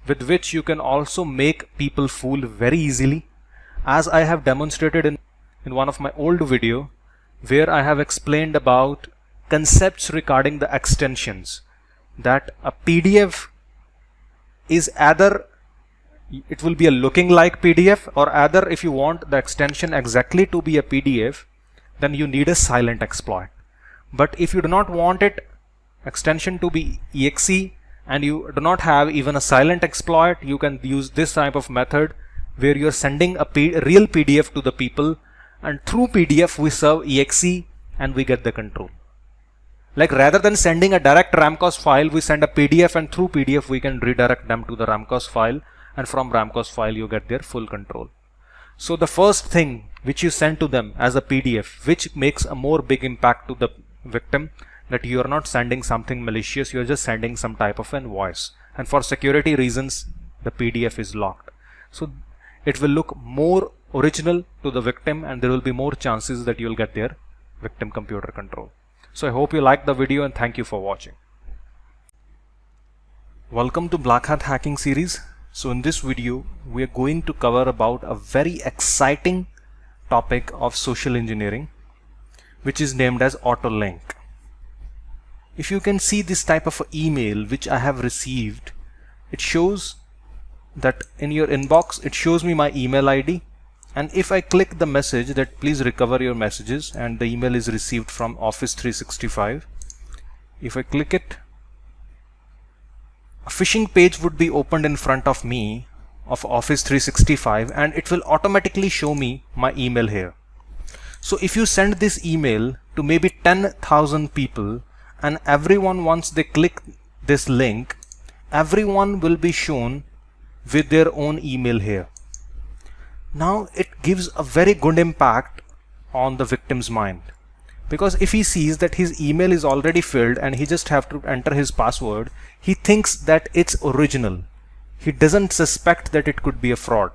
with which you can also make people fool very easily, as I have demonstrated in one of my old video, where I have explained about concepts regarding the extensions, that a PDF is either it will be a looking like PDF, or either if you want the extension exactly to be a PDF, then you need a silent exploit. But if you do not want it extension to be exe and you do not have even a silent exploit, you can use this type of method where you're sending a real PDF to the people, and through PDF we serve exe and we get the control. Like rather than sending a direct ramcos file, we send a PDF, and through PDF we can redirect them to the ramcos file, and from ramcos file you get their full control. So the first thing which you send to them as a PDF, which makes a more big impact to the victim, that you are not sending something malicious, you are just sending some type of invoice, and for security reasons the PDF is locked. So it will look more original to the victim, and there will be more chances that you will get their victim computer control. So I hope you liked the video, and thank you for watching. Welcome to Black Hat Hacking series. So in this video we are going to cover about a very exciting topic of social engineering, which is named as autolink. If you can see this type of email which I have received, it shows that in your inbox it shows me my email ID, and if I click the message that please recover your messages, and the email is received from Office 365, if I click it, a phishing page would be opened in front of me of Office 365, and it will automatically show me my email here. So if you send this email to maybe 10,000 people, and everyone, once they click this link, everyone will be shown with their own email here. Now it gives a very good impact on the victim's mind, because if he sees that his email is already filled and he just have to enter his password, he thinks that it's original. He doesn't suspect that it could be a fraud,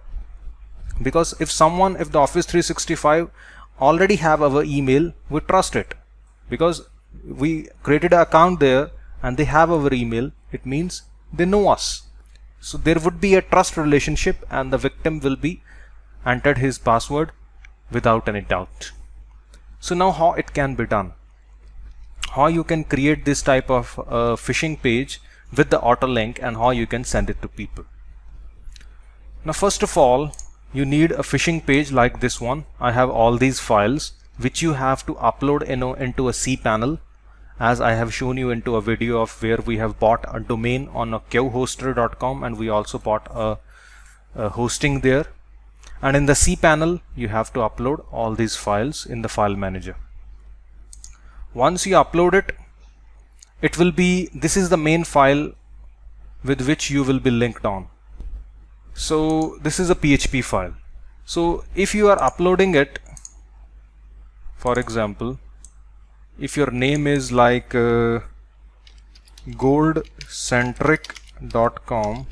because if the Office 365 already have our email, we trust it because we created an account there and they have our email. It means they know us. So there would be a trust relationship, and the victim will be entered his password without any doubt. So now how it can be done, how you can create this type of phishing page with the auto link, and how you can send it to people. Now first of all, you need a phishing page like this one. I have all these files which you have to upload into a cPanel, as I have shown you into a video of where we have bought a domain on a qhoster.com, and we also bought a hosting there. And in the cPanel you have to upload all these files in the file manager. Once you upload it, it will be, this is the main file with which you will be linked on. So this is a PHP file. So if you are uploading it, for example, if your name is like goldcentric.com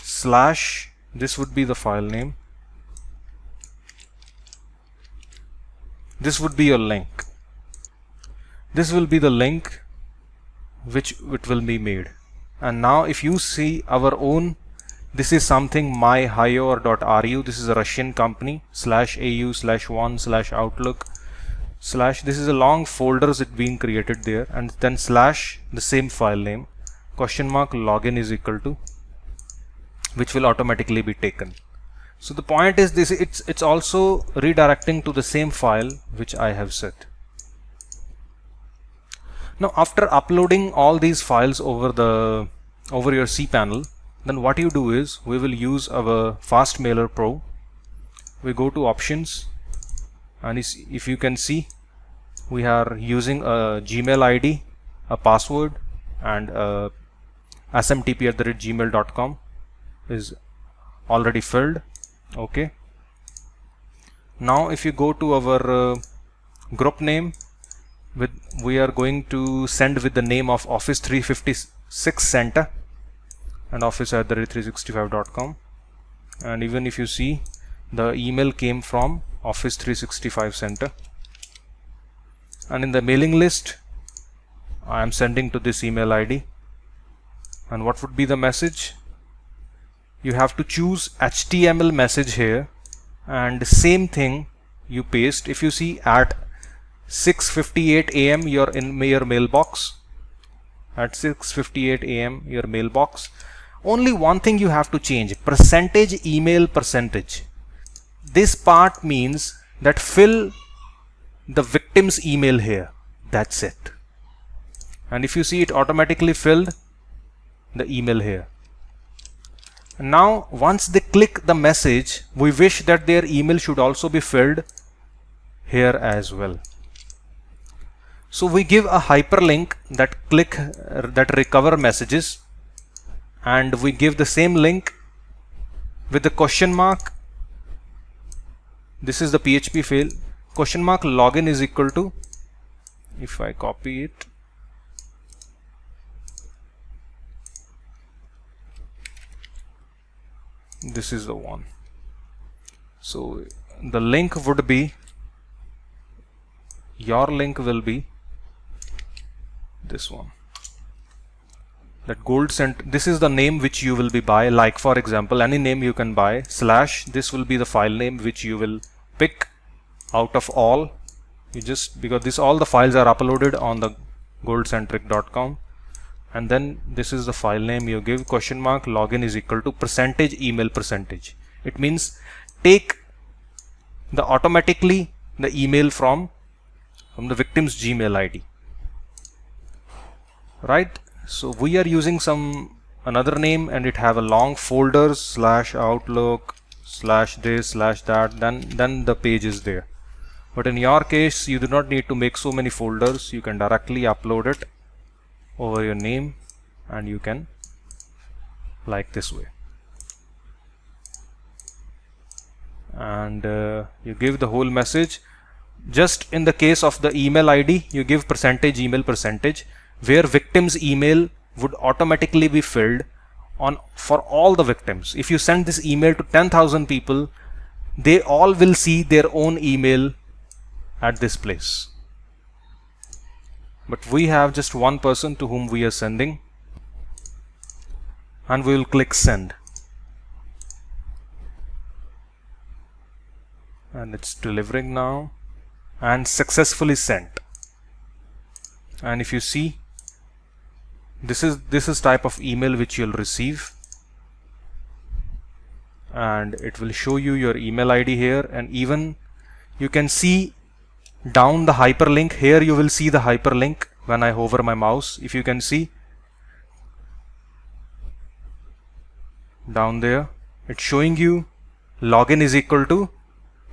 slash, this would be the file name, this would be your link, this will be the link which it will be made. And now if you see our own, this is something myhire.ru, this is a Russian company, /au/1/outlook/ this is a long folders it being created there, and then slash the same file name, login is equal to, which will automatically be taken. So the point is this, it's also redirecting to the same file which I have set. Now after uploading all these files over your cPanel, then what you do is, we will use our Fastmailer Pro. We go to options, and if you can see, we are using a Gmail ID, a password, and smtp@gmail.com is already filled. Okay. Now if you go to our group name, we are going to send with the name of Office 356 Center and office@365.com, and even if you see, the email came from Office 365 Center, and in the mailing list I am sending to this email ID. And what would be the message? You have to choose HTML message here, and same thing you paste. If you see, at 6:58 AM you're in your mailbox, at 6:58 AM your mailbox. Only one thing you have to change, percentage email percentage. This part means that fill the victim's email here, that's it. And if you see, it automatically filled the email here. And now once they click the message, we wish that their email should also be filled here as well. So we give a hyperlink that recover messages, and we give the same link with the question mark. This is the PHP file, login is equal to, if I copy it, this is the one. So the link would be, your link will be this one, that gold cent. This is the name which you will be buy, like for example any name you can buy, slash this will be the file name which you will pick out of all. You just, because all the files are uploaded on the goldcentric.com, and then this is the file name you give, login is equal to percentage email percentage. It means take automatically the email from the victim's Gmail ID, right? So we are using another name, and it have a long folders, /outlook/ this /that, then the page is there. But in your case, you do not need to make so many folders. You can directly upload it over your name, and you can, like this way, and you give the whole message. Just in the case of the email ID, you give percentage email percentage, where victim's email would automatically be filled for all the victims. If you send this email to 10,000 people, they all will see their own email at this place. But we have just one person to whom we are sending, and we will click send, and it's delivering now, and successfully sent. And if you see, this is type of email which you'll receive, and it will show you your email ID here, and even you can see down the hyperlink here. You will see the hyperlink when I hover my mouse. If you can see down there, it's showing you login is equal to,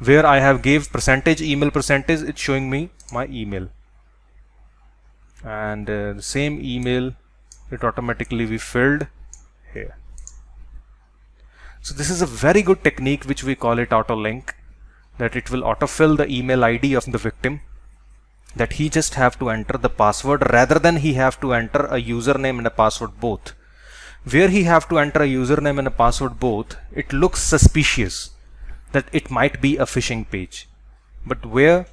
where I have gave percentage email percentage, it's showing me my email. and the same email, it automatically be filled here. So this is a very good technique which we call it auto link, that it will autofill the email ID of the victim, that he just have to enter the password rather than he have to enter a username and a password both. Where he have to enter a username and a password both, it looks suspicious that it might be a phishing page. But where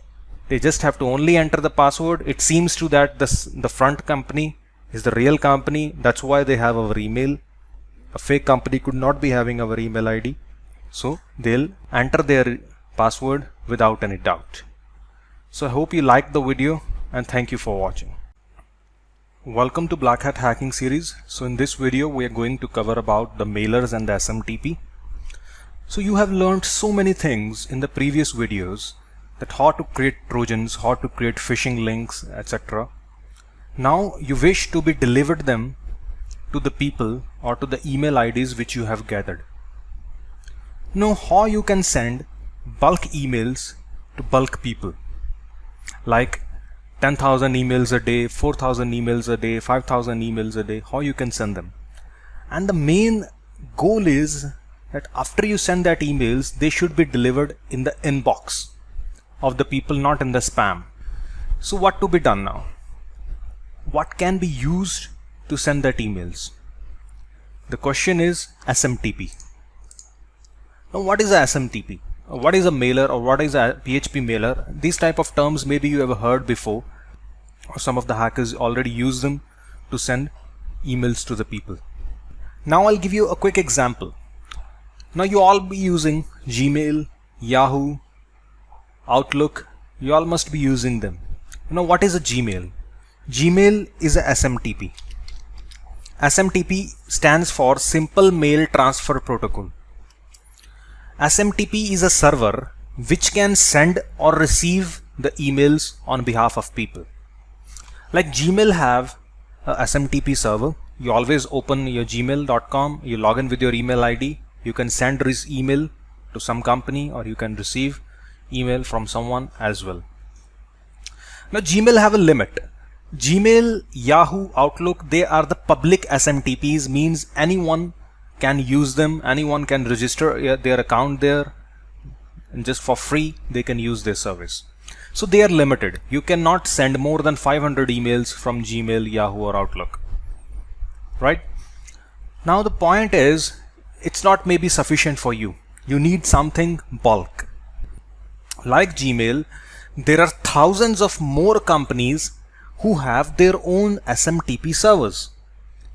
they just have to only enter the password, it seems to that the front company is the real company. That's why they have our email. A fake company could not be having our email ID. So they'll enter their password without any doubt. So I hope you liked the video, and thank you for watching. Welcome to Black Hat Hacking series. So in this video we are going to cover about the mailers and the SMTP. So you have learned so many things in the previous videos, that how to create trojans, how to create phishing links, etc. Now you wish to be delivered them to the people or to the email IDs which you have gathered. Know how you can send bulk emails to bulk people, like 10,000 emails a day, 4,000 emails a day, 5,000 emails a day, how you can send them. And the main goal is that after you send that emails, they should be delivered in the inbox of the people, not in the spam. So what to be done now? What can be used to send that emails? The question is SMTP. Now what is a SMTP? What is a mailer, or what is a PHP mailer? These type of terms maybe you have heard before, or some of the hackers already use them to send emails to the people. Now I'll give you a quick example. Now you all be using Gmail, Yahoo, Outlook. You all must be using them. Now what is a Gmail? Gmail is a SMTP. SMTP stands for Simple Mail Transfer Protocol. SMTP is a server which can send or receive the emails on behalf of people. Like Gmail have a SMTP server. You always open your gmail.com, you log in with your email ID, you can send this email to some company, or you can receive email from someone as well. Now Gmail have a limit. Gmail, Yahoo, Outlook, they are the public SMTPs, means anyone can use them, anyone can register their account there, and just for free they can use their service. So they are limited. You cannot send more than 500 emails from Gmail, Yahoo or Outlook, right? Now the point is, it's not maybe sufficient for you. You need something bulk. Like Gmail, there are thousands of more companies who have their own SMTP servers.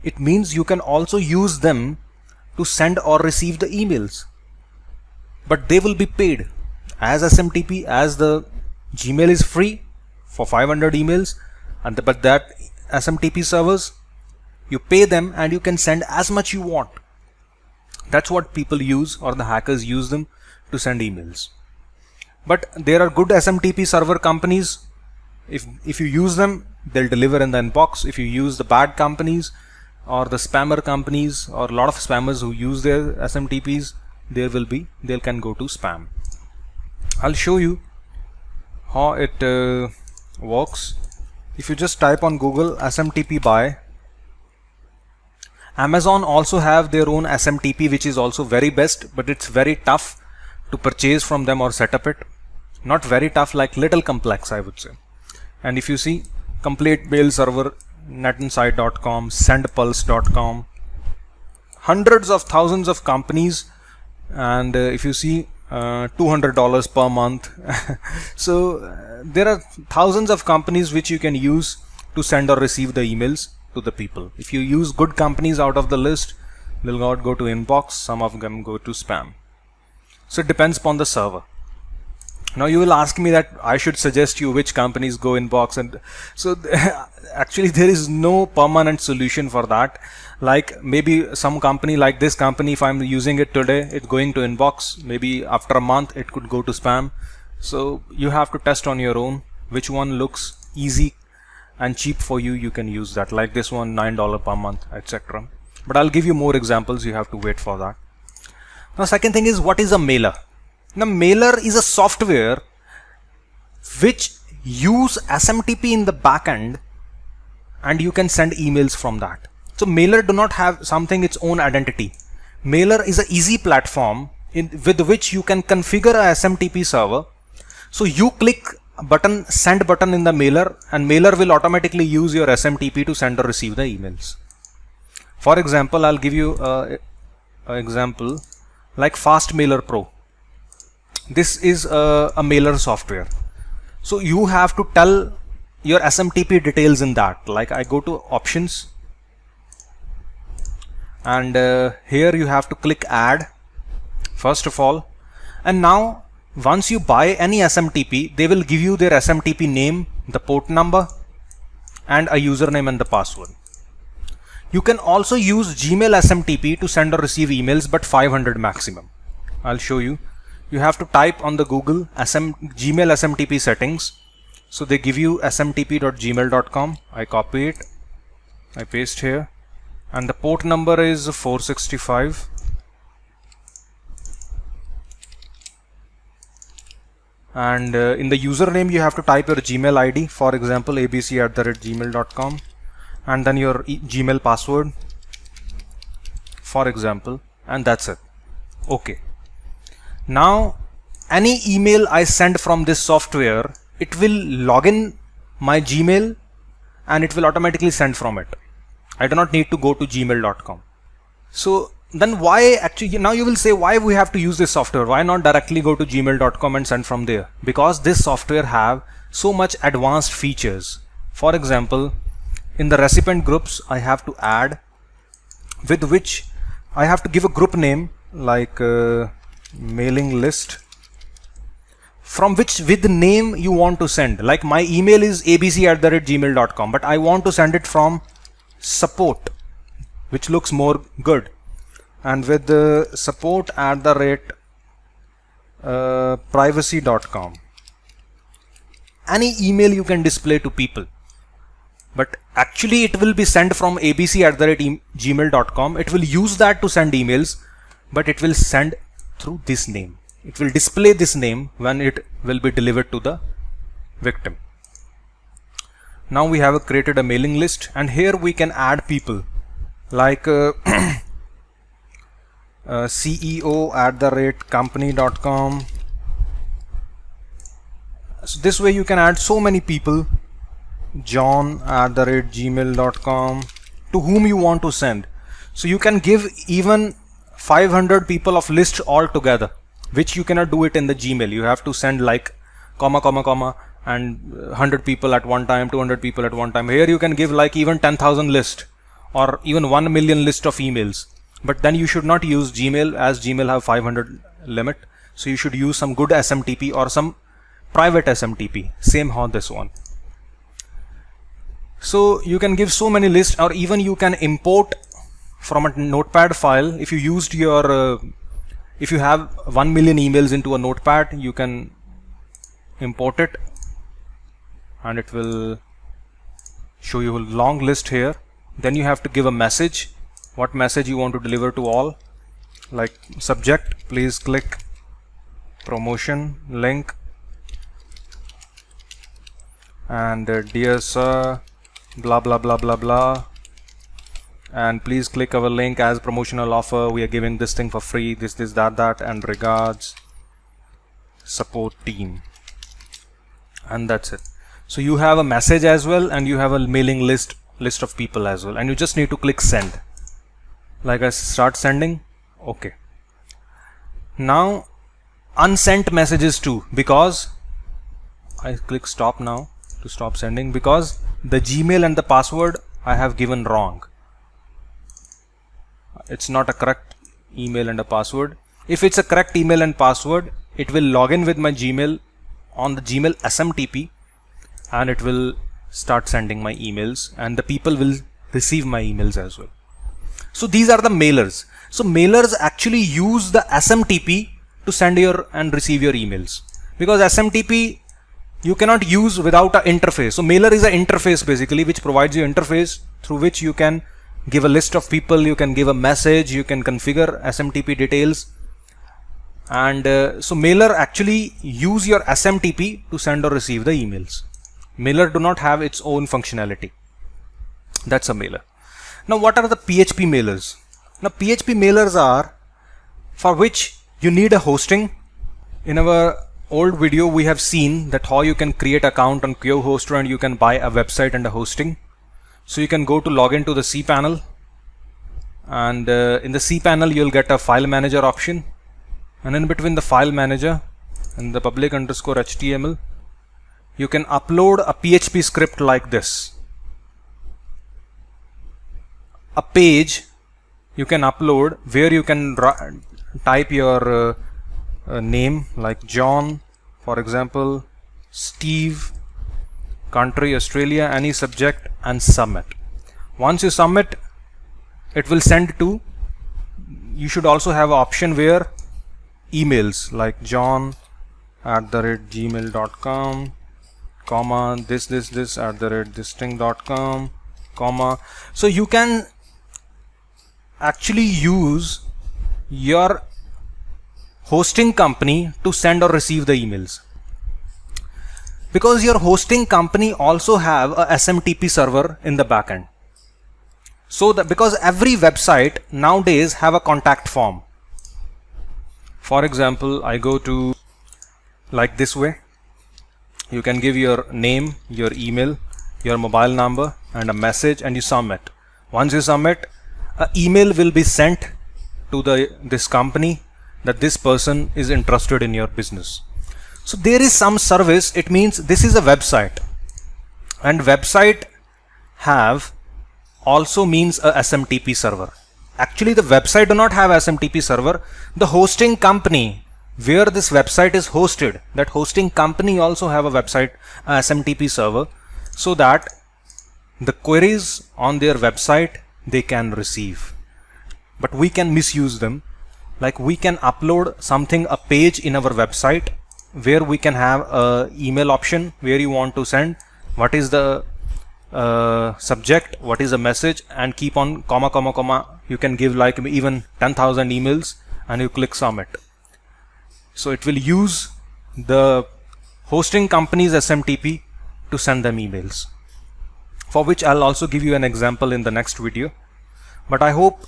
It means you can also use them to send or receive the emails, but they will be paid as SMTP, as the Gmail is free for 500 emails, but that SMTP servers, you pay them and you can send as much you want. That's what people use, or the hackers use them to send emails. But there are good SMTP server companies. If you use them, they'll deliver in the inbox. If you use the bad companies or the spammer companies, or a lot of spammers who use their SMTPs, they can go to spam. I'll show you how it works. If you just type on Google SMTP buy, Amazon also have their own SMTP, which is also very best, but it's very tough to purchase from them or set up it. Not very tough, like little complex, I would say. And if you see complete mail server, netinside.com, sendpulse.com, hundreds of thousands of companies, and if you see $200 per month. So there are thousands of companies which you can use to send or receive the emails to the people. If you use good companies out of the list, they'll not go to inbox, some of them go to spam. So it depends upon the server. Now you will ask me that I should suggest you which companies go inbox, and so actually there is no permanent solution for that. Like maybe some company like this company, if I'm using it today, it's going to inbox. Maybe after a month it could go to spam. So you have to test on your own which one looks easy and cheap for you. You can use that, like this one, $9 per month, etc. But I'll give you more examples. You have to wait for that. Now second thing is, what is a mailer? Now mailer is a software which use SMTP in the backend and you can send emails from that. So Mailer do not have something its own identity. Mailer is an easy platform with which you can configure a SMTP server. So you click button, send button in the Mailer, and Mailer will automatically use your SMTP to send or receive the emails. For example, I'll give you an example like Fast Mailer Pro. This is a mailer software. So you have to tell your SMTP details in that. Like I go to options, and here you have to click add first of all, and now once you buy any SMTP, they will give you their SMTP name, the port number, and a username and the password. You can also use Gmail SMTP to send or receive emails, but 500 maximum. I'll show you. You have to type on the Google Gmail SMTP settings. So they give you smtp.gmail.com. I copy it, I paste here, and the port number is 465. And in the username you have to type your Gmail ID, for example abc@gmail.com, and then your Gmail password, for example, and that's it. Okay. Now any email I send from this software, it will log in my Gmail and it will automatically send from it. I do not need to go to gmail.com. So then why actually, now you will say, why we have to use this software? Why not directly go to gmail.com and send from there? Because this software have so much advanced features. For example, in the recipient groups I have to add, with which I have to give a group name like mailing list, from which with the name you want to send. Like my email is abc@gmail.com, but I want to send it from support, which looks more good, and with the support@privacy.com. Any email you can display to people, but actually it will be sent from abc@gmail.com. It will use that to send emails, but it will send through this name. It will display this name when it will be delivered to the victim. Now we have created a mailing list, and here we can add people like CEO@company.com. So this way you can add so many people, John@gmail.com, to whom you want to send. So you can give even 500 people of list all together, which you cannot do it in the Gmail. You have to send like comma comma comma and 100 people at one time, 200 people at one time. Here you can give like even 10,000 list or even 1 million list of emails. But then you should not use Gmail, as Gmail have 500 limit. So you should use some good SMTP or some private SMTP. Same how this one. So you can give so many lists, or even you can import from a notepad file. If you used your if you have 1 million emails into a notepad, you can import it and it will show you a long list here. Then you have to give a message, what message you want to deliver to all, like subject, please click promotion link, and dear sir, blah blah blah blah blah, and please click our link as promotional offer. We are giving this thing for free, this that, and regards, support team, and that's it. So you have a message as well, and you have a mailing list of people as well, and you just need to click send. Like I start sending. Okay. Now unsent messages too, because I click stop now to stop sending, because the Gmail and the password I have given wrong. It's not a correct email and a password. If it's a correct email and password, it will log in with my Gmail on the Gmail SMTP, and it will start sending my emails, and the people will receive my emails as well. So these are the mailers. So mailers actually use the SMTP to send your and receive your emails, because SMTP you cannot use without an interface. So mailer is an interface basically, which provides you interface through which you can give a list of people, you can give a message, you can configure SMTP details, and so mailer actually use your SMTP to send or receive the emails. Mailer do not have its own functionality. That's a mailer. Now what are the PHP mailers? Now PHP mailers are for which you need a hosting. In our old video we have seen that how you can create account on QHoster and you can buy a website and a hosting. So you can go to log into the cPanel, and in the cPanel you'll get a file manager option, and in between the file manager and the public underscore HTML you can upload a PHP script like this. A page you can upload where you can type your name like John, for example, Steve, country Australia, any subject, and submit. Once you submit, it will send to, you should also have an option where emails like john@gmail.com, comma this @thisthing.com, comma. So you can actually use your hosting company to send or receive the emails, because your hosting company also have a SMTP server in the backend. So that, because every website nowadays have a contact form. For example, I go to like this way. You can give your name, your email, your mobile number, and a message, and you submit. Once you submit, an email will be sent to this company that this person is interested in your business. So there is some service. It means this is a website, and website have also means a SMTP server. Actually the website do not have SMTP server. The hosting company where this website is hosted, that hosting company also have a website SMTP server, so that the queries on their website they can receive. But we can misuse them. Like we can upload something, a page in our website where we can have a email option where you want to send what is the subject, what is the message, and keep on comma comma comma. You can give like even 10,000 emails and you click submit. So it will use the hosting company's SMTP to send them emails, for which I'll also give you an example in the next video. But I hope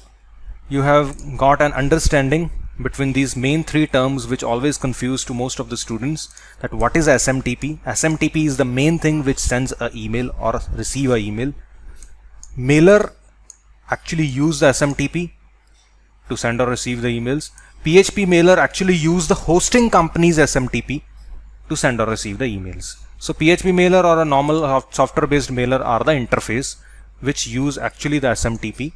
you have got an understanding between these main three terms which always confuse to most of the students, that what is SMTP. SMTP is the main thing which sends an email or receive an email. Mailer actually use the SMTP to send or receive the emails. PHP mailer actually use the hosting company's SMTP to send or receive the emails. So PHP mailer or a normal software based mailer are the interface which use actually the SMTP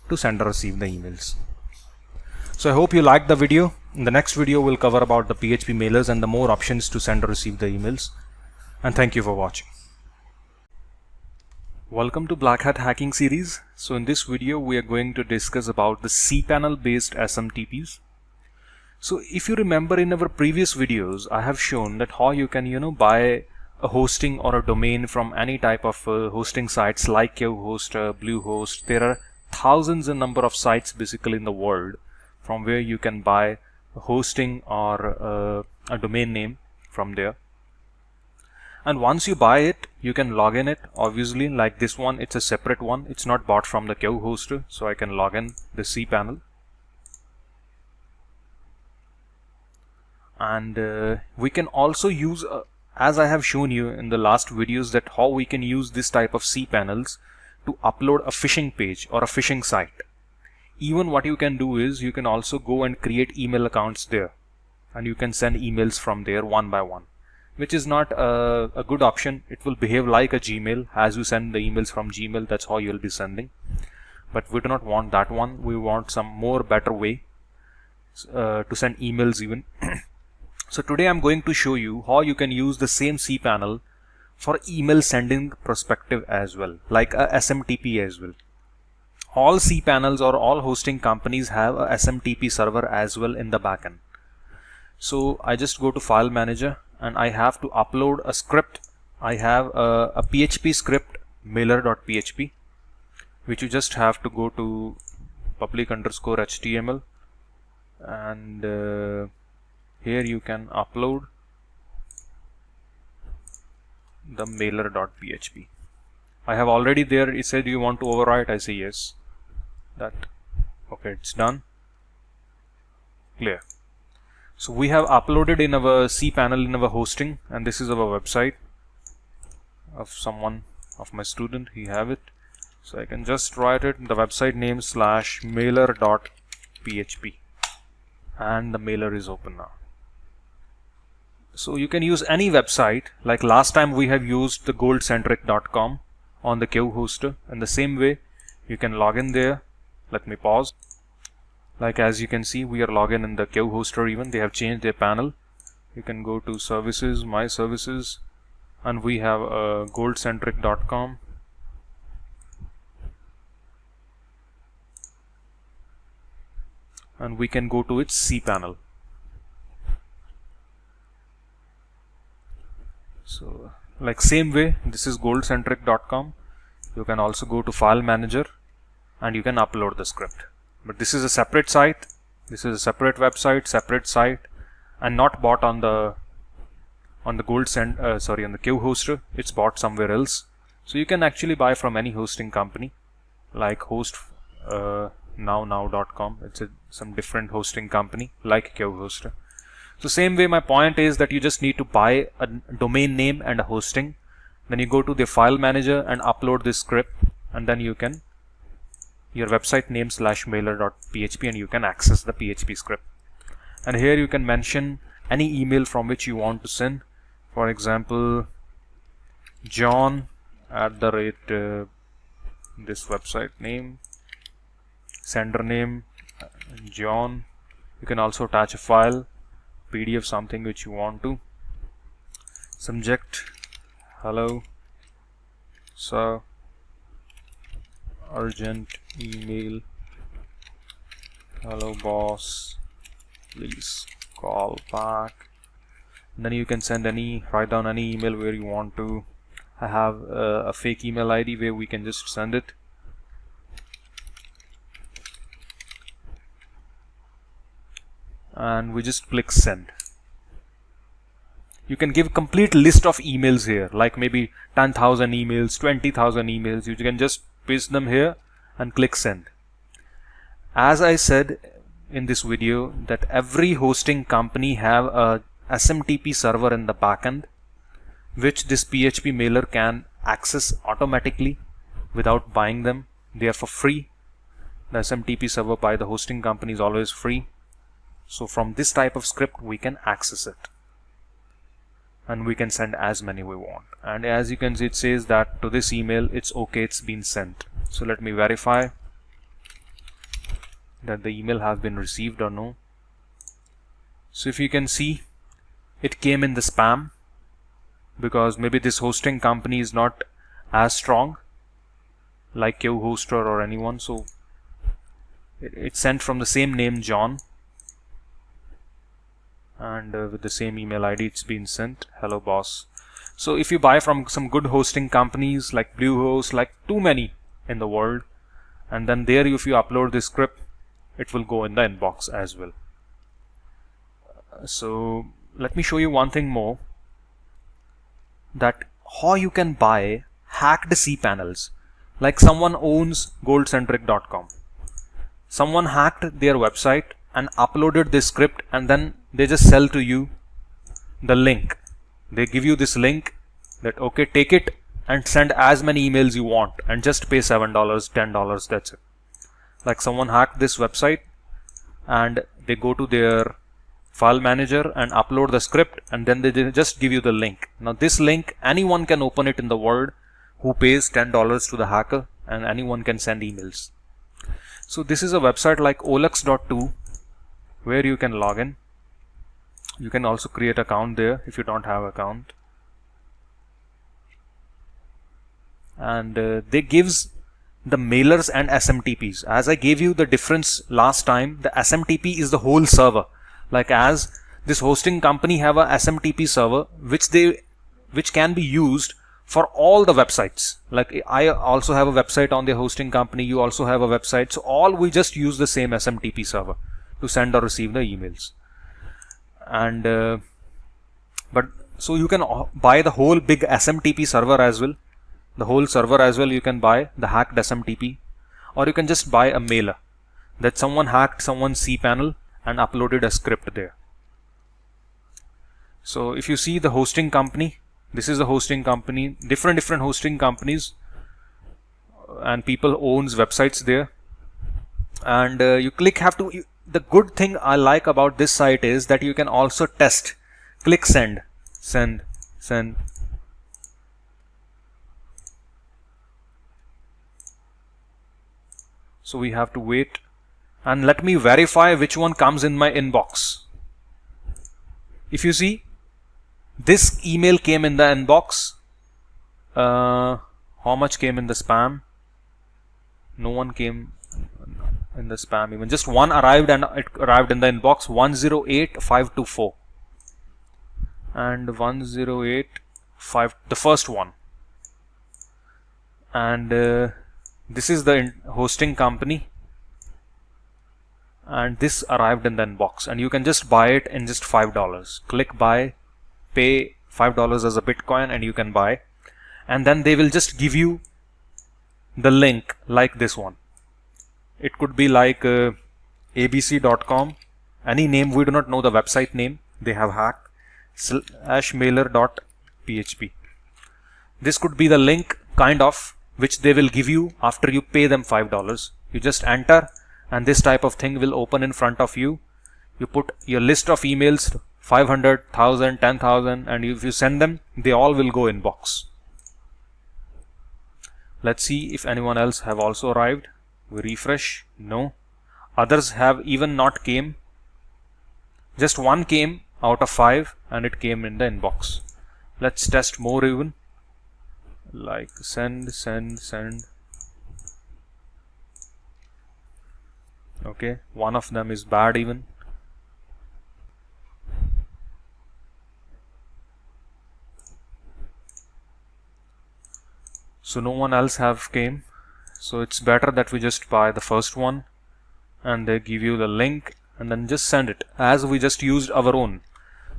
to send or receive the emails. So I hope you liked the video. In the next video we'll cover about the PHP mailers and the more options to send or receive the emails. And thank you for watching. Welcome to Black Hat Hacking series. So in this video we are going to discuss about the cPanel based SMTPs. So if you remember, in our previous videos I have shown that how you can buy a hosting or a domain from any type of hosting sites like QHost, Bluehost. There are thousands in number of sites basically in the world from where you can buy a hosting or a domain name from there. And once you buy it, you can log in it. Obviously, like this one, it's a separate one. It's not bought from the QHoster, so I can log in the cPanel. And we can also use, as I have shown you in the last videos, that how we can use this type of cPanels to upload a phishing page or a phishing site. Even what you can do is you can also go and create email accounts there, and you can send emails from there one by one, which is not a good option. It will behave like a Gmail. As you send the emails from Gmail, that's how you'll be sending. But we do not want that one. We want some more better way to send emails even. So today I'm going to show you how you can use the same cPanel for email sending perspective as well, like a SMTP as well. All cPanels or all hosting companies have a SMTP server as well in the backend. So I just go to file manager and I have to upload a script. I have a PHP script, mailer.php, which you just have to go to public underscore HTML, and here you can upload the mailer.php, I have already there. It said you want to overwrite. I say yes. That okay, it's done. Clear. So we have uploaded in our cPanel in our hosting, and this is our website of someone of my student. He have it. So I can just write it, the website name /mailer.php, and the mailer is open now. So you can use any website. Like last time we have used the goldcentric.com on the Q hoster, and the same way you can log in there. Let me pause. Like as you can see, we are logged in the Q hoster. Even they have changed their panel. You can go to services, my services, and we have goldcentric.com. And we can go to its cPanel. So like same way, this is goldcentric.com. You can also go to file manager and you can upload the script. But this is a separate site. This is a separate website, separate site, and not bought on the on the on the Q hoster. It's bought somewhere else. So you can actually buy from any hosting company like now.com. It's some different hosting company like Q hoster. So same way, my point is that you just need to buy a domain name and a hosting. Then you go to the file manager and upload this script, and then you can your website name /mailer.php, and you can access the PHP script. And here you can mention any email from which you want to send. For example, John this website name, sender name John. You can also attach a file, PDF, something which you want to. Subject, hello sir, urgent email, hello boss, please call back. And then you can send write down any email where you want to. I have a fake email ID where we can just send it. And we just click send. You can give complete list of emails here, like maybe 10,000 emails, 20,000 emails. You can just paste them here and click send. As I said in this video, that every hosting company have a SMTP server in the backend, which this PHP mailer can access automatically without buying them. They are for free. The SMTP server by the hosting company is always free. So from this type of script we can access it, and we can send as many we want. And as you can see, it says that to this email it's okay, it's been sent. So let me verify that the email has been received or no. So if you can see, it came in the spam, because maybe this hosting company is not as strong like Q hoster or anyone. So it's sent from the same name, John, and with the same email ID it's been sent, hello boss. So if you buy from some good hosting companies like Bluehost, like too many in the world, and then there if you upload this script, it will go in the inbox as well. So let me show you one thing more, that how you can buy hacked cPanels. Like someone owns goldcentric.com, someone hacked their website and uploaded this script, and then they just sell to you the link. They give you this link that okay, take it and send as many emails you want and just pay $7, $10, that's it. Like someone hacked this website and they go to their file manager and upload the script, and then they just give you the link. Now this link, anyone can open it in the world who pays $10 to the hacker, and anyone can send emails. So this is a website like olux.to where you can log in. You can also create account there if you don't have account. And they gives the mailers and SMTPs. As I gave you the difference last time, the SMTP is the whole server. Like as this hosting company have a SMTP server which can be used for all the websites. Like I also have a website on the hosting company, you also have a website, so all we just use the same SMTP server to send or receive the emails. And but so you can buy the whole big SMTP server as well. the whole server as well. You can buy the hacked SMTP, or you can just buy a mailer that someone hacked someone's cPanel and uploaded a script there. So if you see the hosting company, this is the hosting company, different hosting companies, and people owns websites there, and you the good thing I like about this site is that you can also test. Click send. So we have to wait, and let me verify which one comes in my inbox. If you see, this email came in the inbox. How much came in the spam? No one came in the spam, even just one arrived, and it arrived in the inbox. 108524 and 1085, the first one, and this is the hosting company, and this arrived in the inbox, and you can just buy it in just $5. Click buy, pay $5 as a Bitcoin, and you can buy, and then they will just give you the link like this one. It could be like abc.com, any name. We do not know the website name they have hacked, /mailer.php. This could be the link, kind of, which they will give you after you pay them $5. You just enter, and this type of thing will open in front of you. You put your list of emails, 500, 1000, 10,000, and if you send them, they all will go inbox. Let's see if anyone else have also arrived. We refresh. No. Others have even not came. Just one came out of 5, and it came in the inbox. Let's test more even. Like send. Okay, one of them is bad even. So no one else have came. So it's better that we just buy the first one, and they give you the link, and then just send it, as we just used our own.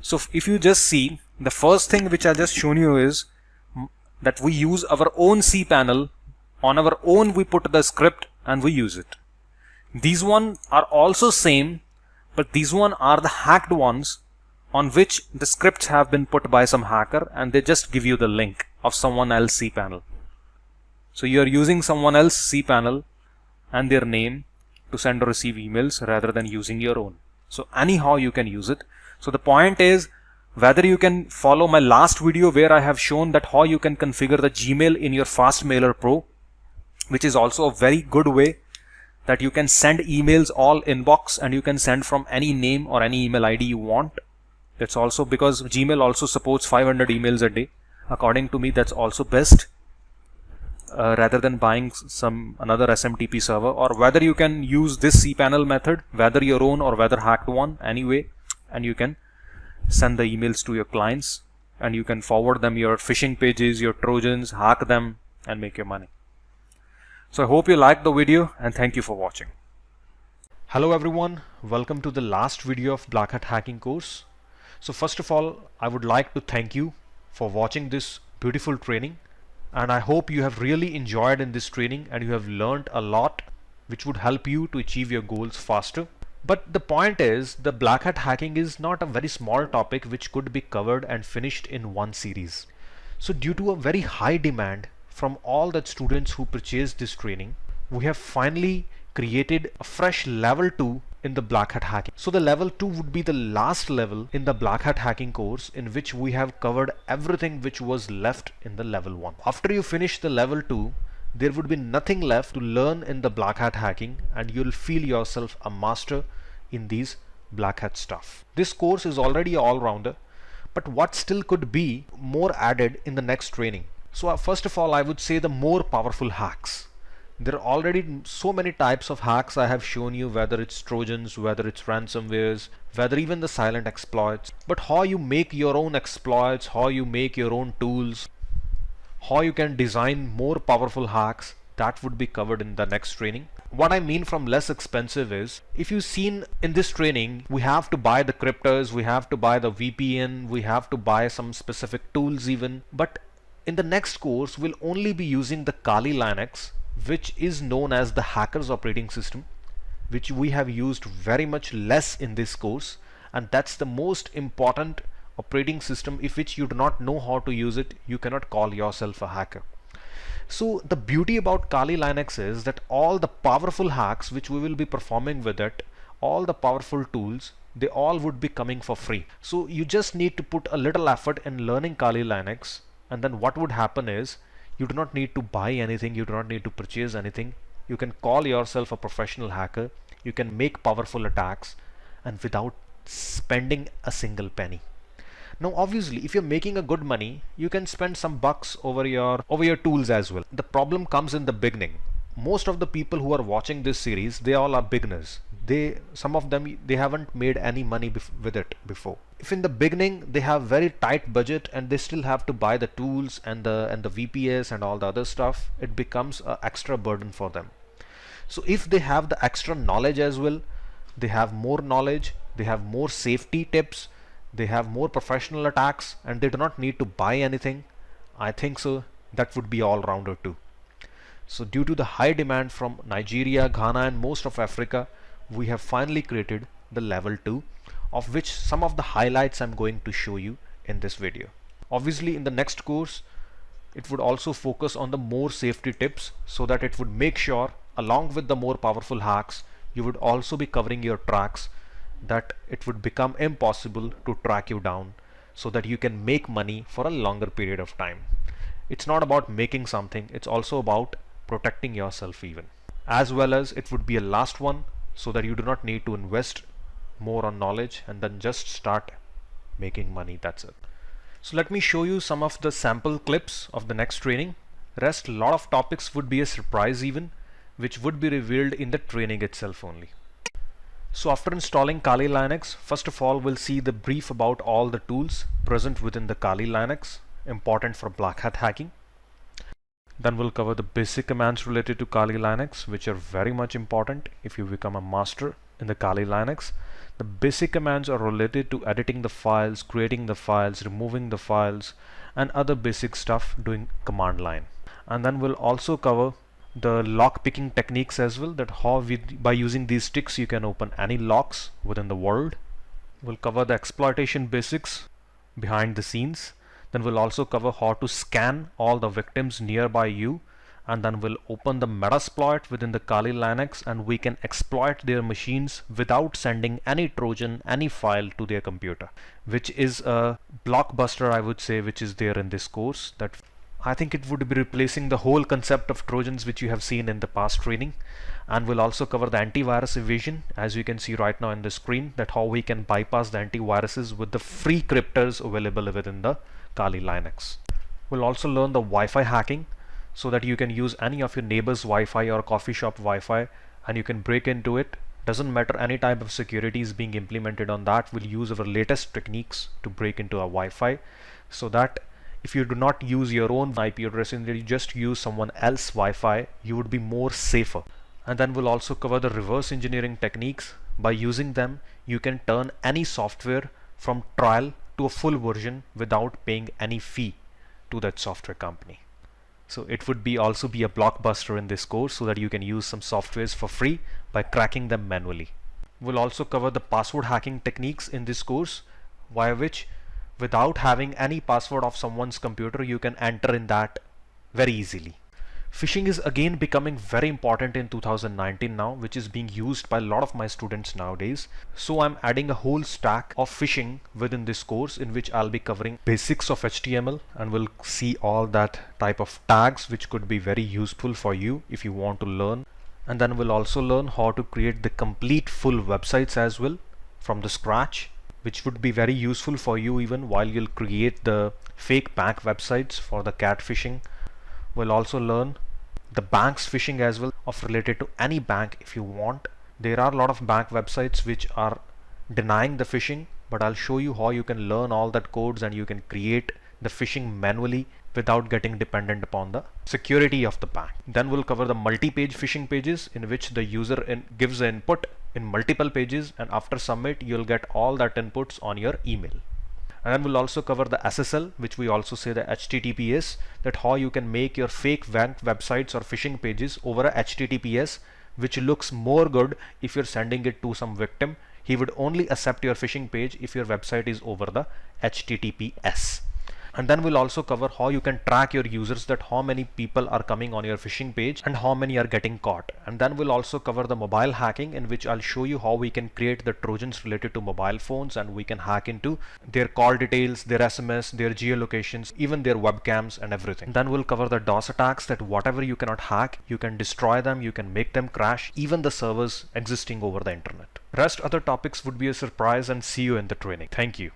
So if you just see, the first thing which I just shown you is that we use our own cPanel. On our own we put the script and we use it. These one are also same, but these one are the hacked ones on which the scripts have been put by some hacker, and they just give you the link of someone else cPanel. So you are using someone else cPanel and their name to send or receive emails rather than using your own. So anyhow you can use it. So the point is, whether you can follow my last video where I have shown that how you can configure the Gmail in your Fastmailer Pro, which is also a very good way that you can send emails all inbox, and you can send from any name or any email ID you want. That's also because Gmail also supports 500 emails a day. According to me, that's also best. Rather than buying another SMTP server, or whether you can use this cPanel method, whether your own or whether hacked one, anyway, and you can send the emails to your clients, and you can forward them your phishing pages, your trojans, hack them, and make your money. So I hope you liked the video, and thank you for watching. Hello everyone, welcome to the last video of Black Hat Hacking course. So first of all, I would like to thank you for watching this beautiful training, and I hope you have really enjoyed in this training and you have learned a lot which would help you to achieve your goals faster. But the point is, the Black Hat hacking is not a very small topic which could be covered and finished in one series. So due to a very high demand from all the students who purchased this training, we have finally created a fresh level 2 in the Black Hat hacking. So the level 2 would be the last level in the Black Hat hacking course, in which we have covered everything which was left in the level 1. After you finish the level 2, there would be nothing left to learn in the Black Hat hacking, and you'll feel yourself a master in these Black Hat stuff. This course is already an all-rounder, but what still could be more added in the next training? So first of all, I would say the more powerful hacks. There are already so many types of hacks I have shown you, whether it's Trojans, whether it's ransomwares, whether even the silent exploits. But how you make your own exploits, how you make your own tools, how you can design more powerful hacks, that would be covered in the next training. What I mean from less expensive is, if you've seen in this training, we have to buy the cryptors, we have to buy the VPN, we have to buy some specific tools even, but In the next course, we'll only be using the Kali Linux, which is known as the hacker's operating system, which we have used very much less in this course, and that's the most important operating system. If which you do not know how to use it, you cannot call yourself a hacker. So the beauty about Kali Linux is that all the powerful hacks which we will be performing with it, all the powerful tools, they all would be coming for free. So you just need to put a little effort in learning Kali Linux, and then what would happen is you do not need to buy anything, you do not need to purchase anything. You can call yourself a professional hacker, you can make powerful attacks, and without spending a single penny. Now obviously if you're making a good money, you can spend some bucks over your tools as well. The problem comes in the beginning. Most of the people who are watching this series, they all are beginners. Some of them, they haven't made any money with it before. If in the beginning they have very tight budget and they still have to buy the tools and the VPS and all the other stuff, it becomes an extra burden for them. So if they have the extra knowledge as well, they have more knowledge, they have more safety tips, they have more professional attacks, and they do not need to buy anything, I think so that would be all-rounder too. So due to the high demand from Nigeria, Ghana and most of Africa, we have finally created the level 2, of which some of the highlights I'm going to show you in this video. Obviously in the next course it would also focus on the more safety tips, so that it would make sure along with the more powerful hacks, you would also be covering your tracks, that it would become impossible to track you down, so that you can make money for a longer period of time. It's not about making something, it's also about protecting yourself even. As well as it would be a last one, so that you do not need to invest more on knowledge and then just start making money, that's it. So let me show you some of the sample clips of the next training. Rest, a lot of topics would be a surprise even, which would be revealed in the training itself only. So after installing Kali Linux, first of all we'll see the brief about all the tools present within the Kali Linux, important for black hat hacking. Then we'll cover the basic commands related to Kali Linux, which are very much important if you become a master in the Kali Linux. The basic commands are related to editing the files, creating the files, removing the files, and other basic stuff doing command line. And then we'll also cover the lock picking techniques as well, that how by using these sticks you can open any locks within the world. We'll cover the exploitation basics behind the scenes. Then we'll also cover how to scan all the victims nearby you, and then we'll open the Metasploit within the Kali Linux, and we can exploit their machines without sending any Trojan, any file to their computer, which is a blockbuster, I would say, which is there in this course. That I think it would be replacing the whole concept of Trojans which you have seen in the past training. And we'll also cover the antivirus evasion, as you can see right now in the screen, that how we can bypass the antiviruses with the free cryptors available within the Kali Linux. We'll also learn the Wi-Fi hacking, so that you can use any of your neighbor's Wi-Fi or coffee shop Wi-Fi and you can break into it. Doesn't matter any type of security is being implemented on that. We'll use our latest techniques to break into our Wi-Fi, so that if you do not use your own IP address and you just use someone else's Wi-Fi, you would be more safer. And then we'll also cover the reverse engineering techniques. By using them, you can turn any software from trial to a full version without paying any fee to that software company. So it would also be a blockbuster in this course, so that you can use some softwares for free by cracking them manually. We'll also cover the password hacking techniques in this course, via which without having any password of someone's computer you can enter in that very easily. Phishing is again becoming very important in 2019 now, which is being used by a lot of my students nowadays. So I'm adding a whole stack of phishing within this course, in which I'll be covering basics of HTML, and we'll see all that type of tags which could be very useful for you if you want to learn. And then we'll also learn how to create the complete full websites as well from the scratch, which would be very useful for you even while you'll create the fake bank websites for the catfishing. We'll also learn the banks phishing as well, of related to any bank if you want. There are a lot of bank websites which are denying the phishing, but I'll show you how you can learn all that codes and you can create the phishing manually without getting dependent upon the security of the bank. Then we'll cover the multi-page phishing pages, in which the user gives the input in multiple pages, and after submit you'll get all that inputs on your email. And then we'll also cover the SSL, which we also say the HTTPS, that how you can make your fake websites or phishing pages over a HTTPS, which looks more good if you're sending it to some victim. He would only accept your phishing page if your website is over the HTTPS. And then we'll also cover how you can track your users, that how many people are coming on your phishing page and how many are getting caught. And then we'll also cover the mobile hacking, in which I'll show you how we can create the trojans related to mobile phones, and we can hack into their call details, their SMS, their geolocations, even their webcams and everything. Then we'll cover the DOS attacks, that whatever you cannot hack, you can destroy them, you can make them crash, even the servers existing over the internet. Rest other topics would be a surprise, and see you in the training. Thank you.